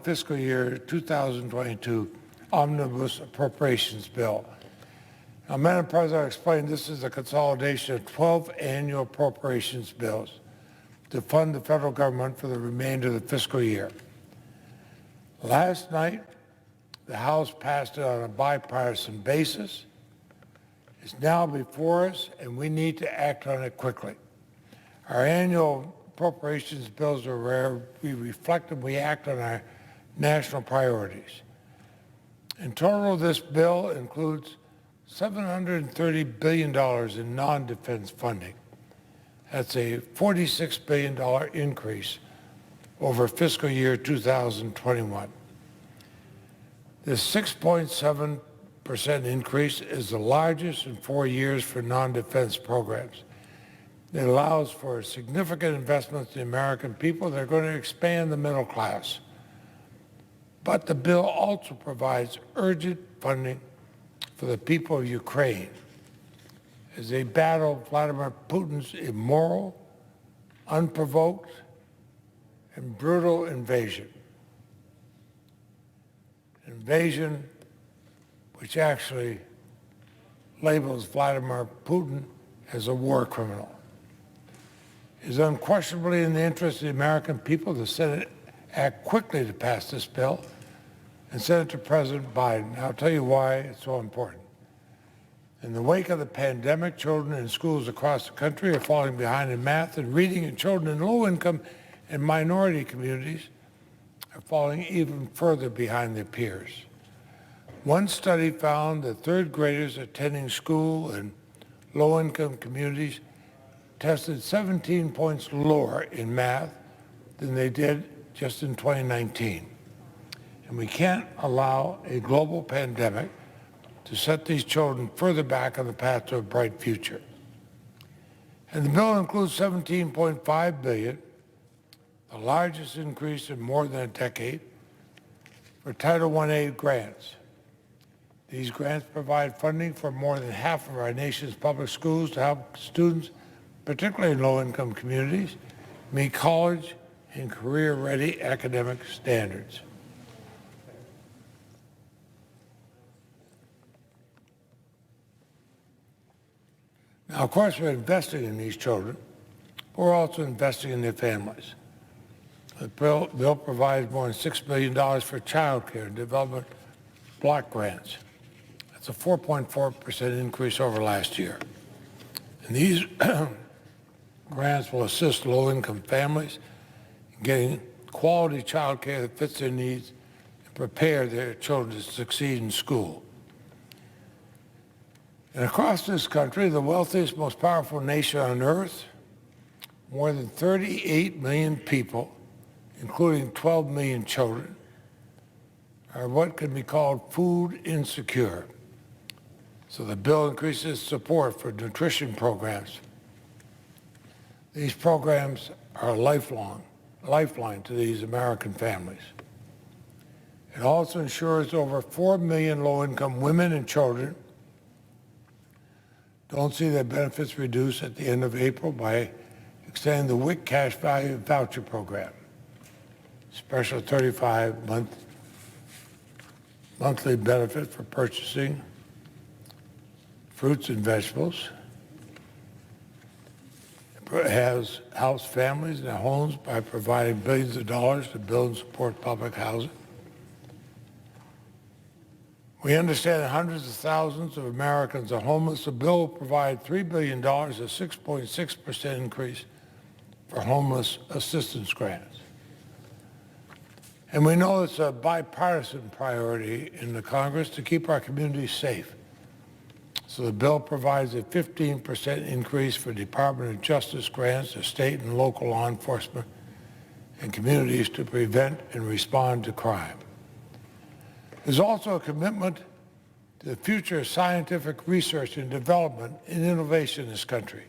fiscal year 2022 omnibus appropriations bill. Now, Madam President, I explained this is a consolidation of 12 annual appropriations bills to fund the federal government for the remainder of the fiscal year. Last night, the House passed it on a bipartisan basis. It's now before us, and we need to act on it quickly. Our annual appropriations bills are where we reflect and we act on our national priorities. In total, this bill includes $730 billion in non-defense funding. That's a $46 billion increase over fiscal year 2021. This 6.7% increase is the largest in 4 years for non-defense programs. It allows for significant investments in the American people that are going to expand the middle class. But the bill also provides urgent funding for the people of Ukraine. as they battle Vladimir Putin's immoral, unprovoked, and brutal invasion. Invasion which actually labels Vladimir Putin as a war criminal. It is unquestionably in the interest of the American people the Senate act quickly to pass this bill and send it to President Biden. I'll tell you why it's so important. In the wake of the pandemic, children in schools across the country are falling behind in math and reading, and children in low-income and minority communities are falling even further behind their peers. One study found that third graders attending school in low-income communities tested 17 points lower in math than they did just in 2019. And we can't allow a global pandemic to set these children further back on the path to a bright future. And the bill includes $17.5 billion, the largest increase in more than a decade, for Title I aid grants. These grants provide funding for more than half of our nation's public schools to help students, particularly in low-income communities, meet college and career-ready academic standards. Now, of course, we're investing in these children, but we're also investing in their families. The bill provides more than $6 billion for child care and development block grants. That's a 4.4% increase over last year. And these grants will assist low-income families in getting quality child care that fits their needs and prepare their children to succeed in school. And across this country, the wealthiest, most powerful nation on earth, more than 38 million people, including 12 million children, are what can be called food insecure. So the bill increases support for nutrition programs. These programs are a lifeline to these American families. It also ensures over 4 million low-income women and children don't see their benefits reduced at the end of April by extending the WIC cash value voucher program. Special 35-monthly benefit for purchasing fruits and vegetables. It has helps families in their homes by providing billions of dollars to build and support public housing. We understand that hundreds of thousands of Americans are homeless. The bill will provide $3 billion, a 6.6% increase for homeless assistance grants. And we know it's a bipartisan priority in the Congress to keep our communities safe. So the bill provides a 15% increase for Department of Justice grants to state and local law enforcement and communities to prevent and respond to crime. There's also a commitment to the future of scientific research and development and innovation in this country.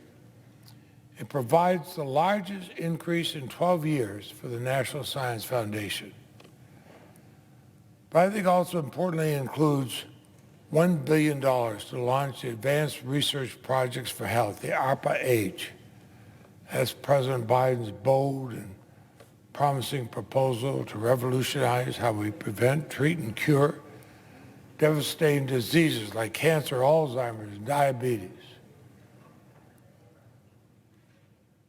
It provides the largest increase in 12 years for the National Science Foundation. But I think also importantly includes $1 billion to launch the Advanced Research Projects for Health, the ARPA-H. That's President Biden's bold and promising proposal to revolutionize how we prevent, treat, and cure devastating diseases like cancer, Alzheimer's, and diabetes.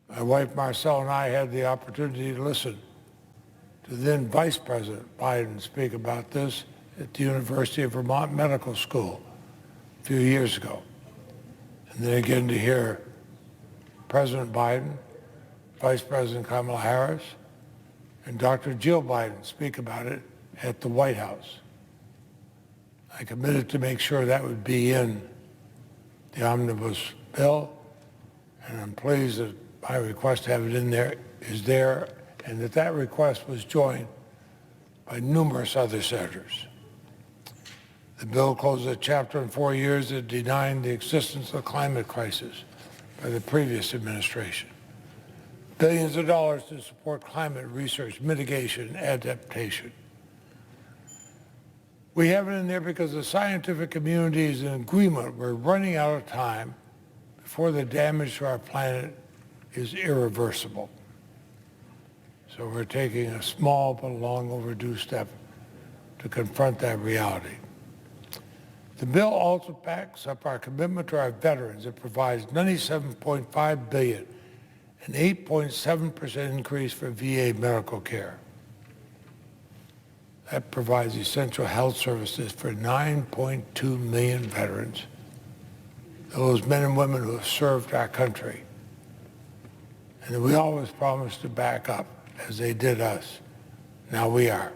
My wife Marcel and I had the opportunity to listen to then Vice President Biden speak about this at the University of Vermont Medical School a few years ago. And then again to hear President Biden, Vice President Kamala Harris, and Dr. Jill Biden speak about it at the White House. I committed to make sure that would be in the omnibus bill, and I'm pleased that my request to have it in there is there, and that request was joined by numerous other senators. The bill closes a chapter in 4 years that denied the existence of the climate crisis by the previous administration. Billions of dollars to support climate research, mitigation, and adaptation. We have it in there because the scientific community is in agreement. We're running out of time before the damage to our planet is irreversible. So we're taking a small but long overdue step to confront that reality. The bill also backs up our commitment to our veterans. It provides $97.5 billion, an 8.7% increase for VA medical care. That provides essential health services for 9.2 million veterans, those men and women who have served our country. And we always promised to back up, as they did us. Now we are.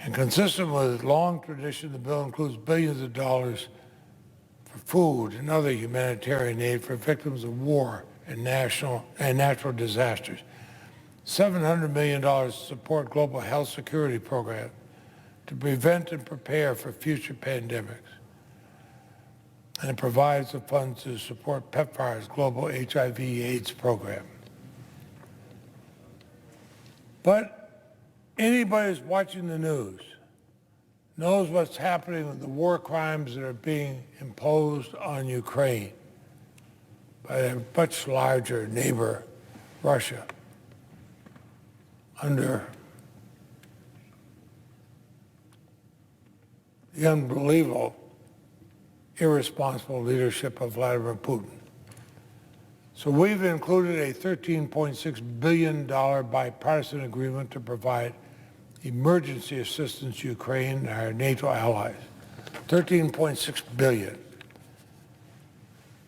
And consistent with long tradition, the bill includes billions of dollars for food and other humanitarian aid for victims of war and natural disasters. $700 million to support global health security programs to prevent and prepare for future pandemics. And it provides the funds to support PEPFAR's global HIV/AIDS program. But anybody who's watching the news knows what's happening with the war crimes that are being imposed on Ukraine by a much larger neighbor, Russia, under the unbelievable, irresponsible leadership of Vladimir Putin. So we've included a $13.6 billion bipartisan agreement to provide emergency assistance to Ukraine and our NATO allies. $13.6 billion.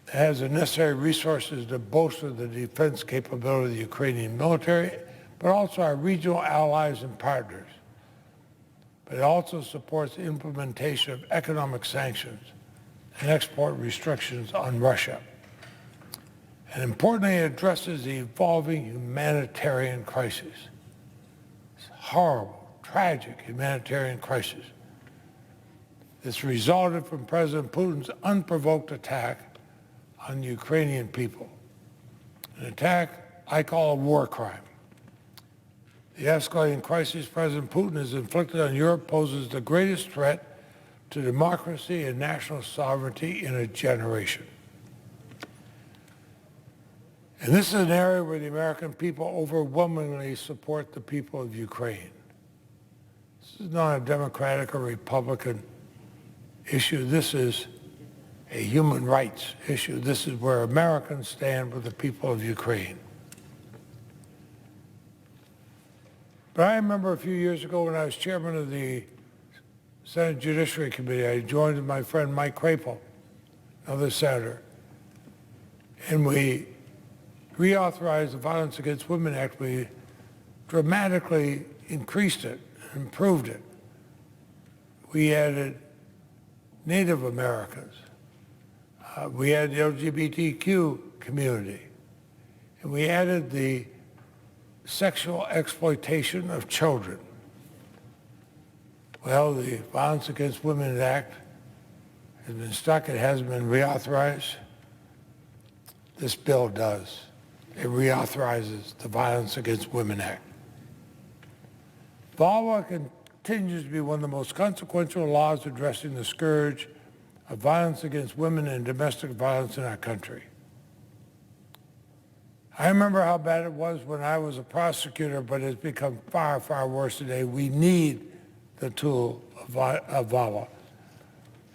It has the necessary resources to bolster the defense capability of the Ukrainian military, but also our regional allies and partners. But it also supports the implementation of economic sanctions and export restrictions on Russia. And importantly, it addresses the evolving humanitarian crisis. It's horrible, tragic humanitarian crisis. This resulted from President Putin's unprovoked attack on the Ukrainian people. An attack I call a war crime. The escalating crisis President Putin has inflicted on Europe poses the greatest threat to democracy and national sovereignty in a generation. And this is an area where the American people overwhelmingly support the people of Ukraine. This is not a Democratic or Republican issue. This is a human rights issue. This is where Americans stand with the people of Ukraine. But I remember a few years ago when I was chairman of the Senate Judiciary Committee, I joined with my friend Mike Crapo, another senator, and we reauthorized the Violence Against Women Act. We dramatically increased it, improved it. We added Native Americans. We added the LGBTQ community. And we added the sexual exploitation of children. Well, the Violence Against Women Act has been stuck. It hasn't been reauthorized. This bill does. It reauthorizes the Violence Against Women Act. VAWA continues to be one of the most consequential laws addressing the scourge of violence against women and domestic violence in our country. I remember how bad it was when I was a prosecutor, but it's become far, far worse today. We need the tool of VAWA.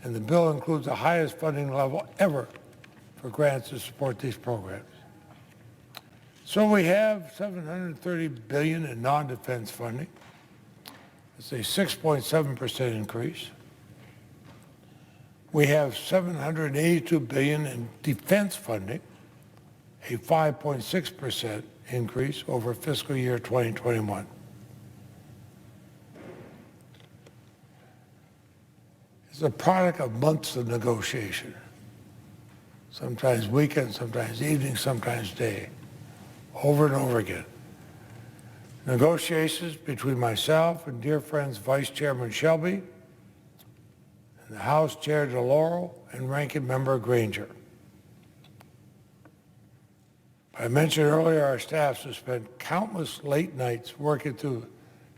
And the bill includes the highest funding level ever for grants to support these programs. So we have $730 billion in non-defense funding. It's a 6.7% increase. We have $782 billion in defense funding, a 5.6% increase over fiscal year 2021. It's a product of months of negotiation, sometimes weekends, sometimes evenings, sometimes day, over and over again. Negotiations between myself and dear friends Vice Chairman Shelby, and the House Chair DeLauro, and Ranking Member Granger. I mentioned earlier our staffs have spent countless late nights working through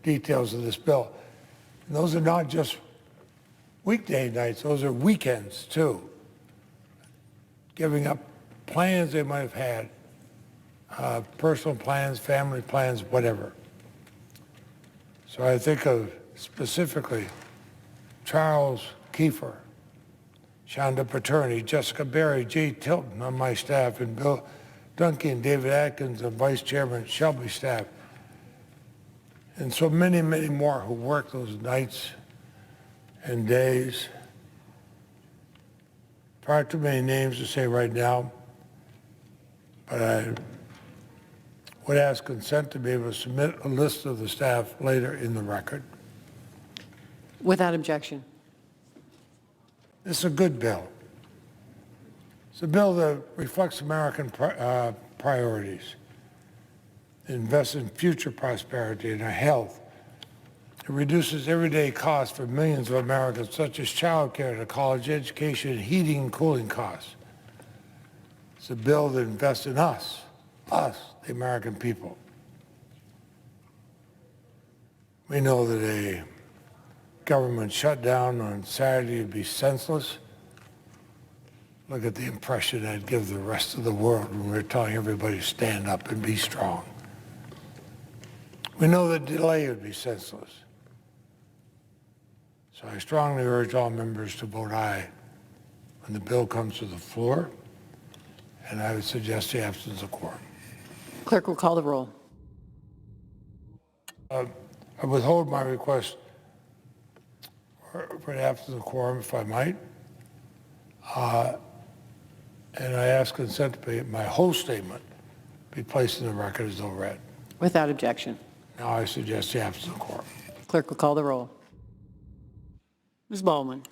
details of this bill. And those are not just weekday nights, those are weekends too. giving up plans they might have had, personal plans, family plans, whatever. So I think of specifically Charles Kiefer, Shonda Paterni, Jessica Berry, Jay Tilton on my staff, and Bill Duncan, David Atkins, and Vice Chairman Shelby's staff, and so many, many more who work those nights and days. Far too many names to say right now, but I would ask consent to be able to submit a list of the staff later in the record. Without objection. This is a good bill. It's a bill that reflects American priorities. It invests in future prosperity and our health. It reduces everyday costs for millions of Americans, such as child care, to college education, heating and cooling costs. It's a bill that invests in us, the American people. We know that a government shutdown on Saturday would be senseless. Look at the impression that'd give the rest of the world when we're telling everybody to stand up and be strong. We know that delay would be senseless. So I strongly urge all members to vote aye when the bill comes to the floor, and I would suggest the absence of quorum. Clerk will call the roll. I withhold my request for the absence of quorum, if I might. And I ask consent to be my whole statement be placed in the record as though read. Without objection. Now I suggest the absence of quorum. Clerk will call the roll. Ms. Baldwin.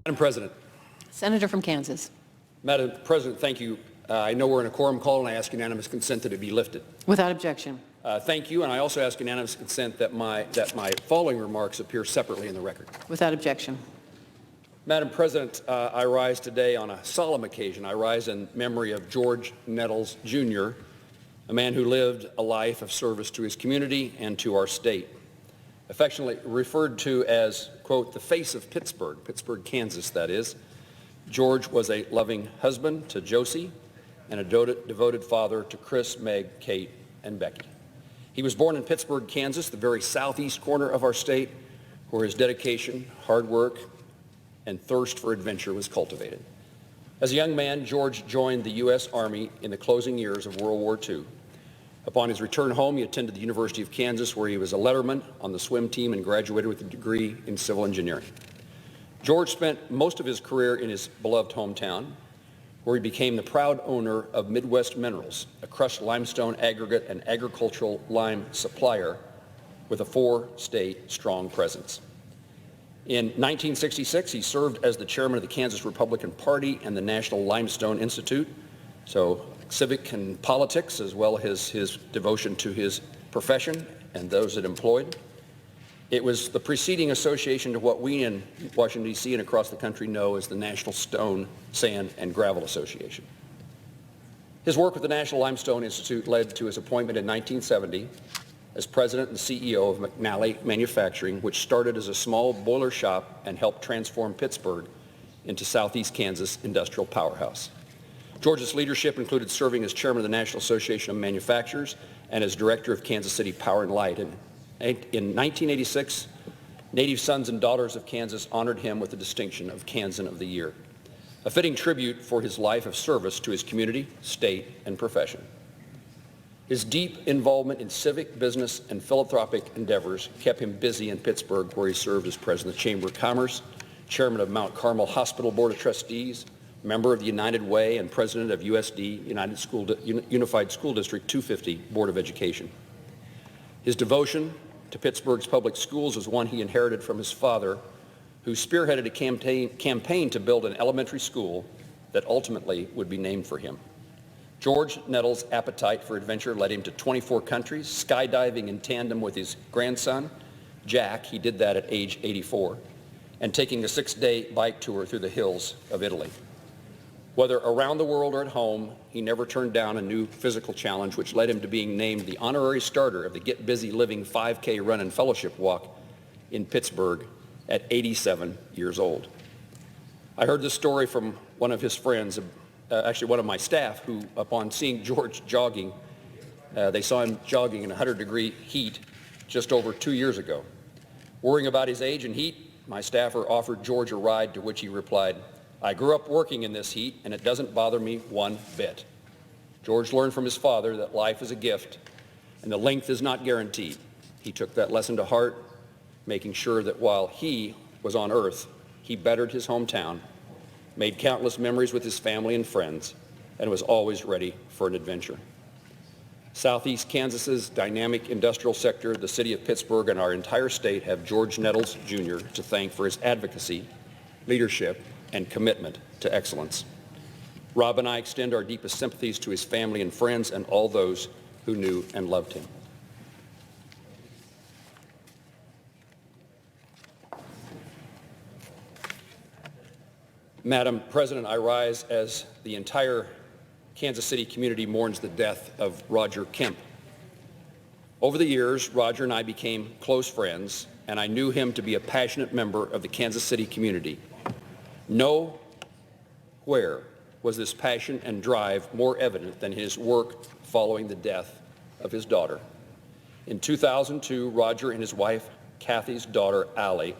Madam President. Senator from Kansas. Madam President, thank you. I know we're in a quorum call, and I ask unanimous consent that it be lifted. Without objection. Thank you, and I also ask unanimous consent that my following remarks appear separately in the record. Without objection. Madam President, I rise today on a solemn occasion. I rise in memory of George Nettles, Jr., a man who lived a life of service to his community and to our state. Affectionately referred to as, quote, the face of Pittsburgh, Kansas, that is. George was a loving husband to Josie and a devoted father to Chris, Meg, Kate, and Becky. He was born in Pittsburgh, Kansas, the very southeast corner of our state, where his dedication, hard work, and thirst for adventure was cultivated. As a young man, George joined the U.S. Army in the closing years of World War II. Upon his return home, he attended the University of Kansas, where he was a letterman on the swim team and graduated with a degree in civil engineering. George spent most of his career in his beloved hometown, where he became the proud owner of Midwest Minerals, a crushed limestone aggregate and agricultural lime supplier with a 4-state strong presence. In 1966, he served as the chairman of the Kansas Republican Party and the National Limestone Institute, so civic and politics, as well as his devotion to his profession and those it employed. It was the preceding association to what we in Washington, D.C. and across the country know as the National Stone, Sand, and Gravel Association. His work with the National Limestone Institute led to his appointment in 1970 as president and CEO of McNally Manufacturing, which started as a small boiler shop and helped transform Pittsburgh into Southeast Kansas' industrial powerhouse. George's leadership included serving as chairman of the National Association of Manufacturers and as director of Kansas City Power and Light. In 1986, Native Sons and Daughters of Kansas honored him with the distinction of Kansan of the Year, a fitting tribute for his life of service to his community, state, and profession. His deep involvement in civic, business, and philanthropic endeavors kept him busy in Pittsburgh, where he served as president of the Chamber of Commerce, chairman of Mount Carmel Hospital Board of Trustees, member of the United Way, and president of USD, Unified School District 250 Board of Education. His devotion to Pittsburgh's public schools was one he inherited from his father, who spearheaded a campaign to build an elementary school that ultimately would be named for him. George Nettles' appetite for adventure led him to 24 countries, skydiving in tandem with his grandson, Jack. He did that at age 84, and taking a 6-day bike tour through the hills of Italy. Whether around the world or at home, he never turned down a new physical challenge, which led him to being named the honorary starter of the Get Busy Living 5K Run and Fellowship Walk in Pittsburgh at 87 years old. I heard this story from one of his friends, actually one of my staff, who upon seeing George jogging, they saw him jogging in 100-degree heat just over 2 years ago. Worrying about his age and heat, my staffer offered George a ride, to which he replied, "I grew up working in this heat, and it doesn't bother me one bit." George learned from his father that life is a gift, and the length is not guaranteed. He took that lesson to heart, making sure that while he was on earth, he bettered his hometown, made countless memories with his family and friends, and was always ready for an adventure. Southeast Kansas's dynamic industrial sector, the city of Pittsburgh, and our entire state have George Nettles, Jr. to thank for his advocacy, leadership, and commitment to excellence. Rob and I extend our deepest sympathies to his family and friends and all those who knew and loved him. Madam President, I rise as the entire Kansas City community mourns the death of Roger Kemp. Over the years, Roger and I became close friends, and I knew him to be a passionate member of the Kansas City community. Nowhere was this passion and drive more evident than his work following the death of his daughter. In 2002, Roger and his wife, Kathy's daughter, Allie,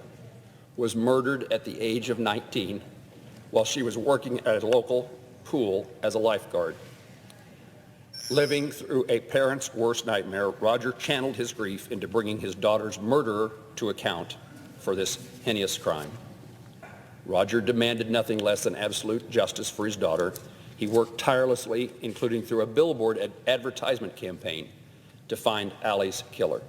was murdered at the age of 19 while she was working at a local pool as a lifeguard. Living through a parent's worst nightmare, Roger channeled his grief into bringing his daughter's murderer to account for this heinous crime. Roger demanded nothing less than absolute justice for his daughter. He worked tirelessly, including through a billboard advertisement campaign, to find Allie's killer.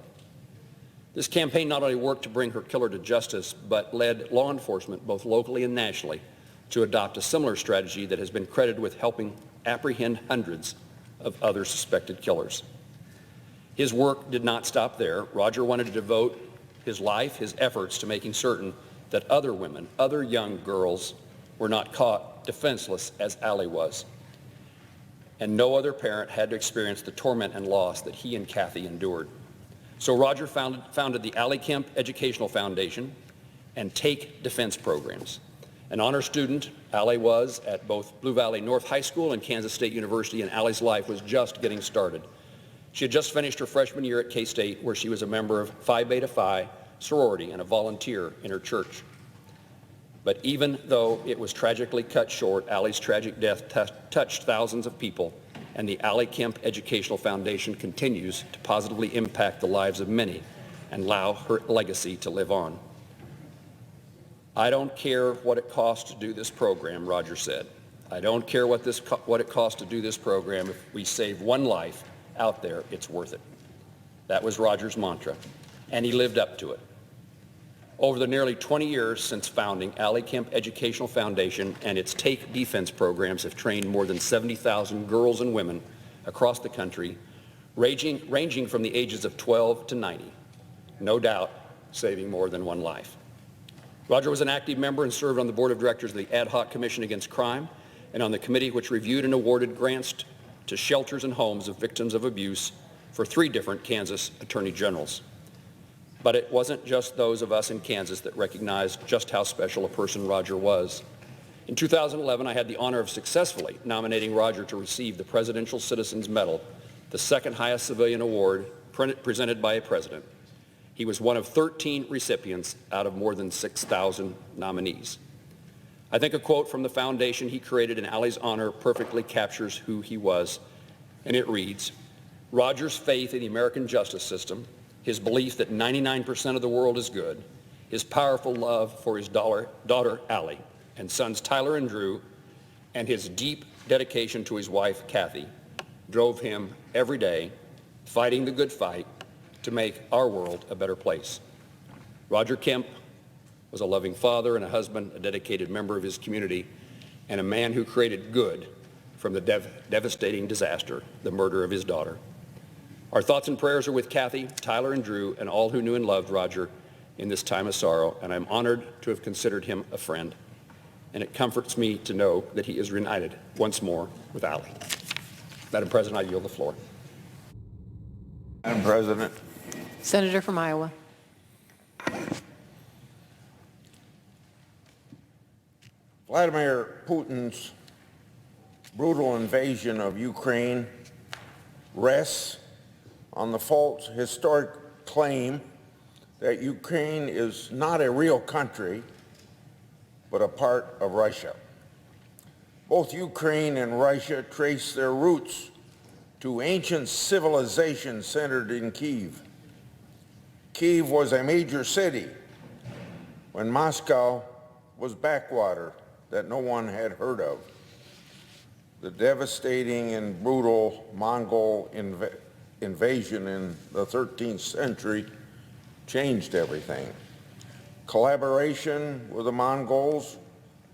This campaign not only worked to bring her killer to justice, but led law enforcement, both locally and nationally, to adopt a similar strategy that has been credited with helping apprehend hundreds of other suspected killers. His work did not stop there. Roger wanted to devote his life, his efforts, to making certain that other women, other young girls, were not caught defenseless as Allie was. And no other parent had to experience the torment and loss that he and Kathy endured. So Roger founded the Allie Kemp Educational Foundation and Take Defense programs. An honor student, Allie was at both Blue Valley North High School and Kansas State University, and Allie's life was just getting started. She had just finished her freshman year at K-State, where she was a member of Phi Beta Phi sorority and a volunteer in her church. But even though it was tragically cut short, Allie's tragic death touched thousands of people, and the Allie Kemp Educational Foundation continues to positively impact the lives of many and allow her legacy to live on. "I don't care what it costs to do this program," Roger said. I don't care what it costs to do this program. If we save one life out there, it's worth it. That was Roger's mantra, and he lived up to it. Over the nearly 20 years since founding, Allie Kemp Educational Foundation and its Take Defense programs have trained more than 70,000 girls and women across the country, ranging from the ages of 12 to 90. No doubt, saving more than one life. Roger was an active member and served on the board of directors of the Ad Hoc Commission Against Crime and on the committee which reviewed and awarded grants to shelters and homes of victims of abuse for 3 different Kansas attorney generals. But it wasn't just those of us in Kansas that recognized just how special a person Roger was. In 2011, I had the honor of successfully nominating Roger to receive the Presidential Citizens Medal, the second highest civilian award presented by a president. He was one of 13 recipients out of more than 6,000 nominees. I think a quote from the foundation he created in Allie's honor perfectly captures who he was, and it reads, "Roger's faith in the American justice system, his belief that 99% of the world is good, his powerful love for his daughter Allie and sons Tyler and Drew, and his deep dedication to his wife Kathy drove him every day, fighting the good fight to make our world a better place. Roger Kemp was a loving father and a husband, a dedicated member of his community, and a man who created good from the devastating disaster, the murder of his daughter. Our thoughts and prayers are with Kathy, Tyler, and Drew, and all who knew and loved Roger in this time of sorrow, and I'm honored to have considered him a friend. And it comforts me to know that he is reunited once more with Allie. Madam President, I yield the floor. Madam President. Senator from Iowa. Vladimir Putin's brutal invasion of Ukraine rests on the false historic claim that Ukraine is not a real country, but a part of Russia. Both Ukraine and Russia trace their roots to ancient civilization centered in Kyiv. Kyiv was a major city when Moscow was backwater that no one had heard of. The devastating and brutal Mongol invasion in the 13th century changed everything. Collaboration with the Mongols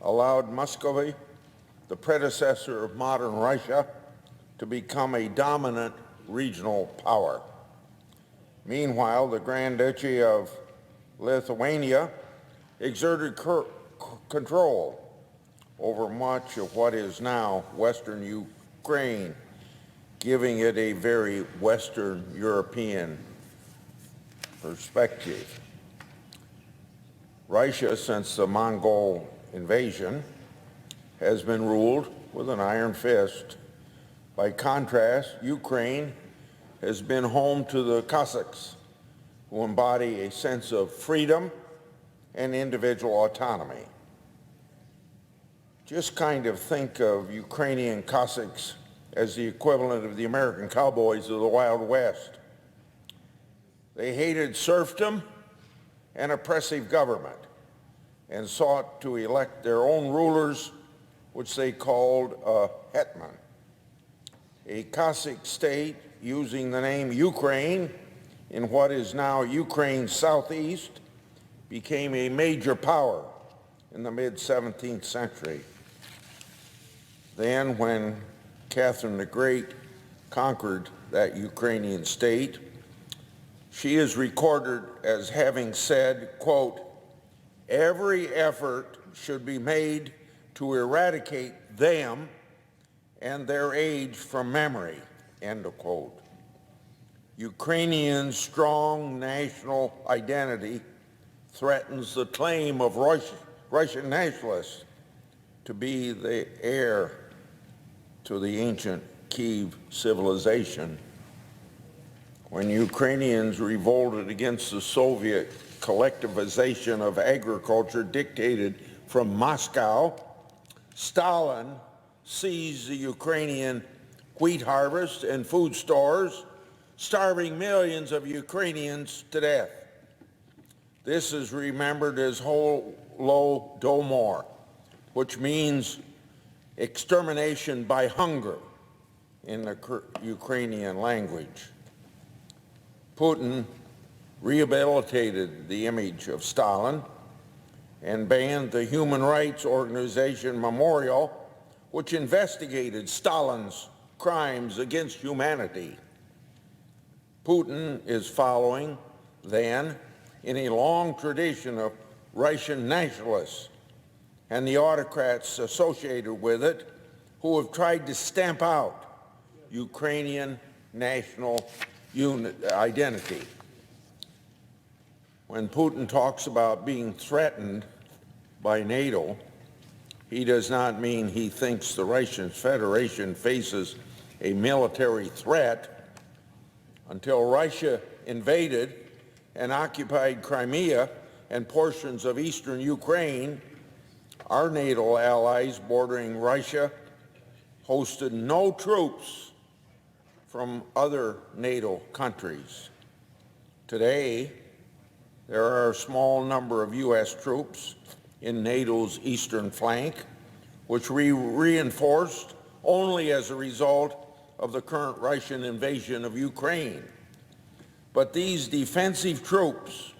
allowed Muscovy, the predecessor of modern Russia, to become a dominant regional power. Meanwhile, the Grand Duchy of Lithuania exerted control over much of what is now Western Ukraine, giving it a very Western European perspective. Russia, since the Mongol invasion, has been ruled with an iron fist. By contrast, Ukraine has been home to the Cossacks, who embody a sense of freedom and individual autonomy. Just kind of think of Ukrainian Cossacks as the equivalent of the American cowboys of the Wild West. They hated serfdom and oppressive government and sought to elect their own rulers, which they called a hetman. A Cossack state using the name Ukraine in what is now Ukraine's southeast became a major power in the mid-17th century. Then, when Catherine the Great conquered that Ukrainian state, she is recorded as having said, quote, "Every effort should be made to eradicate them and their age from memory," end of quote. Ukrainian strong national identity threatens the claim of Russian nationalists to be the heir to the ancient Kyiv civilization. When Ukrainians revolted against the Soviet collectivization of agriculture dictated from Moscow, Stalin seized the Ukrainian wheat harvest and food stores, starving millions of Ukrainians to death. This is remembered as Holodomor, which means extermination by hunger in the Ukrainian language. Putin rehabilitated the image of Stalin and banned the human rights organization Memorial, which investigated Stalin's crimes against humanity. Putin is following, then, in a long tradition of Russian nationalists and the autocrats associated with it who have tried to stamp out Ukrainian national identity. When Putin talks about being threatened by NATO, he does not mean he thinks the Russian Federation faces a military threat. Until Russia invaded and occupied Crimea and portions of eastern Ukraine, our NATO allies bordering Russia hosted no troops from other NATO countries. Today, there are a small number of U.S. troops in NATO's eastern flank, which we reinforced only as a result of the current Russian invasion of Ukraine. But these defensive troops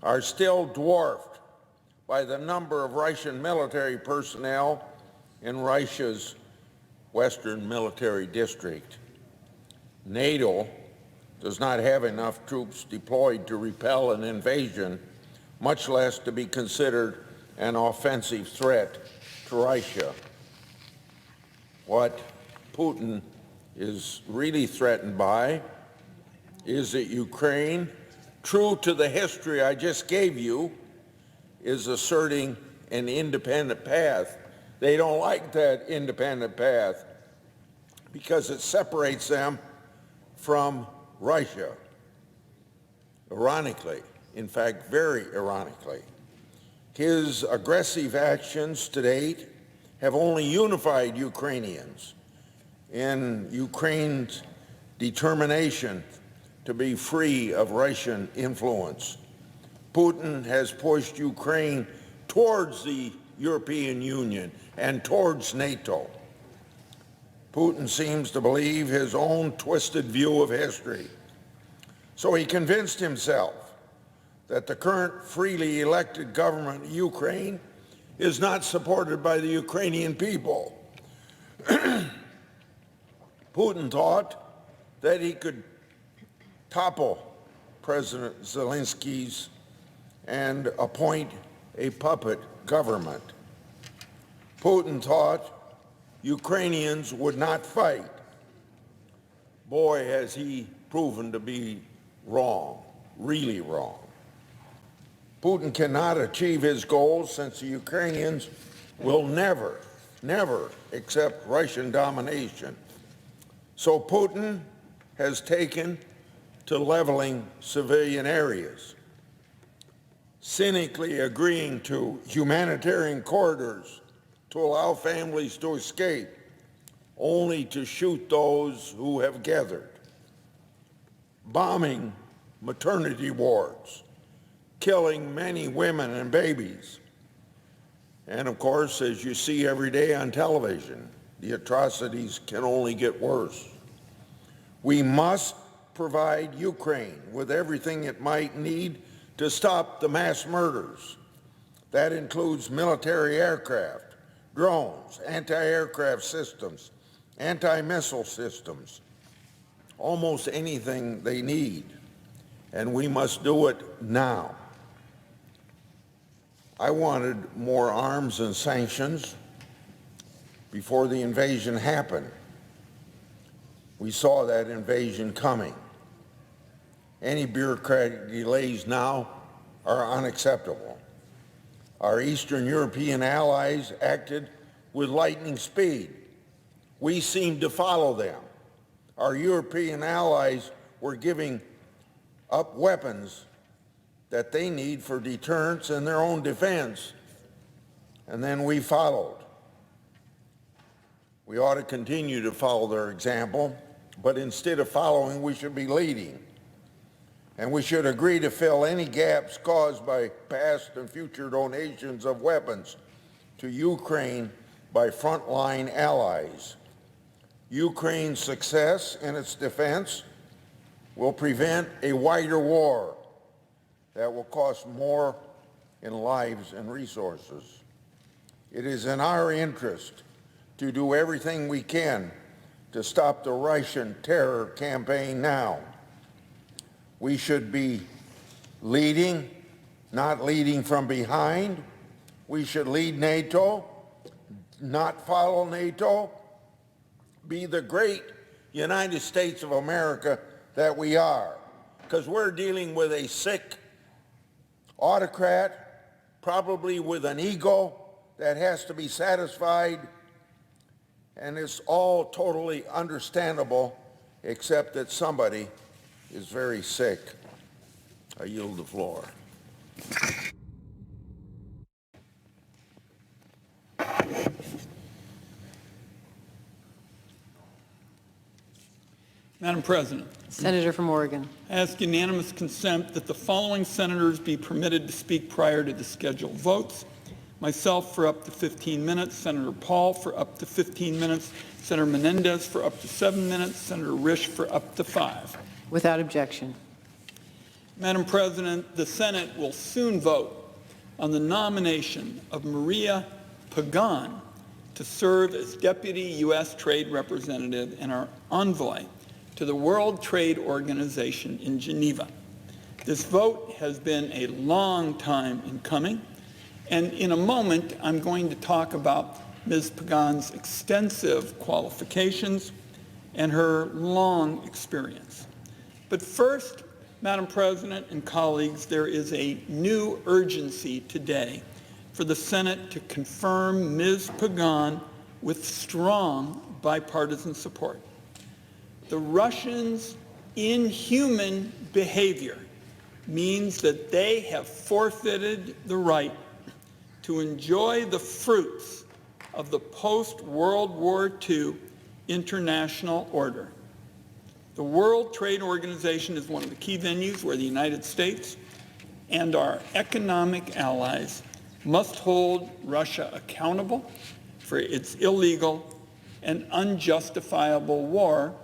are still dwarfed by the number of Russian military personnel in Russia's Western Military District. NATO does not have enough troops deployed to repel an invasion, much less to be considered an offensive threat to Russia. What Putin is really threatened by is that Ukraine, true to the history I just gave you, is asserting an independent path. They don't like that independent path because it separates them from Russia. Ironically, in fact, very ironically, his aggressive actions to date have only unified Ukrainians in Ukraine's determination to be free of Russian influence. Putin has pushed Ukraine towards the European Union and towards NATO. Putin seems to believe his own twisted view of history. So he convinced himself that the current freely elected government of Ukraine is not supported by the Ukrainian people. Putin thought that he could topple President Zelensky's and appoint a puppet government. Putin thought Ukrainians would not fight. Boy, has he proven to be wrong, really wrong. Putin cannot achieve his goals since the Ukrainians will never, never accept Russian domination. So Putin has taken to leveling civilian areas, cynically agreeing to humanitarian corridors to allow families to escape, only to shoot those who have gathered, bombing maternity wards, killing many women and babies. And of course, as you see every day on television, the atrocities can only get worse. We must provide Ukraine with everything it might need to stop the mass murders. That includes military aircraft, drones, anti-aircraft systems, anti-missile systems, almost anything they need. And we must do it now. I wanted more arms and sanctions before the invasion happened. We saw that invasion coming. Any bureaucratic delays now are unacceptable. Our Eastern European allies acted with lightning speed. We seemed to follow them. Our European allies were giving up weapons that they need for deterrence and their own defense. And then we followed. We ought to continue to follow their example, but instead of following, we should be leading. And we should agree to fill any gaps caused by past and future donations of weapons to Ukraine by frontline allies. Ukraine's success in its defense will prevent a wider war that will cost more in lives and resources. It is in our interest to do everything we can to stop the Russian terror campaign now. We should be leading, not leading from behind. We should lead NATO, not follow NATO. Be the great United States of America that we are, because we're dealing with a sick autocrat, probably with an ego that has to be satisfied, and it's all totally understandable, except that somebody is very sick. I yield the floor. Madam President. Senator from Oregon. I ask unanimous consent that the following senators be permitted to speak prior to the scheduled votes. Myself for up to 15 minutes, Senator Paul for up to 15 minutes, Senator Menendez for up to 7 minutes, Senator Risch for up to 5. Without objection. Madam President, the Senate will soon vote on the nomination of Maria Pagan to serve as Deputy U.S. Trade Representative and our envoy to the World Trade Organization in Geneva. This vote has been a long time in coming, and in a moment I'm going to talk about Ms. Pagan's extensive qualifications and her long experience. But first, Madam President and colleagues, there is a new urgency today for the Senate to confirm Ms. Pagan with strong bipartisan support. The Russians' inhuman behavior means that they have forfeited the right to enjoy the fruits of the post-World War II international order. The World Trade Organization is one of the key venues where the United States and our economic allies must hold Russia accountable for its illegal and unjustifiable war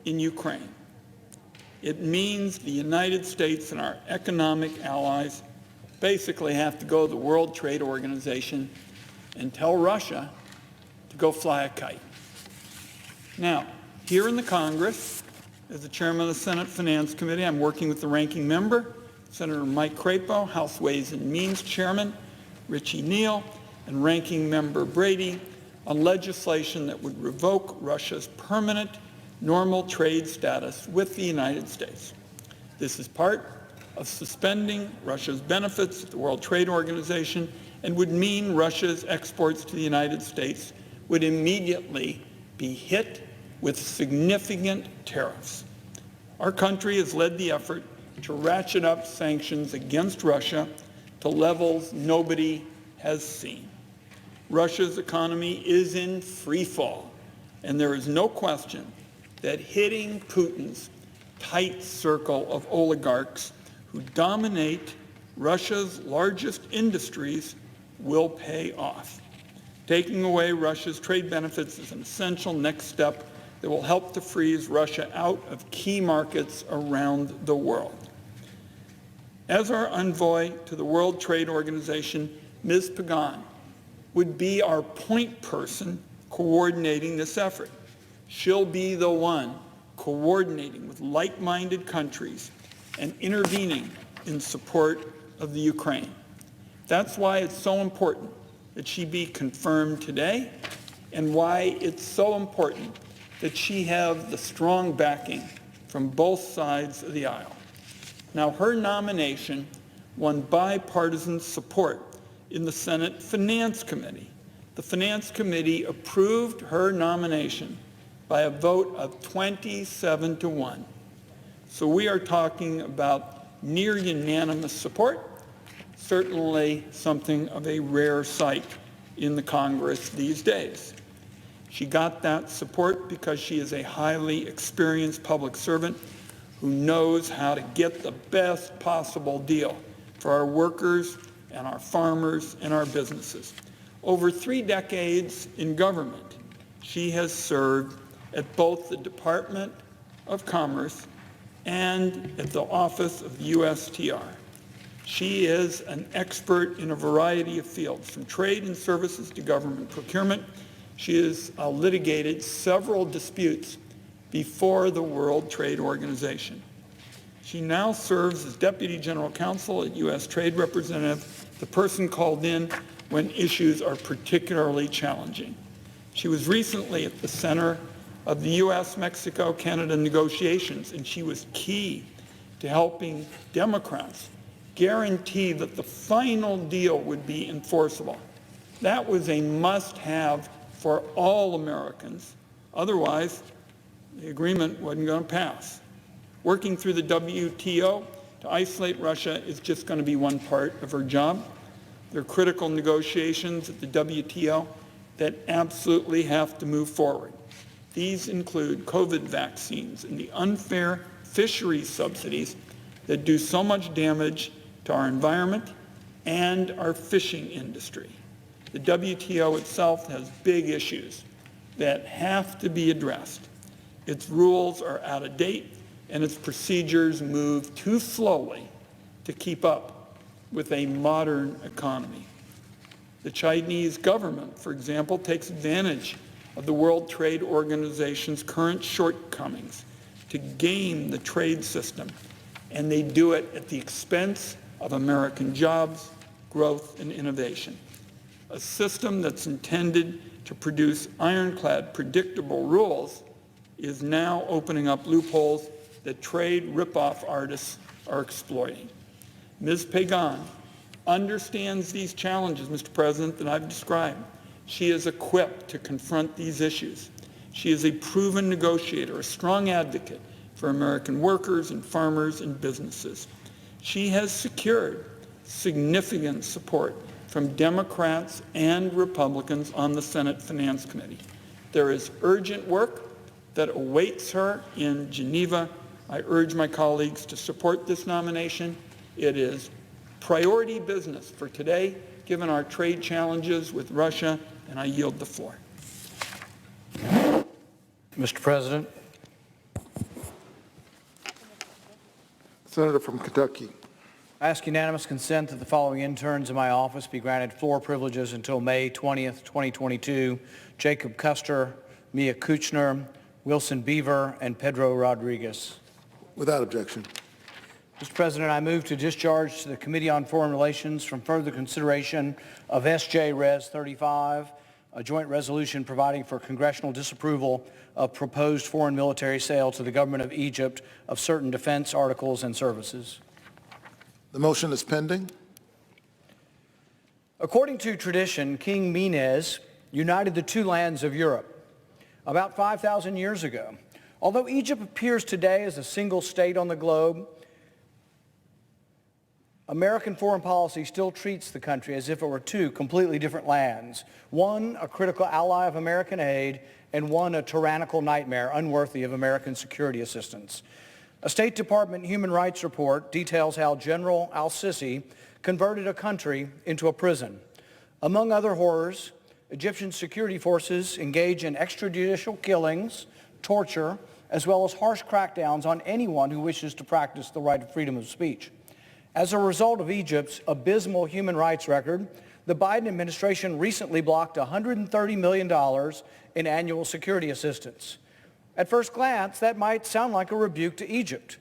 in Ukraine. It means the United States and our economic allies basically have to go to the World Trade Organization and tell Russia to go fly a kite. Now, here in the Congress, as the chairman of the Senate Finance Committee, I'm working with the ranking member, Senator Mike Crapo, House Ways and Means Chairman Richie Neal, and ranking member Brady on legislation that would revoke Russia's permanent normal trade status with the United States. This is part of suspending Russia's benefits at the World Trade Organization and would mean Russia's exports to the United States would immediately be hit with significant tariffs. Our country has led the effort to ratchet up sanctions against Russia to levels nobody has seen. Russia's economy is in free fall, and there is no question that hitting Putin's tight circle of oligarchs who dominate Russia's largest industries will pay off. Taking away Russia's trade benefits is an essential next step that will help to freeze Russia out of key markets around the world. As our envoy to the World Trade Organization, Ms. Pagan would be our point person coordinating this effort. She'll be the one coordinating with like-minded countries and intervening in support of the Ukraine. That's why it's so important that she be confirmed today, and why it's so important that she have the strong backing from both sides of the aisle. Now, her nomination won bipartisan support in the Senate Finance Committee. The Finance Committee approved her nomination by a vote of 27-1. So we are talking about near unanimous support, certainly something of a rare sight in the Congress these days. She got that support because she is a highly experienced public servant who knows how to get the best possible deal for our workers and our farmers and our businesses. Over 3 decades in government, she has served at both the Department of Commerce and at the Office of USTR. She is an expert in a variety of fields, from trade and services to government procurement. She has litigated several disputes before the World Trade Organization. She now serves as Deputy General Counsel at U.S. Trade Representative, the person called in when issues are particularly challenging. She was recently at the center of the U.S.-Mexico-Canada negotiations, and she was key to helping Democrats guarantee that the final deal would be enforceable. That was a must-have for all Americans. Otherwise, the agreement wasn't going to pass. Working through the WTO to isolate Russia is just going to be one part of her job. There are critical negotiations at the WTO that absolutely have to move forward. These include COVID vaccines and the unfair fisheries subsidies that do so much damage to our environment and our fishing industry. The WTO itself has big issues that have to be addressed. Its rules are out of date, and its procedures move too slowly to keep up with a modern economy. The Chinese government, for example, takes advantage of the World Trade Organization's current shortcomings to game the trade system, and they do it at the expense of American jobs, growth, and innovation. A system that's intended to produce ironclad, predictable rules is now opening up loopholes that trade rip-off artists are exploiting. Ms. Pagan understands these challenges, Mr. President, that I've described. She is equipped to confront these issues. She is a proven negotiator, a strong advocate for American workers and farmers and businesses. She has secured significant support from Democrats and Republicans on the Senate Finance Committee. There is urgent work that awaits her in Geneva. I urge my colleagues to support this nomination. It is priority business for today, given our trade challenges with Russia, and I yield the floor. Mr. President. Senator from Kentucky. I ask unanimous consent that the following interns in my office be granted floor privileges until May 20th, 2022. Jacob Custer, Mia Kuchner, Wilson Beaver, and Pedro Rodriguez. Without objection. Mr. President, I move to discharge to the Committee on Foreign Relations from further consideration of S.J. Res. 35, a joint resolution providing for congressional disapproval of proposed foreign military sale to the government of Egypt of certain defense articles and services. The motion is pending. According to tradition, King Menes united the two lands of Europe about 5,000 years ago. Although Egypt appears today as a single state on the globe, American foreign policy still treats the country as if it were two completely different lands, one a critical ally of American aid and one a tyrannical nightmare unworthy of American security assistance. A State Department human rights report details how General al-Sisi converted a country into a prison. Among other horrors, Egyptian security forces engage in extrajudicial killings, torture, as well as harsh crackdowns on anyone who wishes to practice the right of freedom of speech. As a result of Egypt's abysmal human rights record, the Biden administration recently blocked $130 million in annual security assistance. At first glance, that might sound like a rebuke to Egypt.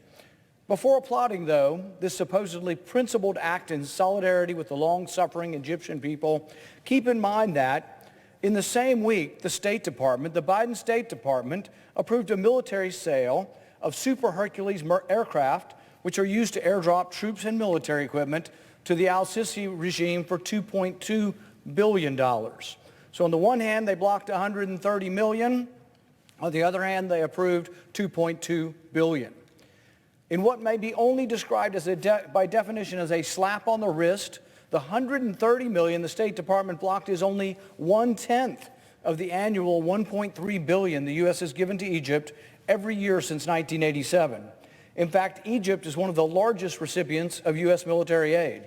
Before applauding, though, this supposedly principled act in solidarity with the long-suffering Egyptian people, keep in mind that in the same week, the Biden State Department approved a military sale of Super Hercules aircraft, which are used to airdrop troops and military equipment to the al-Sisi regime for $2.2 billion. So on the one hand, they blocked $130 million. On the other hand, they approved $2.2 billion. In what may be only described as by definition as a slap on the wrist, the $130 million the State Department blocked is only 1/10 of the annual $1.3 billion the U.S. has given to Egypt every year since 1987. In fact, Egypt is one of the largest recipients of U.S. military aid.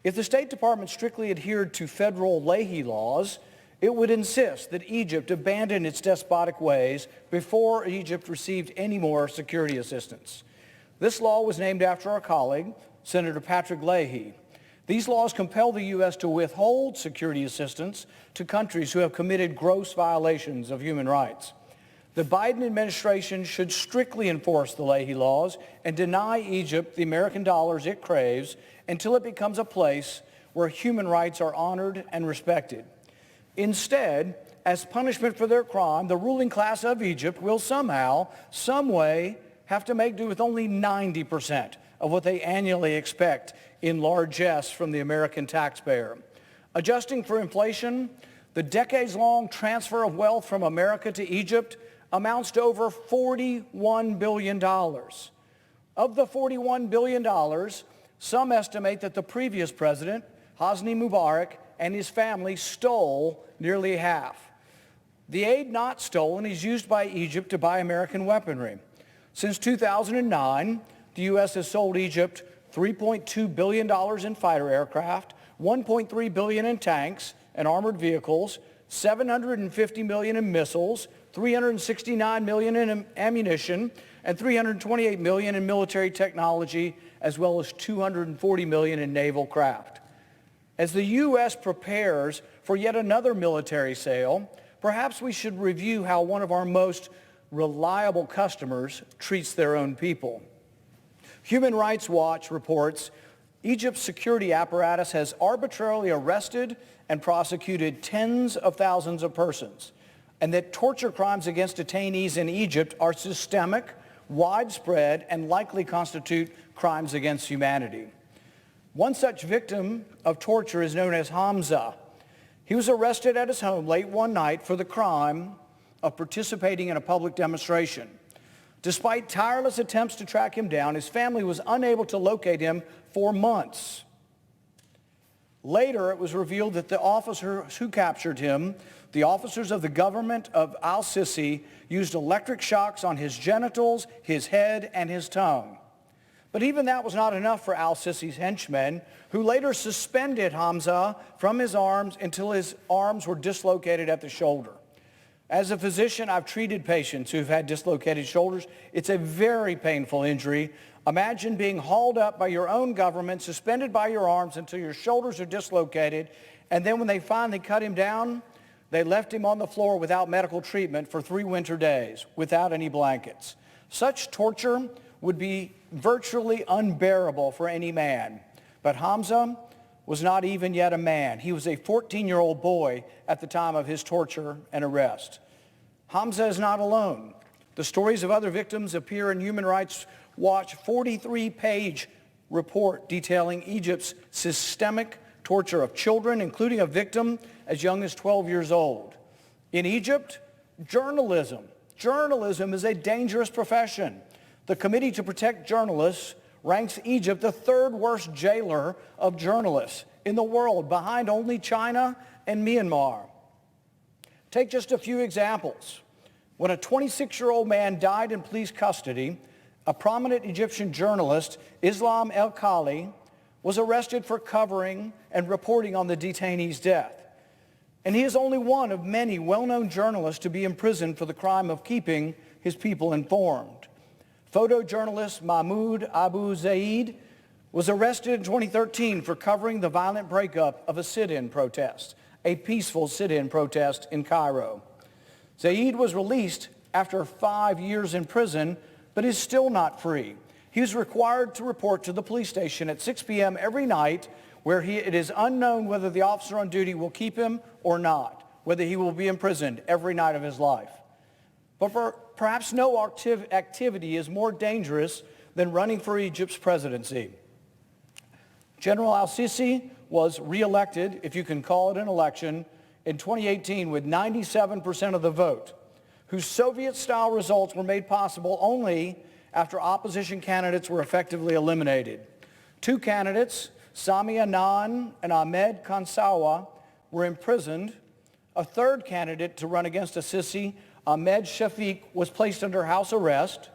If the State Department strictly adhered to federal Leahy laws, it would insist that Egypt abandon its despotic ways before Egypt received any more security assistance. This law was named after our colleague, Senator Patrick Leahy. These laws compel the U.S. to withhold security assistance to countries who have committed gross violations of human rights. The Biden administration should strictly enforce the Leahy laws and deny Egypt the American dollars it craves until it becomes a place where human rights are honored and respected. Instead, as punishment for their crime, the ruling class of Egypt will somehow, some way, have to make do with only 90% of what they annually expect in largesse from the American taxpayer. Adjusting for inflation, the decades-long transfer of wealth from America to Egypt amounts to over $41 billion. Of the $41 billion, some estimate that the previous president, Hosni Mubarak, and his family stole nearly half. The aid not stolen is used by Egypt to buy American weaponry. Since 2009, the U.S. has sold Egypt $3.2 billion in fighter aircraft, $1.3 billion in tanks and armored vehicles, $750 million in missiles, $369 million in ammunition, and $328 million in military technology, as well as $240 million in naval craft. As the U.S. prepares for yet another military sale, perhaps we should review how one of our most reliable customers treats their own people. Human Rights Watch reports Egypt's security apparatus has arbitrarily arrested and prosecuted tens of thousands of persons, and that torture crimes against detainees in Egypt are systemic, widespread, and likely constitute crimes against humanity. One such victim of torture is known as Hamza. He was arrested at his home late one night for the crime of participating in a public demonstration. Despite tireless attempts to track him down, his family was unable to locate him for months. Later, it was revealed that the officers who captured him, the officers of the government of al-Sisi, used electric shocks on his genitals, his head, and his tongue. But even that was not enough for al-Sisi's henchmen, who later suspended Hamza from his arms until his arms were dislocated at the shoulder. As a physician, I've treated patients who've had dislocated shoulders. It's a very painful injury. Imagine being hauled up by your own government, suspended by your arms until your shoulders are dislocated, and then when they finally cut him down, they left him on the floor without medical treatment for 3 winter days, without any blankets. Such torture would be virtually unbearable for any man. But Hamza was not even yet a man. He was a 14-year-old boy at the time of his torture and arrest. Hamza is not alone. The stories of other victims appear in Human Rights Watch 43-page report detailing Egypt's systemic torture of children, including a victim as young as 12 years old. In Egypt, journalism is a dangerous profession. The Committee to Protect Journalists ranks Egypt the 3rd worst jailer of journalists in the world, behind only China and Myanmar. Take just a few examples. When a 26-year-old man died in police custody, a prominent Egyptian journalist, Islam El-Khali, was arrested for covering and reporting on the detainee's death. And he is only one of many well-known journalists to be imprisoned for the crime of keeping his people informed. Photojournalist Mahmoud Abu Zaid was arrested in 2013 for covering the violent breakup of a sit-in protest, a peaceful sit-in protest in Cairo. Zaid was released after 5 years in prison, but is still not free. He is required to report to the police station at 6 p.m. every night, where it is unknown whether the officer on duty will keep him or not, whether he will be imprisoned every night of his life. But perhaps no activity is more dangerous than running for Egypt's presidency. General al-Sisi was reelected, if you can call it an election, in 2018 with 97% of the vote, whose Soviet-style results were made possible only after opposition candidates were effectively eliminated. 2 candidates, Sami Anan and Ahmed Kansawa, were imprisoned. A 3rd candidate to run against al-Sisi, Ahmed Shafiq, was placed under house arrest.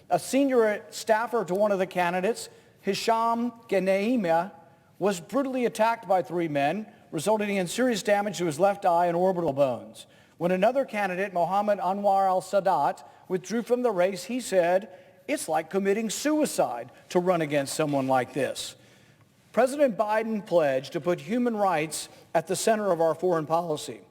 A senior staffer to one of the candidates, Hisham Geneimia, was brutally attacked by 3 men, resulting in serious damage to his left eye and orbital bones. When another candidate, Mohammed Anwar al-Sadat, withdrew from the race, he said, "It's like committing suicide to run against someone like this." President Biden pledged to put human rights at the center of our foreign policy.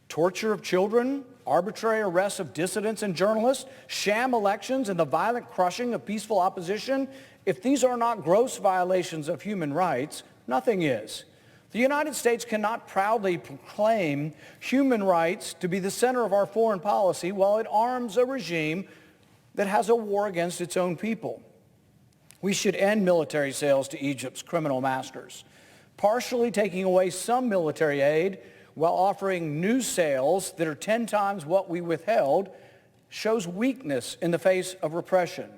Torture of children, arbitrary arrests of dissidents and journalists, sham elections, and the violent crushing of peaceful opposition, if these are not gross violations of human rights, nothing is. The United States cannot proudly proclaim human rights to be the center of our foreign policy while it arms a regime that has a war against its own people. We should end military sales to Egypt's criminal masters. Partially taking away some military aid while offering new sales that are 10 times what we withheld shows weakness in the face of repression.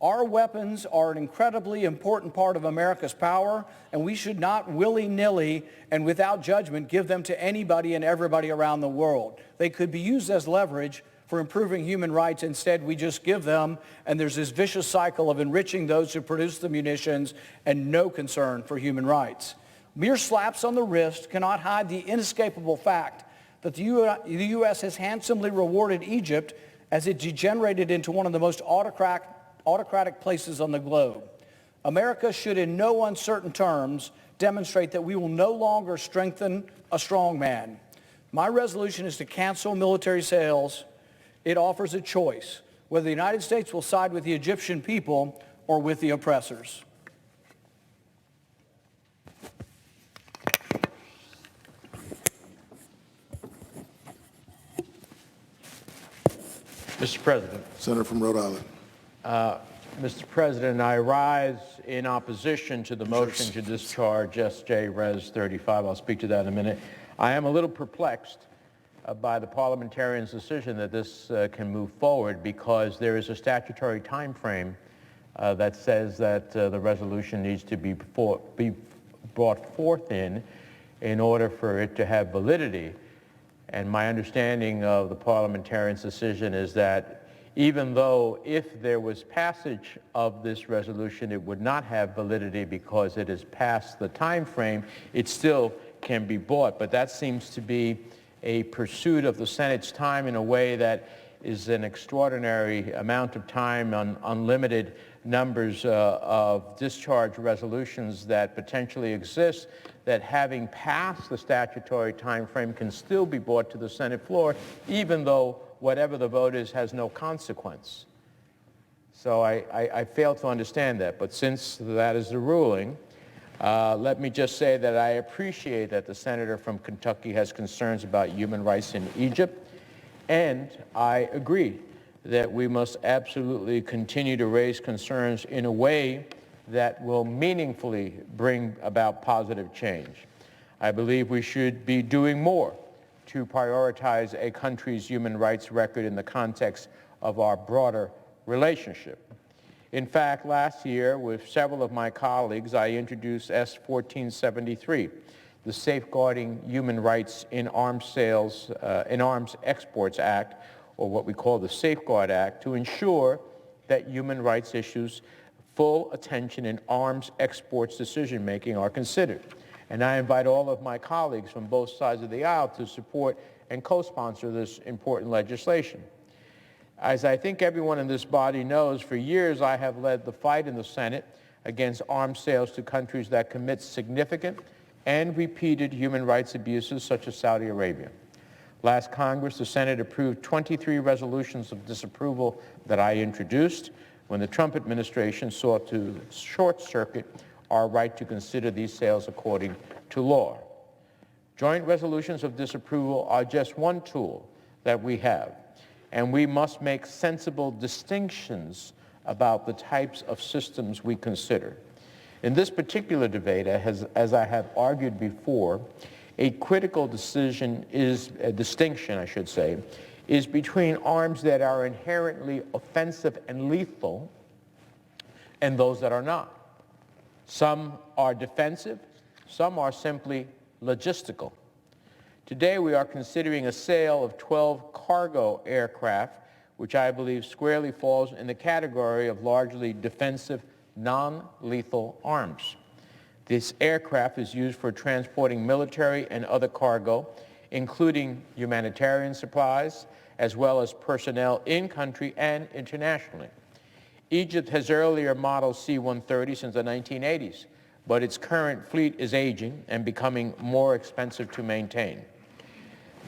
Our weapons are an incredibly important part of America's power, and we should not willy-nilly and without judgment give them to anybody and everybody around the world. They could be used as leverage for improving human rights. Instead, we just give them, and there's this vicious cycle of enriching those who produce the munitions and no concern for human rights. Mere slaps on the wrist cannot hide the inescapable fact that the U.S. has handsomely rewarded Egypt as it degenerated into one of the most autocratic places on the globe. America should in no uncertain terms demonstrate that we will no longer strengthen a strong man. My resolution is to cancel military sales. It offers a choice, whether the United States will side with the Egyptian people or with the oppressors. Mr. President. Senator from Rhode Island. Mr. President, I rise in opposition to the motion to discharge S.J. Res. 35. I'll speak to that in a minute. I am a little perplexed by the parliamentarian's decision that this can move forward because there is a statutory time frame that says that the resolution needs to be brought forth in order for it to have validity. And my understanding of the parliamentarian's decision is that even though if there was passage of this resolution, it would not have validity because it is past the time frame, it still can be brought. But that seems to be a pursuit of the Senate's time in a way that is an extraordinary amount of time on unlimited numbers of discharge resolutions that potentially exist, that having passed the statutory time frame can still be brought to the Senate floor, even though whatever the vote is has no consequence. So I fail to understand that. But since that is the ruling, let me just say that I appreciate that the senator from Kentucky has concerns about human rights in Egypt, and I agree that we must absolutely continue to raise concerns in a way that will meaningfully bring about positive change. I believe we should be doing more to prioritize a country's human rights record in the context of our broader relationship. In fact, last year, with several of my colleagues, I introduced S. 1473, the Safeguarding Human Rights in Arms Exports Act, or what we call the Safeguard Act, to ensure that human rights issues full attention in arms exports decision-making are considered. And I invite all of my colleagues from both sides of the aisle to support and co-sponsor this important legislation. As I think everyone in this body knows, for years I have led the fight in the Senate against arms sales to countries that commit significant and repeated human rights abuses, such as Saudi Arabia. Last Congress, the Senate approved 23 resolutions of disapproval that I introduced when the Trump administration sought to short-circuit our right to consider these sales according to law. Joint resolutions of disapproval are just one tool that we have, and we must make sensible distinctions about the types of systems we consider. In this particular debate, as I have argued before, a critical distinction is between arms that are inherently offensive and lethal and those that are not. Some are defensive, some are simply logistical. Today we are considering a sale of 12 cargo aircraft, which I believe squarely falls in the category of largely defensive, non-lethal arms. This aircraft is used for transporting military and other cargo, including humanitarian supplies, as well as personnel in-country and internationally. Egypt has earlier model C-130 since the 1980s, but its current fleet is aging and becoming more expensive to maintain.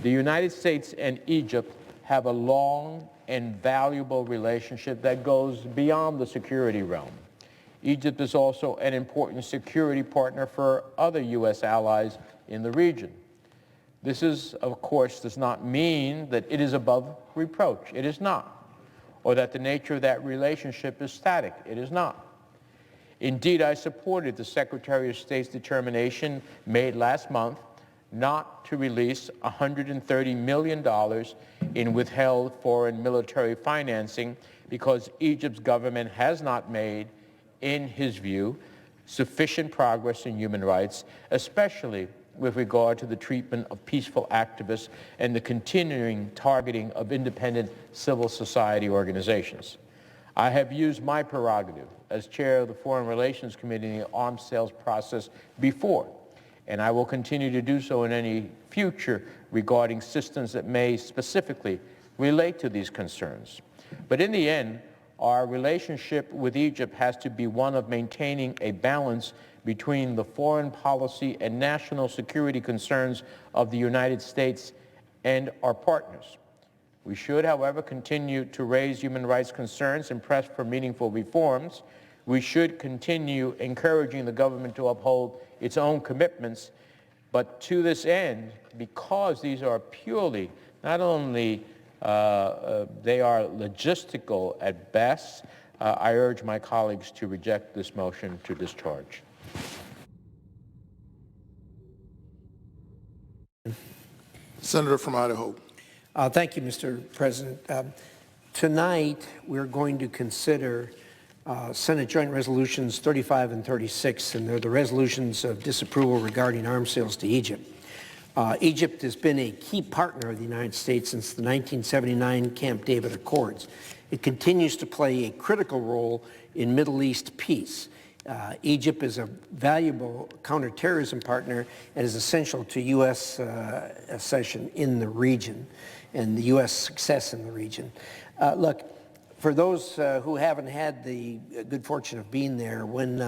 The United States and Egypt have a long and valuable relationship that goes beyond the security realm. Egypt is also an important security partner for other U.S. allies in the region. This is, of course, does not mean that it is above reproach. It is not. Or that the nature of that relationship is static. It is not. Indeed, I supported the Secretary of State's determination made last month not to release $130 million in withheld foreign military financing because Egypt's government has not made, in his view, sufficient progress in human rights, especially with regard to the treatment of peaceful activists and the continuing targeting of independent civil society organizations. I have used my prerogative as chair of the Foreign Relations Committee in the arms sales process before, and I will continue to do so in any future regarding systems that may specifically relate to these concerns. But in the end, our relationship with Egypt has to be one of maintaining a balance between the foreign policy and national security concerns of the United States and our partners. We should, however, continue to raise human rights concerns and press for meaningful reforms. We should continue encouraging the government to uphold its own commitments. But to this end, because these are purely, not only they are logistical at best, I urge my colleagues to reject this motion to discharge. Senator from Idaho. Thank you, Mr. President. Tonight, we're going to consider Senate Joint Resolutions 35 and 36, and they're the resolutions of disapproval regarding arms sales to Egypt. Egypt has been a key partner of the United States since the 1979 Camp David Accords. It continues to play a critical role in Middle East peace. Egypt is a valuable counterterrorism partner and is essential to U.S. accession in the region and the U.S. success in the region. Look, for those who haven't had the good fortune of being there, when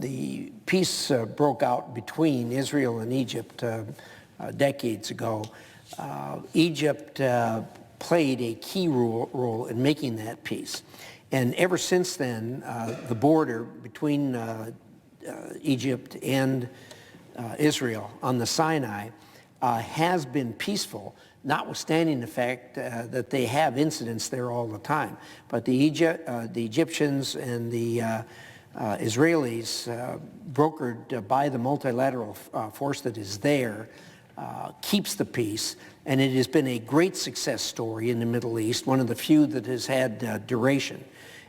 the peace broke out between Israel and Egypt decades ago, Egypt played a key role in making that peace. And ever since then, the border between Egypt and Israel on the Sinai has been peaceful, notwithstanding the fact that they have incidents there all the time. But the Egyptians and the Israelis, brokered by the multilateral force that is there, keeps the peace, and it has been a great success story in the Middle East, one of the few that has had duration.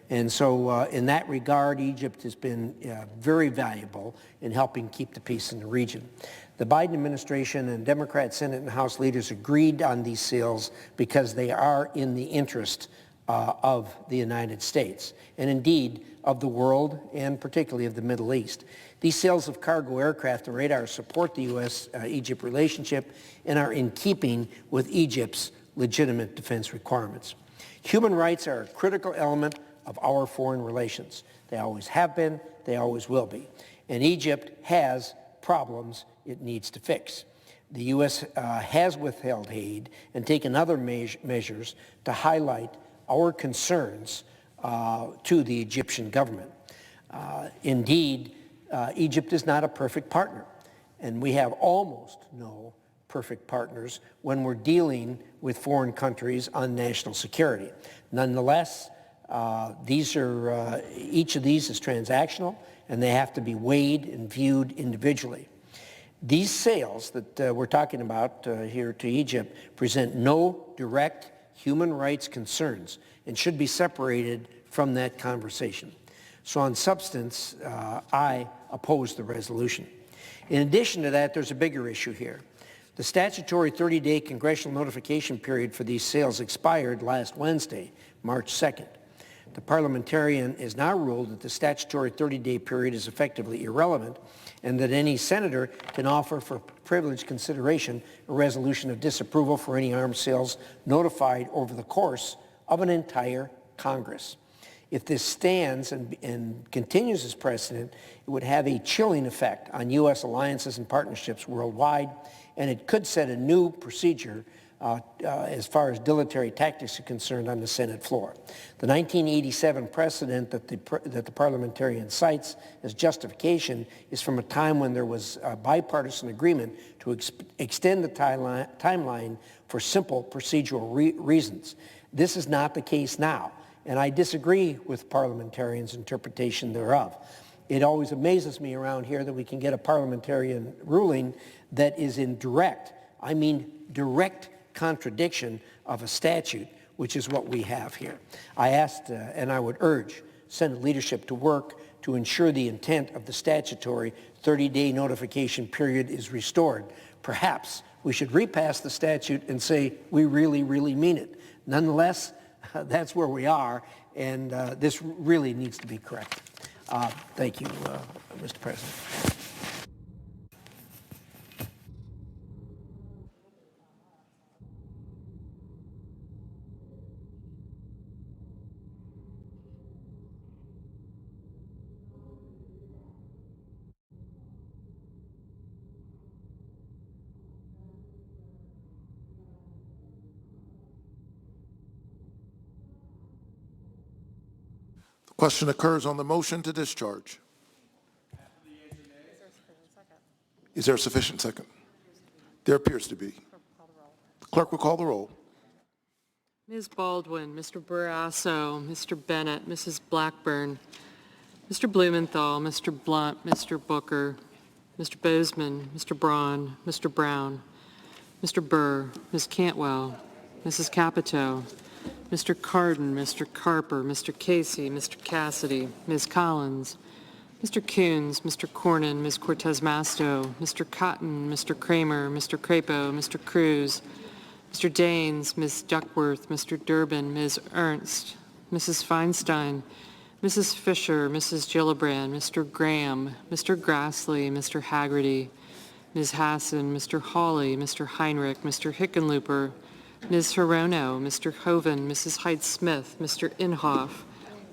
And so in that regard, Egypt has been very valuable in helping keep the peace in the region. The Biden administration and Democrat Senate and House leaders agreed on these sales because they are in the interest of the United States, and indeed of the world, and particularly of the Middle East. These sales of cargo aircraft and radar support the U.S.-Egypt relationship and are in keeping with Egypt's legitimate defense requirements. Human rights are a critical element of our foreign relations. They always have been, they always will be. And Egypt has problems it needs to fix. The U.S. has withheld aid and taken other measures to highlight our concerns to the Egyptian government. Indeed, Egypt is not a perfect partner, and we have almost no perfect partners when we're dealing with foreign countries on national security. Nonetheless, each of these is transactional, and they have to be weighed and viewed individually. These sales that we're talking about here to Egypt present no direct human rights concerns and should be separated from that conversation. So on substance, I oppose the resolution. In addition to that, there's a bigger issue here. The statutory 30-day congressional notification period for these sales expired last Wednesday, March 2nd. The parliamentarian has now ruled that the statutory 30-day period is effectively irrelevant and that any senator can offer for privileged consideration a resolution of disapproval for any arms sales notified over the course of an entire Congress. If this stands and continues as precedent, it would have a chilling effect on U.S. alliances and partnerships worldwide, and it could set a new procedure as far as dilatory tactics are concerned on the Senate floor. The 1987 precedent that the parliamentarian cites as justification is from a time when there was a bipartisan agreement to extend the timeline for simple procedural reasons. This is not the case now, and I disagree with parliamentarians' interpretation thereof. It always amazes me around here that we can get a parliamentarian ruling that is in direct contradiction of a statute, which is what we have here. I asked, and I would urge Senate leadership to work to ensure the intent of the statutory 30-day notification period is restored. Perhaps we should repass the statute and say we really, really mean it. Nonetheless, that's where we are, and this really needs to be corrected. Thank you, Mr. President. Question occurs on the motion to discharge. Is there a sufficient second? There appears to be. The clerk will call the roll. Ms. Baldwin, Mr. Barrasso, Mr. Bennett, Mrs. Blackburn, Mr. Blumenthal, Mr. Blunt, Mr. Booker, Mr. Bozeman, Mr. Braun, Mr. Brown, Mr. Burr, Ms. Cantwell, Mrs. Capito, Mr. Cardin, Mr. Carper, Mr. Casey, Mr. Cassidy, Ms. Collins, Mr. Coons, Mr. Cornyn, Ms. Cortez Masto, Mr. Cotton, Mr. Kramer, Mr. Crapo, Mr. Cruz, Mr. Daines, Ms. Duckworth, Mr. Durbin, Ms. Ernst, Mrs. Feinstein, Mrs. Fisher, Mrs. Gillibrand, Mr. Graham, Mr. Grassley, Mr. Haggerty, Ms. Hassan, Mr. Hawley, Mr. Heinrich, Mr. Hickenlooper, Ms. Hirono, Mr. Hoven, Mrs. Hyde-Smith, Mr. Inhofe,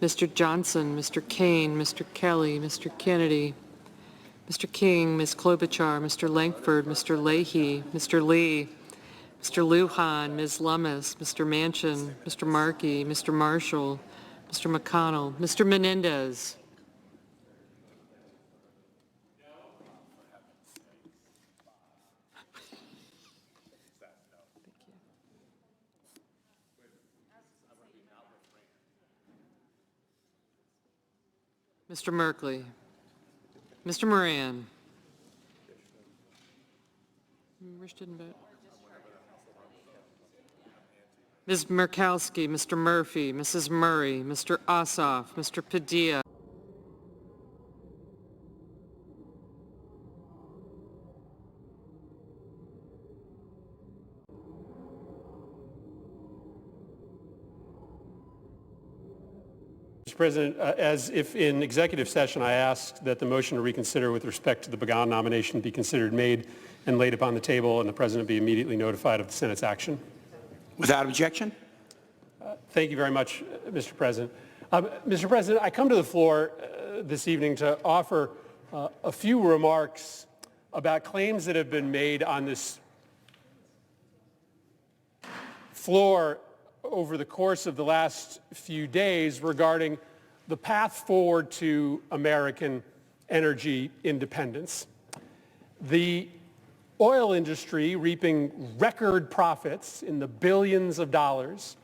Mr. Johnson, Mr. Kane, Mr. Kelly, Mr. Kennedy, Mr. King, Ms. Klobuchar, Mr. Langford, Mr. Leahy, Mr. Lee, Mr. Lujan, Ms. Lummis, Mr. Manchin, Mr. Markey, Mr. Marshall, Mr. McConnell, Mr. Menendez. Mr. Merkley, Mr. Moran. Rich didn't vote. Ms. Murkowski, Mr. Murphy, Mrs. Murray, Mr. Ossoff, Mr. Padilla. Mr. President, as if in executive session I asked that the motion to reconsider with respect to the Pagan nomination be considered made and laid upon the table and the President be immediately notified of the Senate's action. Without objection. Thank you very much, Mr. President. Mr. President, I come to the floor this evening to offer a few remarks about claims that have been made on this floor over the course of the last few days regarding the path forward to American energy independence. The oil industry, reaping record profits in the billions of dollars,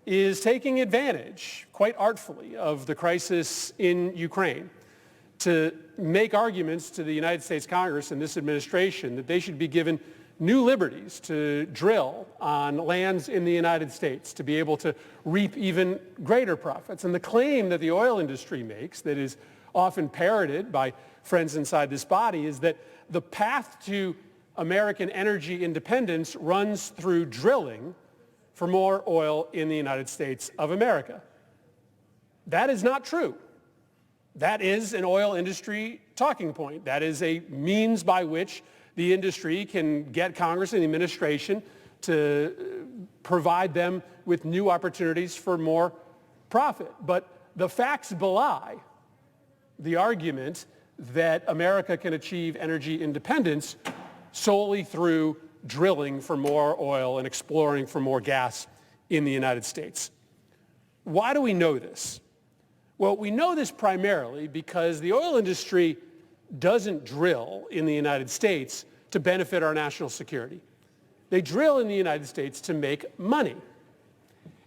is taking advantage, quite artfully, of the crisis in Ukraine to make arguments to the United States Congress and this administration that they should be given new liberties to drill on lands in the United States, to be able to reap even greater profits. And the claim that the oil industry makes, that is often parroted by friends inside this body, is that the path to American energy independence runs through drilling for more oil in the United States of America. That is not true. That is an oil industry talking point. That is a means by which the industry can get Congress and the administration to provide them with new opportunities for more profit. But the facts belie the argument that America can achieve energy independence solely through drilling for more oil and exploring for more gas in the United States. Why do we know this? Well, we know this primarily because the oil industry doesn't drill in the United States to benefit our national security. They drill in the United States to make money.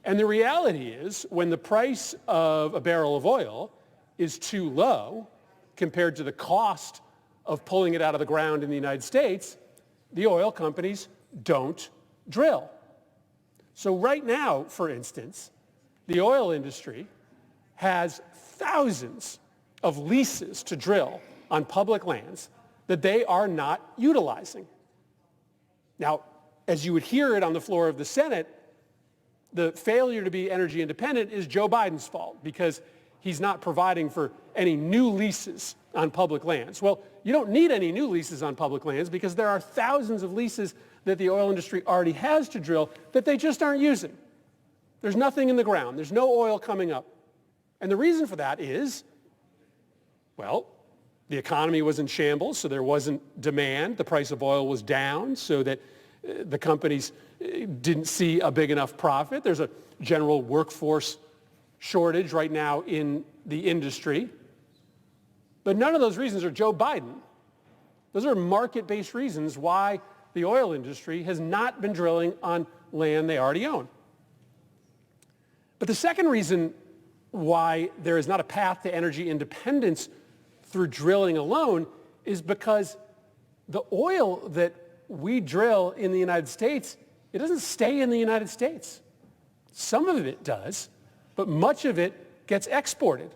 And the reality is, when the price of a barrel of oil is too low compared to the cost of pulling it out of the ground in the United States, the oil companies don't drill. So right now, for instance, the oil industry has thousands of leases to drill on public lands that they are not utilizing. Now, as you would hear it on the floor of the Senate, the failure to be energy independent is Joe Biden's fault because he's not providing for any new leases on public lands. Well, you don't need any new leases on public lands because there are thousands of leases that the oil industry already has to drill that they just aren't using. There's nothing in the ground. There's no oil coming up. And the reason for that is, well, the economy was in shambles, so there wasn't demand. The price of oil was down so that the companies didn't see a big enough profit. There's a general workforce shortage right now in the industry. But none of those reasons are Joe Biden. Those are market-based reasons why the oil industry has not been drilling on land they already own. But the second reason why there is not a path to energy independence through drilling alone is because the oil that we drill in the United States, it doesn't stay in the United States. Some of it does, but much of it gets exported.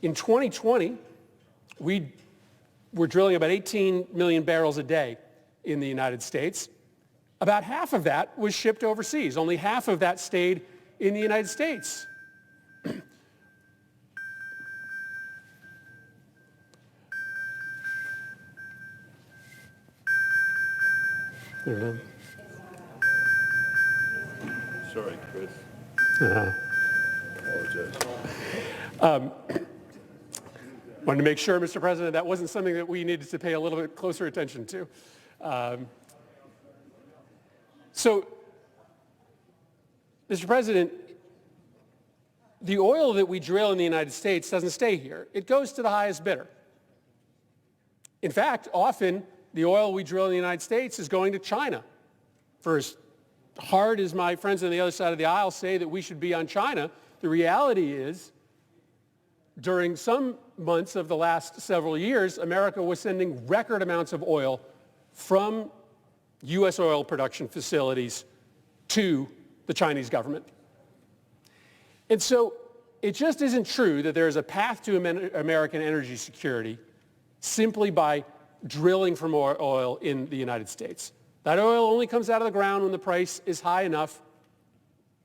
In 2020, we were drilling about 18 million barrels a day in the United States. About half of that was shipped overseas. Only half of that stayed in the United States. Sorry, Chris. Wanted to make sure, Mr. President, that wasn't something that we needed to pay a little bit closer attention to. So, Mr. President, the oil that we drill in the United States doesn't stay here. It goes to the highest bidder. In fact, often the oil we drill in the United States is going to China. For as hard as my friends on the other side of the aisle say that we should be on China, the reality is during some months of the last several years, America was sending record amounts of oil from U.S. oil production facilities to the Chinese government. And so it just isn't true that there is a path to American energy security simply by drilling for more oil in the United States. That oil only comes out of the ground when the price is high enough.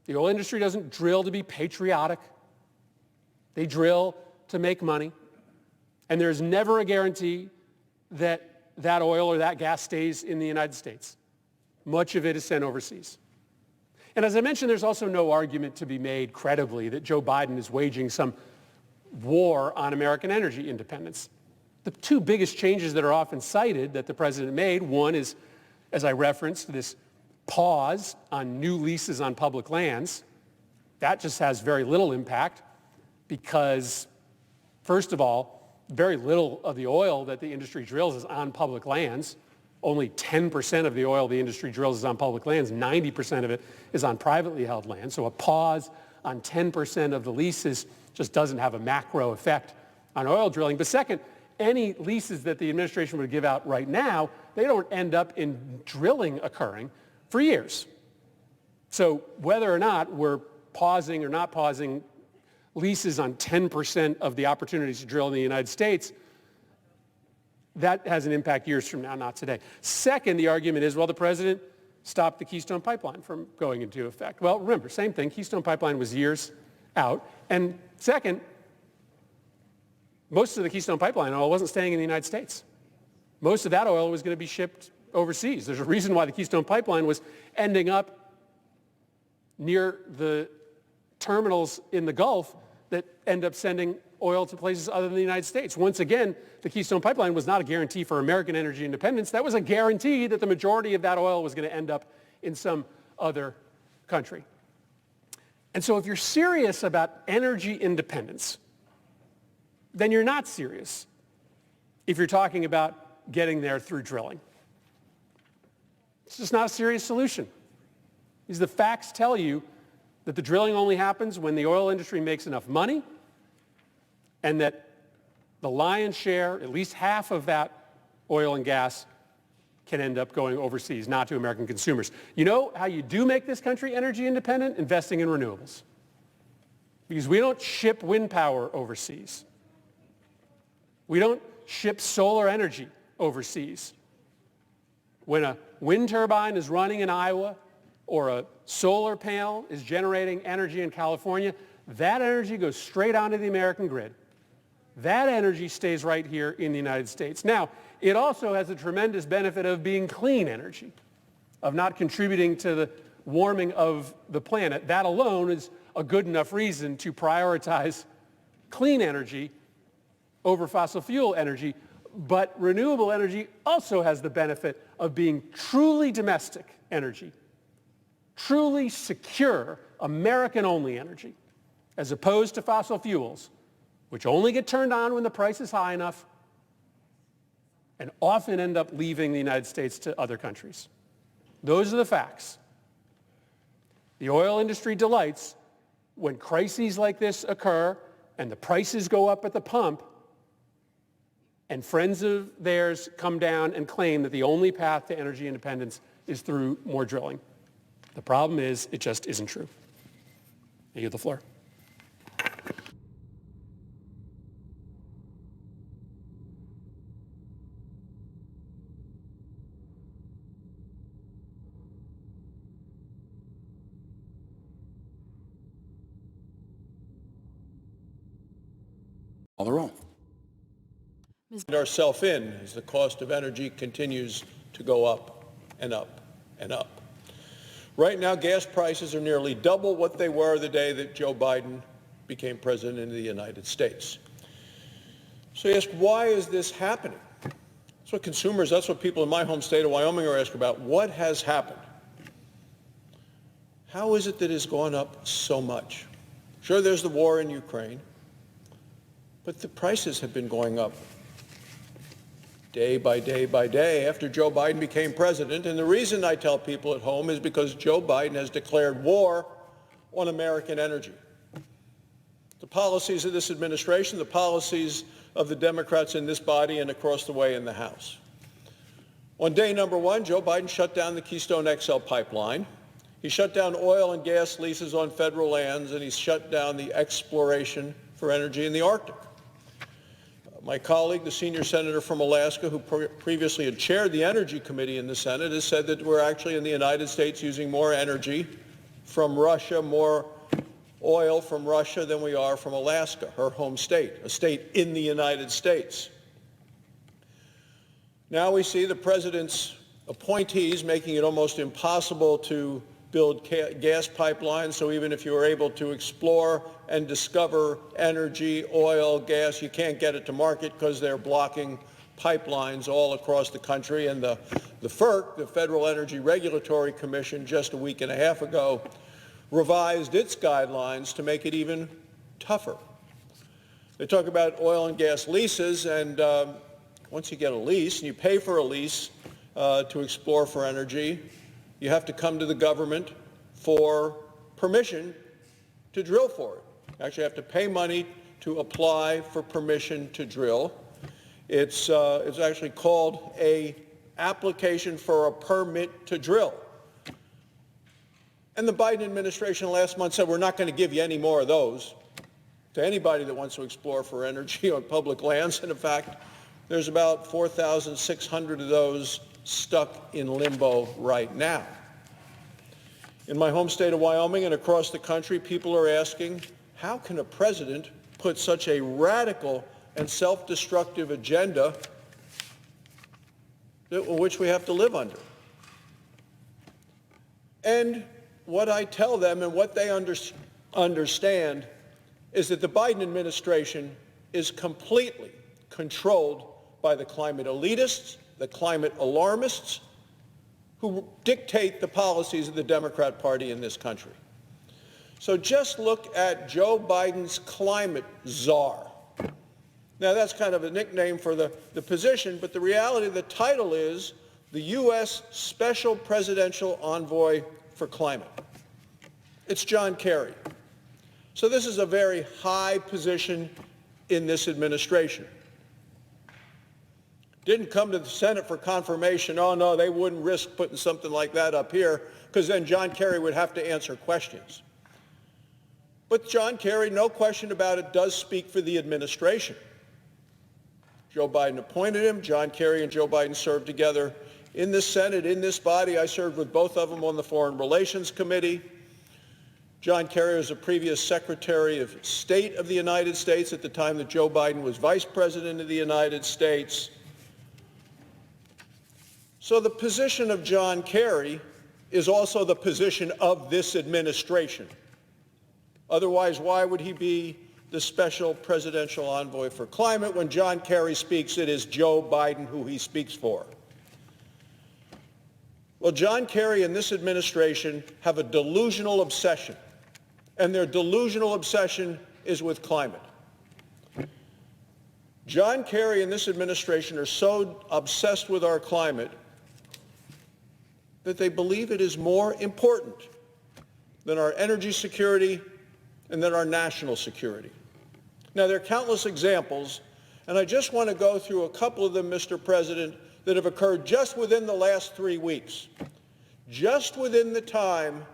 The oil industry doesn't drill to be patriotic. They drill to make money. And there's never a guarantee that that oil or that gas stays in the United States. Much of it is sent overseas. And as I mentioned, there's also no argument to be made credibly that Joe Biden is waging some war on American energy independence. The two biggest changes that are often cited that the president made, one is, as I referenced, this pause on new leases on public lands. That just has very little impact because, first of all, very little of the oil that the industry drills is on public lands. Only 10% of the oil the industry drills is on public lands. 90% of it is on privately held land. So a pause on 10% of the leases just doesn't have a macro effect on oil drilling. But second, any leases that the administration would give out right now, they don't end up in drilling occurring for years. So whether or not we're pausing or not pausing leases on 10% of the opportunities to drill in the United States, that has an impact years from now, not today. Second, the argument is, well, the president stopped the Keystone Pipeline from going into effect. Well, remember, same thing. Keystone Pipeline was years out. And second, most of the Keystone Pipeline oil wasn't staying in the United States. Most of that oil was going to be shipped overseas. There's a reason why the Keystone Pipeline was ending up near the terminals in the Gulf that end up sending oil to places other than the United States. Once again, the Keystone Pipeline was not a guarantee for American energy independence. That was a guarantee that the majority of that oil was going to end up in some other country. And so if you're serious about energy independence, then you're not serious if you're talking about getting there through drilling. It's just not a serious solution. Because the facts tell you that the drilling only happens when the oil industry makes enough money, and that the lion's share, at least half of that oil and gas, can end up going overseas, not to American consumers. You know how you do make this country energy independent? Investing in renewables. Because we don't ship wind power overseas. We don't ship solar energy overseas. When a wind turbine is running in Iowa or a solar panel is generating energy in California, that energy goes straight onto the American grid. That energy stays right here in the United States. Now, it also has a tremendous benefit of being clean energy, of not contributing to the warming of the planet. That alone is a good enough reason to prioritize clean energy over fossil fuel energy. But renewable energy also has the benefit of being truly domestic energy, truly secure, American-only energy, as opposed to fossil fuels, which only get turned on when the price is high enough and often end up leaving the United States to other countries. Those are the facts. The oil industry delights when crises like this occur and the prices go up at the pump, and friends of theirs come down and claim that the only path to energy independence is through more drilling. The problem is, it just isn't true. I yield the floor. Call the roll. Ourselves in as the cost of energy continues to go up and up and up. Right now, gas prices are nearly double what they were the day that Joe Biden became president of the United States. So you ask, why is this happening? That's what consumers, that's what people in my home state of Wyoming are asking about. What has happened? How is it that it's gone up so much? Sure, there's the war in Ukraine, but the prices have been going up day by day by day after Joe Biden became president. And the reason I tell people at home is because Joe Biden has declared war on American energy. The policies of this administration, the policies of the Democrats in this body and across the way in the House. On day number one, Joe Biden shut down the Keystone XL pipeline. He shut down oil and gas leases on federal lands, and he shut down the exploration for energy in the Arctic. My colleague, the senior senator from Alaska, who previously had chaired the Energy Committee in the Senate, has said that we're actually in the United States using more energy from Russia, more oil from Russia than we are from Alaska, her home state, a state in the United States. Now we see the president's appointees making it almost impossible to build gas pipelines, so even if you were able to explore and discover energy, oil, gas, you can't get it to market because they're blocking pipelines all across the country. And the FERC, the Federal Energy Regulatory Commission, just a week and a half ago, revised its guidelines to make it even tougher. They talk about oil and gas leases, and once you get a lease and you pay for a lease to explore for energy, you have to come to the government for permission to drill for it. You actually have to pay money to apply for permission to drill. It's actually called an application for a permit to drill. And the Biden administration last month said, we're not going to give you any more of those to anybody that wants to explore for energy on public lands. And in fact, there's about 4,600 of those stuck in limbo right now. In my home state of Wyoming and across the country, people are asking, how can a president put such a radical and self-destructive agenda which we have to live under? And what I tell them and what they understand is that the Biden administration is completely controlled by the climate elitists, the climate alarmists, who dictate the policies of the Democrat Party in this country. So just look at Joe Biden's climate czar. Now, that's kind of a nickname for the position, but the reality, the title is the U.S. Special Presidential Envoy for Climate. It's John Kerry. So this is a very high position in this administration. Didn't come to the Senate for confirmation. Oh, no, they wouldn't risk putting something like that up here, because then John Kerry would have to answer questions. But John Kerry, no question about it, does speak for the administration. Joe Biden appointed him. John Kerry and Joe Biden served together in the Senate, in this body. I served with both of them on the Foreign Relations Committee. John Kerry was a previous Secretary of State of the United States at the time that Joe Biden was Vice President of the United States. So the position of John Kerry is also the position of this administration. Otherwise, why would he be the Special Presidential Envoy for Climate? When John Kerry speaks, it is Joe Biden who he speaks for. Well, John Kerry and this administration have a delusional obsession, and their delusional obsession is with climate. John Kerry and this administration are so obsessed with our climate that they believe it is more important than our energy security and than our national security. Now, there are countless examples, and I just want to go through a couple of them, Mr. President, that have occurred just within the last 3 weeks, just within the time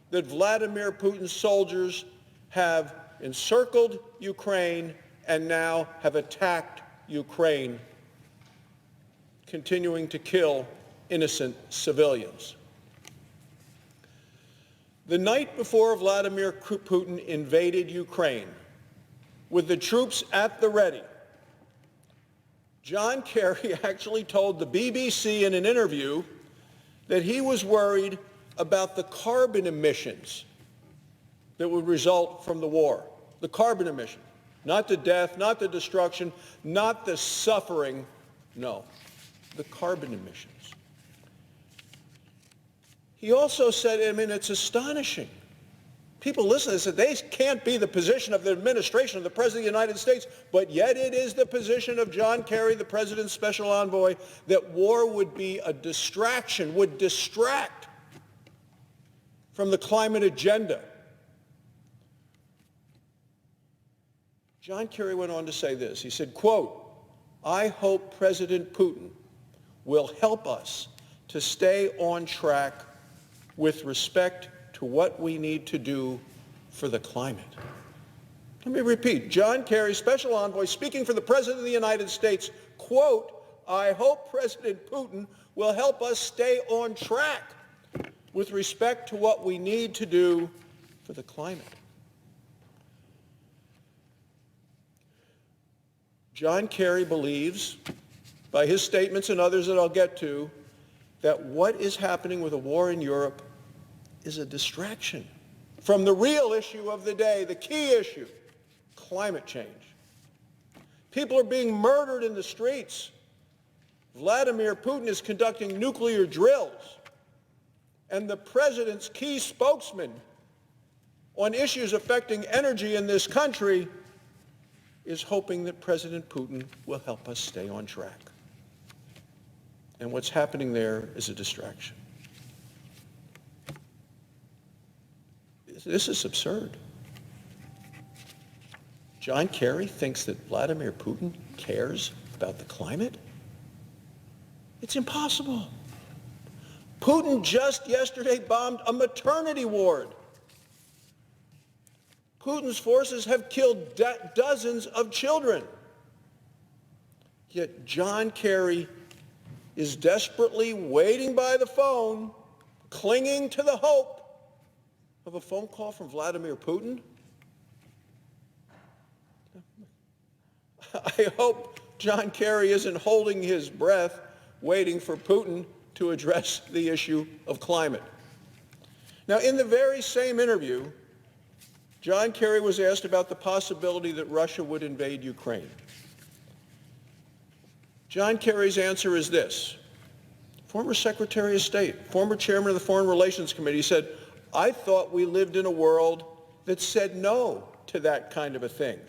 that Vladimir Putin's soldiers have encircled Ukraine and now have attacked Ukraine, continuing to kill innocent civilians. The night before Vladimir Putin invaded Ukraine, with the troops at the ready, John Kerry actually told the BBC in an interview that he was worried about the carbon emissions that would result from the war. The carbon emissions. Not the death, not the destruction, not the suffering. No, the carbon emissions. He also said, I mean, it's astonishing. People listen and say, they can't be the position of the administration of the President of the United States, but yet it is the position of John Kerry, the President's special envoy, that war would be a distraction, would distract from the climate agenda. John Kerry went on to say this. He said, quote, I hope President Putin will help us to stay on track with respect to what we need to do for the climate. Let me repeat. John Kerry, special envoy, speaking for the President of the United States, quote, I hope President Putin will help us stay on track with respect to what we need to do for the climate. John Kerry believes, by his statements and others that I'll get to, that what is happening with the war in Europe is a distraction from the real issue of the day, the key issue, climate change. People are being murdered in the streets. Vladimir Putin is conducting nuclear drills. And the president's key spokesman on issues affecting energy in this country is hoping that President Putin will help us stay on track. And what's happening there is a distraction. This is absurd. John Kerry thinks that Vladimir Putin cares about the climate? It's impossible. Putin just yesterday bombed a maternity ward. Putin's forces have killed dozens of children. Yet John Kerry is desperately waiting by the phone, clinging to the hope of a phone call from Vladimir Putin I hope John Kerry isn't holding his breath waiting for Putin to address the issue of climate. Now, in the very same interview, John Kerry was asked about the possibility that Russia would invade Ukraine. John Kerry's answer is this. Former Secretary of State, former chairman of the Foreign Relations Committee said, "I thought we lived in a world that said no to that kind of a thing."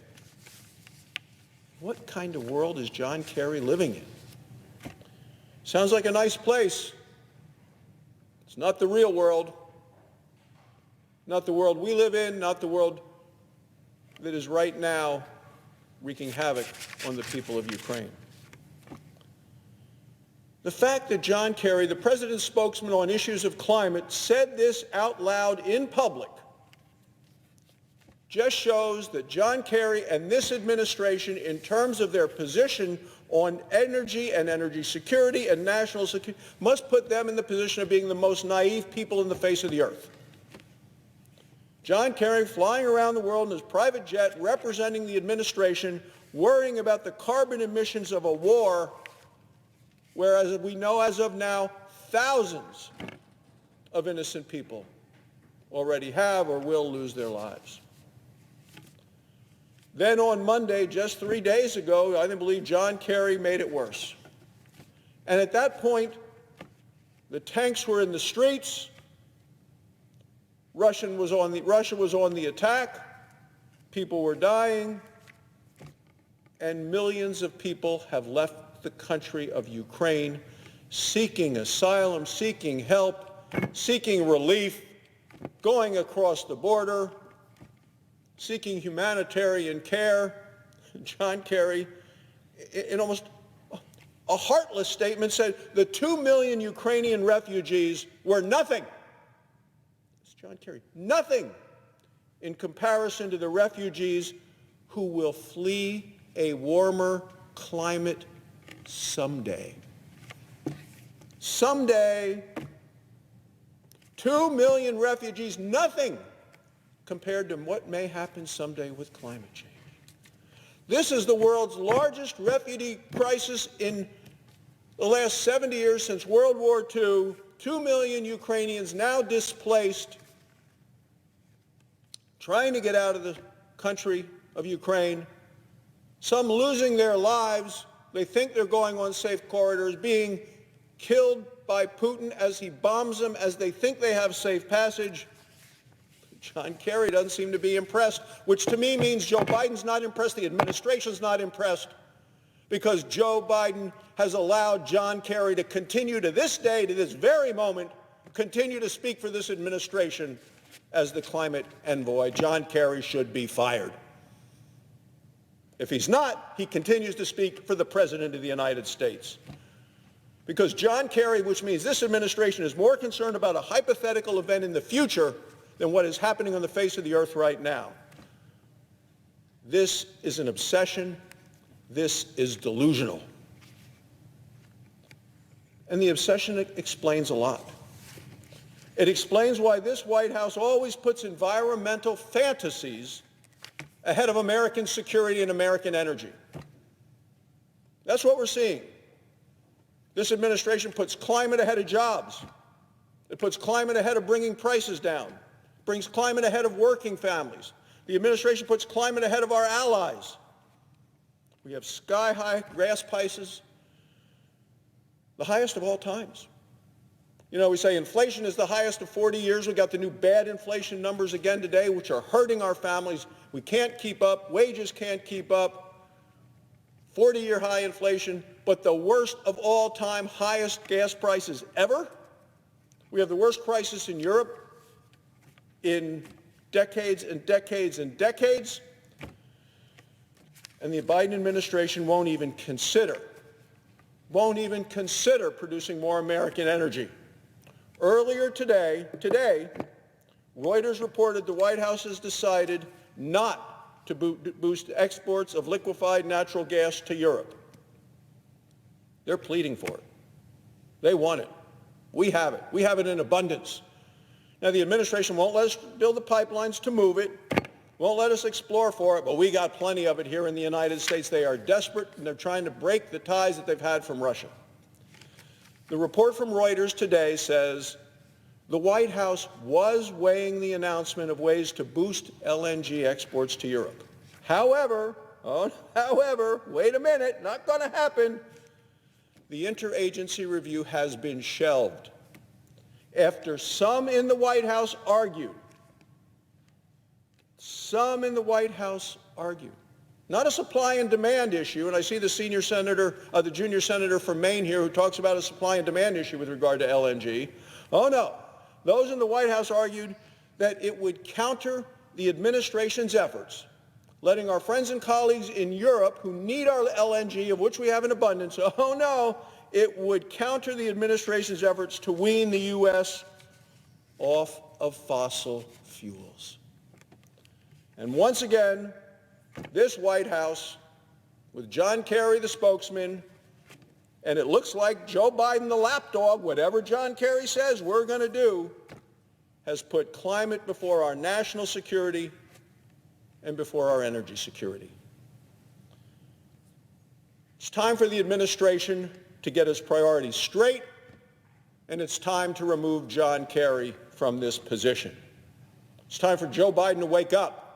What kind of world is John Kerry living in? Sounds like a nice place. It's not the real world. Not the world we live in, not the world that is right now wreaking havoc on the people of Ukraine. The fact that John Kerry, the president's spokesman on issues of climate, said this out loud in public just shows that John Kerry and this administration, in terms of their position on energy and energy security and national security, must put them in the position of being the most naive people in the face of the earth. John Kerry flying around the world in his private jet, representing the administration, worrying about the carbon emissions of a war, whereas we know as of now, thousands of innocent people already have or will lose their lives. Then on Monday, just 3 days ago, I believe John Kerry made it worse. And at that point, the tanks were in the streets. Russia was on the attack. People were dying. And millions of people have left the country of Ukraine seeking asylum, seeking help, seeking relief, going across the border, seeking humanitarian care. John Kerry, in almost a heartless statement, said the 2 million Ukrainian refugees were nothing. It's John Kerry. Nothing in comparison to the refugees who will flee a warmer climate someday. Someday, 2 million refugees, nothing compared to what may happen someday with climate change. This is the world's largest refugee crisis in the last 70 years since World War II. 2 million Ukrainians now displaced, trying to get out of the country of Ukraine, some losing their lives. They think they're going on safe corridors, being killed by Putin as he bombs them as they think they have safe passage. John Kerry doesn't seem to be impressed, which to me means Joe Biden's not impressed, the administration's not impressed, because Joe Biden has allowed John Kerry to continue to this day, to this very moment, continue to speak for this administration as the climate envoy. John Kerry should be fired. If he's not, he continues to speak for the President of the United States. Because John Kerry, which means this administration, is more concerned about a hypothetical event in the future than what is happening on the face of the earth right now. This is an obsession. This is delusional. And the obsession explains a lot. It explains why this White House always puts environmental fantasies ahead of American security and American energy. That's what we're seeing. This administration puts climate ahead of jobs. It puts climate ahead of bringing prices down. Brings climate ahead of working families. The administration puts climate ahead of our allies. We have sky-high gas prices, the highest of all times. You know, we say inflation is the highest of 40 years. We got the new bad inflation numbers again today, which are hurting our families. We can't keep up. Wages can't keep up. 40-year high inflation, but the worst of all time, highest gas prices ever. We have the worst crisis in Europe in decades and decades and decades. And the Biden administration won't even consider producing more American energy. Earlier today, Reuters reported the White House has decided not to boost exports of liquefied natural gas to Europe. They're pleading for it. They want it. We have it. We have it in abundance. Now, the administration won't let us build the pipelines to move it. won't let us explore for it, but we got plenty of it here in the United States. They are desperate, and they're trying to break the ties that they've had from Russia. The report from Reuters today says the White House was weighing the announcement of ways to boost LNG exports to Europe. However, wait a minute, not going to happen. The interagency review has been shelved after some in the White House argued. Not a supply and demand issue, and I see the junior senator from Maine here who talks about a supply and demand issue with regard to LNG. Oh no, those in the White House argued that it would counter the administration's efforts, letting our friends and colleagues in Europe who need our LNG, of which we have an abundance, oh no, it would counter the administration's efforts to wean the U.S. off of fossil fuels. And once again, this White House, with John Kerry the spokesman, and it looks like Joe Biden the lapdog, whatever John Kerry says we're going to do, has put climate before our national security and before our energy security. It's time for the administration to get its priorities straight, and it's time to remove John Kerry from this position. It's time for Joe Biden to wake up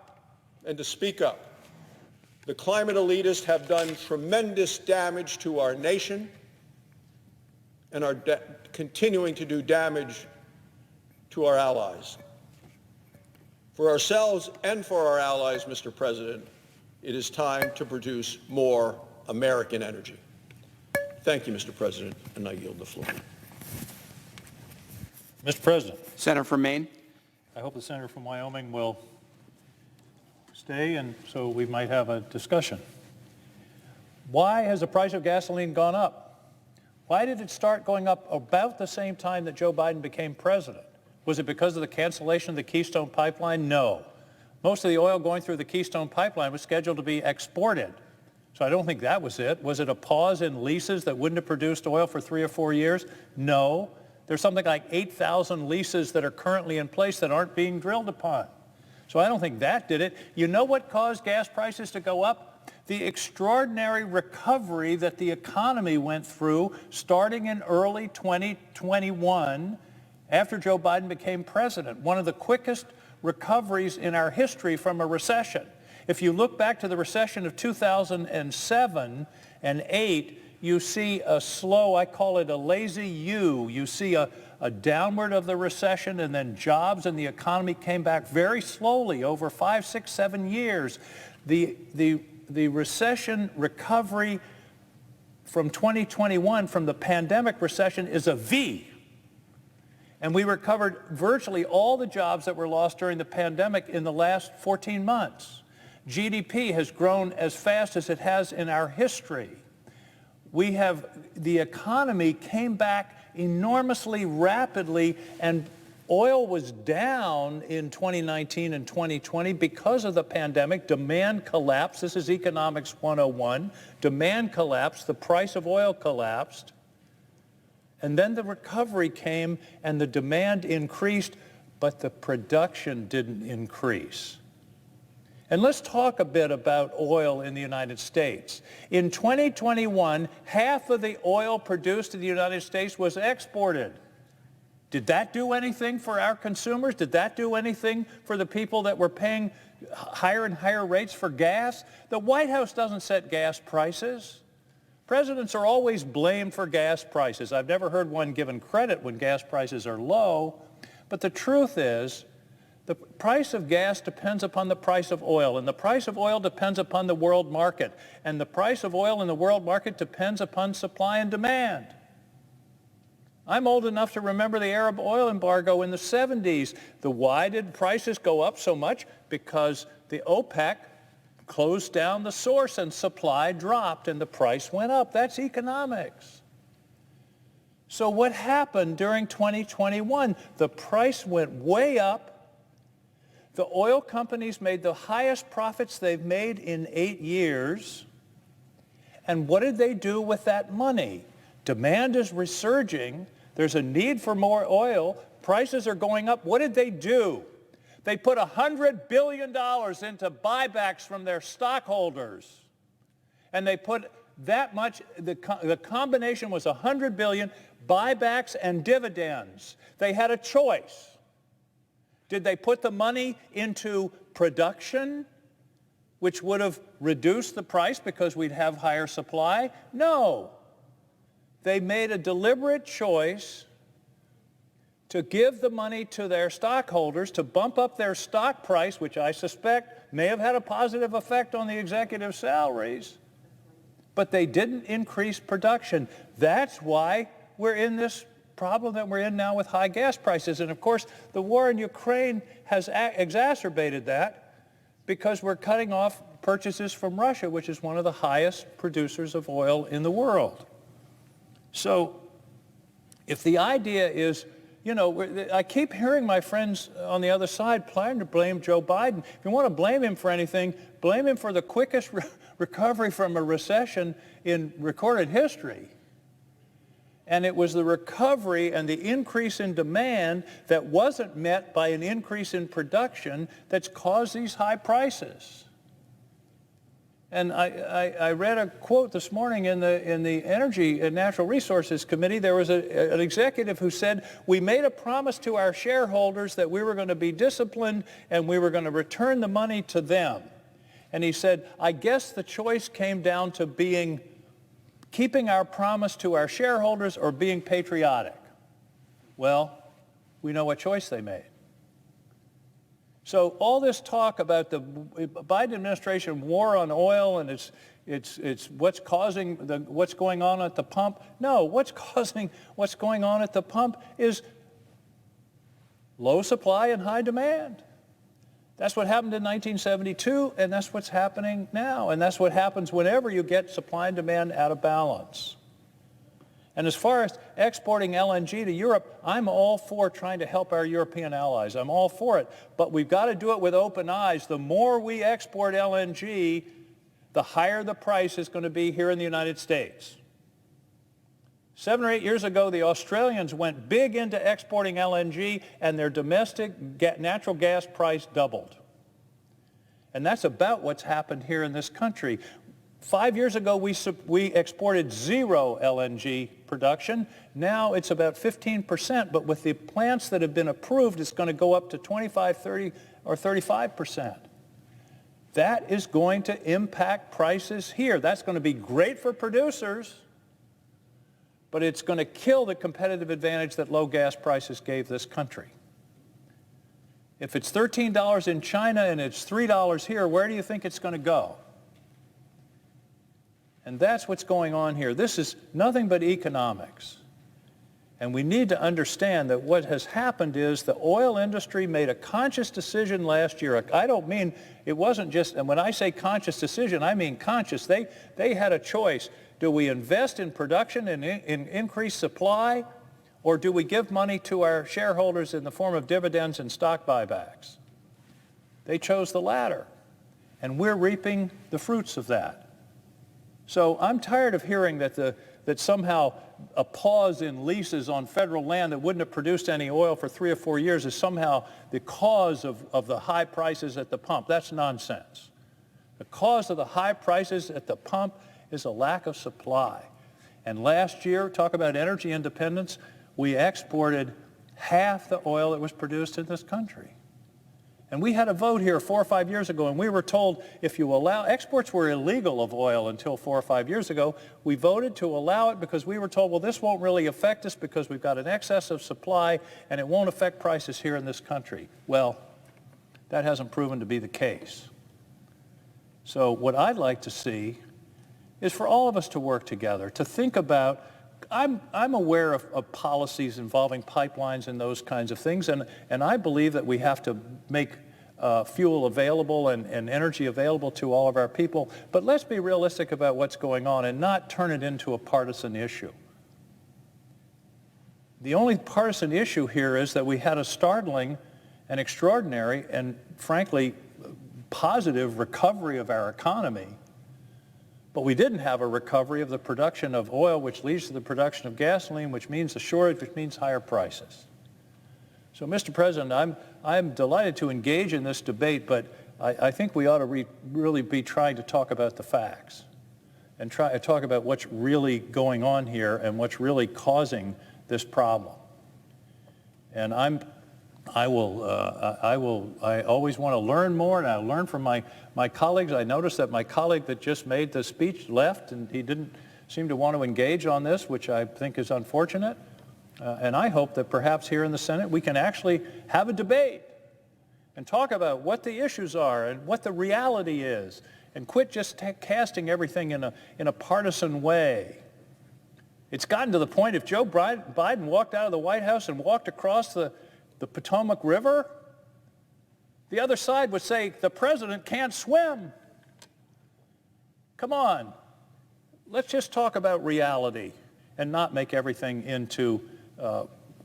and to speak up. The climate elitists have done tremendous damage to our nation and are continuing to do damage to our allies. For ourselves and for our allies, Mr. President, it is time to produce more American energy. Thank you, Mr. President, and I yield the floor. Mr. President. Senator from Maine. I hope the senator from Wyoming will stay, and so we might have a discussion. Why has the price of gasoline gone up? Why did it start going up about the same time that Joe Biden became president? Was it because of the cancellation of the Keystone Pipeline? No. Most of the oil going through the Keystone Pipeline was scheduled to be exported. So I don't think that was it. Was it a pause in leases that wouldn't have produced oil for 3 or 4 years? No. There's something like 8,000 leases that are currently in place that aren't being drilled upon. So I don't think that did it. You know what caused gas prices to go up? The extraordinary recovery that the economy went through starting in early 2021 after Joe Biden became president. One of the quickest recoveries in our history from a recession. If you look back to the recession of 2007 and 8, you see a slow, I call it a lazy U. You see a downward of the recession, and then jobs and the economy came back very slowly over 5, 6, 7 years. The recession recovery from 2021, from the pandemic recession, is a V. And we recovered virtually all the jobs that were lost during the pandemic in the last 14 months. GDP has grown as fast as it has in our history. The economy came back enormously rapidly, and oil was down in 2019 and 2020 because of the pandemic. Demand collapsed. This is Economics 101. Demand collapsed. The price of oil collapsed. And then the recovery came and the demand increased, but the production didn't increase. And let's talk a bit about oil in the United States. In 2021, half of the oil produced in the United States was exported. Did that do anything for our consumers? Did that do anything for the people that were paying higher and higher rates for gas? The White House doesn't set gas prices. Presidents are always blamed for gas prices. I've never heard one given credit when gas prices are low. But the truth is, the price of gas depends upon the price of oil, and the price of oil depends upon the world market, and the price of oil in the world market depends upon supply and demand. I'm old enough to remember the Arab oil embargo in the 70s. Why did prices go up so much? Because the OPEC closed down the source and supply dropped and the price went up. That's economics. So what happened during 2021? The price went way up. The oil companies made the highest profits they've made in 8 years. And what did they do with that money? Demand is resurging. There's a need for more oil. Prices are going up. What did they do? They put $100 billion into buybacks from their stockholders. And they put that much, the combination was $100 billion, buybacks and dividends. They had a choice. Did they put the money into production, which would have reduced the price because we'd have higher supply? No. They made a deliberate choice to give the money to their stockholders to bump up their stock price, which I suspect may have had a positive effect on the executive salaries, but they didn't increase production. That's why we're in this problem that we're in now with high gas prices. And of course, the war in Ukraine has exacerbated that because we're cutting off purchases from Russia, which is one of the highest producers of oil in the world. So if the idea is, you know, I keep hearing my friends on the other side planning to blame Joe Biden. If you want to blame him for anything, blame him for the quickest recovery from a recession in recorded history. And it was the recovery and the increase in demand that wasn't met by an increase in production that's caused these high prices. And I read a quote this morning in the Energy and Natural Resources Committee. There was an executive who said, we made a promise to our shareholders that we were going to be disciplined and we were going to return the money to them. And he said, I guess the choice came down to keeping our promise to our shareholders or being patriotic. Well, we know what choice they made. So all this talk about the Biden administration war on oil and it's what's causing what's going on at the pump. No, what's causing what's going on at the pump is low supply and high demand. That's what happened in 1972, and that's what's happening now. And that's what happens whenever you get supply and demand out of balance. And as far as exporting LNG to Europe, I'm all for trying to help our European allies. I'm all for it. But we've got to do it with open eyes. The more we export LNG, the higher the price is going to be here in the United States. 7 or 8 years ago, the Australians went big into exporting LNG, and their domestic natural gas price doubled. And that's about what's happened here in this country. 5 years ago, we exported zero LNG production. Now it's about 15%, but with the plants that have been approved, it's going to go up to 25, 30, or 35%. That is going to impact prices here. That's going to be great for producers, but it's going to kill the competitive advantage that low gas prices gave this country. If it's $13 in China and it's $3 here, where do you think it's going to go? And that's what's going on here. This is nothing but economics. And we need to understand that what has happened is the oil industry made a conscious decision last year. I don't mean it wasn't just, and when I say conscious decision, I mean conscious. They had a choice. Do we invest in production and in increased supply, or do we give money to our shareholders in the form of dividends and stock buybacks? They chose the latter, and we're reaping the fruits of that. So I'm tired of hearing that somehow a pause in leases on federal land that wouldn't have produced any oil for 3 or 4 years is somehow the cause of the high prices at the pump. That's nonsense. The cause of the high prices at the pump is a lack of supply. And last year, talk about energy independence, we exported half the oil that was produced in this country. And we had a vote here 4 or 5 years ago, and we were told if you allow, exports were illegal of oil until 4 or 5 years ago. We voted to allow it because we were told, well, this won't really affect us because we've got an excess of supply and it won't affect prices here in this country. Well, that hasn't proven to be the case. So what I'd like to see is for all of us to work together, to think about, I'm aware of policies involving pipelines and those kinds of things, and I believe that we have to make fuel available and energy available to all of our people, but let's be realistic about what's going on and not turn it into a partisan issue. The only partisan issue here is that we had a startling and extraordinary and frankly positive recovery of our economy, but we didn't have a recovery of the production of oil, which leads to the production of gasoline, which means a shortage, which means higher prices. So, Mr. President, I'm delighted to engage in this debate, but I think we ought to really be trying to talk about the facts and try to talk about what's really going on here and what's really causing this problem. And I always want to learn more, and I learn from my colleagues. I noticed that my colleague that just made the speech left, and he didn't seem to want to engage on this, which I think is unfortunate. And I hope that perhaps here in the Senate we can actually have a debate and talk about what the issues are and what the reality is, and quit just casting everything in a partisan way. It's gotten to the point if Joe Biden walked out of the White House and walked across the Potomac River, the other side would say the president can't swim. Come on, let's just talk about reality and not make everything into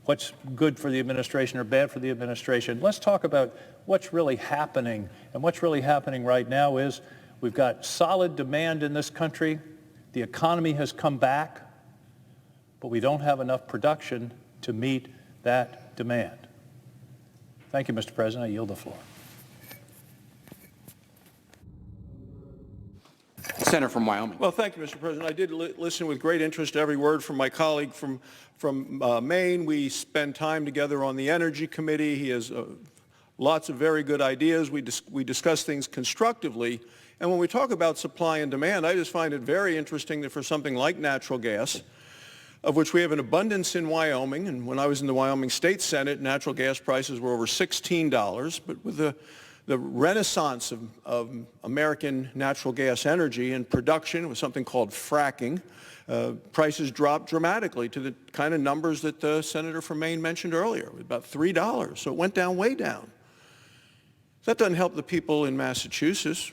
what's good for the administration or bad for the administration. Let's talk about what's really happening. And what's really happening right now is we've got solid demand in this country. The economy has come back, but we don't have enough production to meet that demand. Thank you, Mr. President. I yield the floor. Senator from Wyoming. Well, thank you, Mr. President. I did listen with great interest to every word from my colleague from Maine. We spend time together on the Energy Committee. He has lots of very good ideas. We discuss things constructively. And when we talk about supply and demand, I just find it very interesting that for something like natural gas, of which we have an abundance in Wyoming, and when I was in the Wyoming State Senate, natural gas prices were over $16, but with the renaissance of American natural gas energy and production with something called fracking, prices dropped dramatically to the kind of numbers that the senator from Maine mentioned earlier, about $3. So it went down, way down. That doesn't help the people in Massachusetts,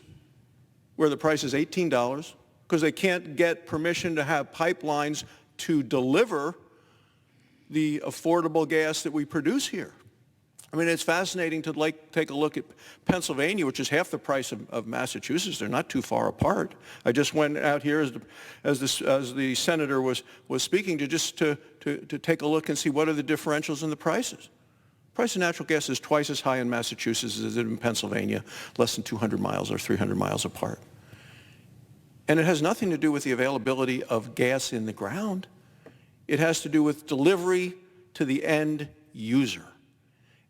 where the price is $18, because they can't get permission to have pipelines to deliver the affordable gas that we produce here. I mean, it's fascinating to take a look at Pennsylvania, which is half the price of Massachusetts. They're not too far apart. I just went out here as the senator was speaking to take a look and see what are the differentials in the prices. The price of natural gas is twice as high in Massachusetts as it is in Pennsylvania, less than 200 miles or 300 miles apart. And it has nothing to do with the availability of gas in the ground. It has to do with delivery to the end user.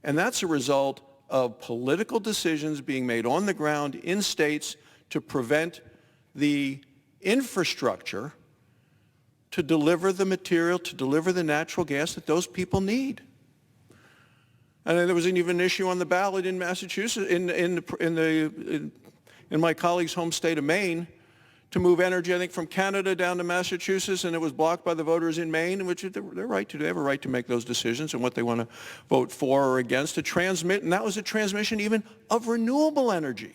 And that's a result of political decisions being made on the ground in states to prevent the infrastructure to deliver the material, to deliver the natural gas that those people need. And there was even an issue on the ballot in Massachusetts, in my colleague's home state of Maine, to move energy, I think, from Canada down to Massachusetts, and it was blocked by the voters in Maine, which they're right to do. They have a right to make those decisions and what they want to vote for or against to transmit, and that was a transmission even of renewable energy.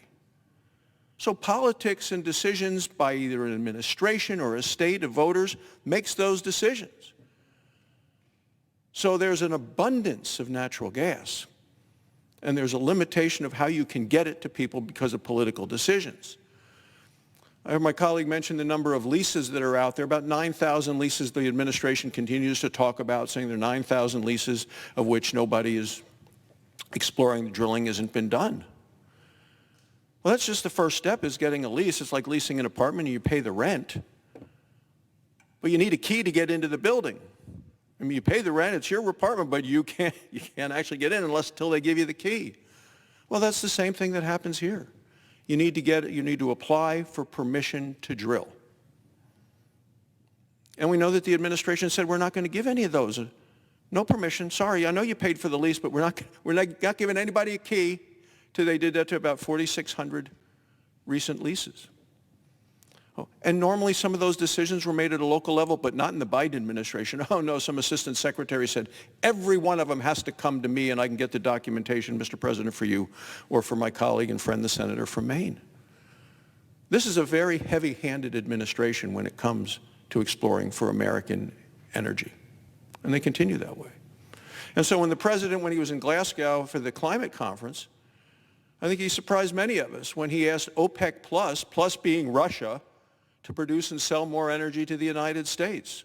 So politics and decisions by either an administration or a state of voters makes those decisions. So there's an abundance of natural gas, and there's a limitation of how you can get it to people because of political decisions. I heard my colleague mention the number of leases that are out there, about 9,000 leases the administration continues to talk about, saying there are 9,000 leases of which nobody is exploring, the drilling hasn't been done. Well, that's just the first step, is getting a lease. It's like leasing an apartment and you pay the rent. But you need a key to get into the building. I mean, you pay the rent, it's your apartment, but you can't actually get in until they give you the key. Well, that's the same thing that happens here. You need to apply for permission to drill. And we know that the administration said we're not going to give any of those. No permission. Sorry, I know you paid for the lease, but we're not giving anybody a key till they did that to about 4,600 recent leases. Oh, and normally some of those decisions were made at a local level, but not in the Biden administration. Oh no, some assistant secretary said, every one of them has to come to me and I can get the documentation, Mr. President, for you or for my colleague and friend, the senator from Maine. This is a very heavy-handed administration when it comes to exploring for American energy. And they continue that way. And so when the president, when he was in Glasgow for the climate conference, I think he surprised many of us when he asked OPEC plus being Russia, to produce and sell more energy to the United States.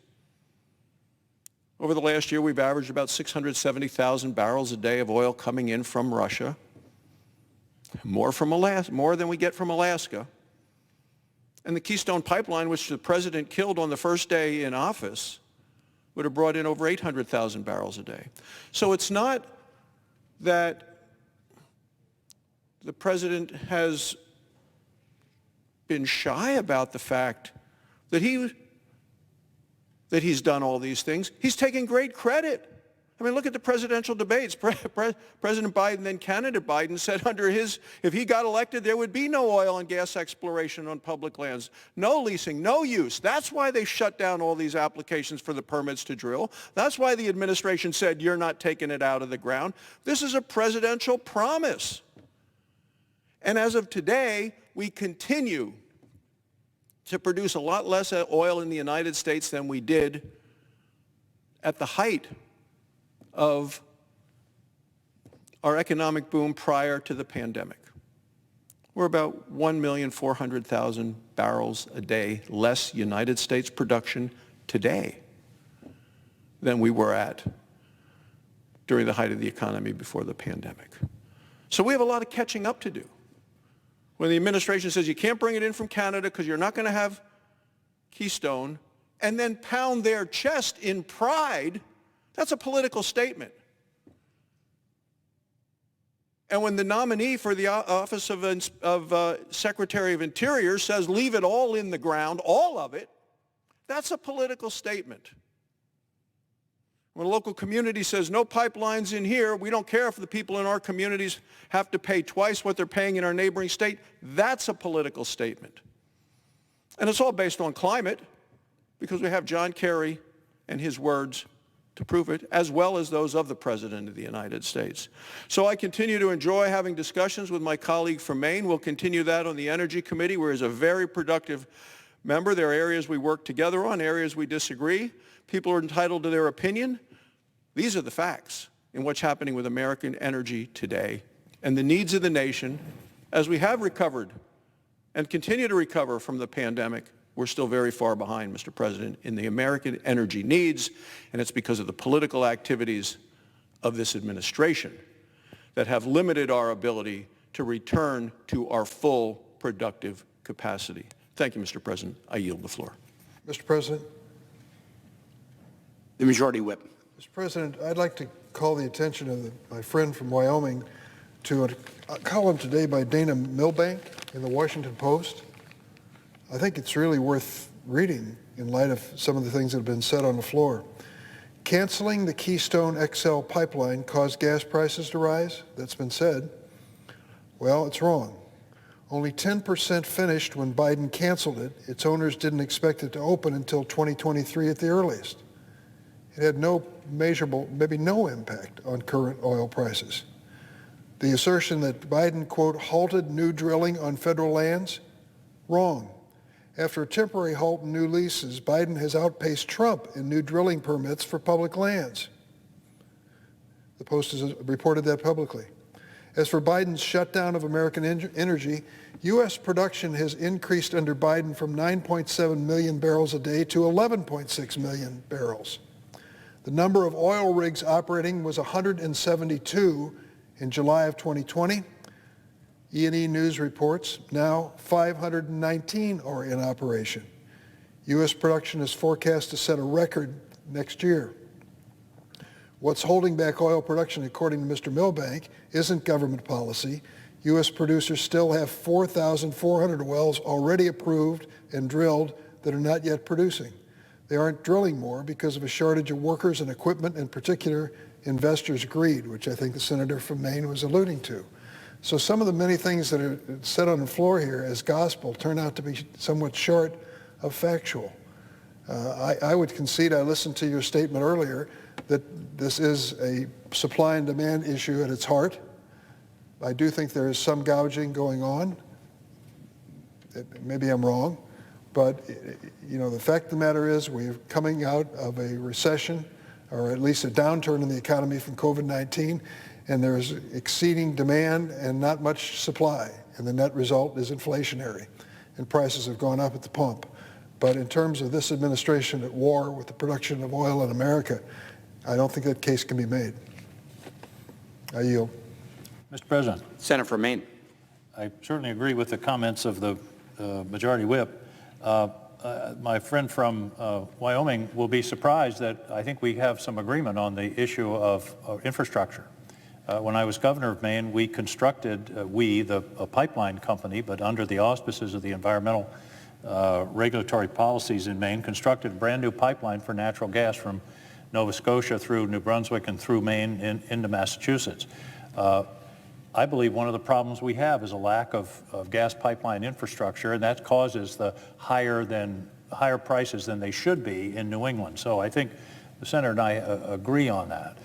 Over the last year, we've averaged about 670,000 barrels a day of oil coming in from Russia, more than we get from Alaska. And the Keystone Pipeline, which the president killed on the first day in office, would have brought in over 800,000 barrels a day. So it's not that the president has been shy about the fact that he's done all these things. He's taking great credit. I mean, look at the presidential debates. President Biden, then candidate Biden, said if he got elected, there would be no oil and gas exploration on public lands, no leasing, no use. That's why they shut down all these applications for the permits to drill. That's why the administration said, you're not taking it out of the ground. This is a presidential promise. And as of today, we continue to produce a lot less oil in the United States than we did at the height of our economic boom prior to the pandemic. We're about 1,400,000 barrels a day less United States production today than we were at during the height of the economy before the pandemic. So we have a lot of catching up to do. When the administration says you can't bring it in from Canada because you're not going to have Keystone, and then pound their chest in pride, that's a political statement. And when the nominee for the office of Secretary of Interior says leave it all in the ground, all of it, that's a political statement. When a local community says no pipelines in here, we don't care if the people in our communities have to pay twice what they're paying in our neighboring state, that's a political statement. And it's all based on climate, because we have John Kerry and his words to prove it, as well as those of the President of the United States. So I continue to enjoy having discussions with my colleague from Maine. We'll continue that on the Energy Committee, where he's a very productive member. There are areas we work together on, areas we disagree. People are entitled to their opinion. These are the facts in what's happening with American energy today and the needs of the nation. As we have recovered and continue to recover from the pandemic, we're still very far behind, Mr. President, in the American energy needs, and it's because of the political activities of this administration that have limited our ability to return to our full productive capacity. Thank you, Mr. President. I yield the floor. Mr. President. The Majority Whip. Mr. President, I'd like to call the attention of my friend from Wyoming to a column today by Dana Milbank in the Washington Post. I think it's really worth reading in light of some of the things that have been said on the floor. Canceling the Keystone XL pipeline caused gas prices to rise. That's been said. Well, it's wrong. Only 10% finished when Biden canceled it. Its owners didn't expect it to open until 2023 at the earliest. It had no measurable, maybe no impact on current oil prices. The assertion that Biden, quote, halted new drilling on federal lands, wrong. After a temporary halt in new leases, Biden has outpaced Trump in new drilling permits for public lands. The Post has reported that publicly. As for Biden's shutdown of American energy, U.S. production has increased under Biden from 9.7 million barrels a day to 11.6 million barrels. The number of oil rigs operating was 172 in July of 2020. E&E News reports now 519 are in operation. U.S. production is forecast to set a record next year. What's holding back oil production, according to Mr. Milbank, isn't government policy. U.S. producers still have 4,400 wells already approved and drilled that are not yet producing. They aren't drilling more because of a shortage of workers and equipment, in particular investors' greed, which I think the senator from Maine was alluding to. So some of the many things that are said on the floor here as gospel turn out to be somewhat short of factual. I would concede, I listened to your statement earlier, that this is a supply and demand issue at its heart. I do think there is some gouging going on. Maybe I'm wrong. But, you know, the fact of the matter is we're coming out of a recession, or at least a downturn in the economy from COVID-19, and there is exceeding demand and not much supply. And the net result is inflationary, and prices have gone up at the pump. But in terms of this administration at war with the production of oil in America, I don't think that case can be made. I yield. Mr. President. Senator from Maine. I certainly agree with the comments of the Majority Whip. My friend from Wyoming will be surprised that I think we have some agreement on the issue of infrastructure. When I was governor of Maine, we constructed, a pipeline company, but under the auspices of the environmental regulatory policies in Maine, constructed a brand new pipeline for natural gas from Nova Scotia through New Brunswick and through Maine into Massachusetts. I believe one of the problems we have is a lack of gas pipeline infrastructure, and that causes the higher prices than they should be in New England. So I think the Senator and I agree on that.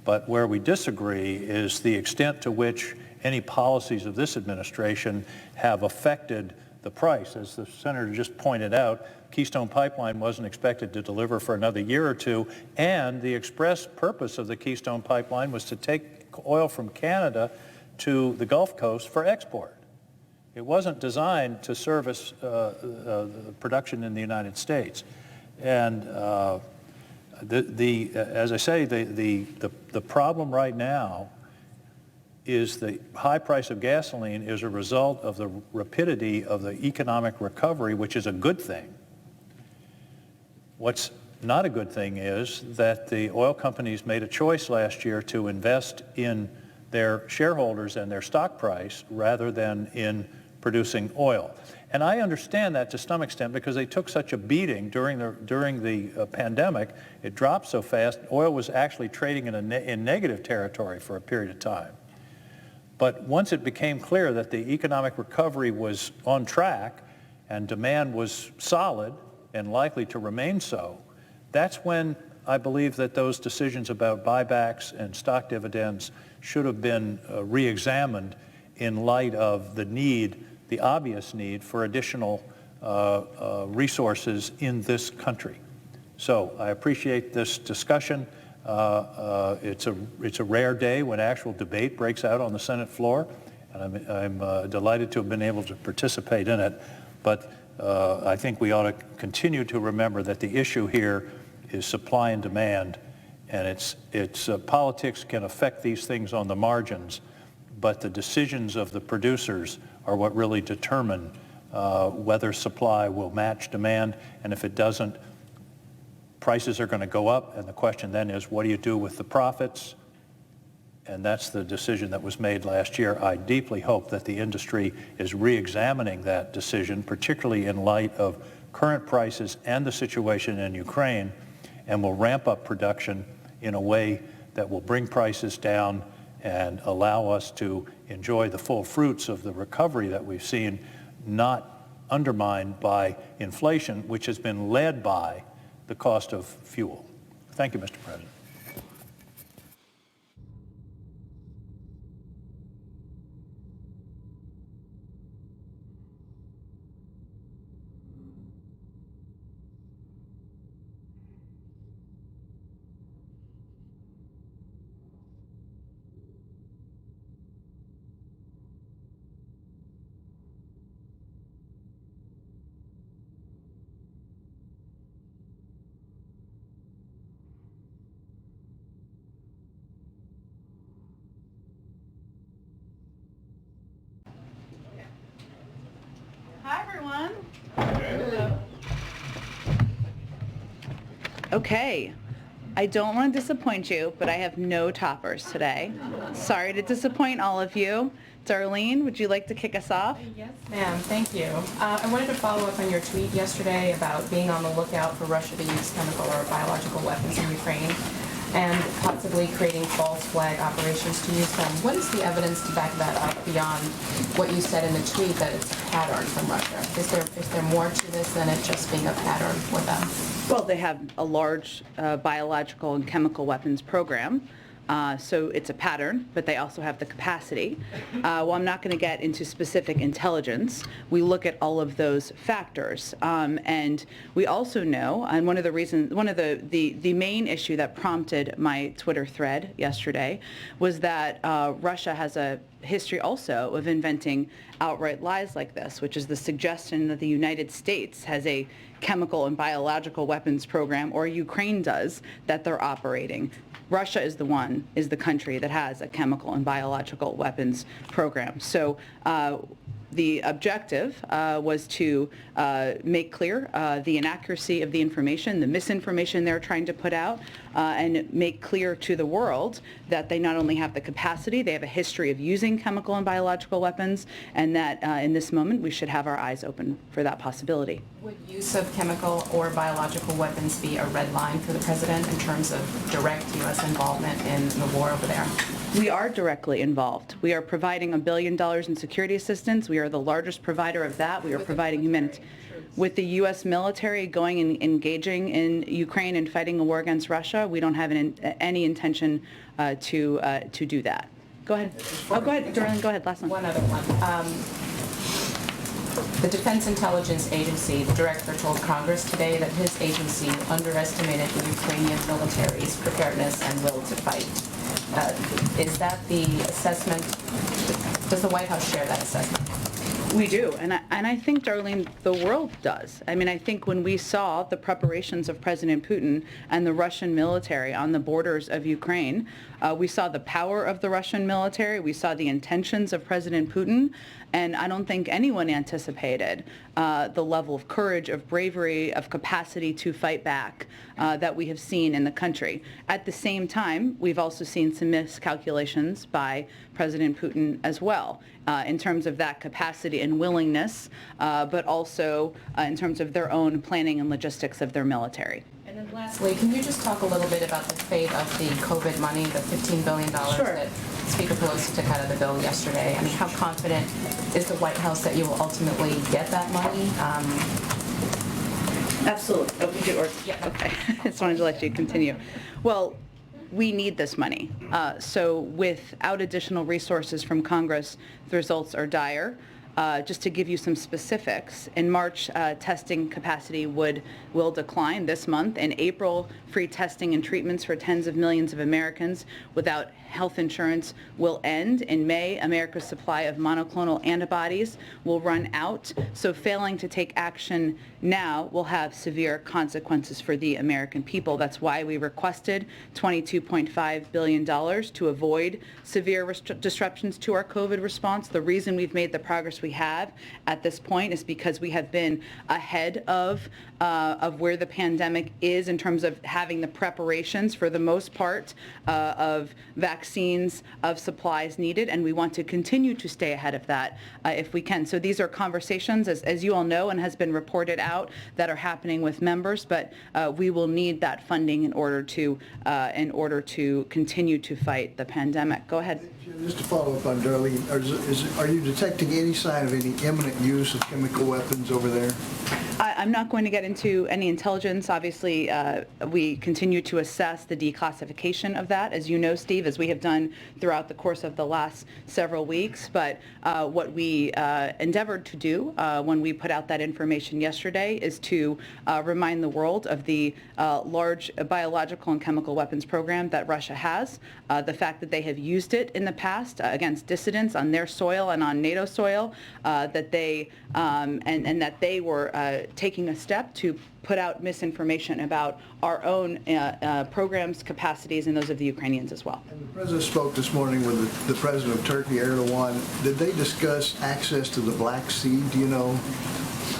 But where we disagree is the extent to which any policies of this administration have affected the price. As the Senator just pointed out, Keystone Pipeline wasn't expected to deliver for another year or two, and the express purpose of the Keystone Pipeline was to take oil from Canada to the Gulf Coast for export. It wasn't designed to service the production in the United States. And as I say, the problem right now is the high price of gasoline is a result of the rapidity of the economic recovery, which is a good thing. What's not a good thing is that the oil companies made a choice last year to invest in their shareholders and their stock price rather than in producing oil. And I understand that to some extent because they took such a beating during the pandemic. It dropped so fast. Oil was actually trading in negative territory for a period of time. But once it became clear that the economic recovery was on track and demand was solid and likely to remain so, that's when I believe that those decisions about buybacks and stock dividends should have been re-examined in light of the obvious need for additional resources in this country. So I appreciate this discussion. It's a rare day when actual debate breaks out on the Senate floor, and I'm delighted to have been able to participate in it. But I think we ought to continue to remember that the issue here is supply and demand, and politics can affect these things on the margins, but the decisions of the producers are what really determine whether supply will match demand, and if it doesn't, prices are going to go up, and the question then is, what do you do with the profits? And that's the decision that was made last year. I deeply hope that the industry is re-examining that decision, particularly in light of current prices and the situation in Ukraine, and will ramp up production in a way that will bring prices down and allow us to enjoy the full fruits of the recovery that we've seen, not undermined by inflation, which has been led by the cost of fuel. Thank you, Mr. President. Hi, everyone. Okay, I don't want to disappoint you, but I have no toppers today. Sorry to disappoint all of you. Darlene, would you like to kick us off? Yes, ma'am. Thank you. I wanted to follow up on your tweet yesterday about being on the lookout for Russia to use chemical or biological weapons in Ukraine and possibly creating false flag operations to use them. What is the evidence to back that up beyond what you said in the tweet that it's a pattern from Russia? Is there more to this than it just being a pattern with them? Well, they have a large biological and chemical weapons program. So it's a pattern, but they also have the capacity. Well, I'm not going to get into specific intelligence. We look at all of those factors. And we also know, and one of the main issue that prompted my Twitter thread yesterday was that Russia has a history also of inventing outright lies like this, which is the suggestion that the United States has a chemical and biological weapons program, or Ukraine does, that they're operating. Russia is the country that has a chemical and biological weapons program. So the objective was to make clear the inaccuracy of the information, the misinformation they're trying to put out, and make clear to the world that they not only have the capacity, they have a history of using chemical and biological weapons, and that in this moment we should have our eyes open for that possibility. Would use of chemical or biological weapons be a red line for the president in terms of direct U.S. involvement in the war over there? We are directly involved. We are providing $1 billion in security assistance. We are the largest provider of that. We are providing humanitarian. With the U.S. military going and engaging in Ukraine and fighting a war against Russia, we don't have any intention to do that. Go ahead. Oh, go ahead, Darlene. Go ahead. Last one. One other one. The Defense Intelligence Agency, the director told Congress today that his agency underestimated the Ukrainian military's preparedness and will to fight. Is that the assessment? Does the White House share that assessment? We do, and I think, Darlene, the world does. I mean, I think when we saw the preparations of President Putin and the Russian military on the borders of Ukraine, we saw the power of the Russian military, we saw the intentions of President Putin, and I don't think anyone anticipated the level of courage, of bravery, of capacity to fight back that we have seen in the country. At the same time, we've also seen some miscalculations by President Putin as well in terms of that capacity and willingness, but also in terms of their own planning and logistics of their military. And then lastly, can you just talk a little bit about the fate of the COVID money, the $15 billion that Speaker Pelosi took out of the bill yesterday? I mean, how confident is the White House that you will ultimately get that money? Absolutely. Okay. I just wanted to let you continue. Well, we need this money. So without additional resources from Congress, the results are dire. Just to give you some specifics, in March, testing capacity will decline this month. In April, free testing and treatments for tens of millions of Americans without health insurance will end. In May, America's supply of monoclonal antibodies will run out. So failing to take action now will have severe consequences for the American people. That's why we requested $22.5 billion to avoid severe disruptions to our COVID response. The reason we've made the progress we have at this point is because we have been ahead of where the pandemic is in terms of having the preparations, for the most part, of vaccines, of supplies needed, and we want to continue to stay ahead of that if we can. So these are conversations, as you all know and has been reported out, that are happening with members, but we will need that funding in order to continue to fight the pandemic. Go ahead. Just to follow up on Darlene, are you detecting any sign of any imminent use of chemical weapons over there? I'm not going to get into any intelligence. Obviously, we continue to assess the declassification of that, as you know, Steve, as we have done throughout the course of the last several weeks. But what we endeavored to do when we put out that information yesterday is to remind the world of the large biological and chemical weapons program that Russia has, the fact that they have used it in the past against dissidents on their soil and on NATO soil, that they and that they were taking a step to put out misinformation about our own programs, capacities, and those of the Ukrainians as well. And the President spoke this morning with the President of Turkey, Erdogan. Did they discuss access to the Black Sea? Do you know?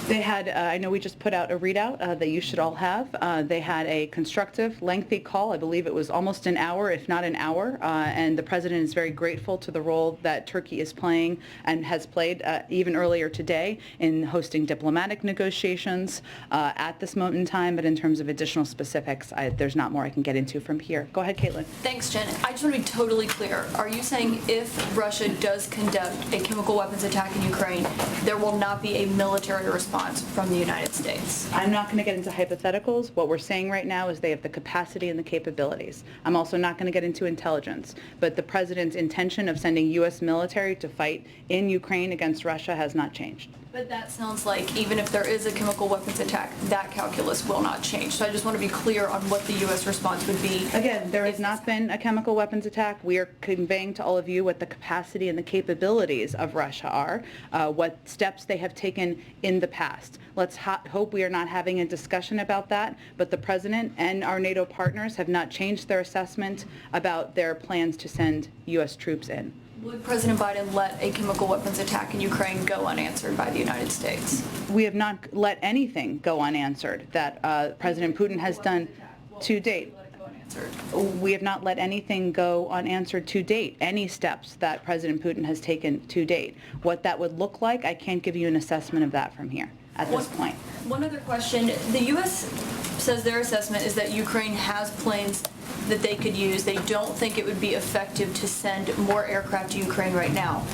They had, I know we just put out a readout that you should all have. They had a constructive, lengthy call. I believe it was almost an hour, if not an hour. And the President is very grateful to the role that Turkey is playing and has played even earlier today in hosting diplomatic negotiations at this moment in time. But in terms of additional specifics, there's not more I can get into from here. Go ahead, Caitlin. Thanks, Jen. I just want to be totally clear. Are you saying if Russia does conduct a chemical weapons attack in Ukraine, there will not be a military response from the United States? I'm not going to get into hypotheticals. What we're saying right now is they have the capacity and the capabilities. I'm also not going to get into intelligence. But the President's intention of sending U.S. military to fight in Ukraine against Russia has not changed. But that sounds like even if there is a chemical weapons attack, that calculus will not change. So I just want to be clear on what the U.S. response would be. Again, there has not been a chemical weapons attack. We are conveying to all of you what the capacity and the capabilities of Russia are, what steps they have taken in the past. Let's hope we are not having a discussion about that, but the President and our NATO partners have not changed their assessment about their plans to send U.S. troops in. Would President Biden let a chemical weapons attack in Ukraine go unanswered by the United States? We have not let anything go unanswered that President Putin has done to date. We have not let anything go unanswered to date, any steps that President Putin has taken to date. What that would look like, I can't give you an assessment of that from here at this point. One other question. The U.S. says their assessment is that Ukraine has planes that they could use. They don't think it would be effective to send more aircraft to Ukraine right now.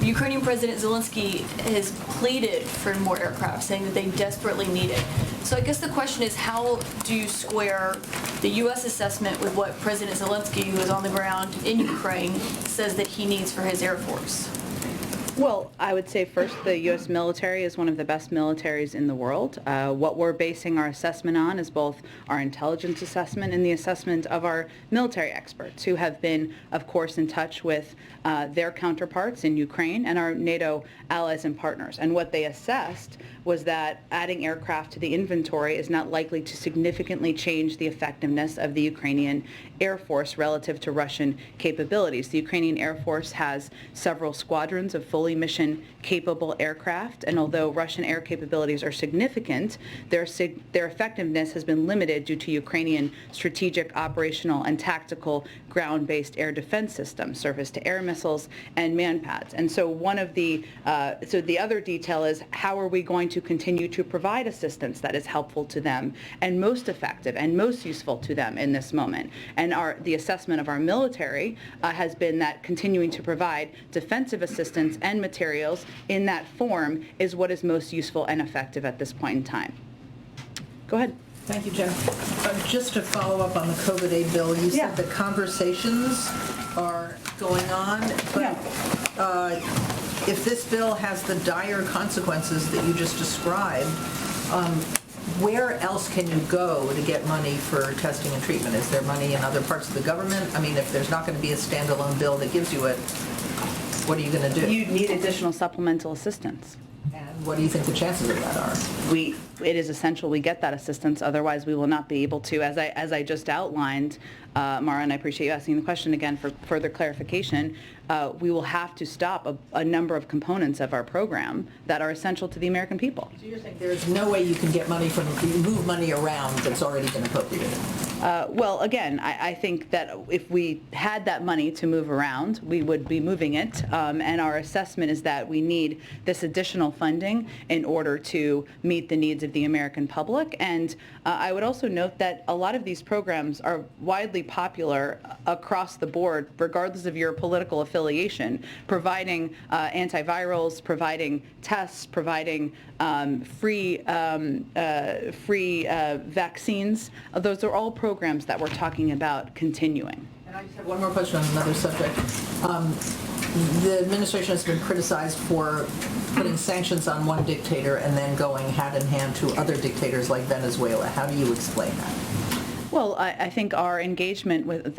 Ukrainian President Zelensky has pleaded for more aircraft, saying that they desperately need it. So I guess the question is, how do you square the U.S. assessment with what President Zelensky, who is on the ground in Ukraine, says that he needs for his Air Force? Well, I would say first, the U.S. military is one of the best militaries in the world. What we're basing our assessment on is both our intelligence assessment and the assessment of our military experts, who have been, of course, in touch with their counterparts in Ukraine and our NATO allies and partners. And what they assessed was that adding aircraft to the inventory is not likely to significantly change the effectiveness of the Ukrainian Air Force relative to Russian capabilities. The Ukrainian Air Force has several squadrons of fully mission-capable aircraft, and although Russian air capabilities are significant, their effectiveness has been limited due to Ukrainian strategic, operational, and tactical ground-based air defense systems, surface-to-air missiles, and manpads. And so the other detail is, how are we going to continue to provide assistance that is helpful to them and most effective and most useful to them in this moment? And the assessment of our military has been that continuing to provide defensive assistance and materials in that form is what is most useful and effective at this point in time. Go ahead. Thank you, Jen. Just to follow up on the COVID aid bill, you said the conversations are going on, but if this bill has the dire consequences that you just described, where else can you go to get money for testing and treatment? Is there money in other parts of the government? I mean, if there's not going to be a standalone bill that gives you it, what are you going to do? You'd need additional supplemental assistance. And what do you think the chances of that are? It is essential we get that assistance, otherwise we will not be able to, as I just outlined, Mara, and I appreciate you asking the question again for further clarification, we will have to stop a number of components of our program that are essential to the American people. So you're saying there's no way you can get money move money around that's already been appropriated? Well, again, I think that if we had that money to move around, we would be moving it, and our assessment is that we need this additional funding in order to meet the needs of the American public. And I would also note that a lot of these programs are widely popular across the board, regardless of your political affiliation, providing antivirals, providing tests, providing free vaccines. Those are all programs that we're talking about continuing. And I just have one more question on another subject. The administration has been criticized for putting sanctions on one dictator and then going hand in hand to other dictators like Venezuela. How do you explain that? Well, I think our engagement with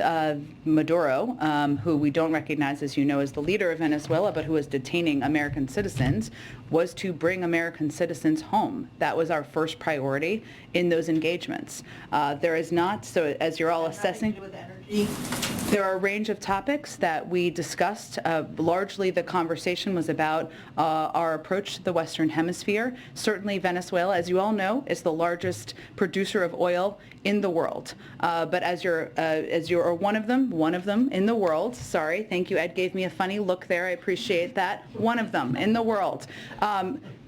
Maduro, who we don't recognize, as you know, as the leader of Venezuela, but who is detaining American citizens, was to bring American citizens home. That was our first priority in those engagements. There is not, so as you're all assessing, there are a range of topics that we discussed. Largely the conversation was about our approach to the Western Hemisphere. Certainly Venezuela, as you all know, is the largest producer of oil in the world. But as you're one of them in the world, sorry, thank you, Ed gave me a funny look there, I appreciate that, one of them in the world.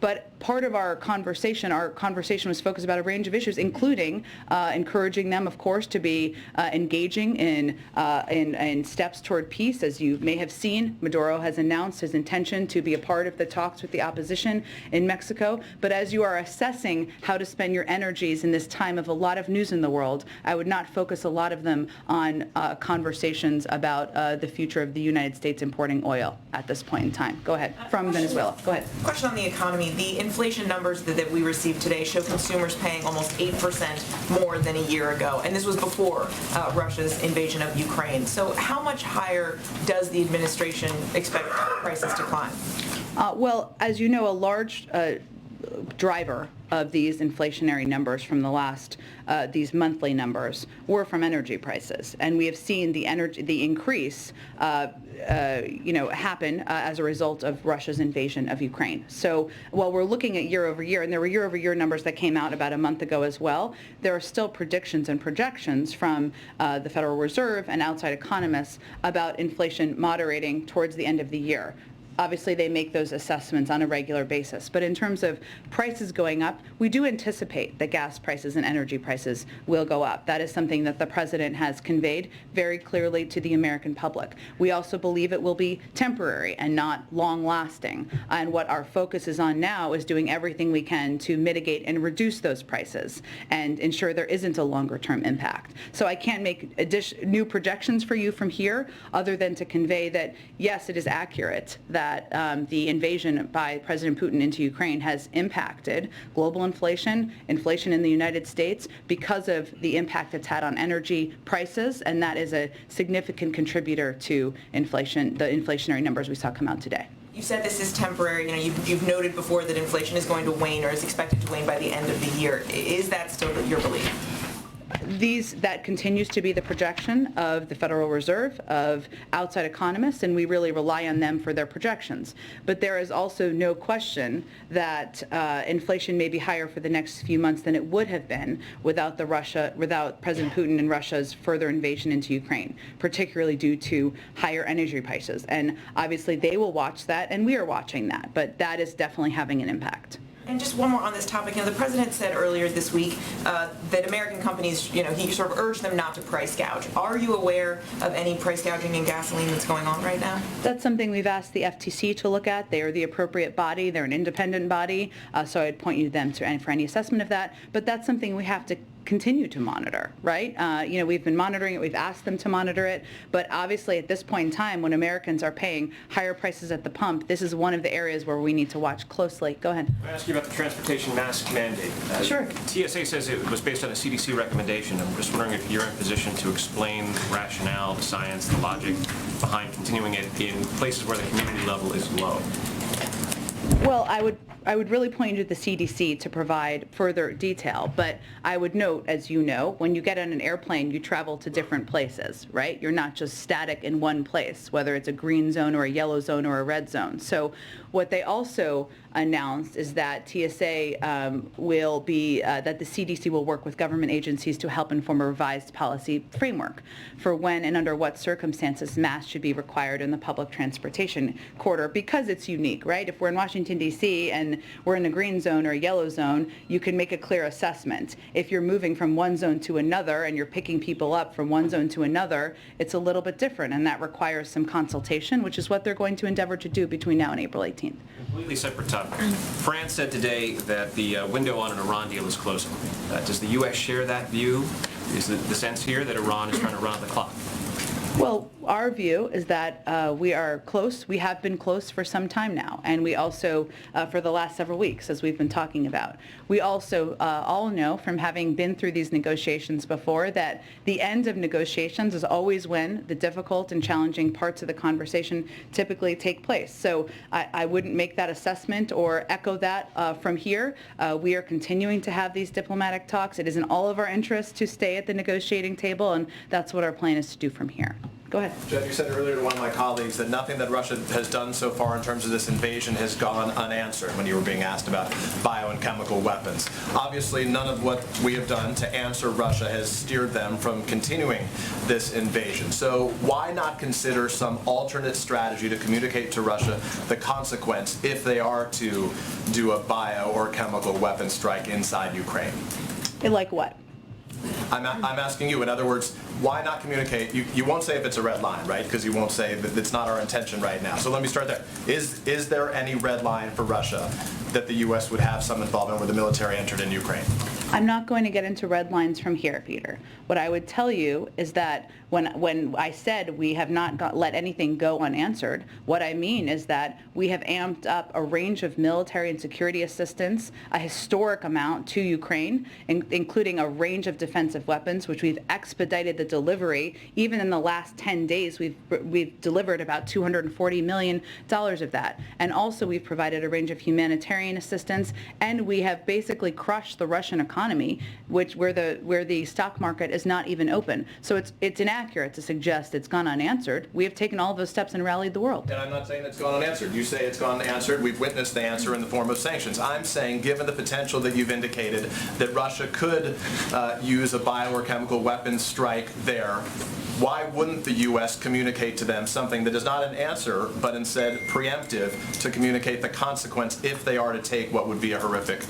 But part of our conversation was focused about a range of issues, including encouraging them, of course, to be engaging in steps toward peace. As you may have seen, Maduro has announced his intention to be a part of the talks with the opposition in Mexico. But as you are assessing how to spend your energies in this time of a lot of news in the world, I would not focus a lot of them on conversations about the future of the United States importing oil at this point in time. Go ahead. From Venezuela. Go ahead. Question on the economy. me, the inflation numbers that we received today show consumers paying almost 8% more than a year ago, and this was before Russia's invasion of Ukraine. So how much higher does the administration expect prices to climb? Well, as you know, a large driver of these inflationary numbers from the last, these monthly numbers, were from energy prices, and we have seen the increase, happen as a result of Russia's invasion of Ukraine. So while we're looking at year over year, and there were year-over-year numbers that came out about a month ago as well, there are still predictions and projections from the Federal Reserve and outside economists about inflation moderating towards the end of the year. Obviously, they make those assessments on a regular basis. But in terms of prices going up, we do anticipate that gas prices and energy prices will go up. That is something that the President has conveyed very clearly to the American public. We also believe it will be temporary and not long-lasting. And what our focus is on now is doing everything we can to mitigate and reduce those prices and ensure there isn't a longer-term impact. So I can't make new projections for you from here other than to convey that, yes, it is accurate that the invasion by President Putin into Ukraine has impacted global inflation in the United States because of the impact it's had on energy prices, and that is a significant contributor to inflation, the inflationary numbers we saw come out today. You said this is temporary. You've noted before that inflation is going to wane or is expected to wane by the end of the year. Is that still your belief? That continues to be the projection of the Federal Reserve, of outside economists, and we really rely on them for their projections. But there is also no question that inflation may be higher for the next few months than it would have been without President Putin and Russia's further invasion into Ukraine, particularly due to higher energy prices. And obviously they will watch that, and we are watching that, but that is definitely having an impact. And just one more on this topic. The President said earlier this week that American companies, he sort of urged them not to price gouge. Are you aware of any price gouging in gasoline that's going on right now? That's something we've asked the FTC to look at. They are the appropriate body. They're an independent body, so I'd point you to them for any assessment of that. But that's something we have to continue to monitor, right? We've been monitoring it. We've asked them to monitor it. But obviously, at this point in time, when Americans are paying higher prices at the pump, this is one of the areas where we need to watch closely. Go ahead. Can I ask you about the transportation mask mandate? Sure. TSA says it was based on a CDC recommendation. I'm just wondering if you're in position to explain the rationale, the science, the logic behind continuing it in places where the community level is low. Well, I would really point you to the CDC to provide further detail, but I would note, as you know, when you get on an airplane, you travel to different places, right? You're not just static in one place, whether it's a green zone or a yellow zone or a red zone. So what they also announced is that TSA will be, that the CDC will work with government agencies to help inform a revised policy framework for when and under what circumstances masks should be required in the public transportation corridor, because it's unique, right? If we're in Washington, D.C. and we're in a green zone or a yellow zone, you can make a clear assessment. If you're moving from one zone to another and you're picking people up from one zone to another, it's a little bit different, and that requires some consultation, which is what they're going to endeavor to do between now and April 18th. Completely separate topic. France said today that the window on an Iran deal is closing. Does the U.S. share that view? Is the sense here that Iran is trying to run out the clock? Well, our view is that we are close. We have been close for some time now, and we also, for the last several weeks, as we've been talking about. We also all know from having been through these negotiations before that the end of negotiations is always when the difficult and challenging parts of the conversation typically take place. So I wouldn't make that assessment or echo that from here. We are continuing to have these diplomatic talks. It is in all of our interests to stay at the negotiating table, and that's what our plan is to do from here. Go ahead. Jeff, you said earlier to one of my colleagues that nothing that Russia has done so far in terms of this invasion has gone unanswered when you were being asked about bio and chemical weapons. Obviously, none of what we have done to answer Russia has steered them from continuing this invasion. So why not consider some alternate strategy to communicate to Russia the consequence if they are to do a bio or chemical weapon strike inside Ukraine? Like what? I'm asking you, in other words, why not communicate? You won't say if it's a red line, right? Because you won't say that it's not our intention right now. So let me start there. Is there any red line for Russia that the U.S. would have some involvement where the military entered in Ukraine? I'm not going to get into red lines from here, Peter. What I would tell you is that when I said we have not let anything go unanswered, what I mean is that we have amped up a range of military and security assistance, a historic amount to Ukraine, including a range of defensive weapons, which we've expedited the delivery. Even in the last 10 days, we've delivered about $240 million of that. And also we've provided a range of humanitarian assistance, and we have basically crushed the Russian economy, where the stock market is not even open. So it's inaccurate to suggest it's gone unanswered. We have taken all of those steps and rallied the world. And I'm not saying it's gone unanswered. You say it's gone unanswered. We've witnessed the answer in the form of sanctions. I'm saying, given the potential that you've indicated that Russia could use a bio or chemical weapons strike there, why wouldn't the U.S. communicate to them something that is not an answer, but instead preemptive, to communicate the consequence if they are to take what would be a horrific,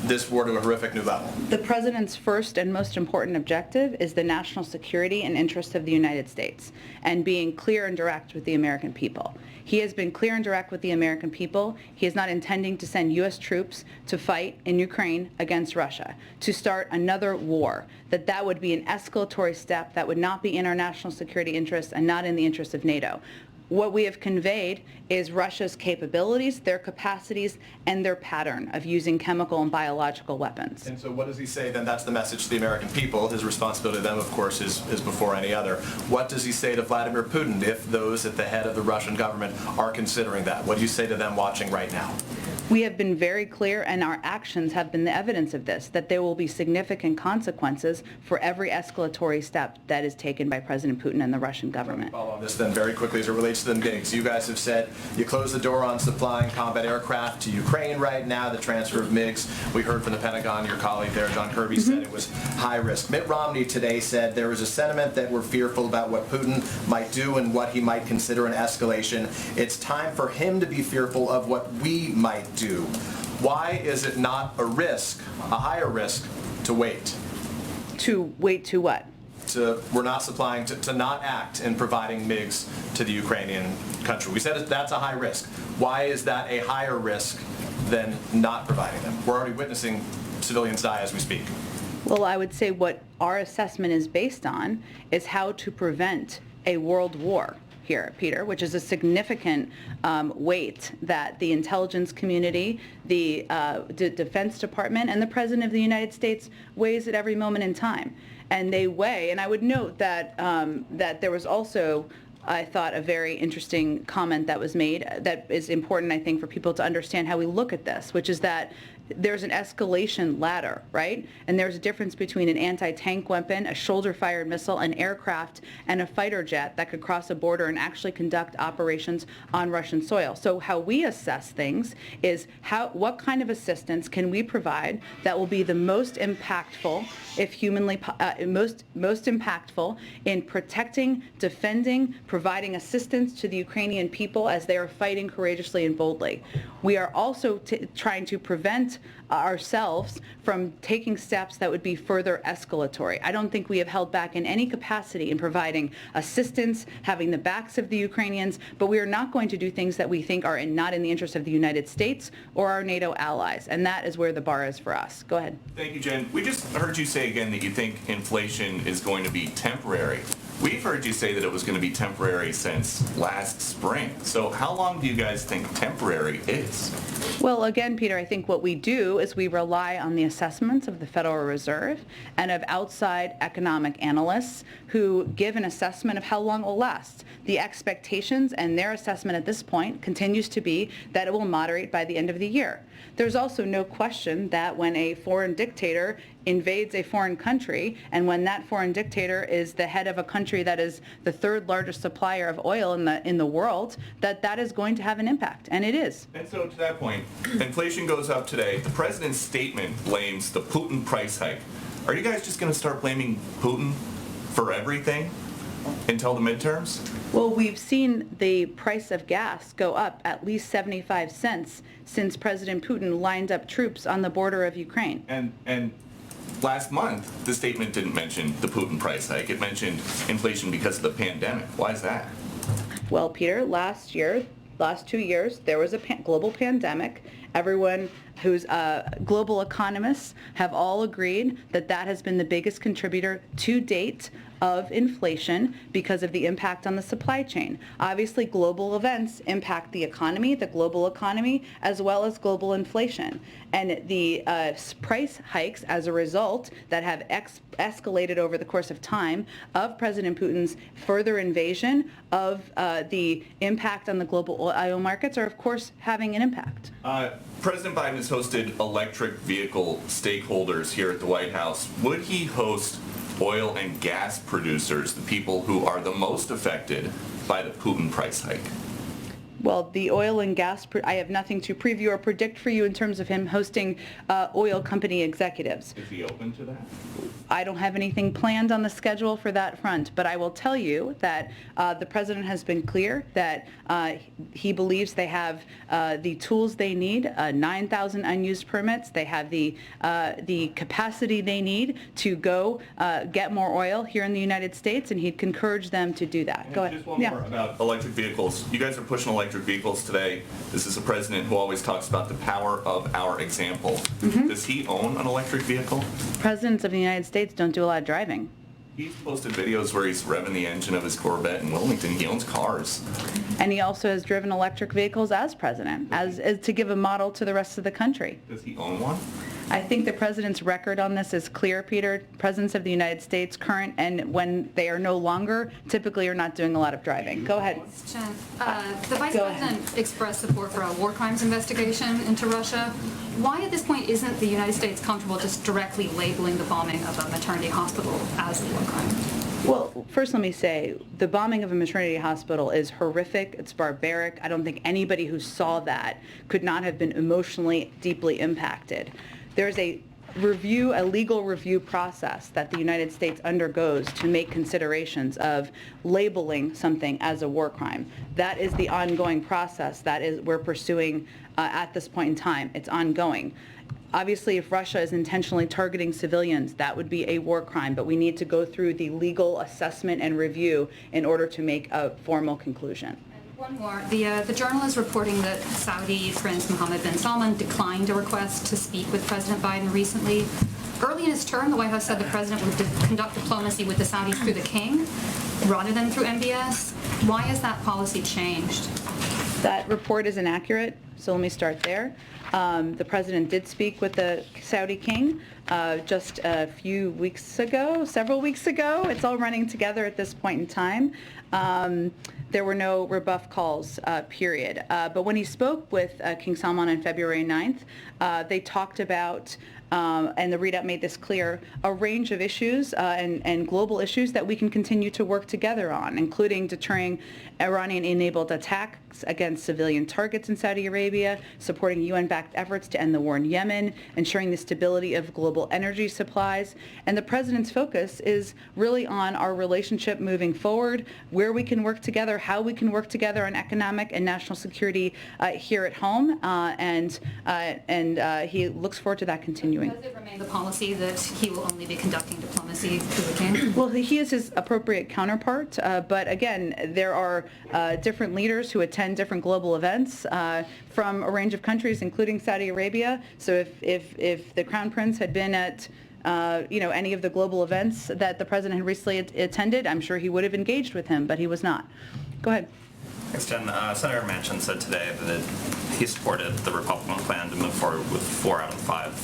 this war to a horrific new level? The President's first and most important objective is the national security and interests of the United States, and being clear and direct with the American people. He has been clear and direct with the American people. He is not intending to send U.S. troops to fight in Ukraine against Russia, to start another war, that would be an escalatory step that would not be in our national security interests and not in the interests of NATO. What we have conveyed is Russia's capabilities, their capacities, and their pattern of using chemical and biological weapons. And so what does he say then? That's the message to the American people. His responsibility to them, of course, is before any other. What does he say to Vladimir Putin if those at the head of the Russian government are considering that? What do you say to them watching right now? We have been very clear, and our actions have been the evidence of this, that there will be significant consequences for every escalatory step that is taken by President Putin and the Russian government. Follow on this then very quickly as it relates to the MiGs. You guys have said you closed the door on supplying combat aircraft to Ukraine right now, the transfer of MiGs. We heard from the Pentagon, your colleague there, John Kirby, said it was high risk. Mitt Romney today said there was a sentiment that we're fearful about what Putin might do and what he might consider an escalation. It's time for him to be fearful of what we might do. Why is it not a risk, a higher risk, to wait? To wait to what? We're not supplying, to not act in providing MiGs to the Ukrainian country. We said that's a high risk. Why is that a higher risk than not providing them? We're already witnessing civilians die as we speak. Well, I would say what our assessment is based on is how to prevent a world war here, Peter, which is a significant weight that the intelligence community, the Defense Department, and the President of the United States weighs at every moment in time. And they weigh, and I would note that that there was also, I thought, a very interesting comment that was made that is important, I think, for people to understand how we look at this, which is that there's an escalation ladder, right? And there's a difference between an anti-tank weapon, a shoulder-fired missile, an aircraft, and a fighter jet that could cross a border and actually conduct operations on Russian soil. So how we assess things is what kind of assistance can we provide that will be the most impactful, if humanly most impactful, in protecting, defending, providing assistance to the Ukrainian people as they are fighting courageously and boldly. We are also trying to prevent ourselves from taking steps that would be further escalatory. I don't think we have held back in any capacity in providing assistance, having the backs of the Ukrainians, but we are not going to do things that we think are not in the interest of the United States or our NATO allies, and that is where the bar is for us. Go ahead. Thank you, Jen. We just heard you say again that you think inflation is going to be temporary. We've heard you say that it was going to be temporary since last spring. So how long do you guys think temporary is? Well, again, Peter, I think what we do is we rely on the assessments of the Federal Reserve and of outside economic analysts who give an assessment of how long it will last. The expectations and their assessment at this point continues to be that it will moderate by the end of the year. There's also no question that when a foreign dictator invades a foreign country, and when that foreign dictator is the head of a country that is the third largest supplier of oil in the world, that is going to have an impact, and it is. And so to that point, inflation goes up today. The president's statement blames the Putin price hike. Are you guys just going to start blaming Putin for everything until the midterms? Well, we've seen the price of gas go up at least 75 cents since President Putin lined up troops on the border of Ukraine. And last month, the statement didn't mention the Putin price hike. It mentioned inflation because of the pandemic. Why is that? Well, Peter, last 2 years, there was a global pandemic. Everyone whose global economists have all agreed that that has been the biggest contributor to date of inflation because of the impact on the supply chain. Obviously, global events impact the global economy, as well as global inflation. And the price hikes as a result that have escalated over the course of time of President Putin's further invasion of the impact on the global oil markets are, of course, having an impact. President Biden has hosted electric vehicle stakeholders here at the White House. Would he host oil and gas producers, the people who are the most affected by the Putin price hike? Well, the oil and gas, I have nothing to preview or predict for you in terms of him hosting oil company executives. Is he open to that? I don't have anything planned on the schedule for that front, but I will tell you that the president has been clear that he believes they have the tools they need, 9,000 unused permits. They have the capacity they need to go get more oil here in the United States, and he'd encourage them to do that. Go ahead. Just one more about electric vehicles. You guys are pushing electric vehicles today. This is a president who always talks about the power of our example. Mm-hmm. Does he own an electric vehicle? Presidents of the United States don't do a lot of driving. He's posted videos where he's revving the engine of his Corvette in Wilmington. He owns cars. And he also has driven electric vehicles as president, as to give a model to the rest of the country. Does he own one? I think the president's record on this is clear, Peter. Presidents of the United States, current and when they are no longer, typically are not doing a lot of driving. Go ahead. The Vice President expressed support for a war crimes investigation into Russia. Why at this point isn't the United States comfortable just directly labeling the bombing of a maternity hospital as a war crime? Well, first let me say, the bombing of a maternity hospital is horrific. It's barbaric. I don't think anybody who saw that could not have been emotionally deeply impacted. There's a legal review process that the United States undergoes to make considerations of labeling something as a war crime. That is the ongoing process that we're pursuing at this point in time. It's ongoing. Obviously, if Russia is intentionally targeting civilians, that would be a war crime, but we need to go through the legal assessment and review in order to make a formal conclusion. One more. The journal is reporting that Saudi Prince Mohammed bin Salman declined a request to speak with President Biden recently. Early in his term, the White House said the president would conduct diplomacy with the Saudis through the king rather than through MBS. Why has that policy changed? That report is inaccurate, so let me start there. The president did speak with the Saudi king just several weeks ago. It's all running together at this point in time. There were no rebuff calls, period. But when he spoke with King Salman on February 9th, they talked about, and the readout made this clear, a range of issues and global issues that we can continue to work together on, including deterring Iranian-enabled attacks against civilian targets in Saudi Arabia, supporting UN-backed efforts to end the war in Yemen, ensuring the stability of global energy supplies. And the president's focus is really on our relationship moving forward, where we can work together, how we can work together on economic and national security here at home, and he looks forward to that continuing. Does it remain the policy that he will only be conducting diplomacy through the king? Well, he is his appropriate counterpart, but again, there are different leaders who attend different global events from a range of countries, including Saudi Arabia. So if the Crown Prince had been at any of the global events that the president had recently attended, I'm sure he would have engaged with him, but he was not. Go ahead. Thanks, Jen. Senator Manchin said today that he supported the Republican plan to move forward with 4 out of 5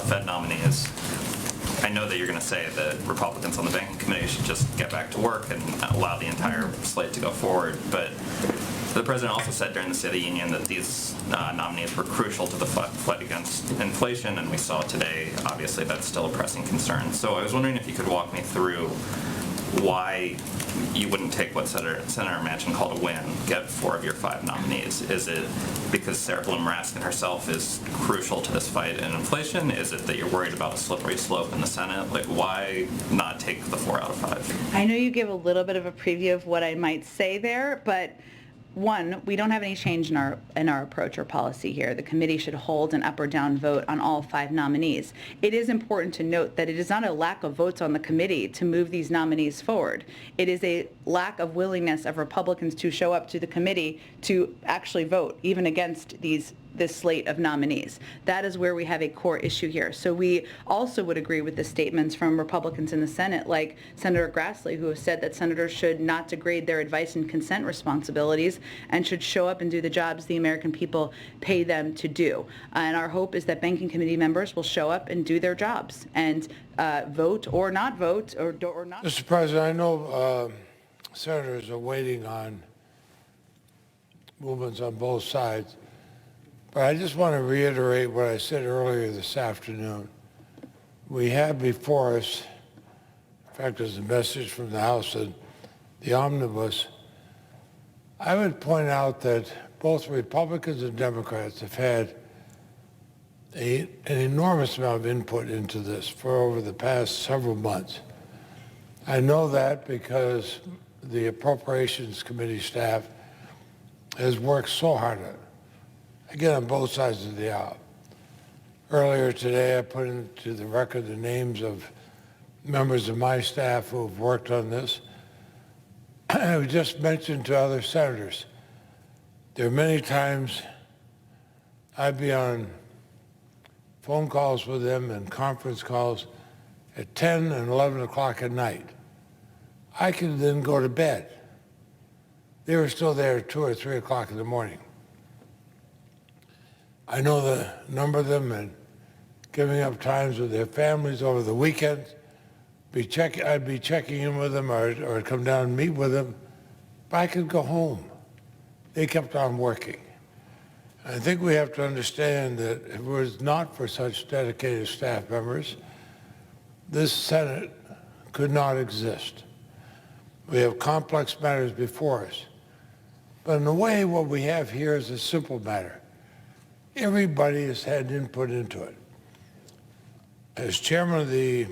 Fed nominees. I know that you're going to say that Republicans on the Banking Committee should just get back to work and allow the entire slate to go forward, but the president also said during the State of the Union that these nominees were crucial to the fight against inflation, and we saw today, obviously, that's still a pressing concern. So I was wondering if you could walk me through why you wouldn't take what Senator Manchin called a win, get 4 of your 5 nominees. Is it because Sarah Bloom Raskin herself is crucial to this fight in inflation? Is it that you're worried about a slippery slope in the Senate? Like, why not take the 4 out of 5? I know you give a little bit of a preview of what I might say there, but one, we don't have any change in our approach or policy here. The committee should hold an up or down vote on all 5 nominees. It is important to note that it is not a lack of votes on the committee to move these nominees forward. It is a lack of willingness of Republicans to show up to the committee to actually vote, even against these this slate of nominees. That is where we have a core issue here. So we also would agree with the statements from Republicans in the Senate, like Senator Grassley, who have said that senators should not degrade their advice and consent responsibilities and should show up and do the jobs the American people pay them to do. And our hope is that banking committee members will show up and do their jobs and vote or not vote or not. Mr. President, I know senators are waiting on movements on both sides, but I just want to reiterate what I said earlier this afternoon. We have before us, in fact, there's a message from the House and the omnibus. I would point out that both Republicans and Democrats have had an enormous amount of input into this for over the past several months. I know that because the Appropriations Committee staff has worked so hard on it, again, on both sides of the aisle. Earlier today, I put into the record the names of members of my staff who have worked on this. I just mentioned to other senators, there are many times I'd be on phone calls with them and conference calls at 10 and 11 o'clock at night. I could then go to bed. They were still there at 2 or 3 o'clock in the morning. I know the number of them and giving up times with their families over the weekend. I'd be checking in with them or come down and meet with them, but I could go home. They kept on working. I think we have to understand that if it was not for such dedicated staff members, this Senate could not exist. We have complex matters before us. But in a way, what we have here is a simple matter. Everybody has had input into it. As chairman of the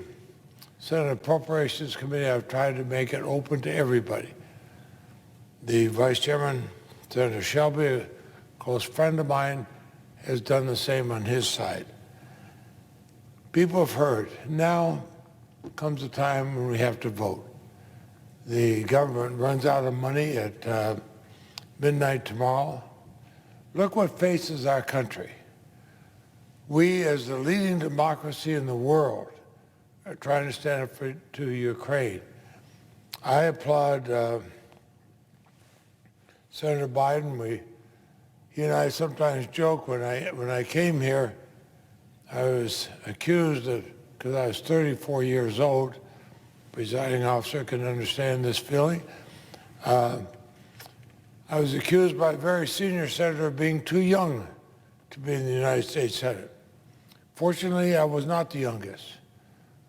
Senate Appropriations Committee, I've tried to make it open to everybody. The vice chairman, Senator Shelby, a close friend of mine, has done the same on his side. People have heard. Now comes the time when we have to vote. The government runs out of money at midnight tomorrow. Look what faces our country. We, as the leading democracy in the world, are trying to stand up to Ukraine. I applaud Senator Biden. He and I sometimes joke when I came here, I was accused of, because I was 34 years old, presiding officer can understand this feeling. I was accused by a very senior senator of being too young to be in the United States Senate. Fortunately, I was not the youngest.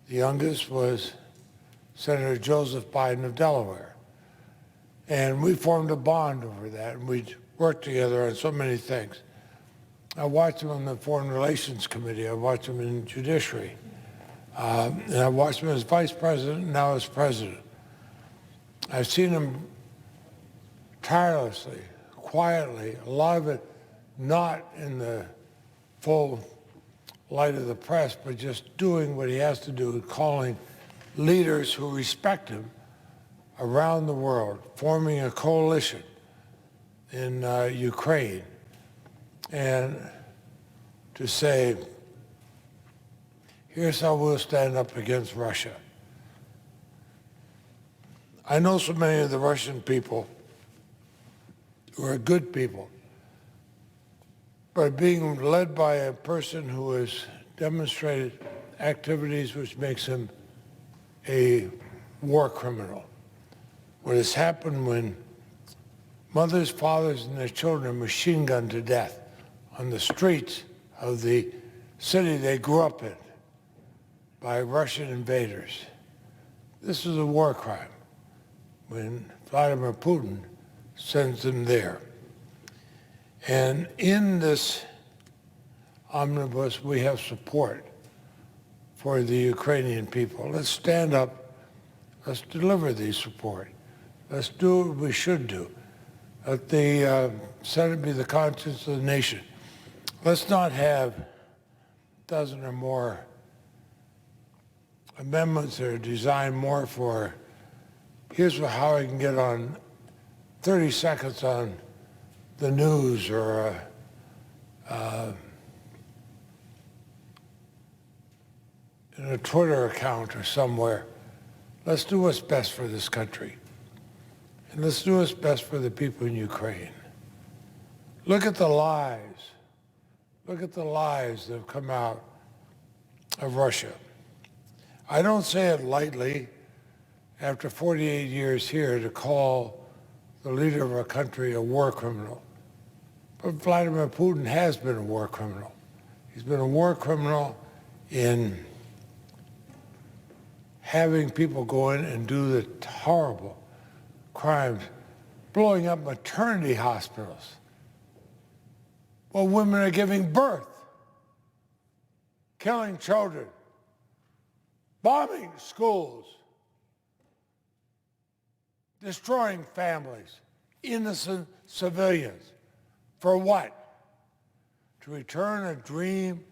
The youngest was Senator Joseph Biden of Delaware. And we formed a bond over that, and we worked together on so many things. I watched him on the Foreign Relations Committee. I watched him in Judiciary. And I watched him as vice president and now as president. I've seen him tirelessly, quietly, a lot of it not in the full light of the press, but just doing what he has to do, calling leaders who respect him around the world, forming a coalition in Ukraine, and to say, here's how we'll stand up against Russia. I know so many of the Russian people who are good people, but being led by a person who has demonstrated activities which makes him a war criminal. What has happened when mothers, fathers, and their children are machine gunned to death on the streets of the city they grew up in by Russian invaders. This is a war crime when Vladimir Putin sends them there. And in this omnibus, we have support for the Ukrainian people. Let's stand up. Let's deliver the support. Let's do what we should do. Let the Senate be the conscience of the nation. Let's not have a dozen or more amendments that are designed more for, here's how I can get on 30 seconds on the news or in a Twitter account or somewhere. Let's do what's best for this country. And let's do what's best for the people in Ukraine. Look at the lies. Look at the lies that have come out of Russia. I don't say it lightly after 48 years here to call the leader of our country a war criminal. But Vladimir Putin has been a war criminal. He's been a war criminal in having people go in and do the horrible crimes, blowing up maternity hospitals while women are giving birth, killing children, bombing schools, destroying families, innocent civilians. For what? To return a dream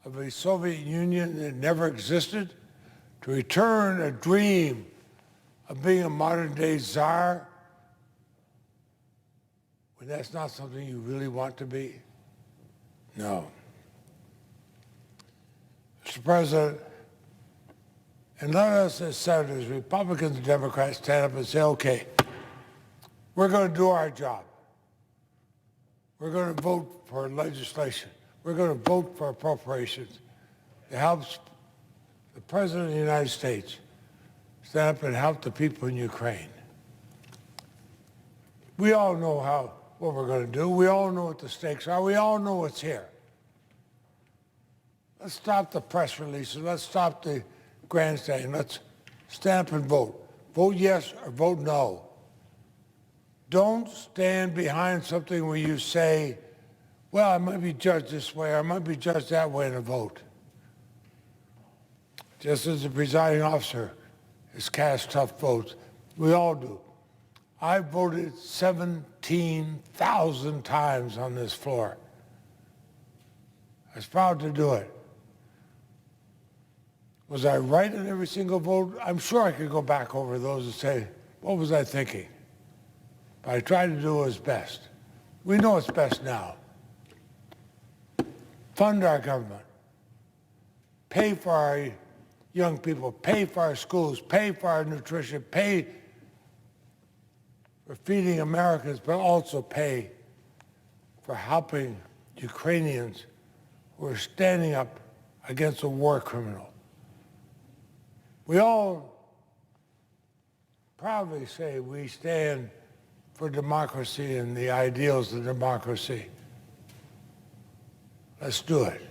of a Soviet Union that never existed? To return a dream of being a modern-day czar when that's not something you really want to be? No. Mr. President, and let us as senators, Republicans and Democrats, stand up and say, okay, we're going to do our job. We're going to vote for legislation. We're going to vote for appropriations that helps the President of the United States stand up and help the people in Ukraine. We all know what we're going to do. We all know what the stakes are. We all know what's here. Let's stop the press releases. Let's stop the grandstanding. Let's stand up and vote. Vote yes or vote no. Don't stand behind something where you say, well, I might be judged this way, or I might be judged that way in a vote. Just as the presiding officer has cast tough votes, we all do. I voted 17,000 times on this floor. I was proud to do it. Was I right in every single vote? I'm sure I could go back over those and say, what was I thinking? But I tried to do what was best. We know what's best now. Fund our government. Pay for our young people. Pay for our schools. Pay for our nutrition. Pay for feeding Americans, but also pay for helping Ukrainians who are standing up against a war criminal. We all proudly say we stand for democracy and the ideals of democracy. Let's do it.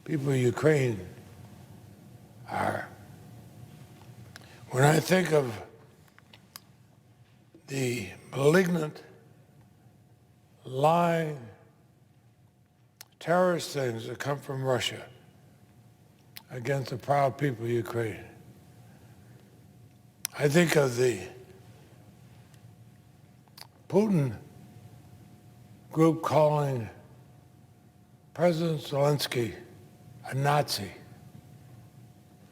People of Ukraine are. When I think of the malignant, lying, terrorist things that come from Russia against the proud people of Ukraine, I think of the Putin group calling President Zelensky a Nazi.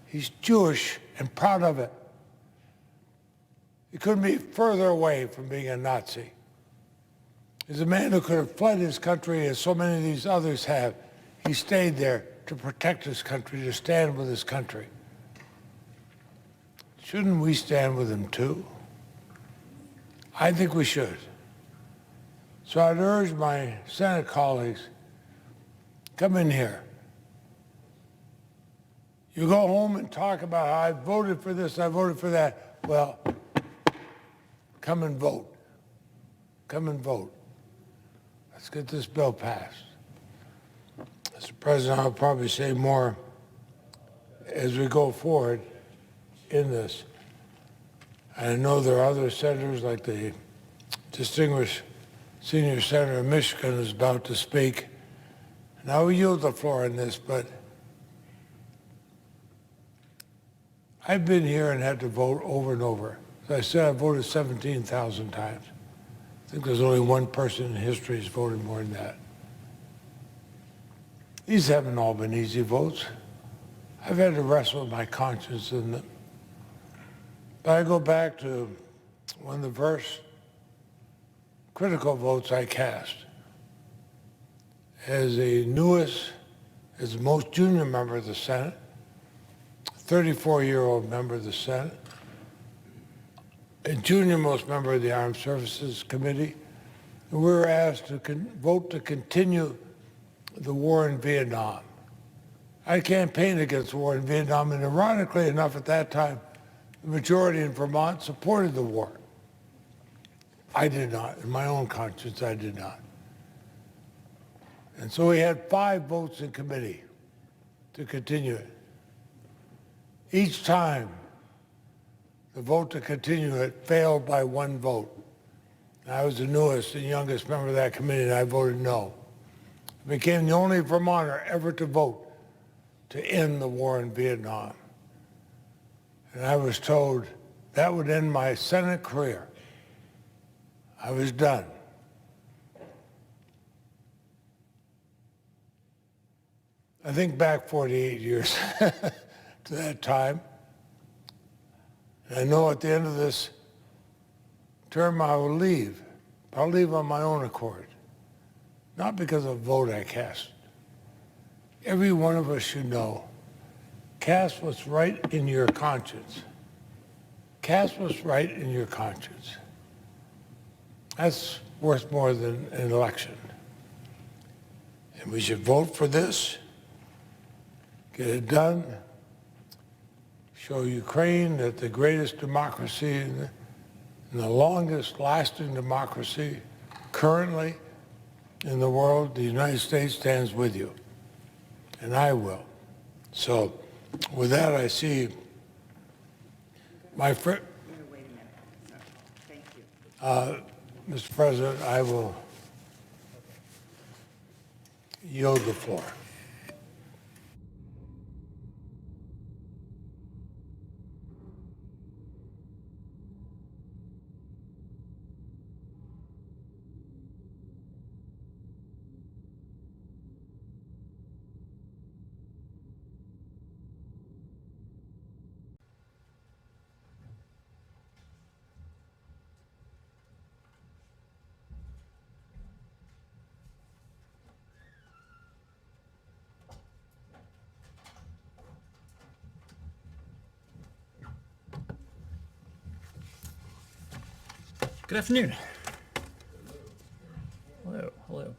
He's Jewish and proud of it. He couldn't be further away from being a Nazi. He's a man who could have fled his country, as so many of these others have. He stayed there to protect his country, to stand with his country. Shouldn't we stand with him too? I think we should. So I'd urge my Senate colleagues, come in here. You go home and talk about how I voted for this, I voted for that. Well, come and vote. Come and vote. Let's get this bill passed. Mr. President, I'll probably say more as we go forward in this. I know there are other senators, like the distinguished senior senator of Michigan who's about to speak. And I will yield the floor on this, but I've been here and had to vote over and over. As I said, I voted 17,000 times. I think there's only one person in history who's voted more than that. These haven't all been easy votes. I've had to wrestle with my conscience in them. But I go back to one of the first critical votes I cast. as the newest, as the most junior member of the Senate, 34-year-old member of the Senate, a junior most member of the Armed Services Committee, and we were asked to vote to continue the war in Vietnam. I campaigned against the war in Vietnam, and ironically enough, at that time, the majority in Vermont supported the war. I did not. In my own conscience, I did not. And so we had 5 votes in committee to continue it. Each time, the vote to continue it failed by 1 vote. I was the newest and youngest member of that committee, and I voted no. I became the only Vermonter ever to vote to end the war in Vietnam. And I was told that would end my Senate career. I was done. I think back 48 years to that time. And I know at the end of this term I will leave. I'll leave on my own accord, not because of a vote I cast. Every one of us should know, cast what's right in your conscience. Cast what's right in your conscience. That's worth more than an election. And we should vote for this, get it done, show Ukraine that the greatest democracy and the longest lasting democracy currently in the world, the United States, stands with you. And I will. So with that, I see my friend. Wait a minute. Thank you. Mr. President, I will yield the floor. Good afternoon. Hello, hello.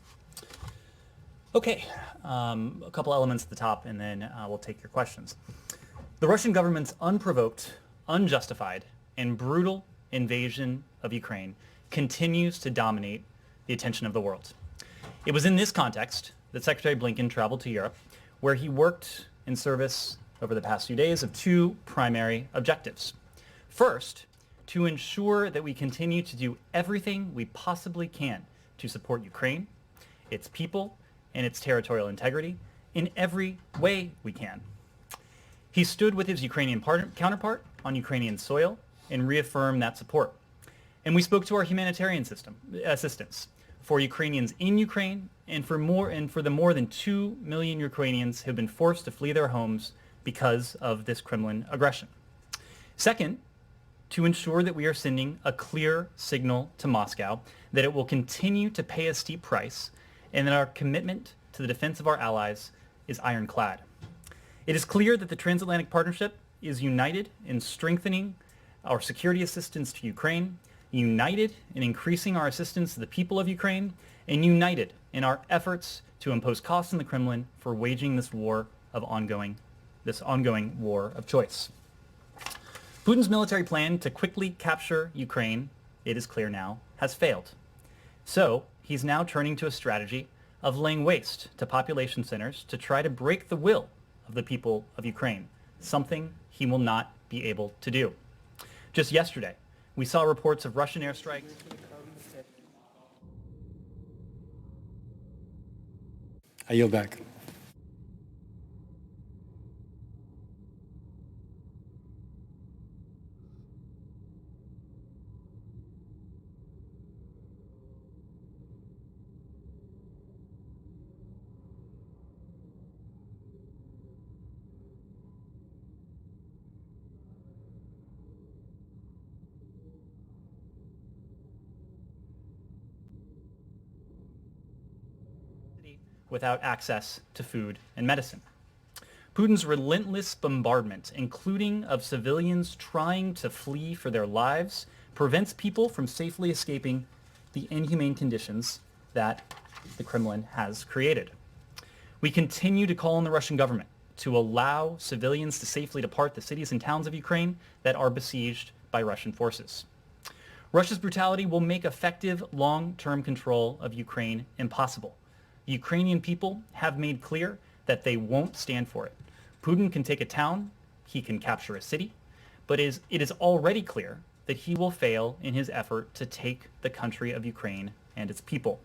Okay, a couple elements at the top, and then we'll take your questions. The Russian government's unprovoked, unjustified, and brutal invasion of Ukraine continues to dominate the attention of the world. It was in this context that Secretary Blinken traveled to Europe, where he worked in service over the past few days of 2 primary objectives. First, to ensure that we continue to do everything we possibly can to support Ukraine, its people, and its territorial integrity in every way we can. He stood with his Ukrainian counterpart on Ukrainian soil and reaffirmed that support. And we spoke to our humanitarian assistance for Ukrainians in Ukraine and for the more than 2 million Ukrainians who have been forced to flee their homes because of this Kremlin aggression. Second, to ensure that we are sending a clear signal to Moscow that it will continue to pay a steep price and that our commitment to the defense of our allies is ironclad. It is clear that the transatlantic partnership is united in strengthening our security assistance to Ukraine, united in increasing our assistance to the people of Ukraine, and united in our efforts to impose costs on the Kremlin for waging this ongoing war of choice. Putin's military plan to quickly capture Ukraine, it is clear now, has failed. So he's now turning to a strategy of laying waste to population centers to try to break the will of the people of Ukraine, something he will not be able to do. Just yesterday, we saw reports of Russian airstrikes. I yield back. without access to food and medicine. Putin's relentless bombardment, including of civilians trying to flee for their lives, prevents people from safely escaping the inhumane conditions that the Kremlin has created. We continue to call on the Russian government to allow civilians to safely depart the cities and towns of Ukraine that are besieged by Russian forces. Russia's brutality will make effective long-term control of Ukraine impossible. The Ukrainian people have made clear that they won't stand for it. Putin can take a town, he can capture a city, but it is already clear that he will fail in his effort to take the country of Ukraine and its people.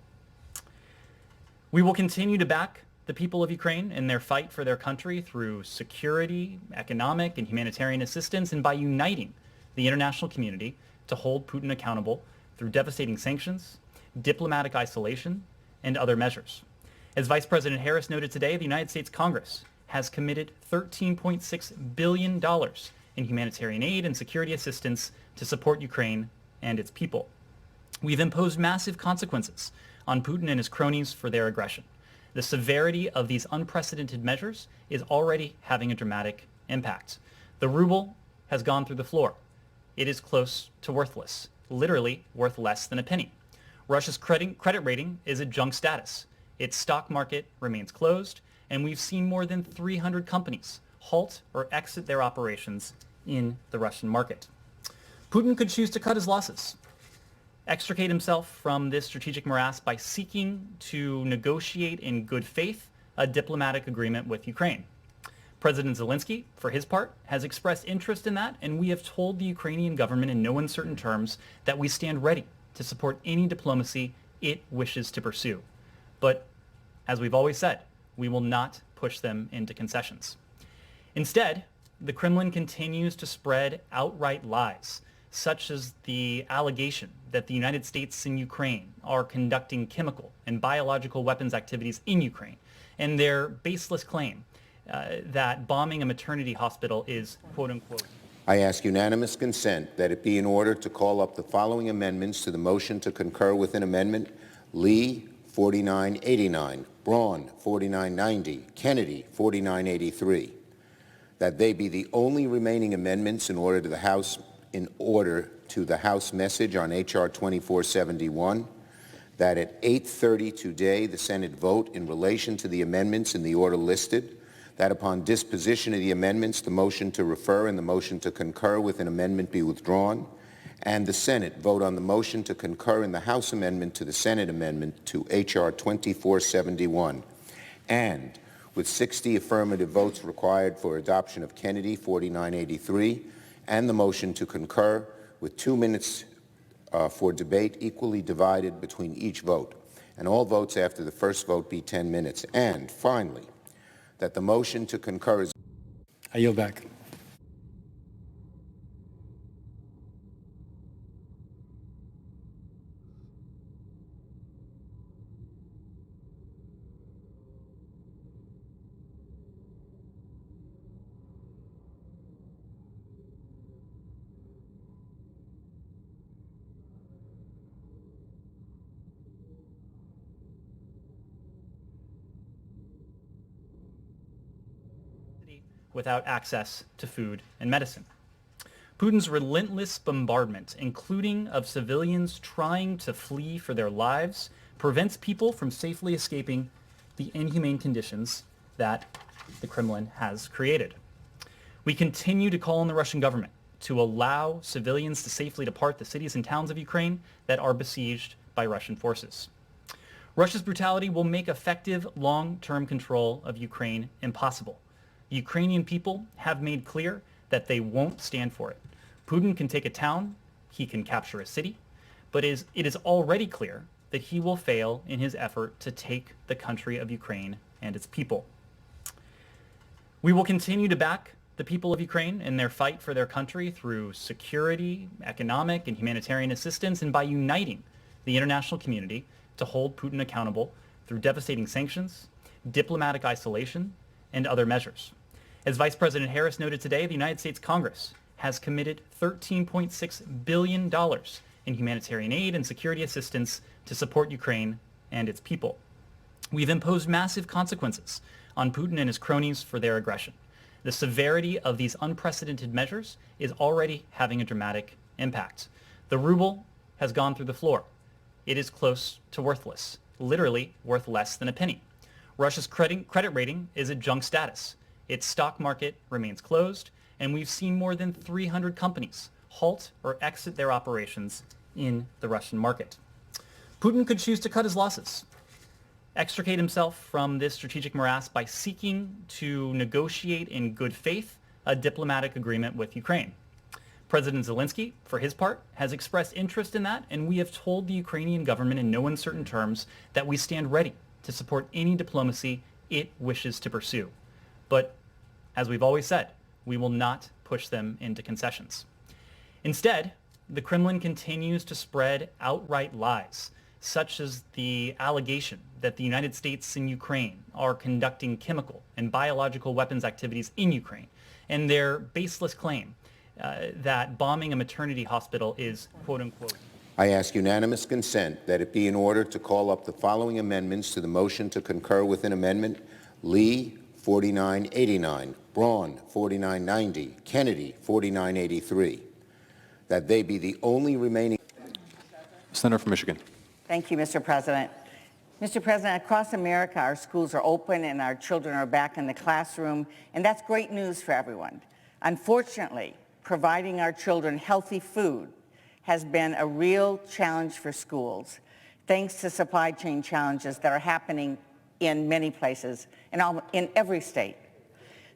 We will continue to back the people of Ukraine in their fight for their country through security, economic, and humanitarian assistance, and by uniting the international community to hold Putin accountable through devastating sanctions, diplomatic isolation, and other measures. As Vice President Harris noted today, the United States Congress has committed $13.6 billion in humanitarian aid and security assistance to support Ukraine and its people. We've imposed massive consequences on Putin and his cronies for their aggression. The severity of these unprecedented measures is already having a dramatic impact. The ruble has gone through the floor. It is close to worthless, literally worth less than a penny. Russia's credit rating is at junk status. Its stock market remains closed, and we've seen more than 300 companies halt or exit their operations in the Russian market. Putin could choose to cut his losses, extricate himself from this strategic morass by seeking to negotiate in good faith a diplomatic agreement with Ukraine. President Zelensky, for his part, has expressed interest in that, and we have told the Ukrainian government in no uncertain terms that we stand ready to support any diplomacy it wishes to pursue. But, as we've always said, we will not push them into concessions. Instead, the Kremlin continues to spread outright lies, such as the allegation that the United States and Ukraine are conducting chemical and biological weapons activities in Ukraine, and their baseless claim that bombing a maternity hospital is, quote-unquote. I ask unanimous consent that it be in order to call up the following amendments to the motion to concur with an amendment: Lee, 4989, Braun, 4990, Kennedy, 4983, that they be the only remaining amendments in order to the House message on H.R. 2471, that at 8:30 today the Senate vote in relation to the amendments in the order listed, that upon disposition of the amendments, the motion to refer and the motion to concur with an amendment be withdrawn, and the Senate vote on the motion to concur in the House amendment to the Senate amendment to H.R. 2471, and with 60 affirmative votes required for adoption of Kennedy 4983, and the motion to concur with 2 minutes for debate equally divided between each vote, and all votes after the first vote be 10 minutes. And finally, that the motion to concur is... I yield back. Without access to food and medicine. Putin's relentless bombardment, including of civilians trying to flee for their lives, prevents people from safely escaping the inhumane conditions that the Kremlin has created. We continue to call on the Russian government to allow civilians to safely depart the cities and towns of Ukraine that are besieged by Russian forces. Russia's brutality will make effective long-term control of Ukraine impossible. The Ukrainian people have made clear that they won't stand for it. Putin can take a town, he can capture a city, but it is already clear that he will fail in his effort to take the country of Ukraine and its people. We will continue to back the people of Ukraine in their fight for their country through security, economic, and humanitarian assistance, and by uniting the international community to hold Putin accountable through devastating sanctions, diplomatic isolation, and other measures. As Vice President Harris noted today, the United States Congress has committed $13.6 billion in humanitarian aid and security assistance to support Ukraine and its people. We've imposed massive consequences on Putin and his cronies for their aggression. The severity of these unprecedented measures is already having a dramatic impact. The ruble has gone through the floor. It is close to worthless, literally worth less than a penny. Russia's credit rating is at junk status. Its stock market remains closed, and we've seen more than 300 companies halt or exit their operations in the Russian market. Putin could choose to cut his losses, extricate himself from this strategic morass by seeking to negotiate in good faith a diplomatic agreement with Ukraine. President Zelensky, for his part, has expressed interest in that, and we have told the Ukrainian government in no uncertain terms that we stand ready to support any diplomacy it wishes to pursue. But, as we've always said, we will not push them into concessions. Instead, the Kremlin continues to spread outright lies, such as the allegation that the United States and Ukraine are conducting chemical and biological weapons activities in Ukraine, and their baseless claim that bombing a maternity hospital is, quote-unquote. I ask unanimous consent that it be in order to call up the following amendments to the motion to concur with an amendment: Lee, 4989, Braun, 4990, Kennedy, 4983, that they be the only remaining. Senator from Michigan. Thank you, Mr. President. Mr. President, across America, our schools are open and our children are back in the classroom, and that's great news for everyone. Unfortunately, providing our children healthy food has been a real challenge for schools, thanks to supply chain challenges that are happening in many places, in every state.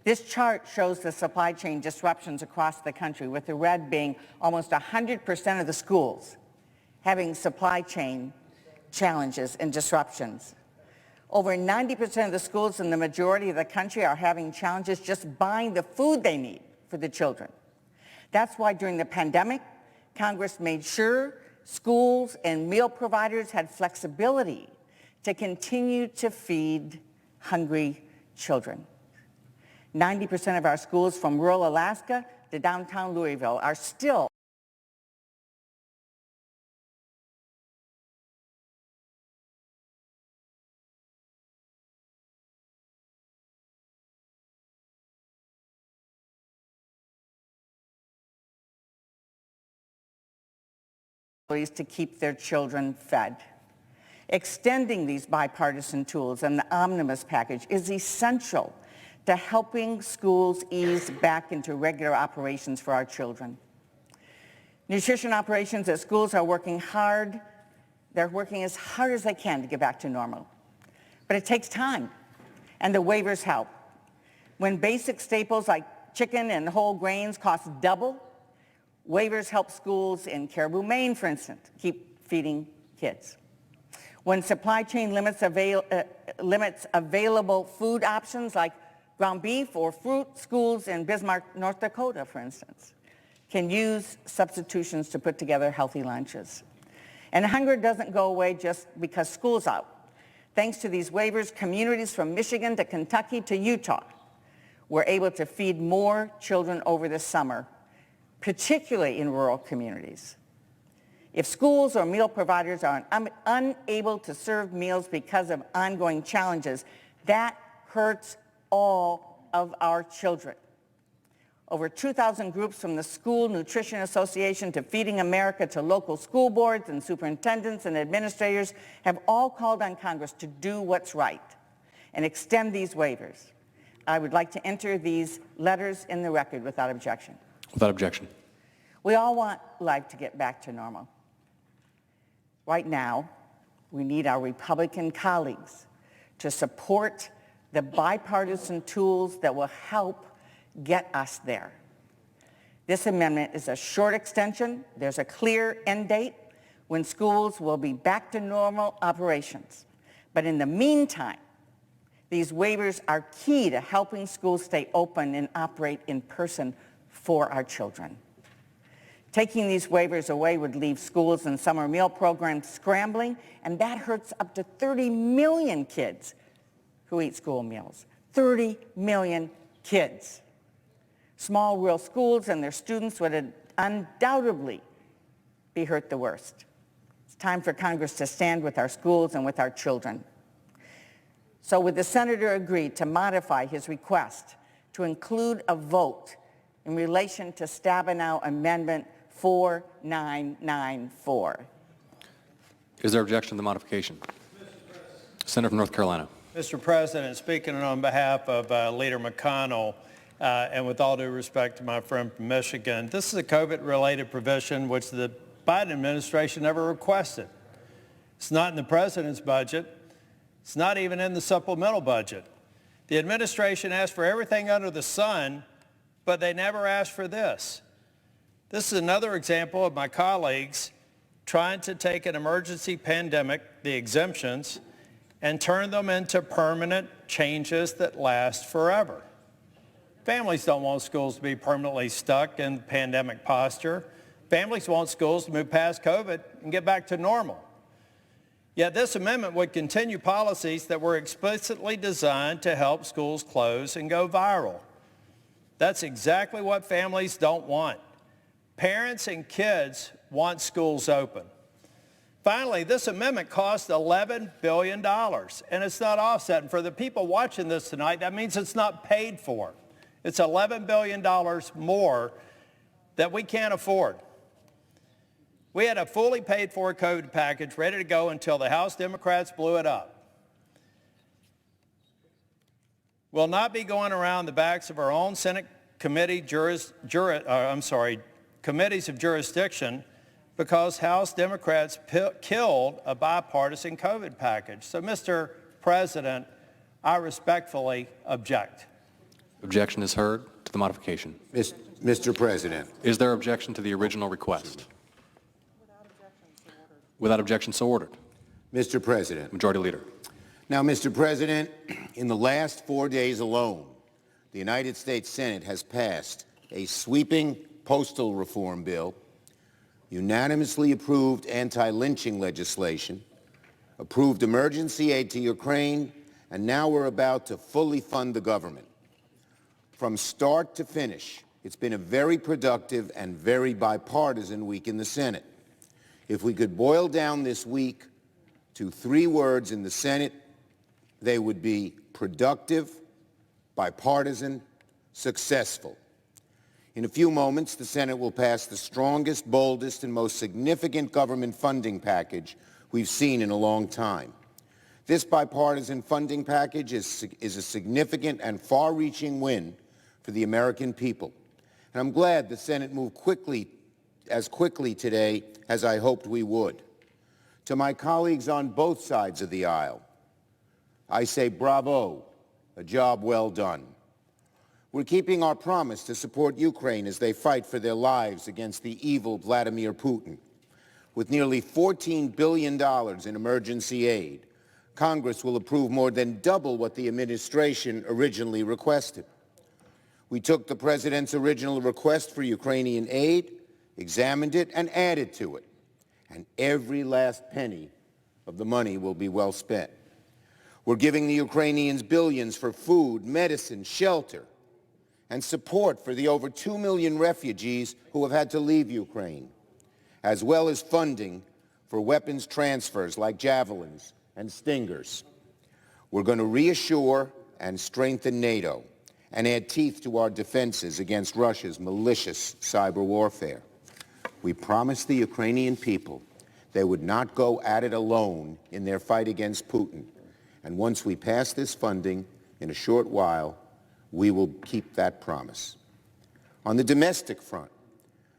This chart shows the supply chain disruptions across the country, with the red being almost 100% of the schools having supply chain challenges and disruptions. Over 90% of the schools in the majority of the country are having challenges just buying the food they need for the children. That's why during the pandemic, Congress made sure schools and meal providers had flexibility to continue to feed hungry children. 90% of our schools from rural Alaska to downtown Louisville are still to keep their children fed. Extending these bipartisan tools and the omnibus package is essential to helping schools ease back into regular operations for our children. Nutrition operations at schools are working hard. They're working as hard as they can to get back to normal. But it takes time, and the waivers help. When basic staples like chicken and whole grains cost double, waivers help schools in Caribou, Maine, for instance, keep feeding kids. When supply chain limits available food options like ground beef or fruit, schools in Bismarck, North Dakota, for instance, can use substitutions to put together healthy lunches. And hunger doesn't go away just because school's out. Thanks to these waivers, communities from Michigan to Kentucky to Utah were able to feed more children over the summer, particularly in rural communities. If schools or meal providers are unable to serve meals because of ongoing challenges, that hurts all of our children. Over 2,000 groups, from the School Nutrition Association to Feeding America to local school boards and superintendents and administrators, have all called on Congress to do what's right and extend these waivers. I would like to enter these letters in the record without objection. Without objection. We all want life to get back to normal. Right now, we need our Republican colleagues to support the bipartisan tools that will help get us there. This amendment is a short extension. There's a clear end date when schools will be back to normal operations. But in the meantime, these waivers are key to helping schools stay open and operate in person for our children. Taking these waivers away would leave schools and summer meal programs scrambling, and that hurts up to 30 million kids who eat school meals. 30 million kids. Small rural schools and their students would undoubtedly be hurt the worst. It's time for Congress to stand with our schools and with our children. So would the senator agree to modify his request to include a vote in relation to Stabenow Amendment 4994? Is there objection to the modification? Senator from North Carolina. Mr. President, speaking on behalf of Leader McConnell, and with all due respect to my friend from Michigan, this is a COVID-related provision which the Biden administration never requested. It's not in the president's budget. It's not even in the supplemental budget. The administration asked for everything under the sun, but they never asked for this. This is another example of my colleagues trying to take an emergency pandemic, the exemptions, and turn them into permanent changes that last forever. Families don't want schools to be permanently stuck in pandemic posture. Families want schools to move past COVID and get back to normal. Yet this amendment would continue policies that were explicitly designed to help schools close and go viral. That's exactly what families don't want. Parents and kids want schools open. Finally, this amendment costs $11 billion, and it's not offset. And for the people watching this tonight, that means it's not paid for. It's $11 billion more that we can't afford. We had a fully paid for COVID package ready to go until the House Democrats blew it up. We'll not be going around the backs of our own Senate committees of jurisdiction because House Democrats killed a bipartisan COVID package. So, Mr. President, I respectfully object. Objection is heard to the modification. Mr. President. Is there objection to the original request? Without objection, so ordered. Mr. President. Majority Leader. Now, Mr. President, in the last 4 days alone, the United States Senate has passed a sweeping postal reform bill, unanimously approved anti-lynching legislation, approved emergency aid to Ukraine, and now we're about to fully fund the government. From start to finish, it's been a very productive and very bipartisan week in the Senate. If we could boil down this week to 3 words in the Senate, they would be productive, bipartisan, successful. In a few moments, the Senate will pass the strongest, boldest, and most significant government funding package we've seen in a long time. This bipartisan funding package is a significant and far-reaching win for the American people. And I'm glad the Senate moved as quickly today as I hoped we would. To my colleagues on both sides of the aisle, I say bravo, a job well done. We're keeping our promise to support Ukraine as they fight for their lives against the evil Vladimir Putin. With nearly $14 billion in emergency aid, Congress will approve more than double what the administration originally requested. We took the President's original request for Ukrainian aid, examined it, and added to it. And every last penny of the money will be well spent. We're giving the Ukrainians billions for food, medicine, shelter, and support for the over 2 million refugees who have had to leave Ukraine, as well as funding for weapons transfers like Javelins and Stingers. We're going to reassure and strengthen NATO and add teeth to our defenses against Russia's malicious cyber warfare. We promised the Ukrainian people they would not go at it alone in their fight against Putin. And once we pass this funding in a short while, we will keep that promise. On the domestic front,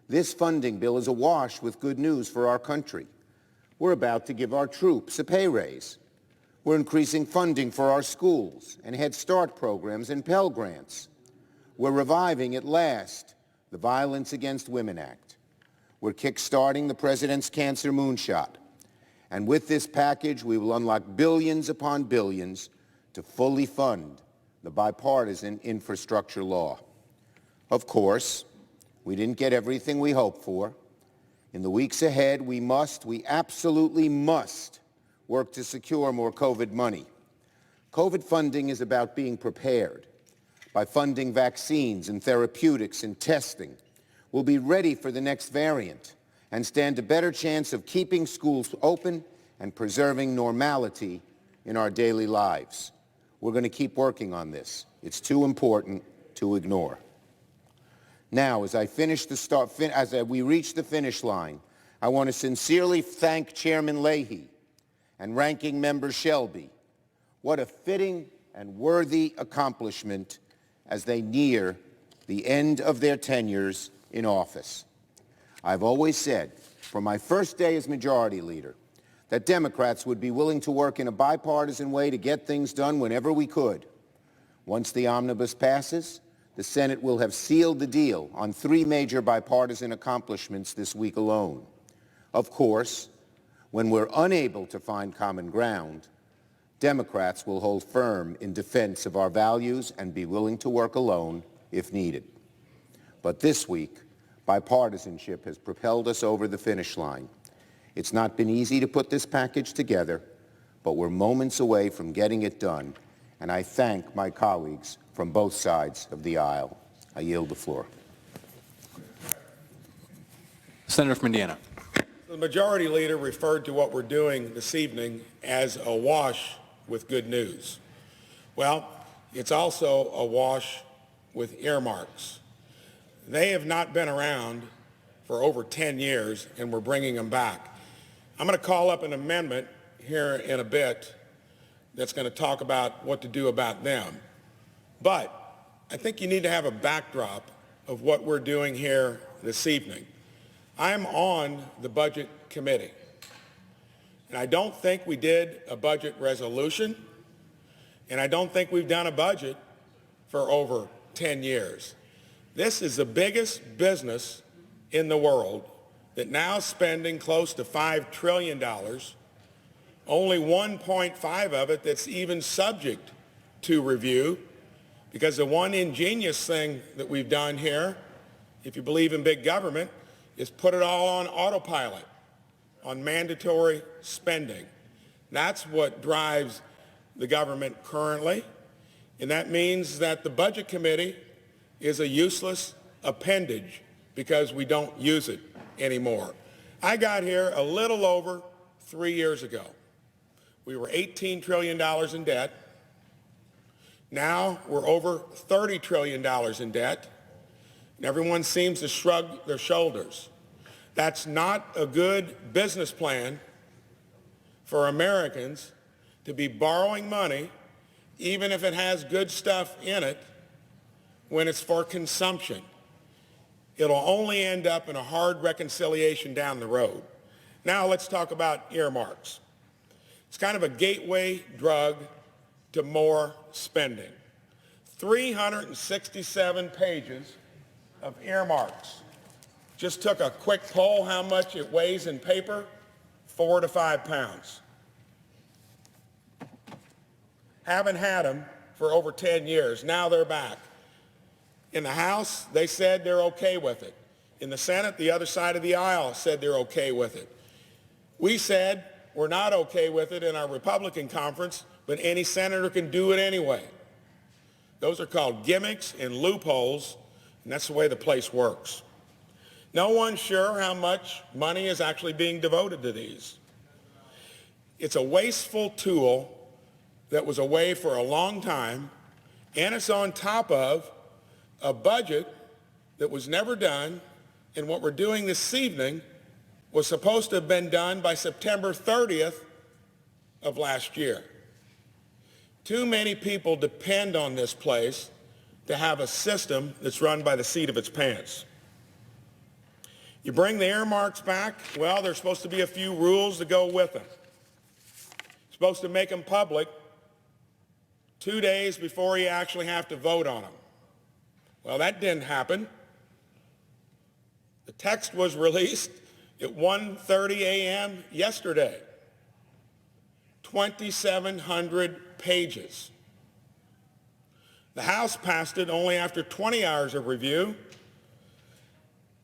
this funding bill is awash with good news for our country. We're about to give our troops a pay raise. We're increasing funding for our schools and Head Start programs and Pell Grants. We're reviving at last the Violence Against Women Act. We're kickstarting the President's Cancer Moonshot. And with this package, we will unlock billions upon billions to fully fund the bipartisan infrastructure law. Of course, we didn't get everything we hoped for. In the weeks ahead, we absolutely must work to secure more COVID money. COVID funding is about being prepared. By funding vaccines and therapeutics and testing, we'll be ready for the next variant and stand a better chance of keeping schools open and preserving normality in our daily lives. We're going to keep working on this. It's too important to ignore. Now, as we reach the finish line, I want to sincerely thank Chairman Leahy and Ranking Member Shelby. What a fitting and worthy accomplishment as they near the end of their tenures in office. I've always said, from my first day as Majority Leader, that Democrats would be willing to work in a bipartisan way to get things done whenever we could. Once the omnibus passes, the Senate will have sealed the deal on 3 major bipartisan accomplishments this week alone. Of course, when we're unable to find common ground, Democrats will hold firm in defense of our values and be willing to work alone if needed. But this week, bipartisanship has propelled us over the finish line. It's not been easy to put this package together, but we're moments away from getting it done, and I thank my colleagues from both sides of the aisle. I yield the floor. Senator from Indiana. The Majority Leader referred to what we're doing this evening as awash with good news. Well, it's also awash with earmarks. They have not been around for over 10 years, and we're bringing them back. I'm going to call up an amendment here in a bit that's going to talk about what to do about them. But I think you need to have a backdrop of what we're doing here this evening. I'm on the Budget Committee, and I don't think we did a budget resolution, and I don't think we've done a budget for over 10 years. This is the biggest business in the world that now is spending close to $5 trillion, only 1.5 of it that's even subject to review, because the one ingenious thing that we've done here, if you believe in big government, is put it all on autopilot, on mandatory spending. That's what drives the government currently, and that means that the Budget Committee is a useless appendage because we don't use it anymore. I got here a little over 3 years ago. We were $18 trillion in debt. Now we're over $30 trillion in debt, and everyone seems to shrug their shoulders. That's not a good business plan for Americans to be borrowing money, even if it has good stuff in it, when it's for consumption. It'll only end up in a hard reconciliation down the road. Now let's talk about earmarks. It's kind of a gateway drug to more spending. 367 pages of earmarks. Just took a quick poll how much it weighs in paper, 4 to 5 pounds. Haven't had them for over 10 years. Now they're back. In the House, they said they're okay with it. In the Senate, the other side of the aisle said they're okay with it. We said we're not okay with it in our Republican conference, but any senator can do it anyway. Those are called gimmicks and loopholes, and that's the way the place works. No one's sure how much money is actually being devoted to these. It's a wasteful tool that was away for a long time, and it's on top of a budget that was never done, and what we're doing this evening was supposed to have been done by September 30th of last year. Too many people depend on this place to have a system that's run by the seat of its pants. You bring the earmarks back, well, there's supposed to be a few rules to go with them. You're supposed to make them public 2 days before you actually have to vote on them. Well, that didn't happen. The text was released at 1:30 a.m. yesterday. 2,700 pages. The House passed it only after 20 hours of review.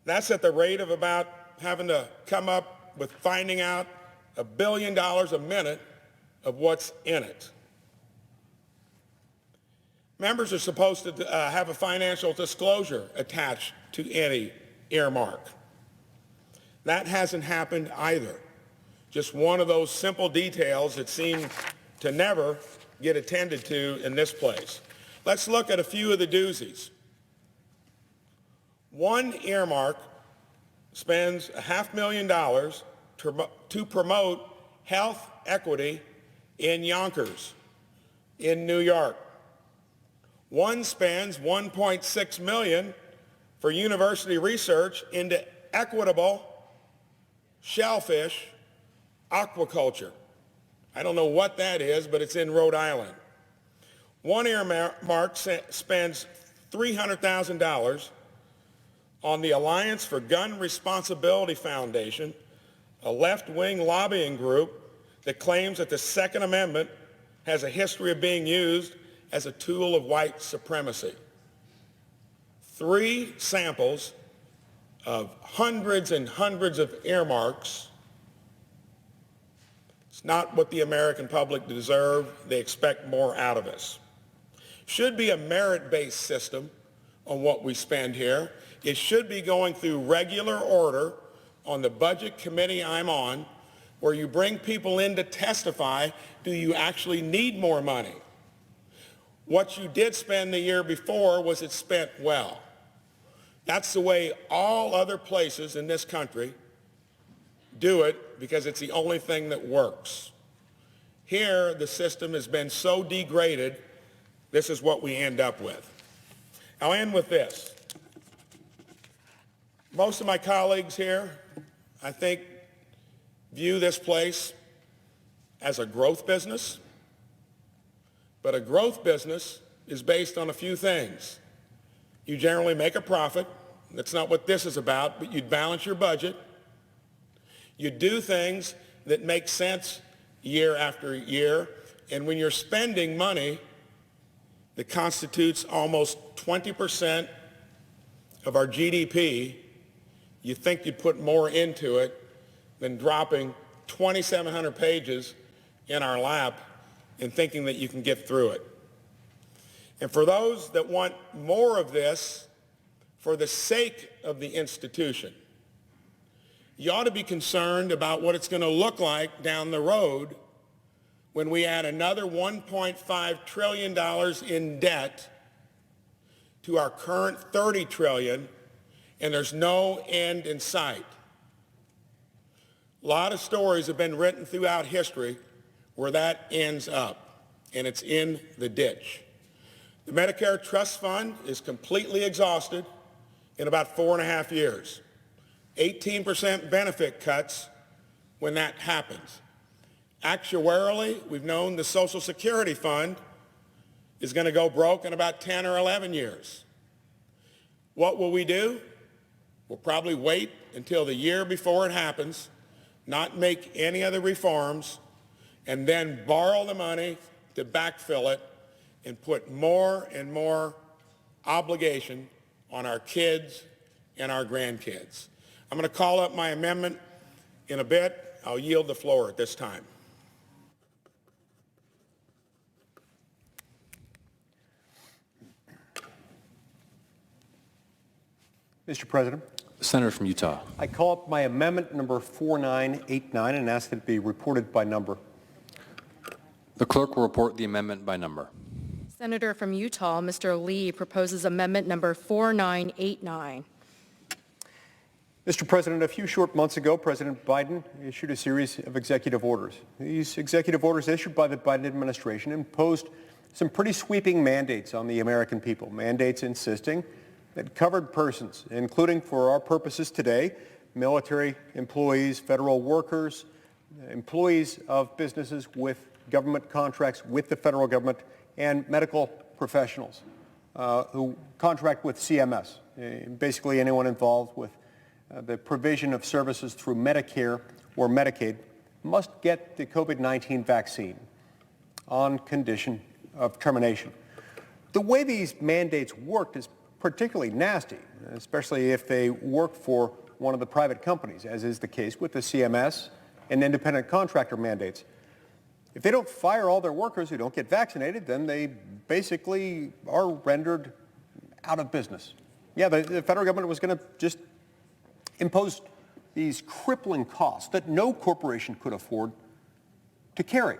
That's at the rate of about having to come up with finding out $1 billion a minute of what's in it. Members are supposed to have a financial disclosure attached to any earmark. That hasn't happened either. Just one of those simple details that seem to never get attended to in this place. Let's look at a few of the doozies. One earmark spends $500,000 to promote health equity in Yonkers, in New York. One spends $1.6 million for university research into equitable shellfish aquaculture. I don't know what that is, but it's in Rhode Island. One earmark spends $300,000 on the Alliance for Gun Responsibility Foundation, a left-wing lobbying group that claims that the Second Amendment has a history of being used as a tool of white supremacy. 3 samples of hundreds and hundreds of earmarks. It's not what the American public deserve. They expect more out of us. Should be a merit-based system on what we spend here. It should be going through regular order on the budget committee I'm on, where you bring people in to testify, do you actually need more money? What you did spend the year before, was it spent well? That's the way all other places in this country do it, because it's the only thing that works. Here, the system has been so degraded, this is what we end up with. I'll end with this. Most of my colleagues here, I think, view this place as a growth business, but a growth business is based on a few things. You generally make a profit. That's not what this is about, but you'd balance your budget. You do things that make sense year after year, and when you're spending money that constitutes almost 20% of our GDP, you think you'd put more into it than dropping 2,700 pages in our lap and thinking that you can get through it. And for those that want more of this for the sake of the institution, you ought to be concerned about what it's going to look like down the road when we add another $1.5 trillion in debt to our current $30 trillion, and there's no end in sight. A lot of stories have been written throughout history where that ends up, and it's in the ditch. The Medicare Trust Fund is completely exhausted in about 4.5 years. 18% benefit cuts when that happens. Actuarially, we've known the Social Security Fund is going to go broke in about 10 or 11 years. What will we do? We'll probably wait until the year before it happens, not make any other reforms, and then borrow the money to backfill it and put more and more obligation on our kids and our grandkids. I'm going to call up my amendment in a bit. I'll yield the floor at this time. Mr. President. Senator from Utah. I call up my amendment number 4989 and ask that it be reported by number. The clerk will report the amendment by number. Senator from Utah, Mr. Lee, proposes amendment number 4989. Mr. President, a few short months ago, President Biden issued a series of executive orders. These executive orders issued by the Biden administration imposed some pretty sweeping mandates on the American people, mandates insisting that covered persons, including for our purposes today, military employees, federal workers, employees of businesses with government contracts with the federal government, and medical professionals who contract with CMS, basically anyone involved with the provision of services through Medicare or Medicaid, must get the COVID-19 vaccine on condition of termination. The way these mandates worked is particularly nasty, especially if they work for one of the private companies, as is the case with the CMS and independent contractor mandates. If they don't fire all their workers who don't get vaccinated, then they basically are rendered out of business. Yeah, the federal government was going to just impose these crippling costs that no corporation could afford to carry.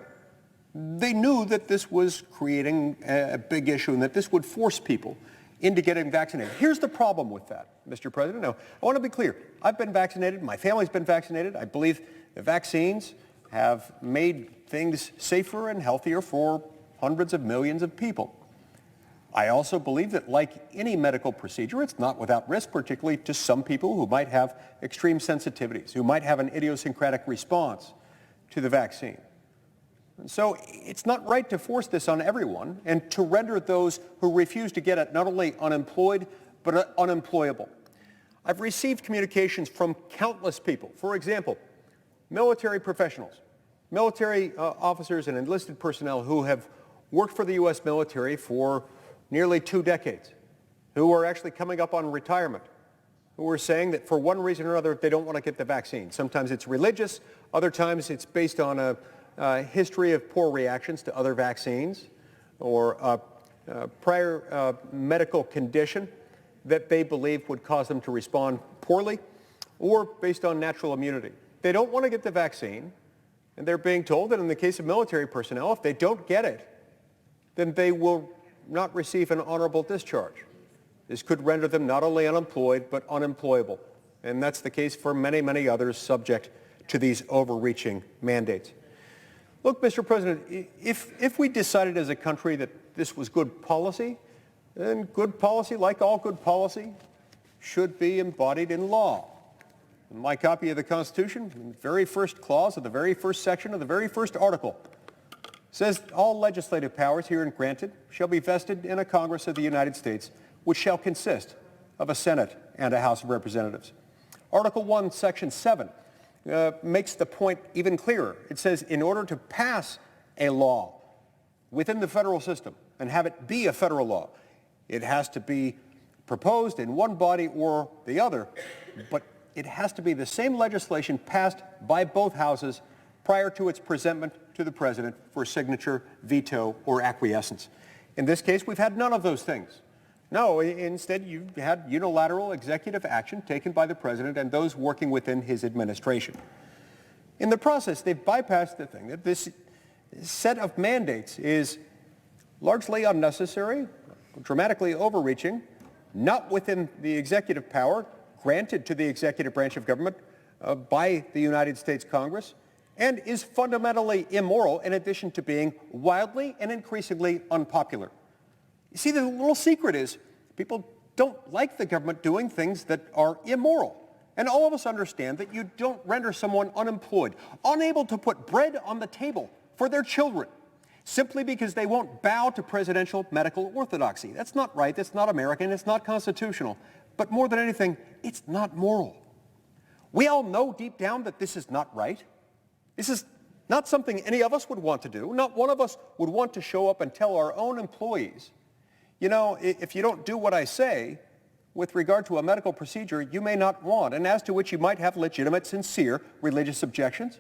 They knew that this was creating a big issue and that this would force people into getting vaccinated. Here's the problem with that, Mr. President. Now, I want to be clear. I've been vaccinated. My family's been vaccinated. I believe the vaccines have made things safer and healthier for hundreds of millions of people. I also believe that, like any medical procedure, it's not without risk, particularly to some people who might have extreme sensitivities, who might have an idiosyncratic response to the vaccine. And so it's not right to force this on everyone and to render those who refuse to get it not only unemployed, but unemployable. I've received communications from countless people. For example, military professionals, military officers and enlisted personnel who have worked for the U.S. military for nearly 2 decades, who are actually coming up on retirement, who are saying that for one reason or another they don't want to get the vaccine. Sometimes it's religious, other times it's based on a history of poor reactions to other vaccines or a prior medical condition that they believe would cause them to respond poorly, or based on natural immunity. They don't want to get the vaccine, and they're being told that in the case of military personnel, if they don't get it, then they will not receive an honorable discharge. This could render them not only unemployed, but unemployable. And that's the case for many, many others subject to these overreaching mandates. Look, Mr. President, if we decided as a country that this was good policy, then good policy, like all good policy, should be embodied in law. In my copy of the Constitution, in the very first clause of the very first section of the very first article, says all legislative powers herein granted shall be vested in a Congress of the United States, which shall consist of a Senate and a House of Representatives. Article 1, Section 7 makes the point even clearer. It says in order to pass a law within the federal system and have it be a federal law, it has to be proposed in one body or the other, but it has to be the same legislation passed by both houses prior to its presentment to the President for signature, veto, or acquiescence. In this case, we've had none of those things. No, instead, you've had unilateral executive action taken by the President and those working within his administration. In the process, they've bypassed the thing that this set of mandates is largely unnecessary, dramatically overreaching, not within the executive power granted to the executive branch of government by the United States Congress, and is fundamentally immoral in addition to being wildly and increasingly unpopular. You see, the little secret is people don't like the government doing things that are immoral. And all of us understand that you don't render someone unemployed, unable to put bread on the table for their children, simply because they won't bow to presidential medical orthodoxy. That's not right, that's not American, it's not constitutional. But more than anything, it's not moral. We all know deep down that this is not right. This is not something any of us would want to do. Not one of us would want to show up and tell our own employees, you know, if you don't do what I say with regard to a medical procedure, you may not want, and as to which you might have legitimate, sincere religious objections,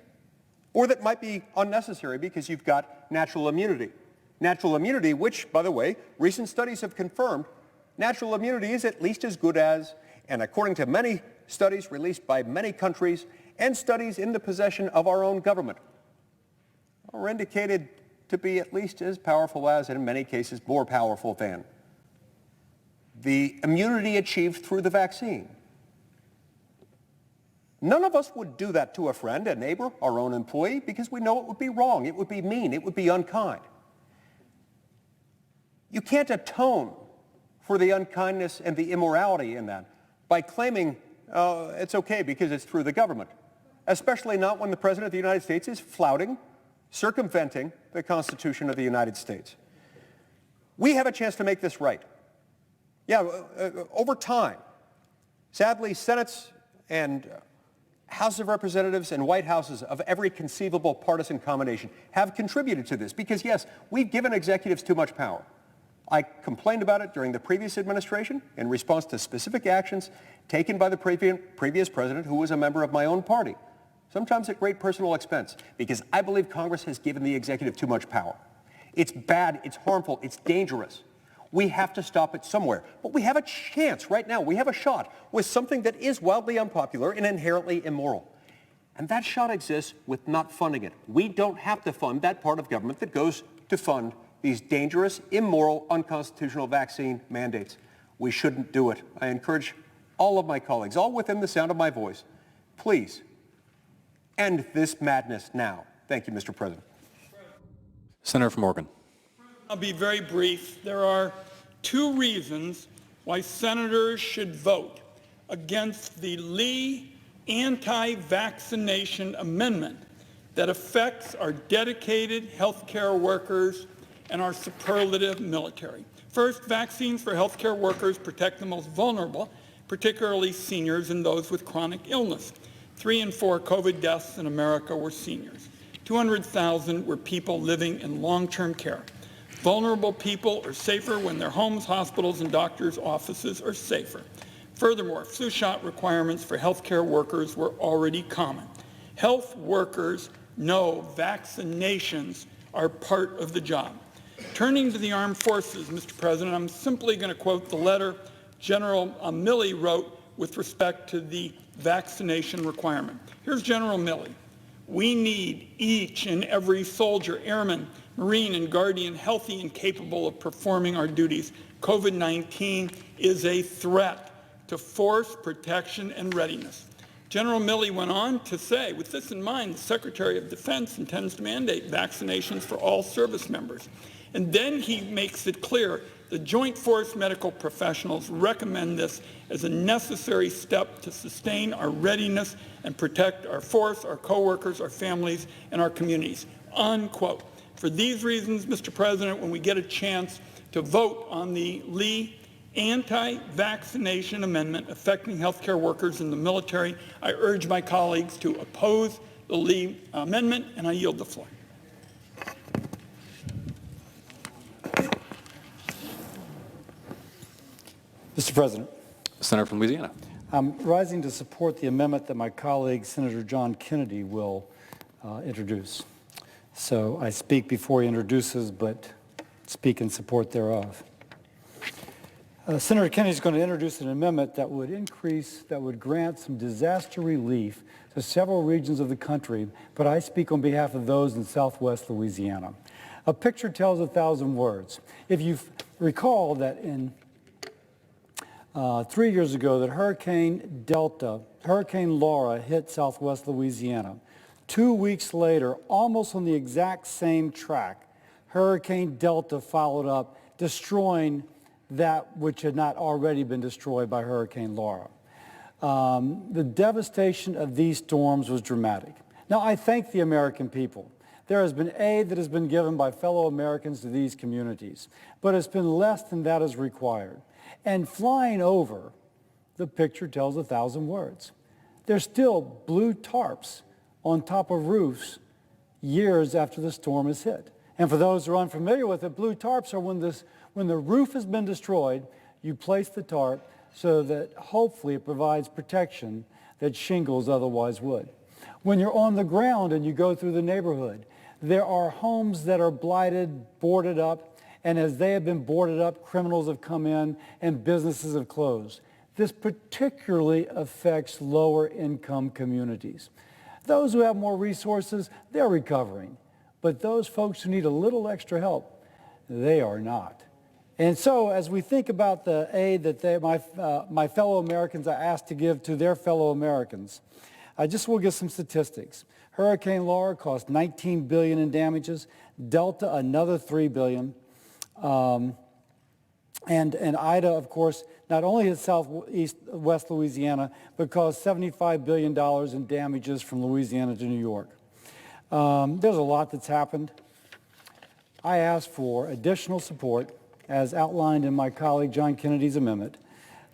or that might be unnecessary because you've got natural immunity. Natural immunity, which, by the way, recent studies have confirmed, natural immunity is at least as good as, and according to many studies released by many countries and studies in the possession of our own government, are indicated to be at least as powerful as, and in many cases more powerful than, the immunity achieved through the vaccine. None of us would do that to a friend, a neighbor, our own employee, because we know it would be wrong, it would be mean, it would be unkind. You can't atone for the unkindness and the immorality in that by claiming it's okay because it's through the government, especially not when the President of the United States is flouting, circumventing the Constitution of the United States. We have a chance to make this right. Yeah, over time, sadly, Senates and House of Representatives and White Houses of every conceivable partisan combination have contributed to this because, yes, we've given executives too much power. I complained about it during the previous administration in response to specific actions taken by the previous president, who was a member of my own party, sometimes at great personal expense, because I believe Congress has given the executive too much power. It's bad, it's harmful, it's dangerous. We have to stop it somewhere. But we have a chance right now, we have a shot with something that is wildly unpopular and inherently immoral. And that shot exists with not funding it. We don't have to fund that part of government that goes to fund these dangerous, immoral, unconstitutional vaccine mandates. We shouldn't do it. I encourage all of my colleagues, all within the sound of my voice, please end this madness now. Thank you, Mr. President. Senator from Oregon. I'll be very brief. There are two reasons why senators should vote against the Lee anti-vaccination amendment that affects our dedicated healthcare workers and our superlative military. First, vaccines for healthcare workers protect the most vulnerable, particularly seniors and those with chronic illness. 3 in 4 COVID deaths in America were seniors. 200,000 were people living in long-term care. Vulnerable people are safer when their homes, hospitals, and doctors' offices are safer. Furthermore, flu shot requirements for healthcare workers were already common. Health workers know vaccinations are part of the job. Turning to the armed forces, Mr. President, I'm simply going to quote the letter General Milley wrote with respect to the vaccination requirement. Here's General Milley. We need each and every soldier, airman, Marine, and Guardian healthy and capable of performing our duties. COVID-19 is a threat to force, protection, and readiness. General Milley went on to say, with this in mind, the Secretary of Defense intends to mandate vaccinations for all service members. And then he makes it clear the Joint Force medical professionals recommend this as a necessary step to sustain our readiness and protect our force, our coworkers, our families, and our communities, unquote. For these reasons, Mr. President, when we get a chance to vote on the Lee anti-vaccination amendment affecting healthcare workers in the military, I urge my colleagues to oppose the Lee amendment, and I yield the floor. Mr. President. Senator from Louisiana. I'm rising to support the amendment that my colleague, Senator John Kennedy, will introduce. So I speak before he introduces, but speak in support thereof. Senator Kennedy is going to introduce an amendment that would grant some disaster relief to several regions of the country, but I speak on behalf of those in Southwest Louisiana. A picture tells 1,000 words. If you recall that in 3 years ago that Hurricane Laura hit Southwest Louisiana. 2 weeks later, almost on the exact same track, Hurricane Delta followed up, destroying that which had not already been destroyed by Hurricane Laura. The devastation of these storms was dramatic. Now, I thank the American people. There has been aid that has been given by fellow Americans to these communities, but it's been less than that is required. And flying over, the picture tells 1,000 words. There's still blue tarps on top of roofs years after the storm has hit. And for those who are unfamiliar with it, blue tarps are when the roof has been destroyed, you place the tarp so that hopefully it provides protection that shingles otherwise would. When you're on the ground and you go through the neighborhood, there are homes that are blighted, boarded up, and as they have been boarded up, criminals have come in and businesses have closed. This particularly affects lower income communities. Those who have more resources, they're recovering. But those folks who need a little extra help, they are not. And so as we think about the aid that my fellow Americans are asked to give to their fellow Americans, I just will give some statistics. Hurricane Laura cost $19 billion in damages, Delta another $3 billion. And Ida, of course, not only hit West Louisiana, but caused $75 billion in damages from Louisiana to New York. There's a lot that's happened. I ask for additional support, as outlined in my colleague John Kennedy's amendment,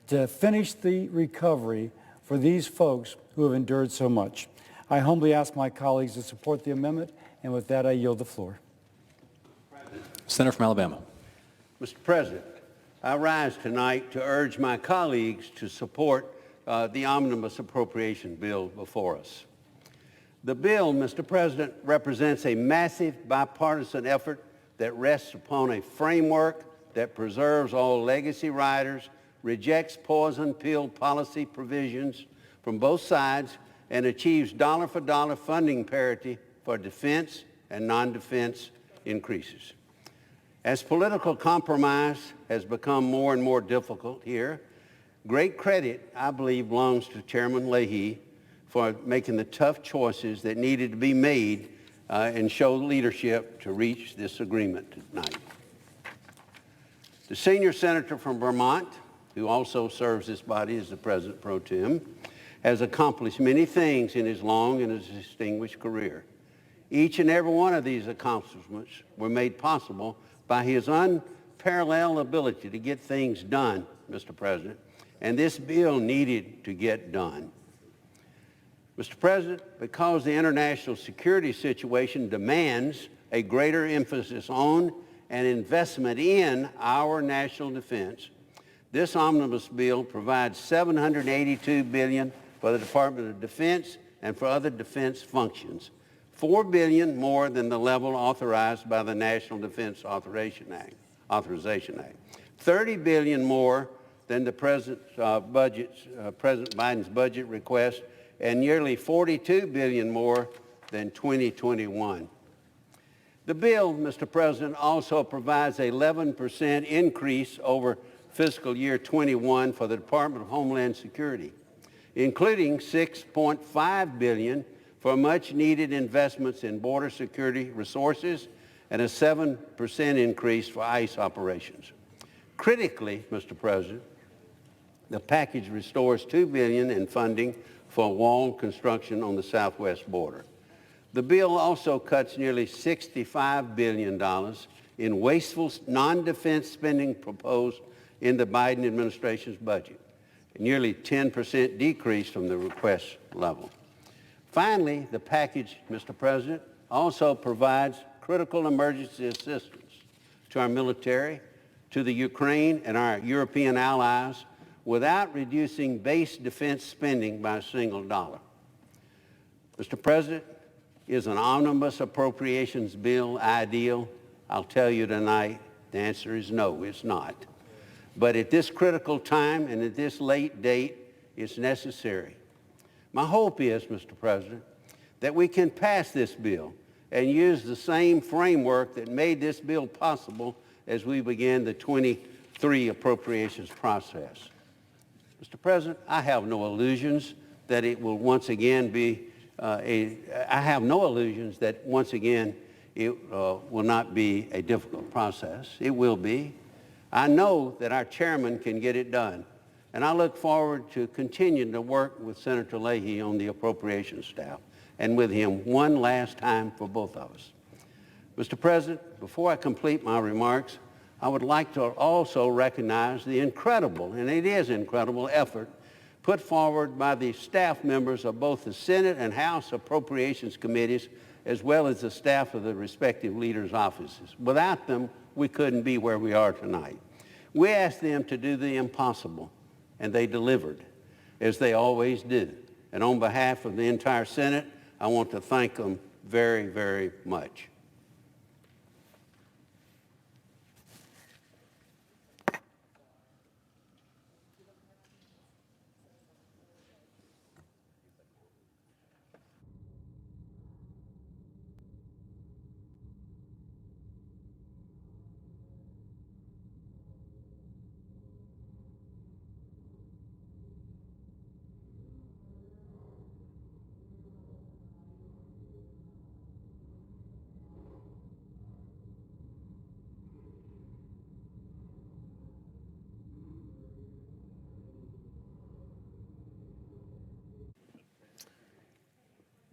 to finish the recovery for these folks who have endured so much. I humbly ask my colleagues to support the amendment, and with that, I yield the floor. Senator from Alabama. Mr. President, I rise tonight to urge my colleagues to support the omnibus appropriation bill before us. The bill, Mr. President, represents a massive bipartisan effort that rests upon a framework that preserves all legacy riders, rejects poison pill policy provisions from both sides, and achieves dollar-for-dollar funding parity for defense and non-defense increases. As political compromise has become more and more difficult here, great credit, I believe, belongs to Chairman Leahy for making the tough choices that needed to be made and show leadership to reach this agreement tonight. The senior senator from Vermont, who also serves this body as the President Pro Tem, has accomplished many things in his long and his distinguished career. Each and every one of these accomplishments were made possible by his unparalleled ability to get things done, Mr. President, and this bill needed to get done. Mr. President, because the international security situation demands a greater emphasis on and investment in our national defense, this omnibus bill provides $782 billion for the Department of Defense and for other defense functions, $4 billion more than the level authorized by the National Defense Authorization Act, $30 billion more than the President Biden's budget request, and nearly $42 billion more than 2021. The bill, Mr. President, also provides an 11% increase over fiscal year 21 for the Department of Homeland Security, including $6.5 billion for much-needed investments in border security resources and a 7% increase for ICE operations. Critically, Mr. President, the package restores $2 billion in funding for wall construction on the southwest border. The bill also cuts nearly $65 billion in wasteful non-defense spending proposed in the Biden administration's budget, a nearly 10% decrease from the request level. Finally, the package, Mr. President, also provides critical emergency assistance to our military, to the Ukraine and our European allies without reducing base defense spending by a single dollar. Mr. President, is an omnibus appropriations bill ideal? I'll tell you tonight, the answer is no, it's not. But at this critical time and at this late date, it's necessary. My hope is, Mr. President, that we can pass this bill and use the same framework that made this bill possible as we begin the 23 appropriations process. Mr. President, I have no illusions that it will once again be it will not be a difficult process. It will be. I know that our chairman can get it done, and I look forward to continuing to work with Senator Leahy on the appropriations staff and with him one last time for both of us. Mr. President, before I complete my remarks, I would like to also recognize the incredible, and it is incredible, effort put forward by the staff members of both the Senate and House Appropriations Committees, as well as the staff of the respective leaders' offices. Without them, we couldn't be where we are tonight. We asked them to do the impossible, and they delivered, as they always do. And on behalf of the entire Senate, I want to thank them very, very much.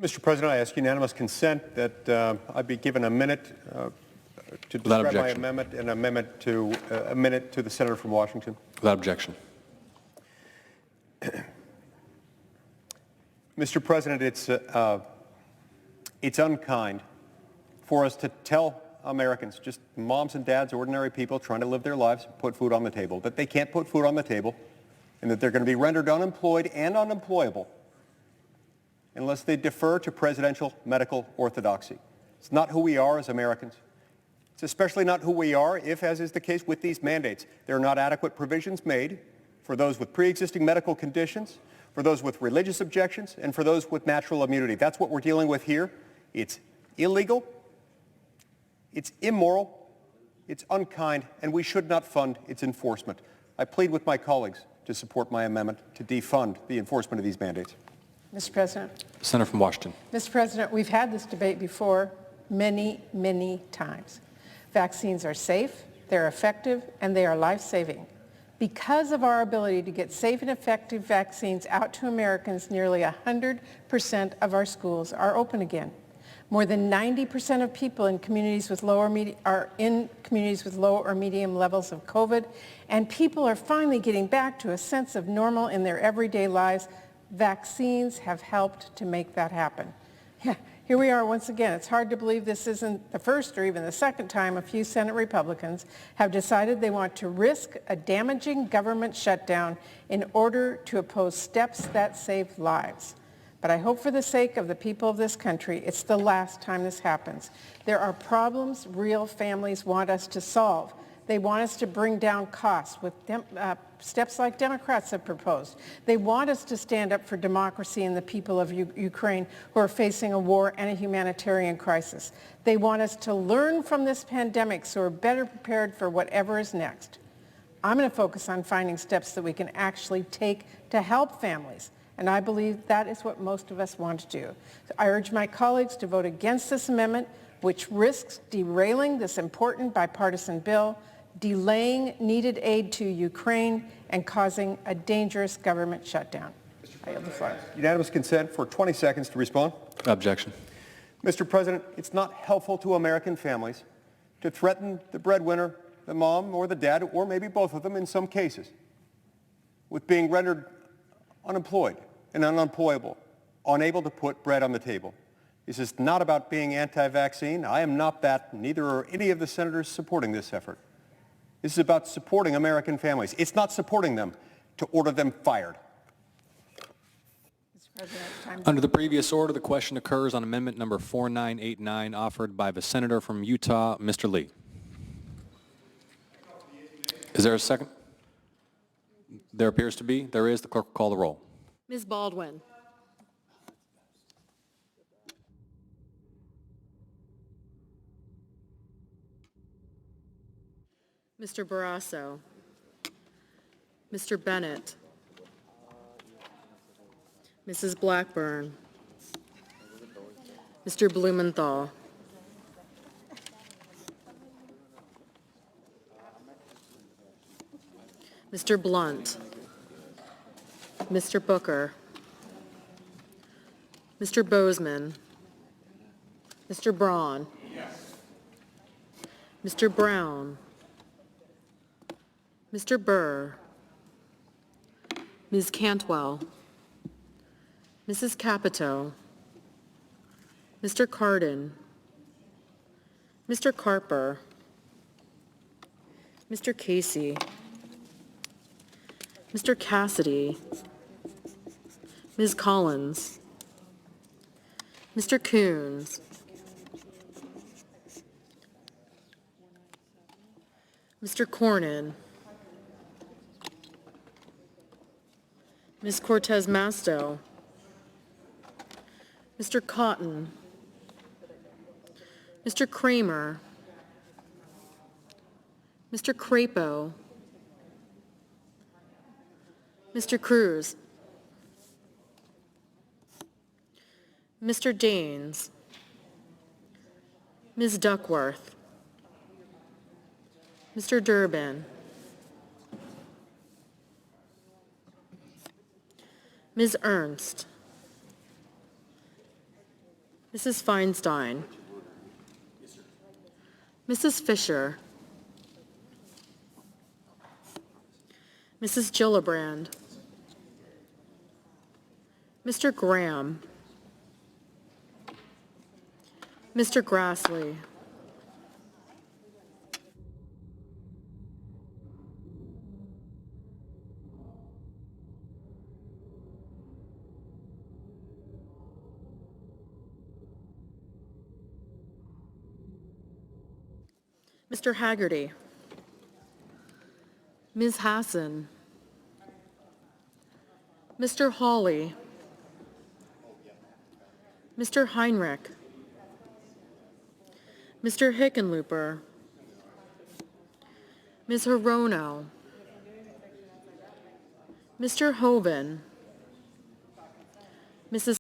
Mr. President, I ask unanimous consent that I be given a minute to describe my amendment and a minute to the senator from Washington. Without objection. Mr. President, it's unkind for us to tell Americans, just moms and dads, ordinary people trying to live their lives, put food on the table, that they can't put food on the table and that they're going to be rendered unemployed and unemployable unless they defer to presidential medical orthodoxy. It's not who we are as Americans. It's especially not who we are if, as is the case with these mandates, there are not adequate provisions made for those with pre-existing medical conditions, for those with religious objections, and for those with natural immunity. That's what we're dealing with here. It's illegal, it's immoral, it's unkind, and we should not fund its enforcement. I plead with my colleagues to support my amendment to defund the enforcement of these mandates. Mr. President. Senator from Washington. Mr. President, we've had this debate before many, many times. Vaccines are safe, they're effective, and they are life-saving. Because of our ability to get safe and effective vaccines out to Americans, nearly 100% of our schools are open again. More than 90% of people in communities with low or medium levels of COVID, and people are finally getting back to a sense of normal in their everyday lives. Vaccines have helped to make that happen. Yeah, here we are once again. It's hard to believe this isn't the first or even the second time a few Senate Republicans have decided they want to risk a damaging government shutdown in order to oppose steps that save lives. But I hope for the sake of the people of this country, it's the last time this happens. There are problems real families want us to solve. They want us to bring down costs with steps like Democrats have proposed. They want us to stand up for democracy and the people of Ukraine who are facing a war and a humanitarian crisis. They want us to learn from this pandemic so we're better prepared for whatever is next. I'm going to focus on finding steps that we can actually take to help families. And I believe that is what most of us want to do. So I urge my colleagues to vote against this amendment, which risks derailing this important bipartisan bill, delaying needed aid to Ukraine, and causing a dangerous government shutdown. I yield the floor. Unanimous consent for 20 seconds to respond. Objection. Mr. President, it's not helpful to American families to threaten the breadwinner, the mom or the dad, or maybe both of them in some cases, with being rendered unemployed and unemployable, unable to put bread on the table. This is not about being anti-vaccine. I am not that. Neither are any of the senators supporting this effort. This is about supporting American families. It's not supporting them to order them fired. Under the previous order, the question occurs on amendment number 4989 offered by the senator from Utah, Mr. Lee. Is there a second? There appears to be. There is. The clerk will call the roll. Ms. Baldwin. Mr. Barrasso. Mr. Bennett. Mrs. Blackburn. Mr. Blumenthal. Mr. Blunt. Mr. Booker. Mr. Bozeman. Mr. Braun. Mr. Brown. Mr. Burr. Ms. Cantwell. Mrs. Capito. Mr. Cardin. Mr. Carper. Mr. Casey. Mr. Cassidy. Ms. Collins. Mr. Coons. Mr. Cornyn. Ms. Cortez Masto. Mr. Cotton. Mr. Kramer. Mr. Crapo. Mr. Cruz. Mr. Daines. Ms. Duckworth. Mr. Durbin. Ms. Ernst. Mrs. Feinstein. Mrs. Fisher. Mrs. Gillibrand. Mr. Graham. Mr. Grassley. Mr. Haggerty. Ms. Hassan. Mr. Hawley, Mr. Heinrich, Mr. Hickenlooper, Ms. Hirono, Mr. Hoven, Mrs.